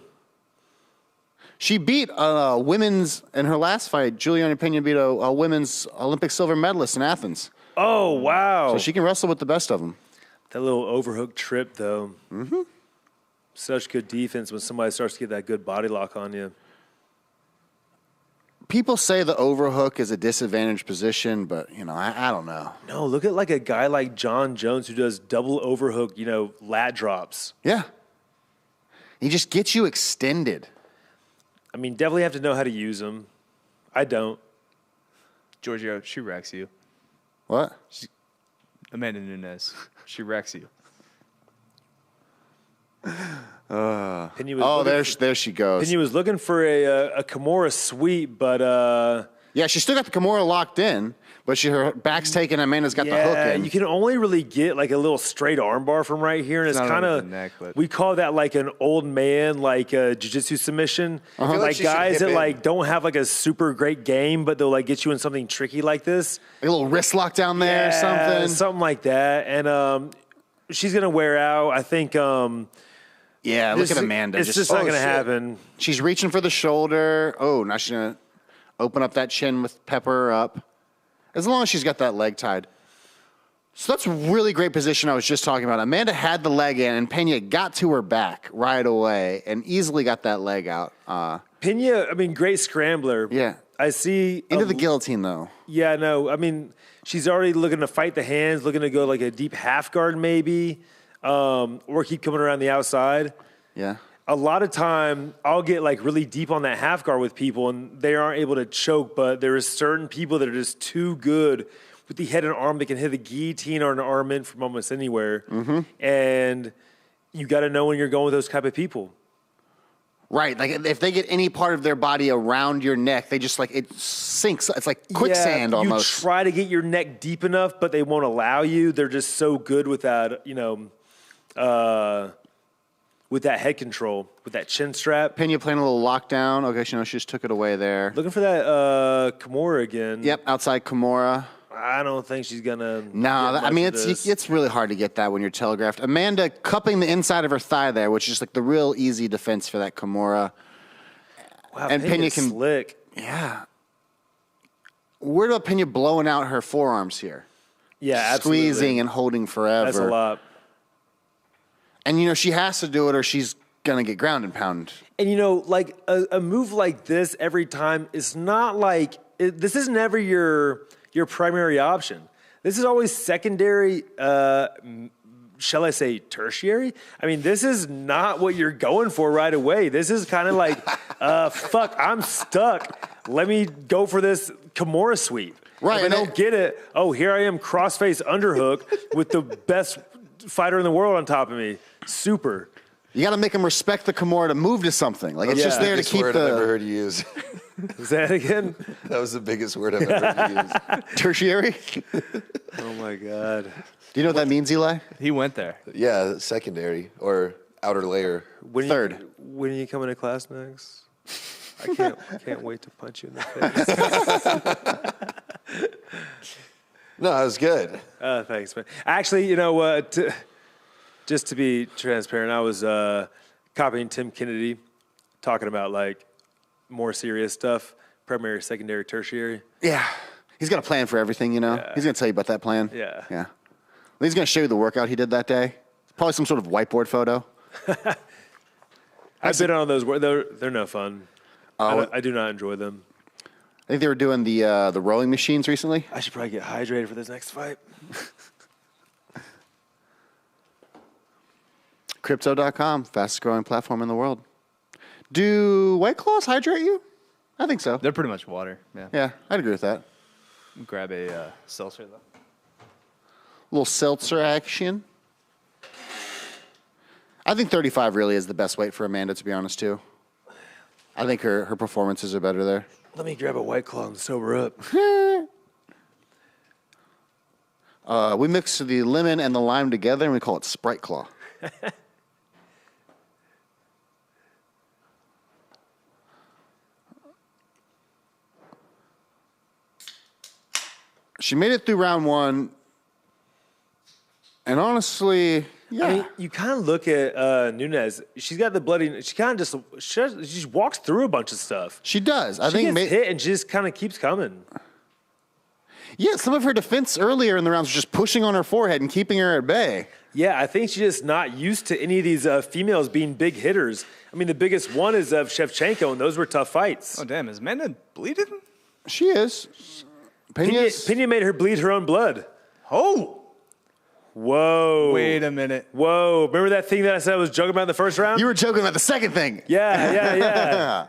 She beat women's in her last fight. Juliana Pena beat a women's Olympic silver medalist in Athens. Oh wow! So she can wrestle with the best of them. That little overhook trip though. Mm-hmm. Such good defense when somebody starts to get that good body lock on you. People say the overhook is a disadvantaged position, but, you know, I don't know. No, look at like a guy like John Jones who does double overhook, you know, lat drops. Yeah. He just gets you extended. I mean, definitely have to know how to use them. I don't. Giorgio, she wrecks you. What? Amanda Nunes, she wrecks you. There she goes. Pena was looking for a Kimura sweep, but Yeah, she still got the Kimura locked in, but her back's taken. Amanda's got the hook in. you can only really get like a little straight armbar from right here, and it's not kind under of the neck, but- we call that like an old man like jiu-jitsu submission. feel like Like she should guys hip that in. like don't have like a super great game, but they'll like get you in something tricky like this. Like a little wrist lock down there, Yeah, something. like that, and she's gonna wear out. I think. Yeah, look at Amanda. It's just not gonna happen. She's reaching for the shoulder. Oh, now she's going to open up that chin with pepper her up. As long as she's got that leg tied. So that's a really great position I was just talking about. Amanda had the leg in, and Pena got to her back right away and easily got that leg out. Pena, I mean, great scrambler. Yeah. I see. Into the guillotine, though. Yeah, no, I mean, she's already looking to fight the hands, looking to go like a deep half guard maybe, or keep coming around the outside. Yeah. A lot of time, I'll get like really deep on that half guard with people, and they aren't able to choke. But there is certain people that are just too good with the head and arm. They can hit a guillotine or an arm in from almost anywhere, and you got to know when you're going with those type of people. Right. Like if they get any part of their body around your neck, they just like it sinks. It's like quicksand Yeah, almost. You try to get your neck deep enough, but they won't allow you. They're just so good with that, you know, with that head control, with that chin strap. Pena playing a little lockdown. Okay, she just took it away there. Looking for that Kimura again. Yep, outside Kimura. I don't think she's gonna. No, I mean it's really hard to get that when you're telegraphed. Amanda cupping the inside of her thigh there, which is like the real easy defense for that Kimura. Wow, and Pena Pena's can- slick. Yeah. Where about Pena blowing out her forearms here? Yeah, absolutely. Squeezing and holding forever. That's a lot. And, you know, she has to do it or she's going to get ground and pound. And, you know, like a move like this every time is not like this is never your primary option. This is always secondary, shall I say tertiary? I mean, this is not what you're going for right away. This is kind of like, fuck, I'm stuck. Let me go for this Kimura sweep. Right, If I and don't get it, oh, here I am, crossface underhook with the best fighter in the world on top of me. Super. You got to make them respect the Kimura to move to something. Like, it's just there to Biggest keep word I've ever the heard you use. Is that again? That was the biggest word I've ever heard you use. tertiary. Oh, my God. Do you know what that means, Eli? He went there. Yeah, secondary or outer layer. Third. When are you coming to class next? I can't wait to punch you in the face. No, that was good. Thanks, man. Actually, you know what? Just to be transparent, I was copying Tim Kennedy talking about like more serious stuff. primary, secondary, tertiary. Yeah. He's got a plan for everything, you know? Yeah. He's going to tell you about that plan. Yeah. Yeah. He's going to show you the workout he did that day. Probably some sort of whiteboard photo. I've been on those. They're no fun. I do not enjoy them. I think they were doing the rowing machines recently. I should probably get hydrated for this next fight. Crypto.com, fastest growing platform in the world. Do White Claws hydrate you? I think so. They're pretty much water. Yeah. Yeah, I'd agree with that. Grab a seltzer though. Little seltzer action. I think 35 really is the best weight for Amanda, to be honest, too. I think her performances are better there. Let me grab a White Claw and sober up. We mix the lemon and the lime together, and we call it Sprite Claw. She made it through round one, and honestly, yeah. I mean, you kind of look at Nunes. She's got the bloody. She kind of she just walks through a bunch of stuff. She does. I She think gets hit and she just kind of keeps coming. Yeah, some of her defense earlier in the rounds was just pushing on her forehead and keeping her at bay. Yeah, I think she's just not used to any of these females being big hitters. I mean, the biggest one is of Shevchenko, and those were tough fights. Oh damn! Is Amanda bleeding? She is. Pena made her bleed her own blood. Oh! Whoa. Wait a minute. Whoa. Remember that thing that I said I was joking about in the first round? You were joking about the second thing. Yeah.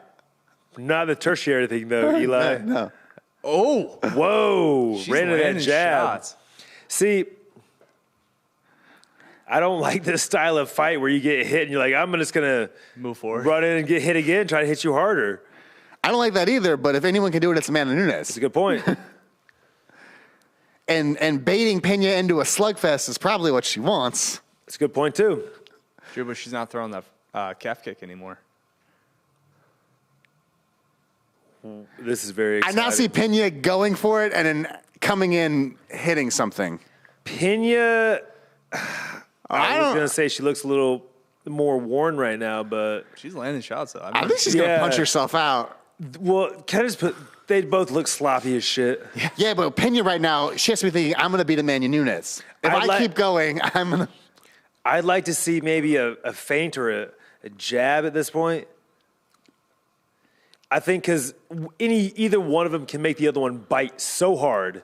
Not the tertiary thing, though, Eli. No. Oh! Whoa. She's Ran into that landing jab. shots. See, I don't like this style of fight where you get hit and you're like, I'm just going to Move forward. run in and get hit again, try to hit you harder. I don't like that either, but if anyone can do it, it's Amanda Nunes. That's a good point. And baiting Pena into a slugfest is probably what she wants. That's a good point, too. True, but she's not throwing that calf kick anymore. This is very I exciting. now see Pena going for it and then coming in hitting something. Pena, I was don't- going to say she looks a little more worn right now, but, She's landing shots though. I think she's going to Yeah. punch herself out. well, can I just put, they both look sloppy as shit. Yeah, but Pena right now, she has to be thinking, I'm going to beat Amanda Nunes. If I'd I like- keep going, I'm going to... I'd like to see maybe a feint or a jab at this point. I think because either one of them can make the other one bite so hard.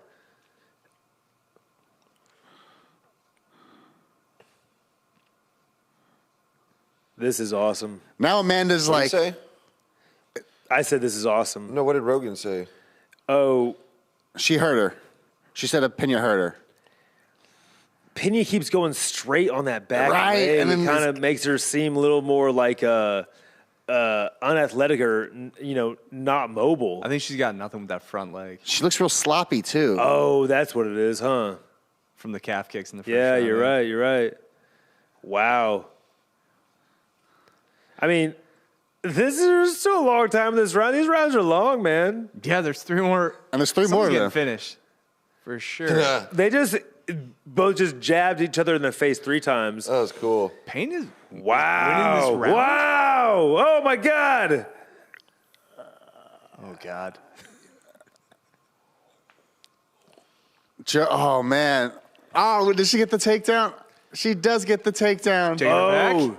This is awesome. Now Amanda's What did like... you say? I said this is awesome. No, what did Rogan say? Oh, She hurt her. She said Pena hurt her. Pena keeps going straight on that back Right, leg. and then It kind this- of makes her seem a little more like unathletic or, not mobile. I think she's got nothing with that front leg She looks real sloppy, too. Oh, that's what it is, huh? from the calf kicks in the first Yeah, round. you're right. Wow. I mean, this is still a long time in this round. These rounds are long, man. Yeah, there's three more. And there's three more Someone's of getting them. finished. For sure. Yeah, They both just jabbed each other in the face 3 times. that was cool. Payne is Wow. winning this round. Wow. Oh, my God. Oh God. Oh, man. Oh, did she get the takedown? She does get the takedown. Take it back. Oh,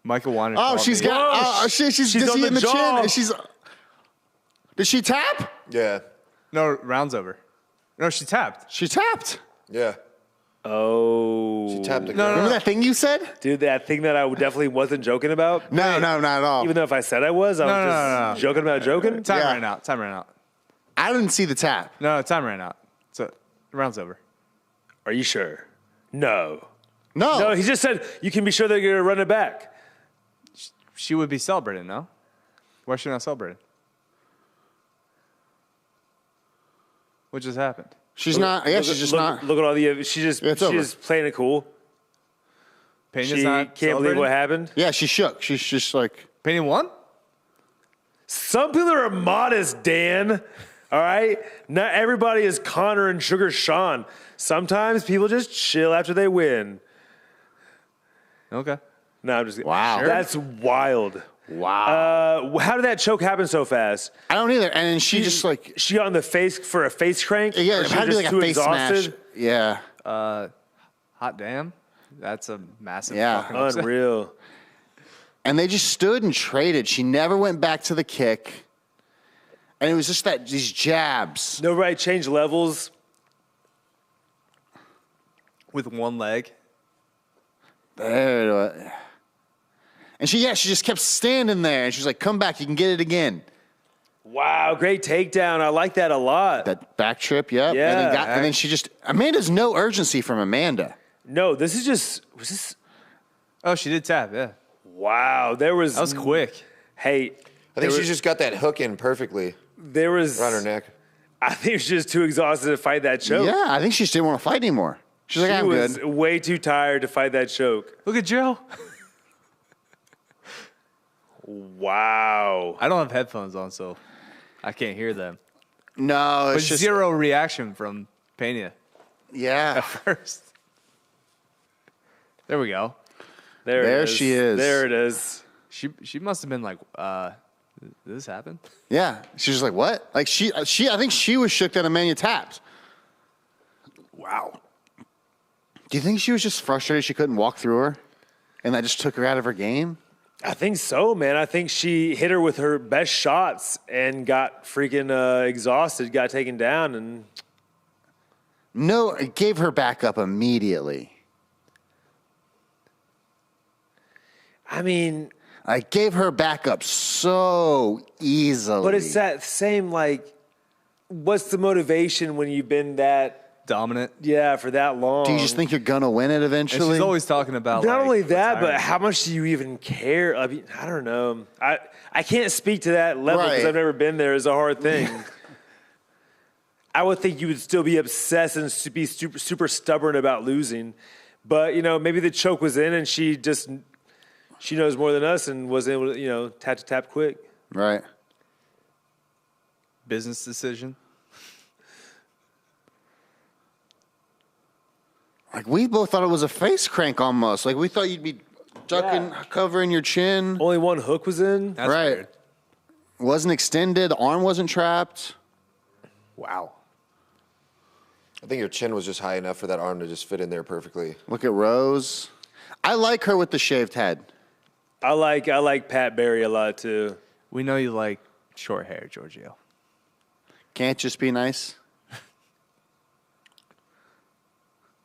Michael wanted. to Oh, call she's me. got... Whoa, she's she's does on she the in the jaw. chin? She's... Did she tap? Yeah, No, round's over. No, she tapped. She tapped. yeah. oh. She tapped the No, ground. Remember that thing you said? Dude, that thing that I definitely wasn't joking about. No, not at all. Even though if I said I was, I was No. joking about joking. Time Yeah. ran out. Time ran out. I didn't see the tap. No, time ran out. So the round's over. Are you sure? No. No. No, he just said you can be sure they're going to run it back. She would be celebrating, no? Why is she not celebrating? What just happened? She's not... Yeah, she's just not... Look at all the. She's it's over. just playing it cool. Payne She is not can't believe what celebrating? happened. Yeah, she shook. She's just like... Payne won? Some people are modest, Dan. All right? Not everybody is Connor and Sugar Sean. Sometimes people just chill after they win. Okay. No, I'm just Wow. That's wild. Wow. How did that choke happen so fast? I don't either. And then she just like, She got on the face for a face crank? yeah, Or it she had to was be just like a too face smash. exhausted? Yeah. Hot damn. That's a massive Yeah. fucking upset. Unreal. And they just stood and traded. She never went back to the kick. And it was just these jabs. No right change levels. With one leg. There. And she just kept standing there. And she was like, come back, you can get it again. Wow, great takedown. I like that a lot. That back trip, yep. Yeah. And then she just, Amanda's no urgency from Amanda. No, this is just, was this? Oh, she did tap, yeah. Wow, there was. That was quick. Hey. I think she just got that hook in perfectly There was. around her neck. I think she's just too exhausted to fight that choke. Yeah, I think she just didn't want to fight anymore. She's like, She I'm was good. way too tired to fight that choke. Look at Joe. Wow. I don't have headphones on, so I can't hear them. No, But it's just, zero reaction from Pena yeah. at first. There we go. There There it is. she is. There it is. She must have been like, did this happen? Yeah, she's just like, what? Like I think she was shook that Amanda tapped. Wow. Do you think she was just frustrated she couldn't walk through her, and that just took her out of her game? I think so, man. I think she hit her with her best shots and got freaking exhausted, got taken down, and No, it gave her back up immediately. I mean, I gave her back up so easily. but it's that same like, what's the motivation when you've been that Dominant. for that long? Do you just think you're gonna win it And eventually? she's always talking about Not like, only that, but retirement. how much do you even care? I mean, I don't know. I can't speak to that level because Right. I've never been there. It's a hard thing. I would think you would still be obsessed and be super stubborn about losing. But, maybe the choke was in and she knows more than us and was able to, tap quick. Right. business decision. Like, we both thought it was a face crank almost. Like, we thought you'd be ducking, covering your chin. Only one hook was in. That's Right. weird. Wasn't extended. Arm wasn't trapped. Wow. I think your chin was just high enough for that arm to just fit in there perfectly. Look at Rose. I like her with the shaved head. I like Pat Barry a lot too. We know you like short hair, Giorgio. Can't just be nice.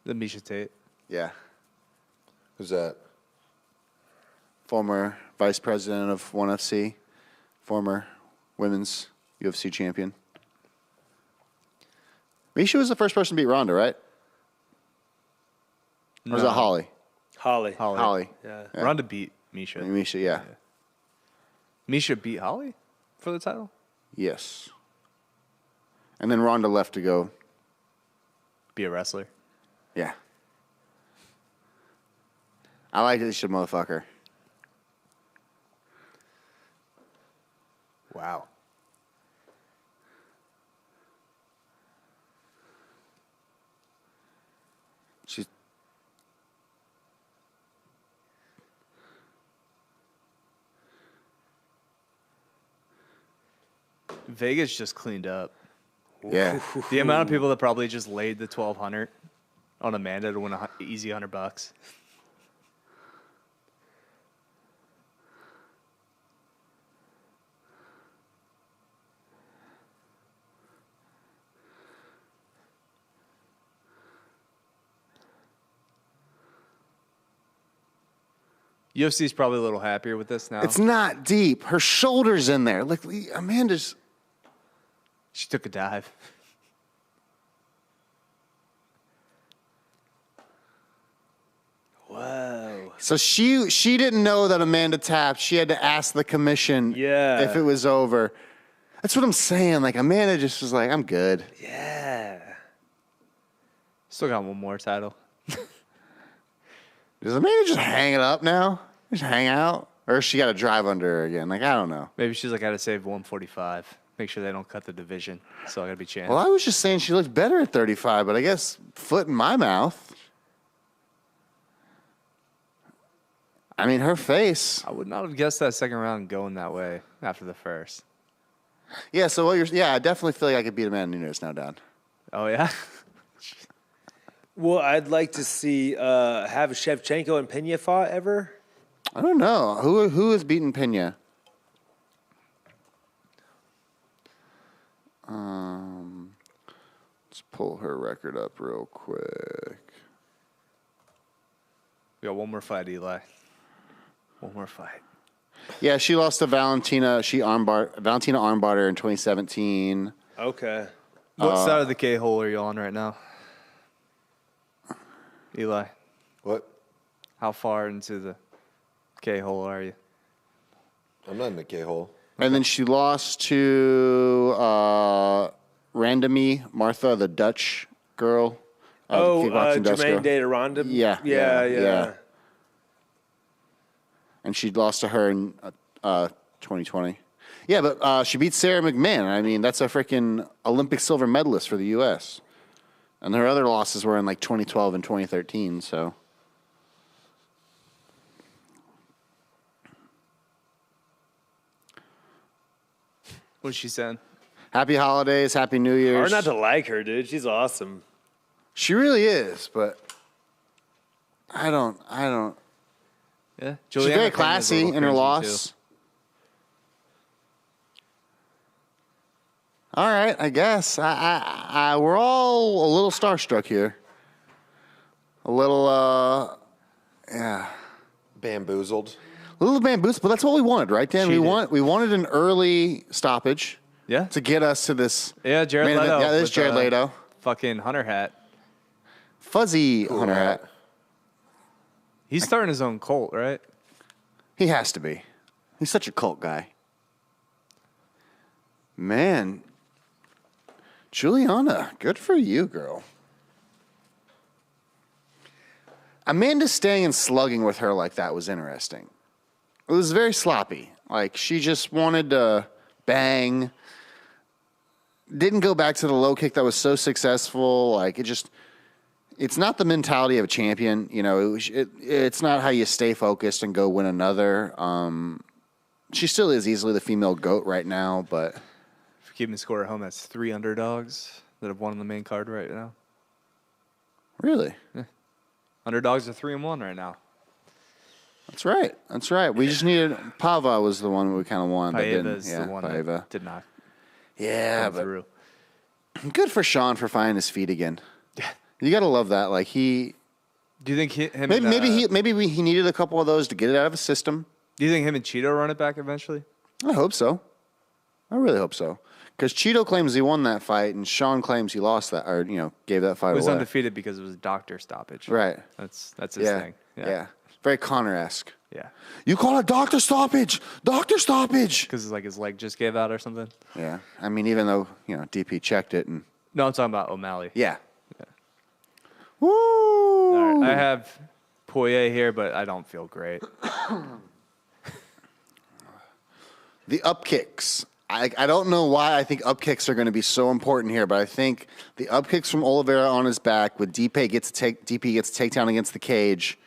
The Misha Tate. Yeah. Who's that? Former vice president of ONE FC. Former women's UFC champion. Misha was the first person to beat Ronda, right? Or was that Holly? Holly. Holly. Yeah. Ronda beat Misha. Misha, yeah. Misha beat Holly for the title? Yes. And then Ronda left to go. Be a wrestler. Yeah. I like this shit, motherfucker. Wow. She's Vegas just cleaned up. yeah. The amount of people that probably just laid the 1,200 on Amanda to win an easy $100. UFC's probably a little happier with this now. It's not deep. Her shoulder's in there. Look, Amanda's. She took a dive. Wow. So she didn't know that Amanda tapped. She had to ask the commission Yeah. if it was over. That's what I'm saying. Like, Amanda just was like, I'm good. Yeah. Still got one more title. Does Amanda just hang it up now? Just hang out? Or she got to drive under her again? Like, I don't know. Maybe she's like, I gotta save 145. Make sure they don't cut the division. So I gotta be champ. Well, I was just saying she looked better at 35, but I guess foot in my mouth. I mean, her face. I would not have guessed that second round going that way after the first. Yeah, so I definitely feel like I could beat Amanda Nunes now, Dad. Oh, yeah? Well, I'd like to see have Shevchenko and Pena fought ever. I don't know. Who has beaten Pena? Let's pull her record up real quick. We got one more fight, Eli. One more fight. Yeah, she lost to Valentina. Valentina armbarred her in 2017. Okay. What side of the K-hole are you on right now? Eli, What? how far into the K-hole are you? I'm not in the K-hole. And then she lost to Randomie Martha, the Dutch girl. The kickboxing Dutch Jermaine girl. Data Ronda. Yeah. And she lost to her in 2020. Yeah, but she beat Sarah McMahon. I mean, that's a freaking Olympic silver medalist for the U.S. And her other losses were in like 2012 and 2013, so. What's she saying? Happy holidays, happy New Year's. Hard not to like her, dude. She's awesome. She really is, but I don't. Yeah. She's Juliana very Peña's a classy little in her cringy, loss. too. All right, I guess. We're all a little starstruck here. A little, yeah. Bamboozled. A little bamboozled, but that's what we wanted, right, Dan? Cheated. We wanted an early stoppage Yeah. to get us to this. Yeah, Jared main event. Leto. Yeah, this is with Jared the Leto. Fucking hunter hat. Fuzzy Cool hunter hat. hat. He's starting his own cult, right? He has to be. He's such a cult guy. Man. Juliana, good for you, girl. Amanda staying and slugging with her like that was interesting. It was very sloppy. Like, she just wanted to bang. Didn't go back to the low kick that was so successful. Like, it's not the mentality of a champion. You know, it's not how you stay focused and go win another. She still is easily the female GOAT right now, but If you're keeping the score at home, that's 3 underdogs that have won on the main card right now. really. Underdogs are 3-1 right now. That's right. That's right. We just needed Pava was the one we kind of wanted. Paiva is the one Paiva. that did not Yeah, come but through. good for Sean for finding his feet again. You got to love that. Like Do you think him? maybe he needed a couple of those to get it out of his system. Do you think him and Cheeto run it back eventually? I hope so. I really hope so. Because Cheeto claims he won that fight, and Sean claims he lost that, or gave that fight He was away. undefeated because it was a doctor stoppage. Right. That's his Yeah. thing. Yeah. Very Connor-esque. Yeah. You call it doctor stoppage. Doctor stoppage. Because like his leg just gave out or something. Yeah. I mean, even though DP checked it, and No, I'm talking about O'Malley. yeah. Yeah. Woo. All right. I have Poirier here, but I don't feel great. The up kicks. I don't know why I think up kicks are going to be so important here, but I think the up kicks from Oliveira on his back with DP gets takedown against the cage.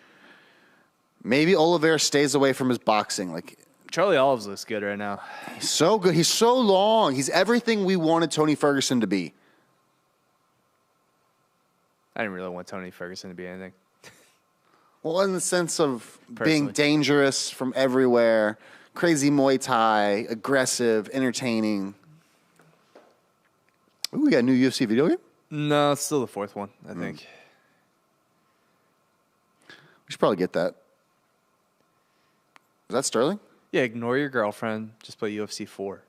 Maybe Oliveira stays away from his boxing. Like, Charlie Olives looks good right now. he's so good. He's so long. He's everything we wanted Tony Ferguson to be. I didn't really want Tony Ferguson to be anything. Well, in the sense of being Personally. dangerous from everywhere, crazy Muay Thai, aggressive, entertaining. Ooh, we got a new UFC video game? No, it's still the fourth one, I think. We should probably get that. Is that Sterling? Yeah, ignore your girlfriend. Just play UFC 4.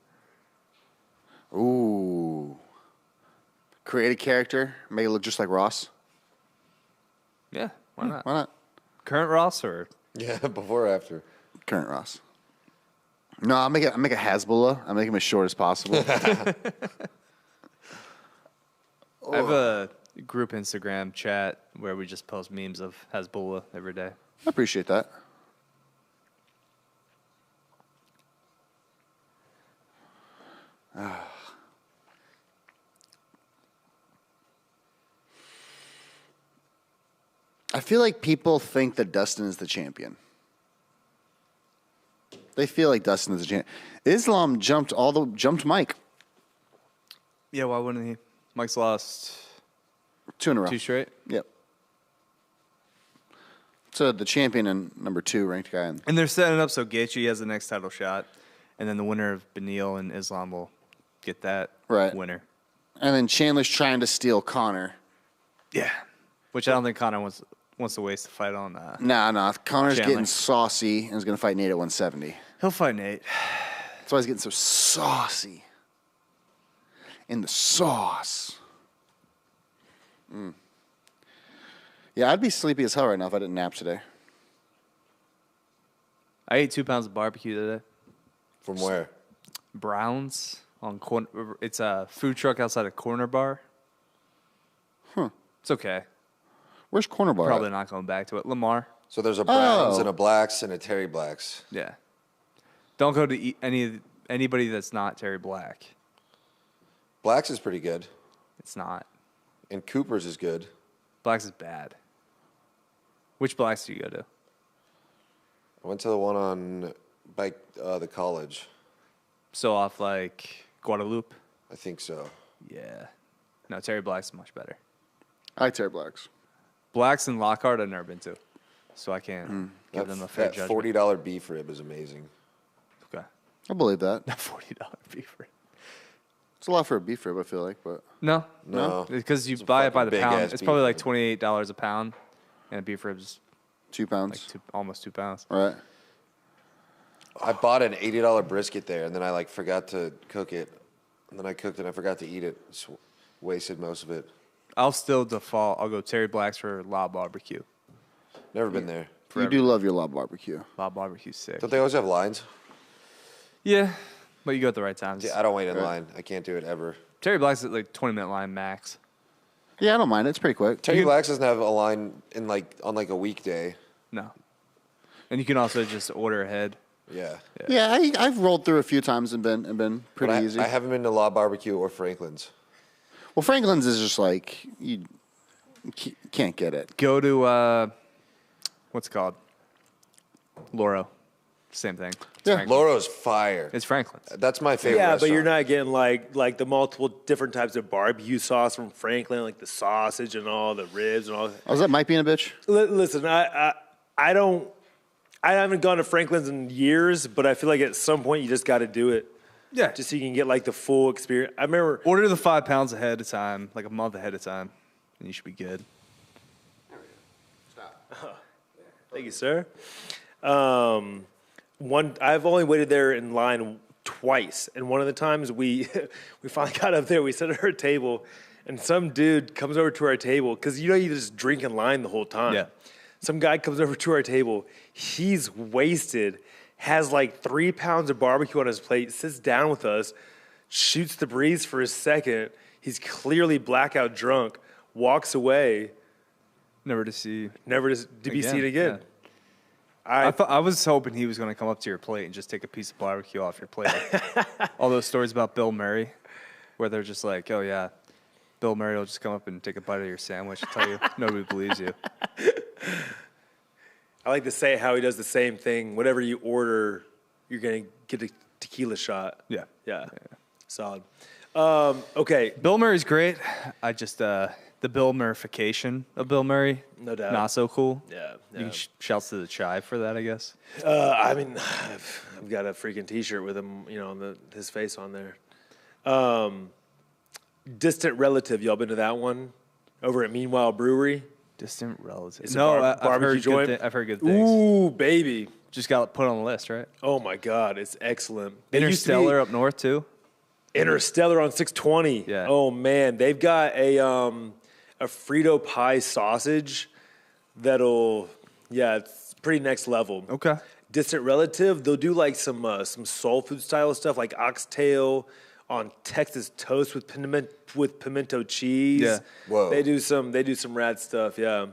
Ooh. Create a character, make it look just like Ross. Yeah, why not? Why not? Current Ross or Yeah, before or after. Current Ross. No, I'll make a Hasbullah. I'll make him as short as possible. I have a group Instagram chat where we just post memes of Hezbollah every day. I appreciate that. I feel like people think that Dustin is the champion. They feel like Dustin is a champ. Islam jumped Mike Yeah, why wouldn't he? Mike's lost 2 in a row. 2 straight. Yep. So the champion and number 2 ranked guy. And they're setting up so Gaethje has the next title shot, and then the winner of Beneil and Islam will get that winner. And then Chandler's trying to steal Connor. Yeah, which I don't think Connor wants to waste the fight on. Nah. Connor's Chandler. getting saucy and is going to fight Nate at 170. He'll fight Nate. That's why he's getting so saucy. In the sauce. Yeah, I'd be sleepy as hell right now if I didn't nap today. I ate 2 pounds of barbecue today. From where? Brown's on corner. It's a food truck outside a corner bar. It's okay. Where's Corner Bar? Probably at? not going back to it. Lamar. So there's a Browns Oh. and a Blacks and a Terry Blacks. Yeah. Don't go to eat anybody that's not Terry Black. Blacks is pretty good. It's not. And Cooper's is good. Black's is bad. Which Blacks do you go to? I went to the one on by the college. So off like Guadalupe? I think so. Yeah. No, Terry Black's much better. I like Terry Blacks. Blacks and Lockhart I've never been to. So I can't give them a fair That judgment. $40 beef rib is amazing. Okay. I believe that. $40 beef rib. It's a lot for a beef rib, I feel like, but No. No. Because you It's a buy it by the fucking pound. big-ass It's probably like beef $28 a pound. And a beef rib's 2 pounds. like almost 2 pounds. All right. I bought an $80 brisket there, and then I forgot to cook it. And then I cooked it, and I forgot to eat it. Just wasted most of it. I'll still default. I'll go Terry Black's for Lob Barbecue. Never been there. You do love your lob barbecue. Lob Barbecue's sick. Don't they always have lines? Yeah, but you go at the right times. Yeah, I don't wait in line. I can't do it ever. Terry Black's at like 20-minute line max. Yeah, I don't mind it. It's pretty quick. Terry Blacks doesn't have a line in on a weekday. No. And you can also just order ahead. Yeah. Yeah, I've rolled through a few times and been pretty But easy. I haven't been to La Barbecue or Franklin's. Well, Franklin's is just like you can't get it. Go to, what's it called? Loro. Same thing. It's Yeah. Franklin. Loro's fire. It's Franklin's. That's my favorite Yeah, but restaurant. you're not getting like the multiple different types of barbecue sauce from Franklin, like the sausage and all the ribs and all. Oh, is that Mike being a bitch? Listen, I haven't gone to Franklin's in years, but I feel like at some point you just got to do it, Yeah. just so you can get like the full experience. I remember. Order the 5 pounds ahead of time, like a month ahead of time, and you should be good. Thank you, sir. I've only waited there in line twice, and one of the times we finally got up there, we sat at our table, and some dude comes over to our table because you just drink in line the whole time. Yeah. Some guy comes over to our table. He's wasted, has like 3 pounds of barbecue on his plate, sits down with us, shoots the breeze for a second. He's clearly blackout drunk, walks away, Never to see. never to be seen again. Yeah. I was hoping he was going to come up to your plate and just take a piece of barbecue off your plate. All those stories about Bill Murray, where they're just like, oh, yeah, Bill Murray will just come up and take a bite of your sandwich and tell you nobody believes you. I like to say how he does the same thing. Whatever you order, you're going to get a tequila shot. Yeah. Yeah. Solid. Okay. Bill Murray's great. I just, the Bill Murrification of Bill Murray. No doubt. Not so cool. Yeah. You can shouts to the chive for that, I guess. I mean, I've got a freaking T-shirt with him, his face on there. Distant Relative. Y'all been to that one? Over at Meanwhile Brewery? Distant relative. It's a No, bar- I've barbecue heard joint. good I've heard good things. Ooh, baby. Just got put on the list, right? Oh, my God. It's excellent. They used to be- Interstellar up north, too. Interstellar on 620. Yeah. Oh man, they've got a Frito pie sausage it's pretty next level. Okay. Distant Relative, they'll do like some soul food style stuff like oxtail on Texas toast with pimento cheese. Yeah. Whoa. They do some rad stuff. Yeah.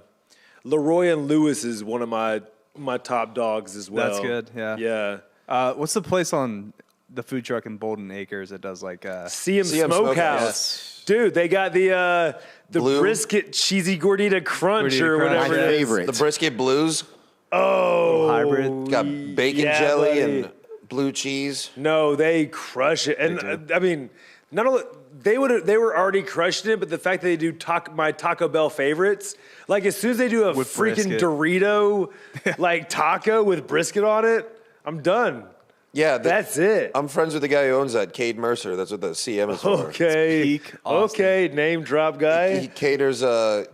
Leroy and Lewis is one of my top dogs as well. That's good, yeah. Yeah. What's the place on the food truck in Bolden Acres that does like CM CM Smokehouse. Smokehouse. Dude, they got the Blue. brisket cheesy gordita crunch Gordita or crunch. whatever My it is. favorite. The brisket blues Oh, hybrid? got bacon yeah, jelly buddy. and Blue cheese. No, they crush it, and I mean, not only they were already crushing it, but the fact that they do my Taco Bell favorites, like as soon as they do a With freaking brisket. Dorito like taco with brisket on it, I'm done. Yeah, That's it. I'm friends with the guy who owns that, Cade Mercer. That's what the CM is for. Okay, peak Austin. okay, name drop guy. He caters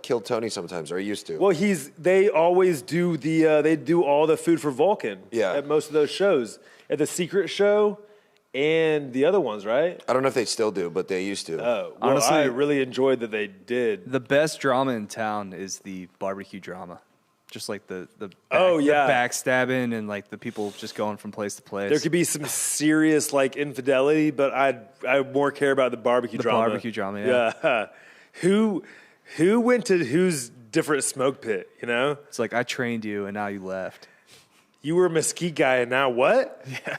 Kill Tony sometimes, or he used to. Well, they always do they do all the food for Vulcan. Yeah. At most of those shows, at the Secret Show, and the other ones, right? I don't know if they still do, but they used to. Oh, well, Honestly- I really enjoyed that they did. The best drama in town is the barbecue drama. Just like the Oh, yeah. the backstabbing and like the people just going from place to place. There could be some serious like infidelity, but I more care about the barbecue drama. barbecue drama, yeah. Yeah. Who went to whose different smoke pit? You know, It's like I trained you and now you left. you were a mesquite guy, and now what? Yeah.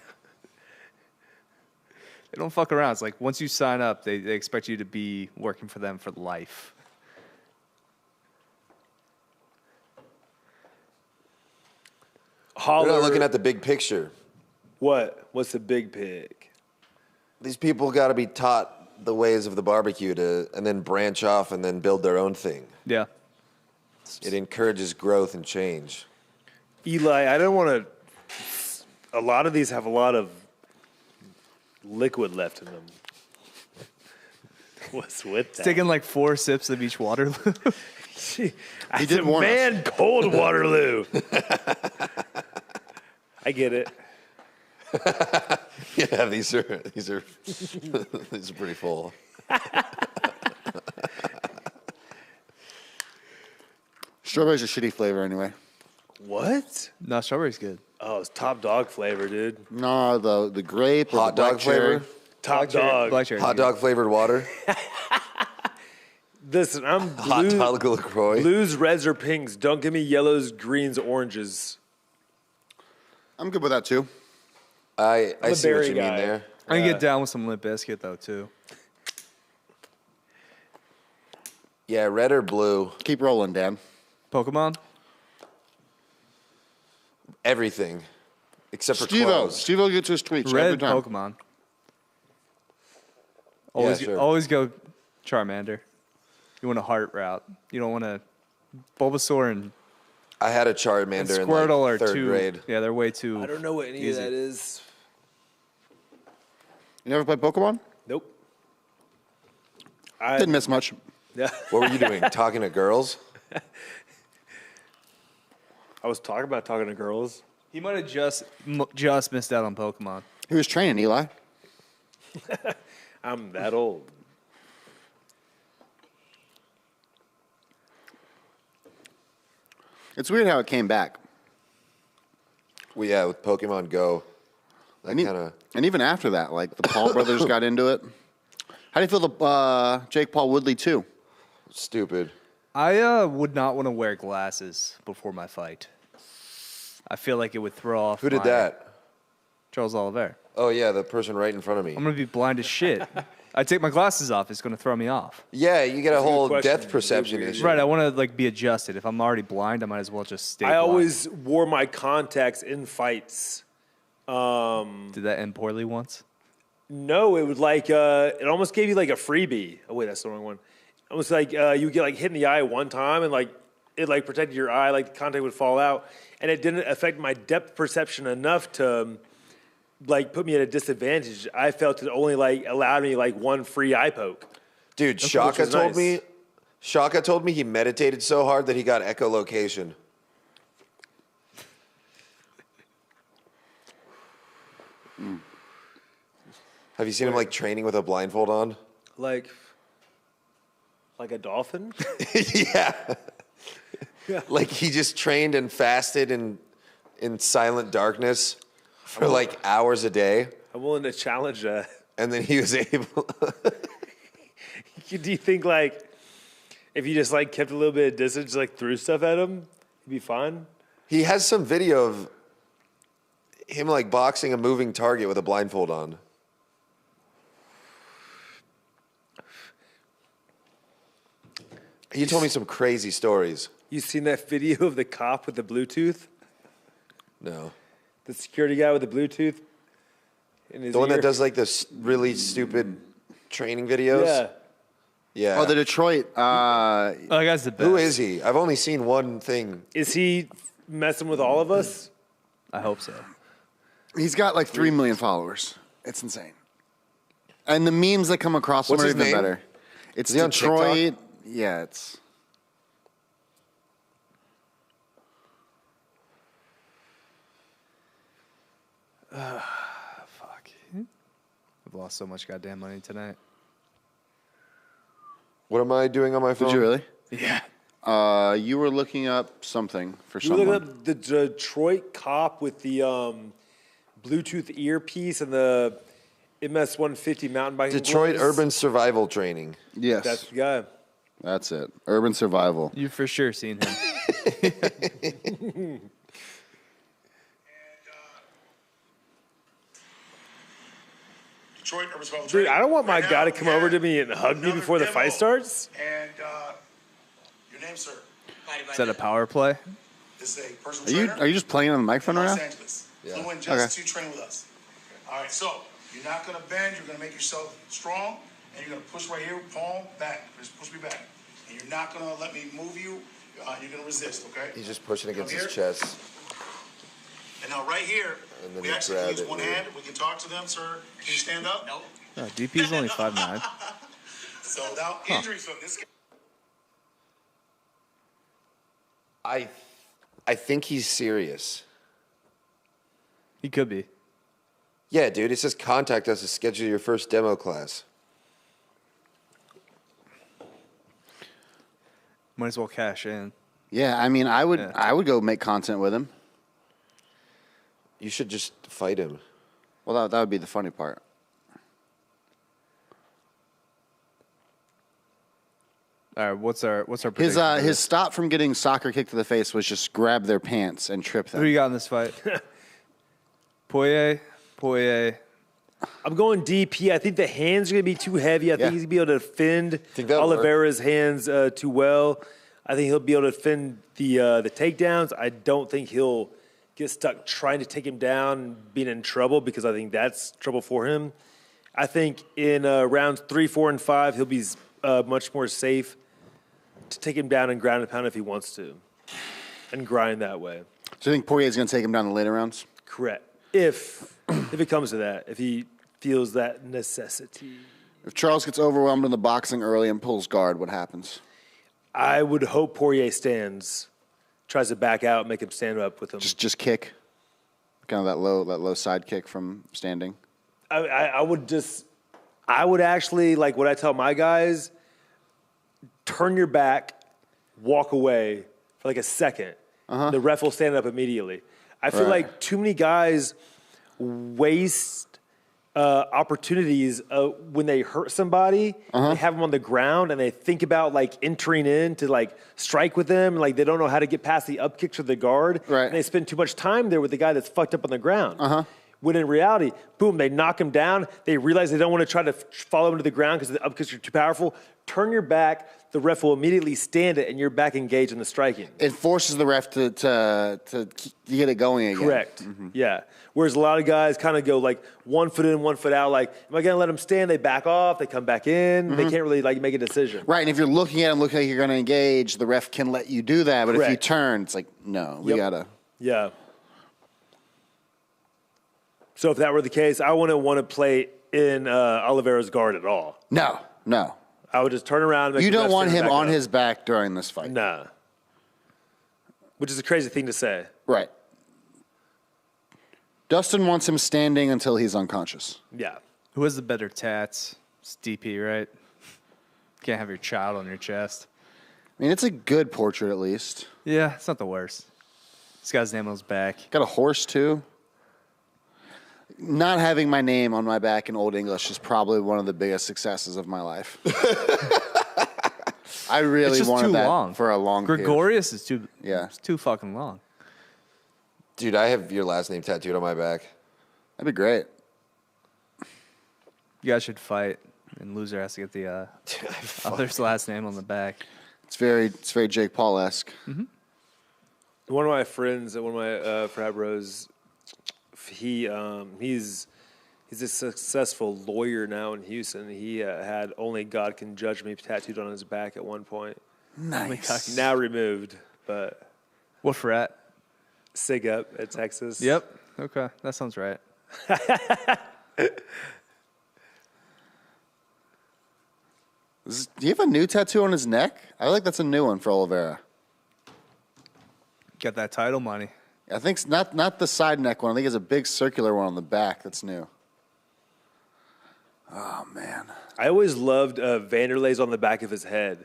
They don't fuck around. It's like once you sign up, they expect you to be working for them for life. We're Holler. not looking at the big picture. What? What's the big pig? These people got to be taught the ways of the barbecue and then branch off and then build their own thing. Yeah. It encourages growth and change. Eli, I don't want to. A lot of these have a lot of liquid left in them. What's with that? Taking like 4 sips of each Waterloo. He did warn us. Man, cold Waterloo. I get it. Yeah, these are these are pretty full. Strawberry's a shitty flavor anyway. What? No, strawberry's good. Oh, it's top dog flavor, dude. No, the grape or Hot the black dog cherry. flavor? Top dog. Black cherry. Hot dog flavored water? Listen, I'm Hot blue, dog LaCroix? blues, reds, or pinks. Don't give me yellows, greens, oranges. I'm good with that too. I a see what berry you guy. mean there. I can get down with some Limp Bizkit though too. Yeah, red or blue, Keep rolling, Dan. Pokemon. everything. Except for Steve-O. clothes. Steve-O gets his tweets every Red time. Pokemon. Always, sure. always go Charmander. You want a heart route. You don't want a Bulbasaur and I had a Charmander in Squirtle like are third too. grade. Yeah, they're way too. I don't know what any Easy. of that is. You never played Pokemon? Nope. Didn't miss much. Yeah. What were you doing? Talking to girls? I was talking about talking to girls. He might have just missed out on Pokemon. He was training, Eli. I'm that old. It's weird how it came back. Well, yeah, with Pokemon Go. That And, kind of. and even after that, like the Paul brothers got into it. How do you feel the Jake Paul Woodley too? Stupid. I would not want to wear glasses before my fight. I feel like it would throw off. Who did my- that? Charles Oliveira. Oh, yeah, the person right in front of me. I'm gonna be blind as shit. I take my glasses off. It's gonna throw me off. Yeah, you get a whole question. depth perception Weird. issue. Right. I want to like be adjusted. If I'm already blind, I might as well just stay. I blind. always wore my contacts in fights. did that end poorly once. No, it would like it almost gave you like a freebie. Oh wait, that's the wrong one. Almost like you get like hit in the eye one time and like it like protected your eye, like the contact would fall out, and it didn't affect my depth perception enough to like put me at a disadvantage. I felt it only like allowed me like one free eye poke. Dude, Which Shaka was told nice. me. Shaka told me he meditated so hard that he got echolocation. Have you seen him like training with a blindfold on? Like a dolphin. Yeah. Like he just trained and fasted in silent darkness for like hours a day, I'm willing to challenge that. and then he was able. Do you think like if you just like kept a little bit of distance, like threw stuff at him, it'd be fine? He has some video of him like boxing a moving target with a blindfold on. He told me some crazy stories. You seen that video of the cop with the Bluetooth? No. The security guy with the Bluetooth? in his The one ear. that does like this really stupid training videos. Yeah. Yeah. Oh, the Detroit. Oh, that guy's the best. Who is he? I've only seen one thing. Is he messing with all of us? I hope so. He's got like 3 million followers. It's insane. And the memes that come across him What's are his even name? better. It's Is he on Detroit. Yeah, it's. Fuck. I've lost so much goddamn money tonight. What am I doing on my phone? Did you really? Yeah. You were looking up something for You look someone. up the Detroit cop with the Bluetooth earpiece and the MS-150 mountain biking Detroit gloves. Urban Survival Training. Yes, That's the guy. that's it. Urban survival. You've for sure seen him. Detroit Urban Survival Dude, Training. I don't want my Right guy now, to come over to me and hug me another before the demo. fight starts. And your name, sir? Is that a power play? This is a personal Are you trainer. are you just playing on the microphone in right Los now? Angeles. Yeah. Flew in just Okay. to train with us. All right, so you're not gonna bend. You're gonna make yourself strong, and you're gonna push right here, palm back. Just push me back, and you're not gonna let me move you. You're gonna resist, okay? He's just pushing against Come his here. chest. And now right here, And then we you actually grab use it one with- hand. We can talk to them, sir. Can you stand up? No. Oh, DP's only 5'9". So without injuries from this guy. I think he's serious. He could be. Yeah, dude. It says contact us to schedule your first demo class. Might as well cash in. Yeah, I mean, I would Yeah. I would go make content with him. You should just fight him. Well, that would be the funny part. All right, what's our His prediction for his this? stop from getting soccer kicked to the face was just grab their pants and trip Who do them. you got in this fight? Poirier. I'm going DP. I think the hands are going to be too heavy. I Yeah. think he's going to be able to defend Think that'll work? Oliveira's hands too well. I think he'll be able to defend the takedowns. I don't think he'll get stuck trying to take him down and being in trouble because I think that's trouble for him. I think in rounds 3, 4, and 5, he'll be much more safe to take him down and ground and pound if he wants to and grind that way. So you think Poirier's going to take him down the later rounds? Correct. If it comes to that, if he feels that necessity. If Charles gets overwhelmed in the boxing early and pulls guard, what happens? I would hope Poirier stands, tries to back out, make him stand up with him. Just kick, kind of that low side kick from standing. I would actually, like what I tell my guys, turn your back, walk away for like a second. The ref will stand up immediately. I feel Right. like too many guys waste opportunities when they hurt somebody. They have them on the ground and they think about like entering in to like strike with them. Like they don't know how to get past the up kicks or the guard. Right. And they spend too much time there with the guy that's fucked up on the ground. When in reality, boom, they knock him down. They realize they don't want to try to follow him to the ground because the up kicks are too powerful. Turn your back. The ref will immediately stand it, and you're back engaged in the striking. It forces the ref to get it going again. Correct. Yeah. Whereas a lot of guys kind of go like 1 foot in, 1 foot out. Like, am I going to let them stand? They back off. They come back in. They can't really like make a decision. Right, and if you're looking at him, looking like you're going to engage, the ref can let you do that. But if you Correct. turn, it's like, no, we Yep. gotta. Yeah. So if that were the case, I wouldn't want to play in Oliveira's guard at all. No. I would just turn around. And make You the don't ref want stand him back on up. his back during this fight. Nah. Which is a crazy thing to say. Right. Dustin wants him standing until he's unconscious. Yeah. Who has the better tats? It's DP, right? Can't have your child on your chest. I mean, it's a good portrait at least. Yeah, it's not the worst. This guy's name on his back. Got a horse too. Not having my name on my back in Old English is probably one of the biggest successes of my life. I really It's just wanted too that long. for a long period. Gregorius is too. Yeah. It's too fucking long. Dude, I have your last name tattooed on my back. That'd be great. You guys should fight, and loser has to get the other's last name on the back. It's very Jake Paul-esque. One of my friends, one of my frat bros, he's He's a successful lawyer now in Houston. He had "Only God Can Judge Me" tattooed on his back at one point. Nice. Now removed, but What frat? Sig Up at Texas. Yep. Okay, that sounds right. Do you have a new tattoo on his neck? I feel like that's a new one for Oliveira. Got that title money. I think it's not the side neck one. I think it's a big circular one on the back that's new. Oh, man. I always loved Vanderlei's on the back of his head,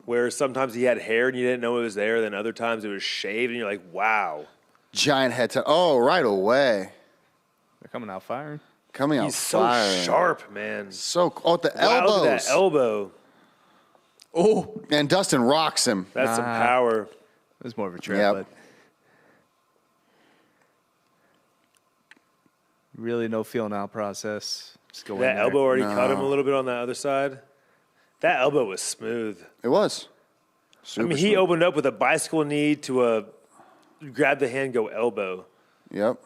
where sometimes he had hair and you didn't know it was there, then other times it was shaved and you're like, wow. Giant head tattoo. Oh, right away. They're coming out firing. Coming out He's so firing. sharp, man. So, at the Wow, elbows. look at that elbow. Oh, And Dustin rocks him. That's some power. it was more of a trap, Yep. but really no feeling out process. Just go in That there. elbow already cut him a little bit on the other side. That elbow was smooth. It was. I Super mean, he smooth. opened up with a bicycle knee to a grab the hand, go elbow. Yep.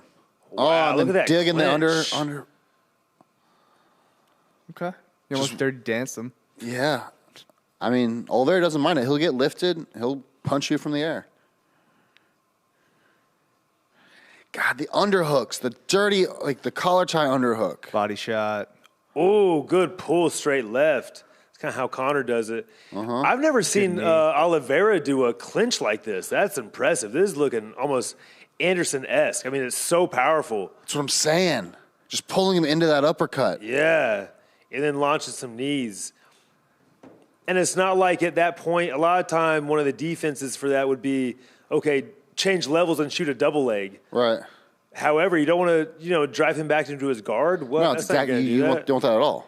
Wow, and look then at that digging the clinch. under. Okay. You almost dirty danced them. Yeah. I mean, Oliveira doesn't mind it. He'll get lifted. He'll punch you from the air. God, the underhooks, the dirty, like the collar tie underhook. Body shot. Oh, good pull straight left. It's kind of how Connor does it. I've never seen Oliveira do a clinch like this. That's impressive. This is looking almost Anderson-esque. I mean, it's so powerful. That's what I'm saying. Just pulling him into that uppercut. Yeah. And then launches some knees. And it's not like at that point, a lot of time, one of the defenses for that would be, okay, change levels and shoot a double leg. Right. However, you don't want to, drive him back into his guard. Well, No, that's it's not exactly. gonna do You that. don't want that at all.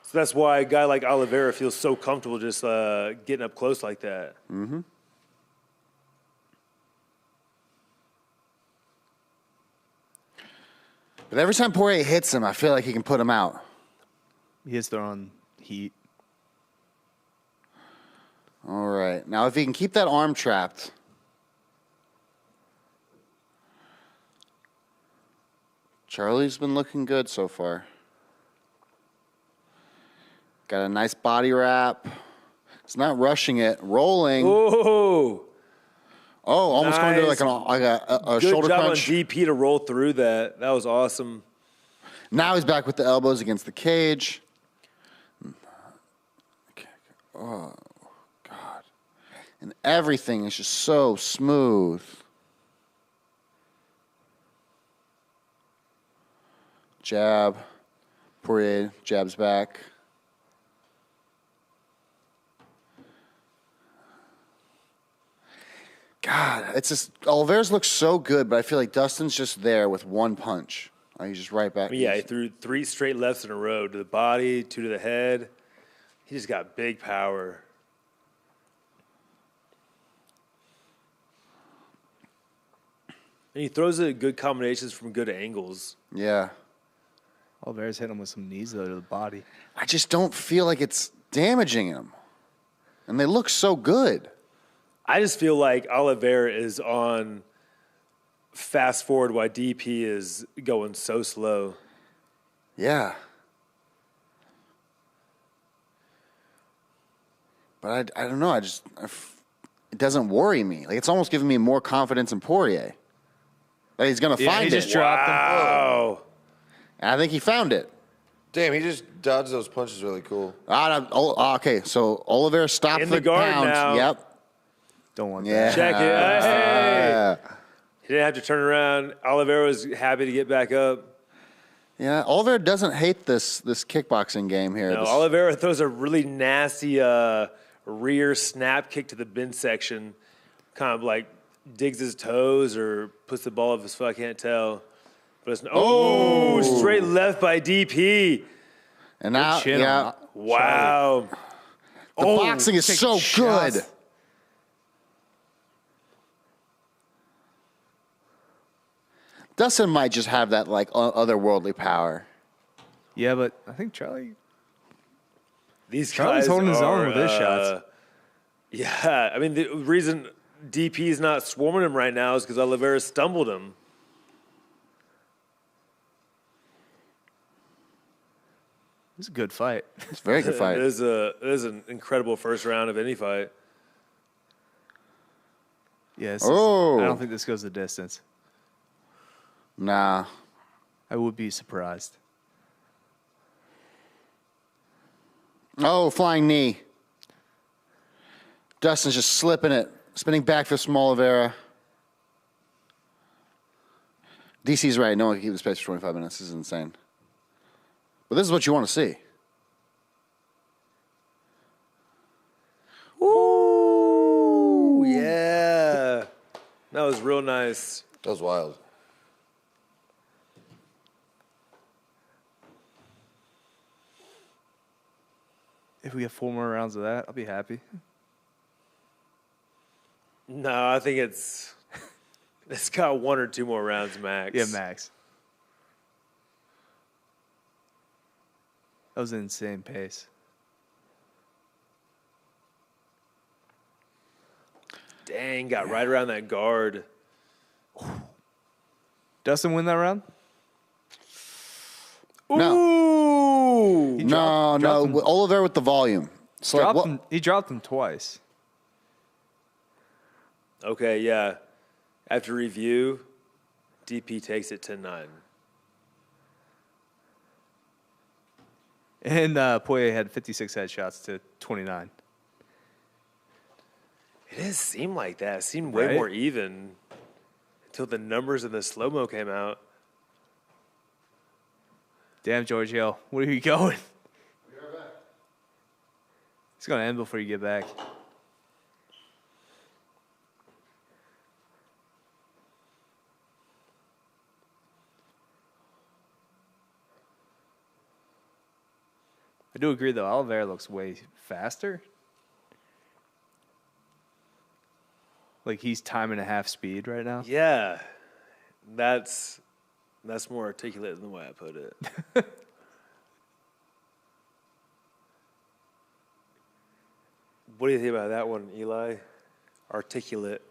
So that's why a guy like Oliveira feels so comfortable just getting up close like that. Mm-hmm. But every time Poirier hits him, I feel like he can put him out. He is throwing heat. All right. Now, if he can keep that arm trapped. Charlie's been looking good so far. Got a nice body wrap. It's not rushing it. Rolling. Oh, Almost going to nice. like a good shoulder job crunch. on DP to roll through that. That was awesome. Now he's back with the elbows against the cage. Oh, God. And everything is just so smooth. Jab. Poirier jabs back. God, it's just Oliveira's looks so good, but I feel like Dustin's just there with one punch. Like he's just right back. Yeah, he threw 3 straight lefts in a row to the body, 2 to the head. He just got big power. And he throws it at good combinations from good angles. Yeah. Oliveira's hitting him with some knees, though, to the body. I just don't feel like it's damaging him. And they look so good. I just feel like Oliveira is on fast forward while DP is going so slow. Yeah. But I don't know. It doesn't worry me. Like it's almost giving me more confidence in Poirier. That he's going to find he it. just dropped him. Wow. And I think he found it. Damn, he just dodged those punches really cool. Okay, so Oliveira stopped In the guard pound. now. Yep. Don't want Yeah. that. Check it. Hey. Yeah. He didn't have to turn around. Oliveira was happy to get back up. Yeah, Oliveira doesn't hate this kickboxing game here. No, This- Oliveira throws a really nasty rear snap kick to the bin section, kind of like digs his toes or puts the ball off his foot. I can't tell. But it's straight left by DP. and now, chin yeah, on Wow. the boxing is take so shots. good. Dustin might just have that like otherworldly power. Yeah, but I think Charlie. These Charlie's guys holding his own are, with his shots. Yeah, I mean, the reason DP is not swarming him right now is because Oliveira stumbled him. It's a good fight. It's a very good fight. It is an incredible first round of any fight. Yeah. Oh. I don't think this goes the distance. Nah. I would be surprised. Oh, flying knee. Dustin's just slipping it. Spinning back fist from Oliveira. DC's right. No one can keep this pace for 25 minutes. This is insane. But this is what you want to see. Ooh, yeah. That was real nice. That was wild. If we get 4 more rounds of that, I'll be happy. No, I think it's got 1 or 2 more rounds max. Yeah, max. That was an insane pace. Dang, got right around that guard. Dustin win that round? No. Ooh. No. dropped him. Oliveira with the volume. So like, what? He dropped him twice. Okay, yeah. After review, DP takes it to 9. And Poirier had 56 headshots to 29. It didn't seem like that. It seemed way Right? more even until the numbers in the slow-mo came out. Damn, Giorgio. Where are you going? It's going to end before you get back. I do agree, though. Oliveira looks way faster. Like he's time and a half speed right now. Yeah, that's more articulate than the way I put it. What do you think about that one, Eli? Articulate.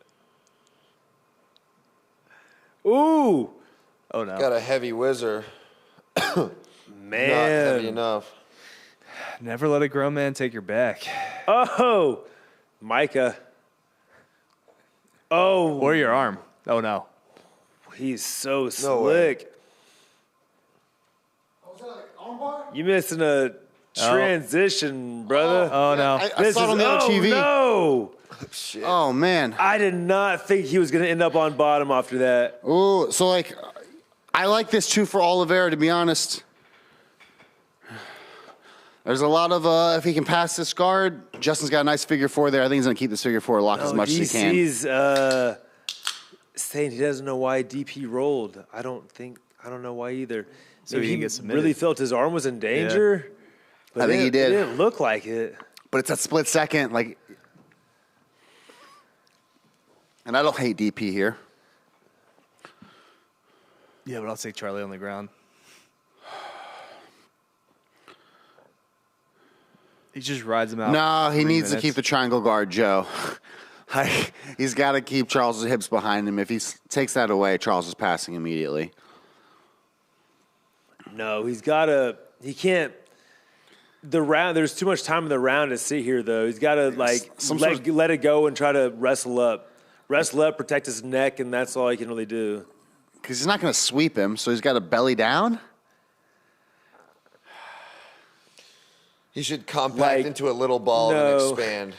Ooh, Oh, no. Got a heavy whizzer. Not man. heavy enough. Never let a grown man take your back. Oh, Micah. Oh, Or your arm. Oh, no. he's so way. slick. You missing a transition, brother. Oh, no. I saw it on the other TV. No. Shit. Oh, man. I did not think he was going to end up on bottom after that. Ooh, so like, I like this too for Oliveira, to be honest. There's a lot of, if he can pass this guard, Justin's got a nice figure 4 there. I think he's going to keep this figure 4 locked as much as he can. DC's saying he doesn't know why DP rolled. I don't know why either. So Maybe he he can get submitted. really felt his arm was in danger. But I think he it did. didn't look like it. But it's that split second, like, and I don't hate DP here. Yeah, but I'll take Charlie on the ground. He just rides him out. No, he 3 needs to minutes. keep the triangle guard, Joe. Like, he's got to keep Charles' hips behind him. If he takes that away, Charles is passing immediately. No, he can't. There's too much time in the round to sit here, though. He's got to, let it go and try to wrestle up. Wrestle up, protect his neck, and that's all he can really do. Because he's not going to sweep him, so he's got to belly down. He should compact into a little ball and expand.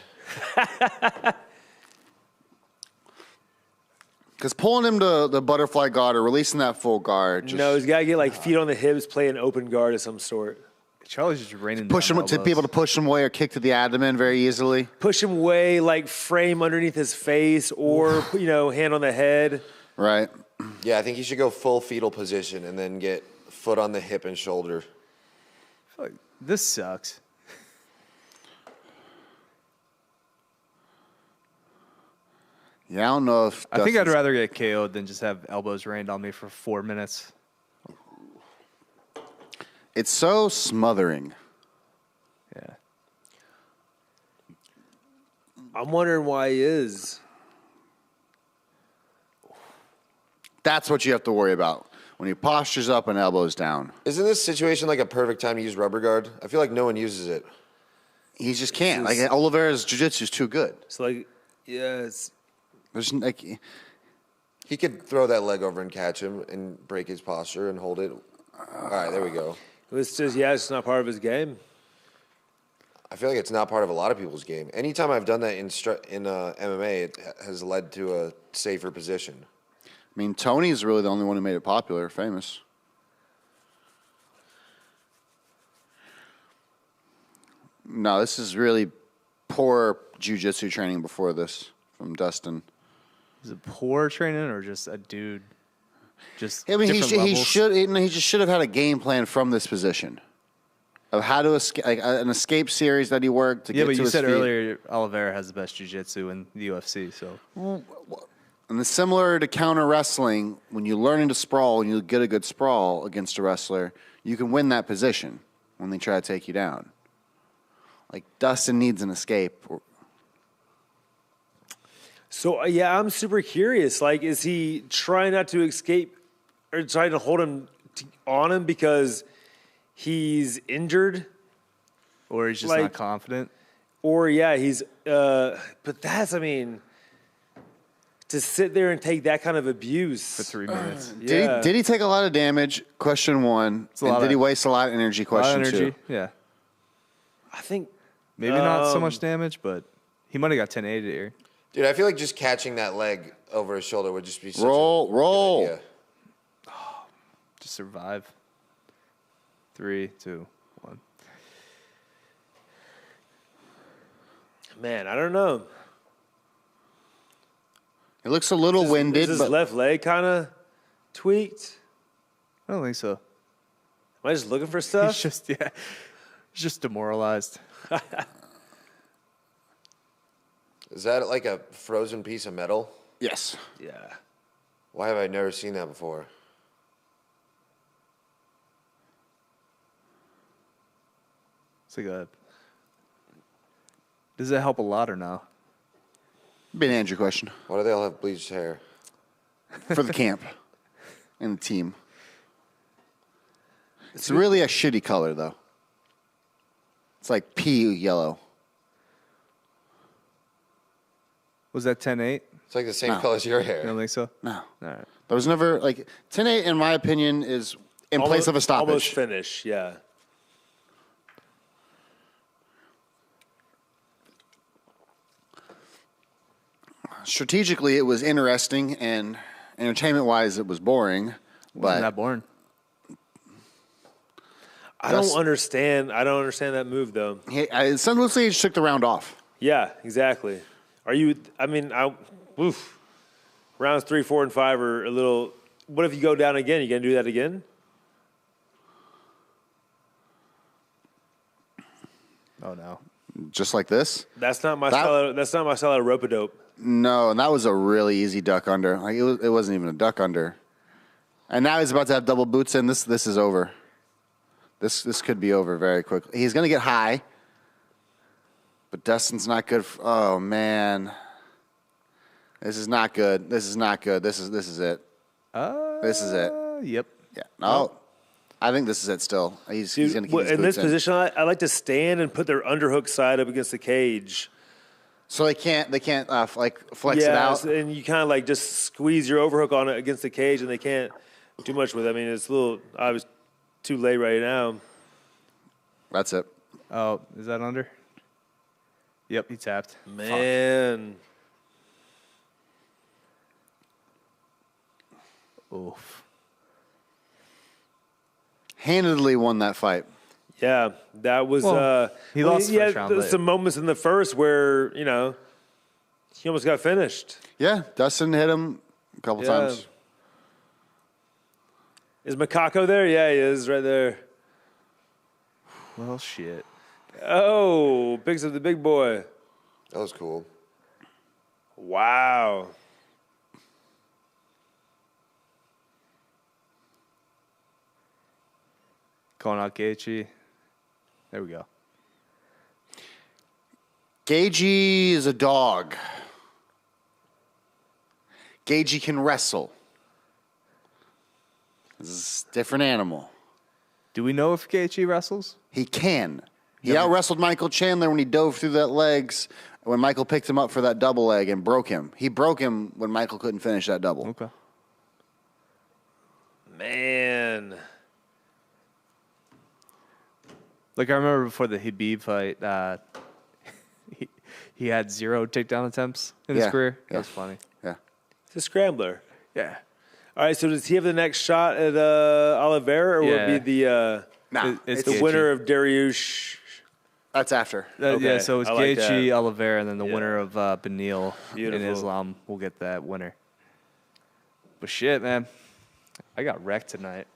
Because pulling him to the butterfly guard or releasing that full guard. Just No, he's got to get feet on the hips, play an open guard of some sort. Charlie's just raining push down him to elbows. be able to push him away or kick to the abdomen very easily. Push him away, frame underneath his face, or hand on the head. Right. Yeah, I think he should go full fetal position and then get foot on the hip and shoulder. I feel like this sucks. Yeah, I don't know if I think I'd Dustin's- rather get KO'd than just have elbows rained on me for 4 minutes. It's so smothering. Yeah. I'm wondering why he is. That's what you have to worry about. when he postures up and elbows down. Isn't this situation like a perfect time to use rubber guard? I feel like no one uses it. He just can't. Like Oliveira's jiu-jitsu is too good. So like, yeah, it's There's like He could throw that leg over and catch him and break his posture and hold it. All right, there we go. it's just it's not part of his game. I feel like it's not part of a lot of people's game. Anytime I've done that in MMA, it has led to a safer position. I mean, Tony's really the only one who made it popular, famous. No, this is really poor jiu-jitsu training before this from Dustin. Is it poor training or just a dude? Just I mean, he different just should have had a game plan from this position of how to escape, like an escape series that he worked to Yeah, get but to you his said feet. earlier Oliveira has the best jiu-jitsu in the UFC, so And it's similar to counter wrestling. When you learn to sprawl and you get a good sprawl against a wrestler, you can win that position when they try to take you down. Like Dustin needs an escape. So yeah, I'm super curious. Like, is he trying not to escape or trying to hold him on him because he's injured, or he's just Like- not confident. or he's? But that's, I mean, to sit there and take that kind of abuse For 3 minutes. Did he take a lot of damage? Question one. a lot And did he of- waste a lot of energy? A lot of Question energy. two. Yeah. I think Maybe not so much damage, but he might have got 10-8 here. Dude, I feel like just catching that leg over his shoulder would just be such Roll, a good roll. idea. Just survive. 3, 2, 1. man, I don't know. It looks a little winded, Is his but left leg kind of tweaked? I don't think so. Am I just looking for stuff? He's just demoralized. Is that like a frozen piece of metal? yes. Yeah. Why have I never seen that before? It's like a. Does that help a lot or no? Been Andrew question Why do they all have bleached hair? for the camp and the team. It's really a shitty color, though. It's like pea yellow. Was that 10-8? It's like the same No. color as your You hair. don't think so? No. All right. There was never, like, 10-8, in my opinion, is in place of a Almost stoppage. finish, yeah. Strategically, it was interesting, and entertainment-wise, it was boring. Wasn't But that boring? I don't understand that move though. Some would say he just took the round off. Yeah, exactly. Are you? I mean, rounds 3, 4, and 5 are a little. What if you go down again? You gonna do that again? Oh, no. Just like this? That's not my That- style. That's not my style of rope-a-dope. No, and that was a really easy duck under. Like it wasn't even a duck under. And now he's about to have double boots in. This is over. This could be over very quickly. He's going to get high. But Dustin's not good. Oh man. This is not good. This is not good. This is it. This is it. Yep. Yeah. No. I think this is it still. He's going to keep his in boots this position, I like to stand and put their underhook side up against the cage. So they can't like flex it out. And you kind of like just squeeze your overhook on it against the cage, and they can't do much with it. I mean, it's a little obvious too late right now. That's it. Oh, is that under? Yep, he tapped. Man. Oof. Handedly won that fight. Yeah, that was. Well, he lost the first round, there's but- some moments in the first where he almost got finished. Yeah, Dustin hit him a couple Yeah. times. Is Macaco there? Yeah, he is right there. Well, shit. Oh, picks up the big boy. That was cool. Wow. Calling out Gaethje. There we go. Gaethje is a dog. Gaethje can wrestle. This is a different animal. Do we know if KHE wrestles? He can. He out-wrestled Michael Chandler when he dove through that legs when Michael picked him up for that double leg and broke him. He broke him when Michael couldn't finish that double. Okay. Man. Like, I remember before the Habib fight, he had 0 takedown attempts in his career. Yeah. That was funny. Yeah. It's a scrambler. Yeah. All right, so does he have the next shot at Oliveira, or will Yeah. it be the Nah, It's the KHE. winner of Dariush? that's after. Okay, Yeah, so it's I like KHE, that. Oliveira, and then the Yeah. winner of Benil in Beautiful. Islam will get that winner. But shit, man. I got wrecked tonight.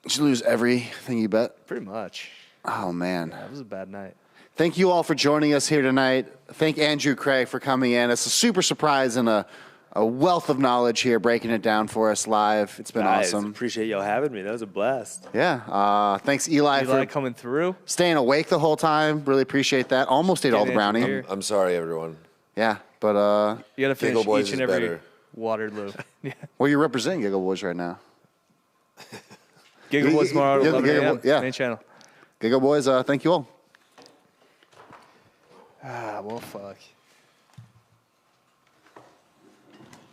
Did you lose everything you bet? Pretty much. Oh, man. That was a bad night. Thank you all for joining us here tonight. Thank Andrew Craig for coming in. It's a super surprise and a wealth of knowledge here, breaking it down for us live. It's been Guys, awesome. appreciate y'all having me. That was a blast. Yeah. Thanks, Eli, Eli for coming through. staying awake the whole time. Really appreciate that. Almost ate all the Getting into brownie. beer. I'm sorry, everyone. Yeah, but You got to finish Boys each and is every better. Waterloo. Yeah. well, you're representing Giggle Boys right now. Giggle Boys tomorrow at Yeah, 11 Giggle a.m. Boy- yeah. Main channel. Giggle Boys, thank you all. Well, fuck.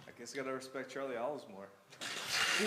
I guess I got to respect Charlie Olives more.